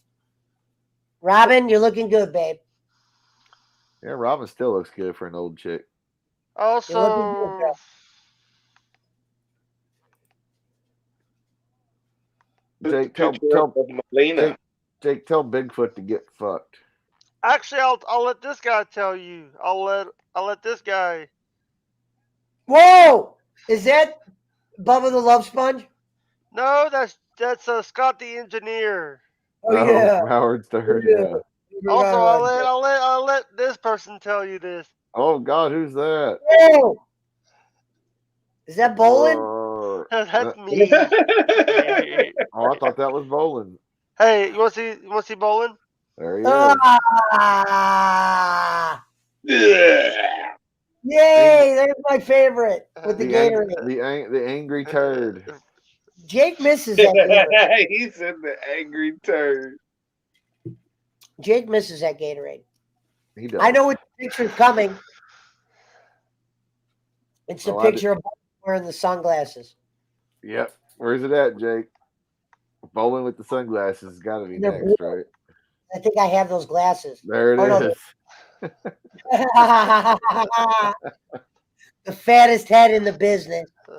Robin, you're looking good, babe. Yeah, Robin still looks good for an old chick. Also, Jake, tell Bigfoot to get fucked. Actually, I'll let this guy tell you. I'll let this guy. Whoa! Is that Bubba the Love Sponge? No, that's Scott the Engineer. Oh yeah, Howard Stern. Yeah. Also, I'll let this person tell you this. Oh God, who's that? Whoa! Is that Bolin? That's me. Oh, I thought that was Bolin. Hey, you want to see Bolin? There he is. Yay! There's my favorite with the Gatorade. The angry turd. Jake misses that Gatorade. He said the angry turd. Jake misses that Gatorade. He does. I know what picture's coming. It's the picture of wearing the sunglasses. Yep. Where's it at, Jake? Bowling with the sunglasses has got to be next, right? I think I have those glasses. There it is. the fattest head in the business. You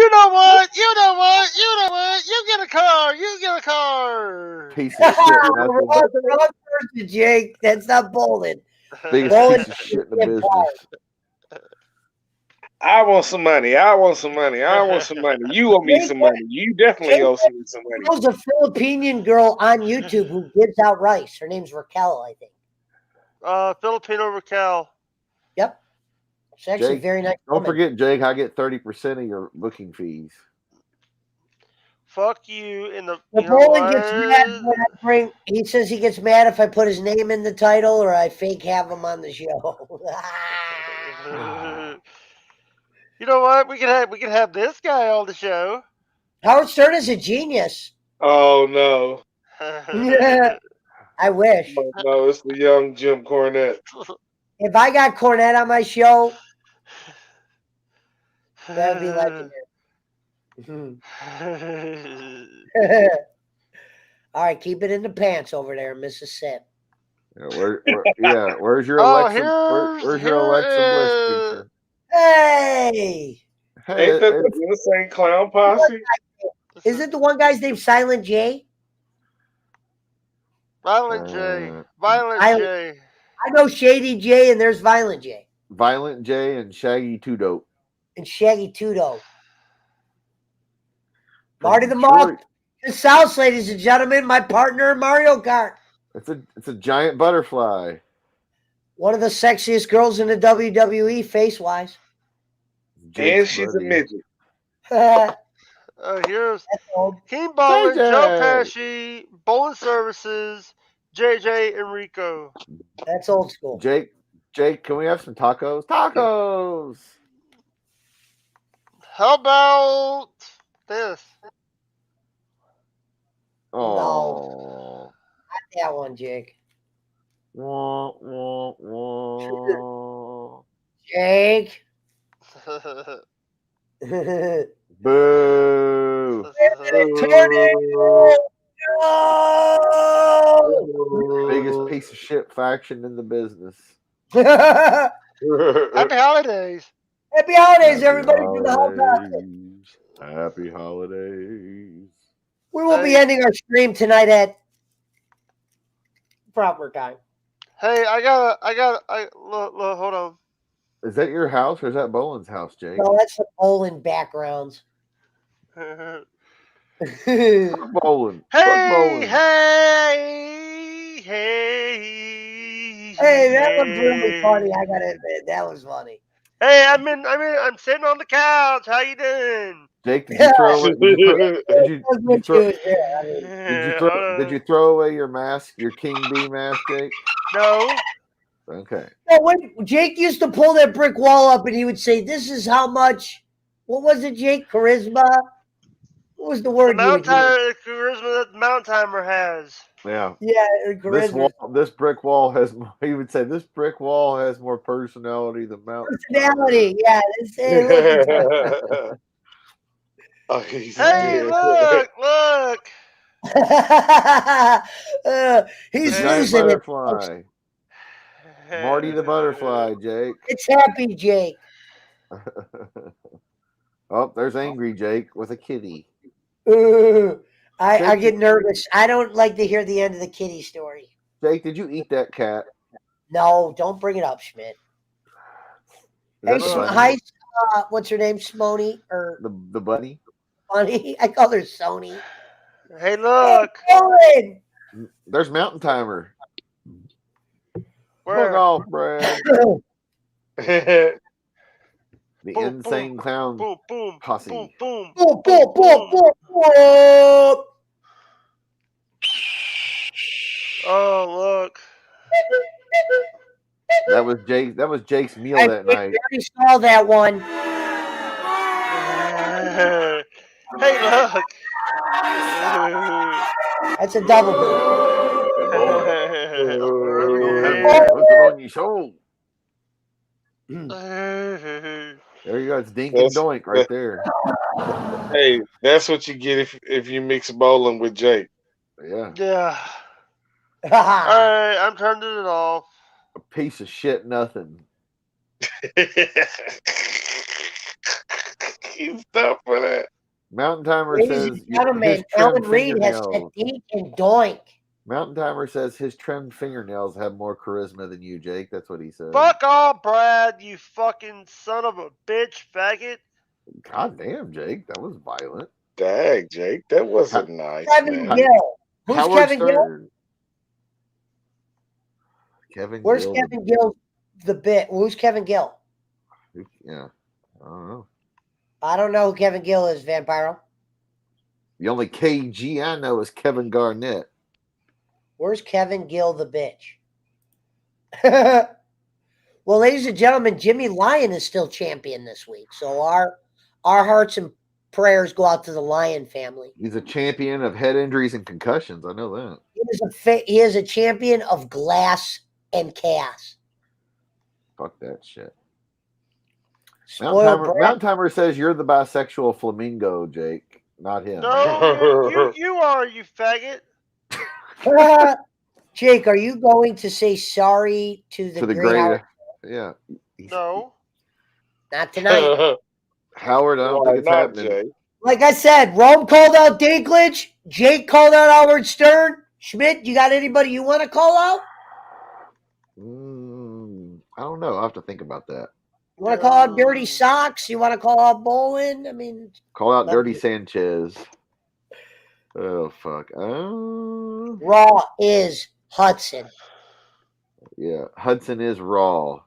know what? You know what? You know what? You get a car. You get a car. Piece of shit. Wrong person, Jake. That's not bowling. Biggest Bowling piece of shit in the business. I want some money. I want some money. I want some money. You owe me some money. You definitely owe me some money. There's a Filipinian girl on YouTube who gives out rice. Her name's Raquel, I think. Filipino Raquel. Yep. She's actually Jake, very nice. Don't forget, Jake, I get 30% of your booking fees. Fuck you in the. The bowling gets mad when I bring. He says he gets mad if I put his name in the title or I fake have him on the show. You know what? We can have this guy on the show. Howard Stern is a genius. Oh no. Yeah, I wish. Oh, no, it's the young Jim Cornette. If I got Cornette on my show, that would be legendary. All right, keep it in the pants over there, Mississippi. Yeah, where's your Alexa? Where's your Alexa Bliss picture? Hey! Ain't that the Insane Clown Posse? Isn't the one guy's name Silent J? Violent J. Violent J. I know Shady J and there's Violent J. Violent J and Shaggy Two Dope. And Shaggy Two Dope. Marty the Moth. The South, ladies and gentlemen, my partner in Mario Kart. It's a giant butterfly. One of the sexiest girls in the WWE, face-wise. And she's a midget. Here's King Bowling, Joe Pesci, Bowling Services, JJ Enrico. That's old school. Jake, can we have some tacos? Tacos! How about this? Oh. No. Not that one, Jake. Wah, wah, wah. Jake. Boo. Biggest piece of shit faction in the business. Happy holidays. Happy holidays, everybody. For the whole time. Happy holidays. We will be ending our stream tonight at proper time. Hey, look, hold on. Is that your house or is that Boland's house, Jake? No, that's the Boland backgrounds. Boland. Hey, Boland. Hey, that was really funny. I gotta admit, that was funny. Hey, I'm sitting on the couch. How you doing? Jake, did you throw away? Did you throw away your mask, your King Bee mask, Jake? No. Okay. No, when Jake used to pull that brick wall up, and he would say, "This is how much." What was it, Jake? Charisma. What was the word? The charisma that the Mountain Timer has. Yeah. Yeah, charisma. This brick wall has. He would say this brick wall has more personality than Mountain. Personality, yeah. Hey, look! He's giant losing butterfly. it. Marty the butterfly, Jake. It's happy, Jake. Oh, there's angry Jake with a kitty. I get nervous. I don't like to hear the end of the kitty story. Jake, did you eat that cat? No, don't bring it up, Schmidt. Hey, hi, what's her name? Smony or the bunny? Bunny? I call her Sony. Hey, look! Hey, there's Mountain Timer. Where? Fuck off, Brad. The insane clown posse. Boom. Oh, look. That was Jake's meal that night. I already saw that one. Hey, look. That's a double boot. What's on your show? There you go. It's Dink and Doink right there. Hey, that's what you get if you mix bowling with Jake. Yeah. Yeah. All right, I'm turning it off. A piece of shit, nothing. He's tough for that. Mountain Timer Ladies says and gentlemen, his trimmed Alan Reed has fingernails. technique and doink. Mountain Timer says his trimmed fingernails have more charisma than you, Jake. That's what he said. Fuck off, Brad, you fucking son of a bitch, faggot. God damn, Jake, that was violent. Dang, Jake, that wasn't nice, Kevin man. Gill. Who's Howard Kevin Gill? Stern. Kevin Where's Gill. Kevin Gill? The bit. Who's Kevin Gill? Yeah, I don't know. I don't know who Kevin Gill is, Vampiro. The only KG I know is Kevin Garnett. Where's Kevin Gill, the bitch? Well, ladies and gentlemen, Jimmy Lyon is still champion this week. So our hearts and prayers go out to the Lyon family. He's a champion of head injuries and concussions. I know that. He is a champion of glass and cast. Fuck that shit. Spoiled Mountain Timer says you're the bisexual flamingo, Jake, not him. No, you are, you faggot. Jake, are you going to say sorry to the great Howard? Yeah. No. Not tonight. Howard, I don't think it's happening. Jake? Like I said, Rome called out Dinklidge. Jake called out Howard Stern. Schmidt, you got anybody you want to call out? I don't know. I'll have to think about that. You want to call out Dirty Socks? You want to call out Bolin? I mean, Call out Dirty Sanchez. Oh, fuck. Raw is Hudson. Yeah, Hudson is Raw.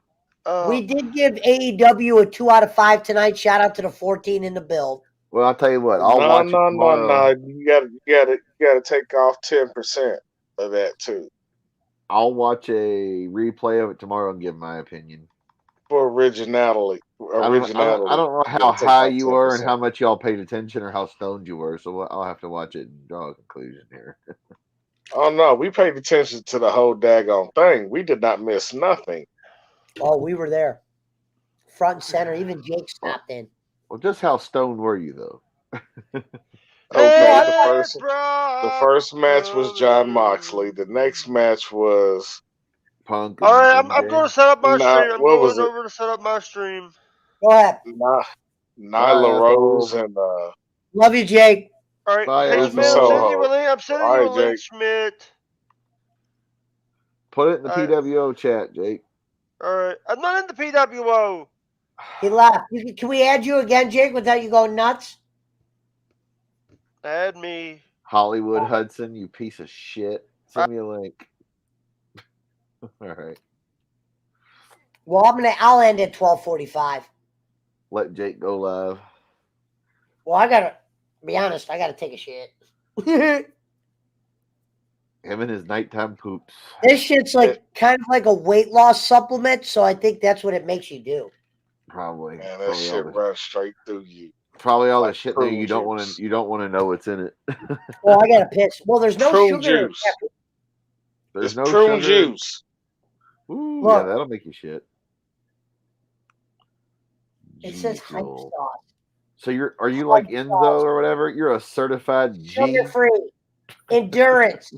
We did give AEW a 2 out of 5 tonight. Shout out to the 14 in the build. Well, I'll tell you what. I'll watch it tomorrow. No. You gotta take off 10% of that too. I'll watch a replay of it tomorrow and give my opinion. For originality. I don't know how high you were and how much y'all paid attention or how stoned you were, so I'll have to watch it and draw a conclusion here. Oh no, we paid attention to the whole daggone thing. We did not miss nothing. Oh, we were there. Front and center. Even Jake stopped in. Well, just how stoned were you, though? Okay, the first match was John Moxley. The next match was Punk. All right, I'm going to set up my stream. I'm going over to set up my stream. Go ahead. Nyla Rose and love you, Jake. All right, bye, hey, Schmidt, I'm sending you a link, Schmidt. Put it in the PWO chat, Jake. All right, I'm not in the PWO. He left. Can we add you again, Jake, without you going nuts? Add me. Hollywood Hudson, you piece of shit. Send me a link. All right. Well, I'll end at 12:45. Let Jake go live. Well, I gotta be honest. I gotta take a shit. Him and his nighttime poops. This shit's like kind of like a weight loss supplement, so I think that's what it makes you do. Probably. Man, that shit runs straight through you. Probably all the shit that you don't want to know what's in it. Well, I gotta piss. Well, there's no prune sugar. Juice. There's no prune sugar. juice. Ooh, Look. yeah, that'll make you shit. It says hype G-fuel. sauce. So are you like Enzo or whatever? You're a certified G. Sugar free. Endurance.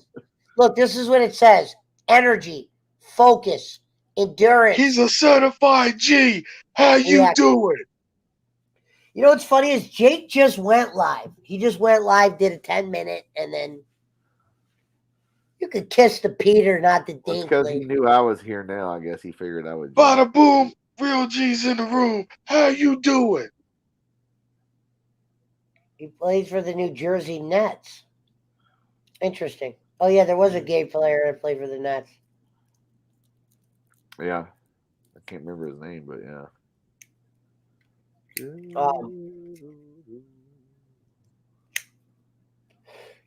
Look, this is what it says: energy, focus, endurance. He's a certified G. How you doing? You know what's funny is Jake just went live. He just went live, did a 10-minute, and then you could kiss the Peter, not the It's because he Dinklidge. knew I was here now. I guess he figured I would. Bada boom, real G's in the room. How you doing? He plays for the New Jersey Nets. Interesting. Oh, yeah, there was a gay player that played for the Nets. Yeah. I can't remember his name, but yeah.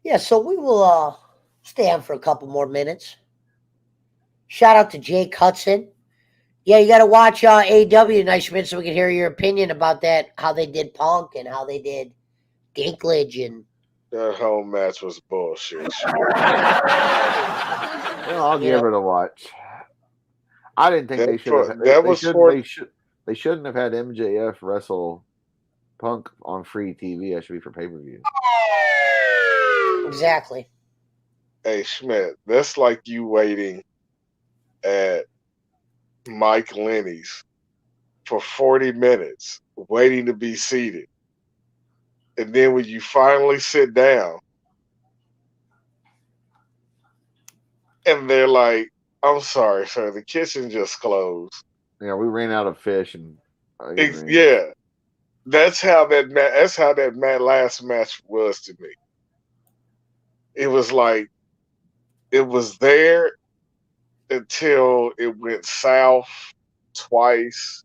Yeah, so we will stay on for a couple more minutes. Shout out to Jake Hudson. Yeah, you got to watch AW tonight, Schmidt, so we can hear your opinion about that, how they did Punk and how they did Dinklidge. And that whole match was bullshit. Well, I'll give it a watch. I didn't think they should have. They shouldn't have had MJF wrestle Punk on free TV. That should be for pay-per-view. Exactly. Hey, Schmidt, that's like you waiting at Mike Lenny's for 40 minutes waiting to be seated. And then when you finally sit down, and they're like, I'm sorry, sir, the kitchen just closed. Yeah, we ran out of fish and Yeah. That's how that last match was to me. It was like it was there until it went south twice.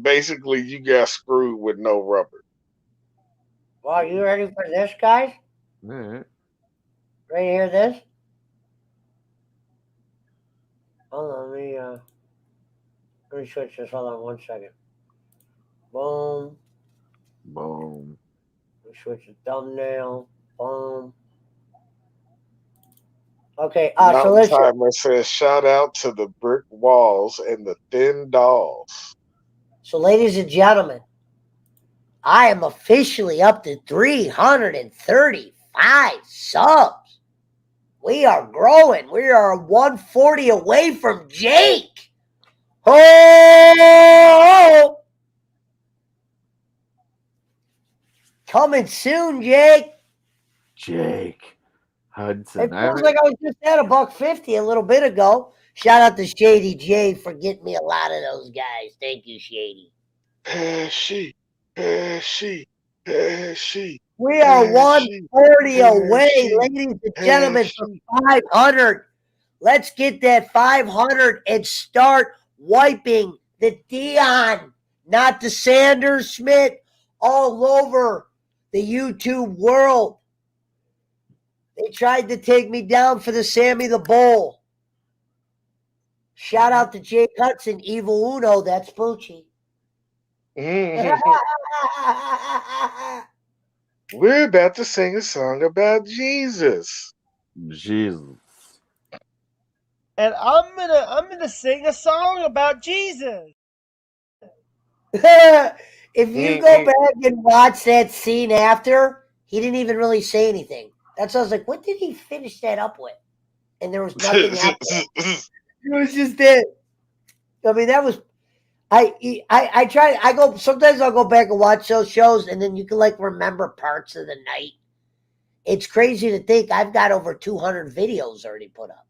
Basically, you got screwed with no rubber. Well, you ready for this, guys? All right. Ready to hear this? Hold on, let me switch this. Hold on 1 second. Boom. Boom. Let me switch the thumbnail. Boom. Okay, so Mountain listen. Timer says, shout out to the brick walls and the thin dolls. So, ladies and gentlemen, I am officially up to 335 subs. We are growing. We are 140 away from Jake. Oh! Coming soon, Jake. Jake Hudson. It feels like I was just at $150 a little bit ago. Shout out to Shady J for getting me a lot of those guys. Thank you, Shady. She. We are 140 away, ladies and gentlemen, from 500. Let's get that 500 and start wiping the Dion, not the Sanders Schmidt, all over the YouTube world. They tried to take me down for the Sammy the Bull. Shout out to Jake Hudson, Evil Uno, that's Poochie. We're about to sing a song about Jesus. Jesus. And I'm gonna sing a song about Jesus. If you go back and watch that scene after, he didn't even really say anything. That's why I was like, what did he finish that up with? And there was nothing after that. It was just it. I mean, that was I try. Sometimes I'll go back and watch those shows, and then you can like remember parts of the night. It's crazy to think I've got over 200 videos already put up.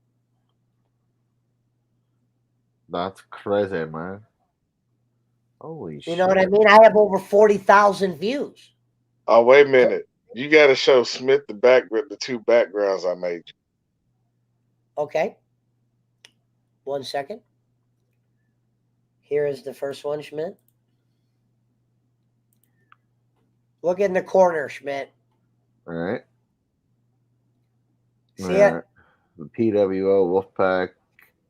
That's crazy, man. Holy shit. You know what I mean? I have over 40,000 views. Oh, wait a minute. You got to show Smith the two backgrounds I made you. Okay. 1 second. Here is the first one, Schmidt. Look in the corner, Schmidt. All right. See it? The PWO Wolfpack.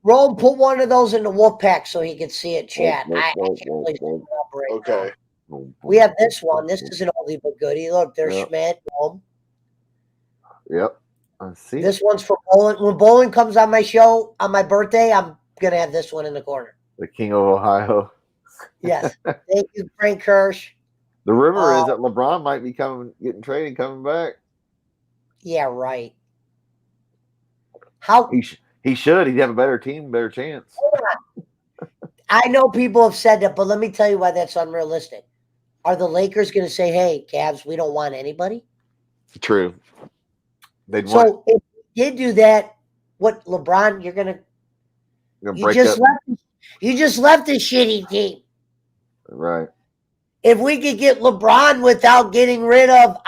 Roll and put one of those in the Wolfpack so he can see it, chat. I can't really see it up right Okay. now. We have this one. This is an oldie but goodie. Look, there's Schmidt. Boom. Yep. I see. This one's for Bowling. When Bowling comes on my show on my birthday, I'm going to have this one in the corner. The King of Ohio. Yes. Thank you, Frank Kirsch. The rumor is that LeBron might be getting traded, coming back. Yeah, right. How he should. He'd have a better team, better chance. I know people have said that, but let me tell you why that's unrealistic. Are the Lakers going to say, "Hey, Cavs, we don't want anybody"? True. If you did do that, what LeBron? You're gonna break up. You just left a shitty team. Right. If we could get LeBron without getting rid of,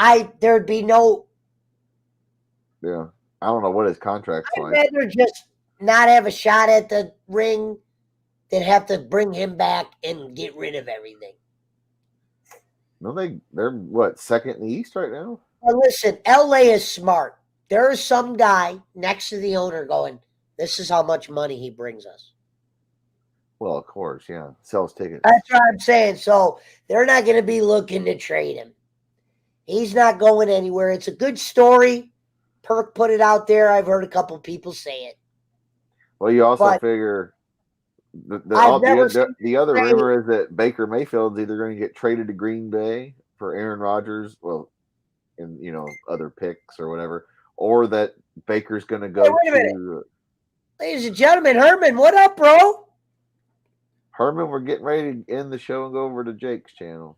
there'd be no. Yeah, I don't know what his contract's like. I'd rather just not have a shot at the ring than have to bring him back and get rid of everything. No, they're what, second in the East right now? Well, listen, LA is smart. There is some guy next to the owner going, "This is how much money he brings us." Well, of course, yeah. Sells tickets. That's what I'm saying. So they're not going to be looking to trade him. He's not going anywhere. It's a good story. Perk put it out there. I've heard a couple people say it. Well, you also figure the other rumor is that Baker Mayfield's either going to get traded to Green Bay for Aaron Rodgers, and other picks or whatever, or that Baker's going to go to. Ladies and gentlemen, Herman, what up, bro? Herman, we're getting ready to end the show and go over to Jake's channel.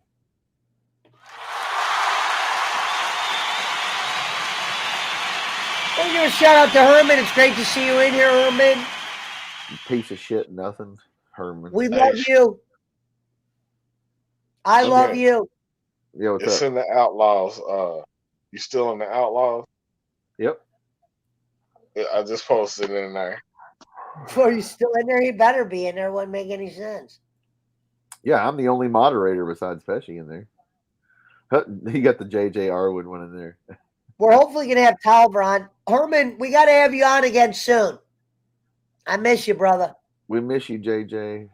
We'll give a shout out to Herman. It's great to see you in here, Herman. You piece of shit, nothing, Herman. We love you. I love Okay. you. Yeah, what's It's up? in the Outlaws. You still in the Outlaws? Yep. I just posted it in there. Are you still in there? You better be in there. Wouldn't make any sense. Yeah, I'm the only moderator besides Pesci in there. He got the J.J. Arwood one in there. We're hopefully going to have Talbot on. Herman, we got to have you on again soon. I miss you, brother. We miss you, J.J.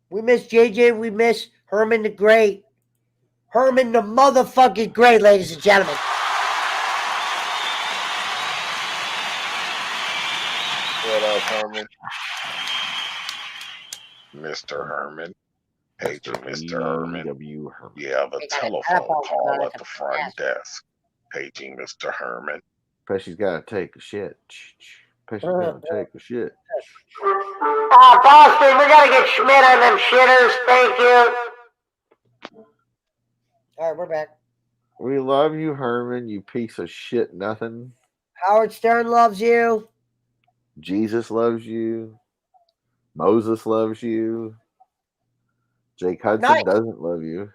We miss JJ. We miss Herman the Great. Herman the motherfucking Great, ladies and gentlemen. What up, Herman? Mr. Herman. Paging Mr. Herman. W. Herman. You have a telephone call at the front desk. Paging Mr. Herman. Pesci's got to take a shit. Pesci's got to take a shit. Boston, we got to get Schmidt on them shitters. Thank you. All right, we're back. We love you, Herman, you piece of shit nothing. Howard Stern loves you. Jesus loves you. Moses loves you. Jake Hudson doesn't love you.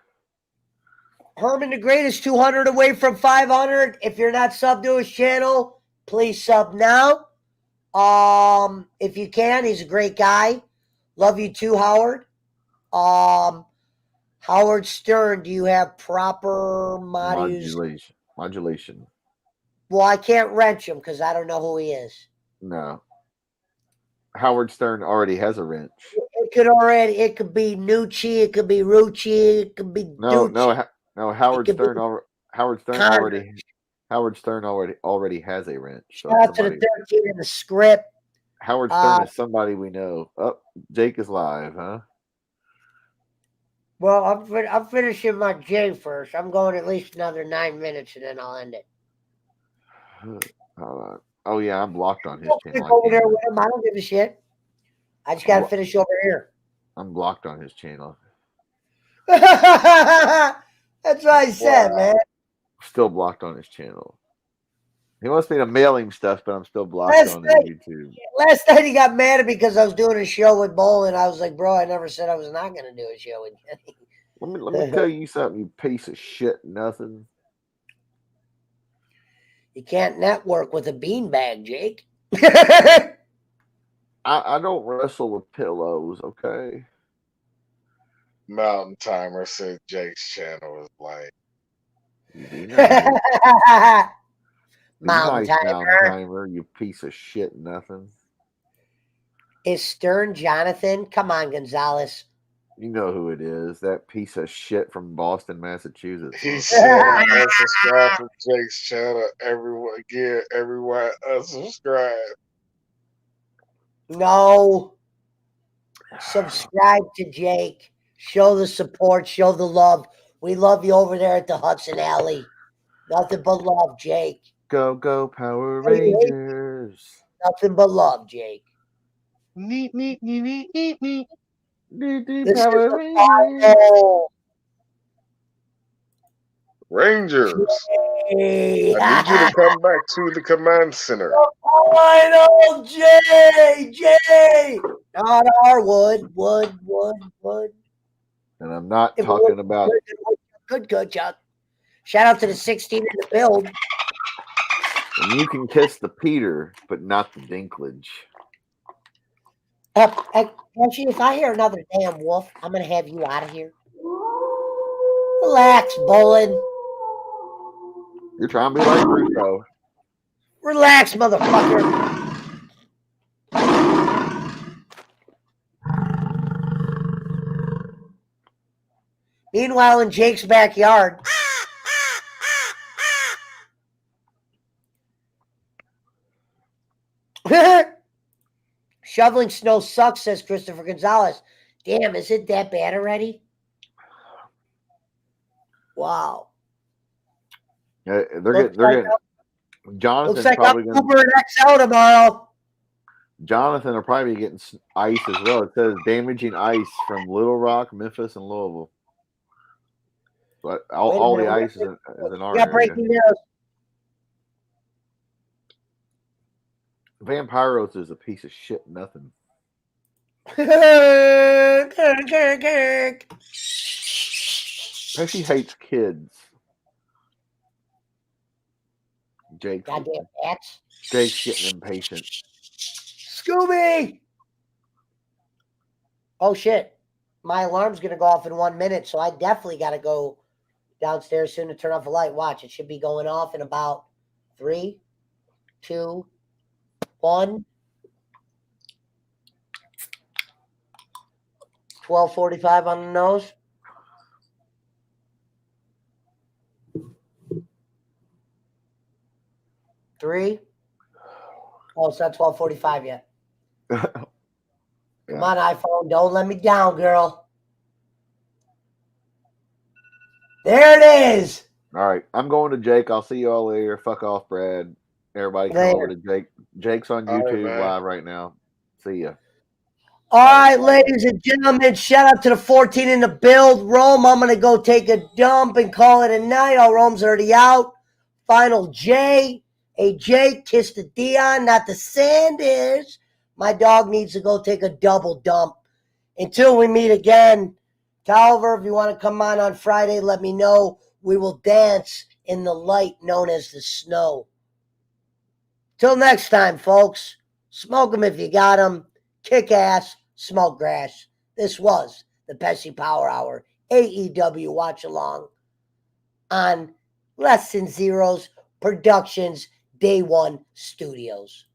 Herman the Great is 200 away from 500. If you're not subbed to his channel, please sub now. If you can, he's a great guy. Love you too, Howard. Howard Stern, do you have proper modulation? Well, I can't wrench him because I don't know who he is. No. Howard Stern already has a wrench. It could be Nucci, it could be Rucci, it could be No. Howard Stern already has a wrench. So shout out to the 13 in the script. Howard Stern is somebody we know. Oh, Jake is live, huh? Well, I'm finishing my J first. I'm going at least another 9 minutes and then I'll end it. Hold on. Oh yeah, I'm blocked on his channel. Over there with him. I don't give a shit. I just got to finish over here. I'm blocked on his channel. That's what I said, man. Still blocked on his channel. He wants me to mail him stuff, but I'm still blocked on YouTube. Last night he got mad at me because I was doing a show with Bull, and I was like, bro, I never said I was not going to do a show with you. Let me tell you something, you piece of shit nothing. You can't network with a beanbag, Jake. I don't wrestle with pillows, okay? Mountain Timer said Jake's channel is like. Mountain Timer, you piece of shit nothing. Is Stern Jonathan? Come on, Gonzalez. You know who it is. That piece of shit from Boston, Massachusetts. He said unsubscribe from Jake's channel. Everyone unsubscribe. No. Subscribe to Jake. Show the support. Show the love. We love you over there at the Hudson Alley. Nothing but love, Jake. Go, go, Power Rangers. Nothing but love, Jake. Neat. Power Rangers. Rangers. Yay. I need you to come back to the command center. Final Jay. Not our wood. And I'm not talking about. Good, Chuck. Shout out to the 16 in the build. And you can kiss the Peter, but not the Dinklidge. Actually, if I hear another damn wolf, I'm going to have you out of here. Relax, Bolin. You're trying to be like Russo. Relax, motherfucker. Meanwhile, in Jake's backyard. Shoveling snow sucks, says Christopher Gonzalez. Damn, is it that bad already? Wow. Yeah, they're getting. Jonathan's looks like probably I'm going. Uber an XL tomorrow. Jonathan will probably be getting ice as well. It says damaging ice from Little Rock, Memphis, and Louisville. But all the ice is in our area. Breaking news. Vampiros is a piece of shit. Nothing. Pesci hates kids. Goddamn cats. Jake's getting impatient. Scooby! Oh shit. My alarm's gonna go off in 1 minute, so I definitely gotta go downstairs soon to turn off a light. Watch, it should be going off in about 3, 2, 1. 12:45 on the nose. Three. Oh, it's not 12:45 yet. Come on, iPhone. Don't let me down, girl. There it is. All right. I'm going to Jake. I'll see you all later. Fuck off, Brad. Everybody come over to Jake. Jake's on YouTube live right now. See ya. All right, ladies and gentlemen, shout out to the 14 in the build. Rome, I'm going to go take a dump and call it a night. All Rome's already out. Final J. Hey, Jake, kiss the Dion, not the Sanders. My dog needs to go take a double dump. Until we meet again, Tolliver, if you want to come on Friday, let me know. We will dance in the light known as the snow. Till next time, folks, smoke them if you got them. Kick ass, smoke grass. This was the Pesci Power Hour, AEW Watch Along on Less Than Zeros Productions Day One Studios.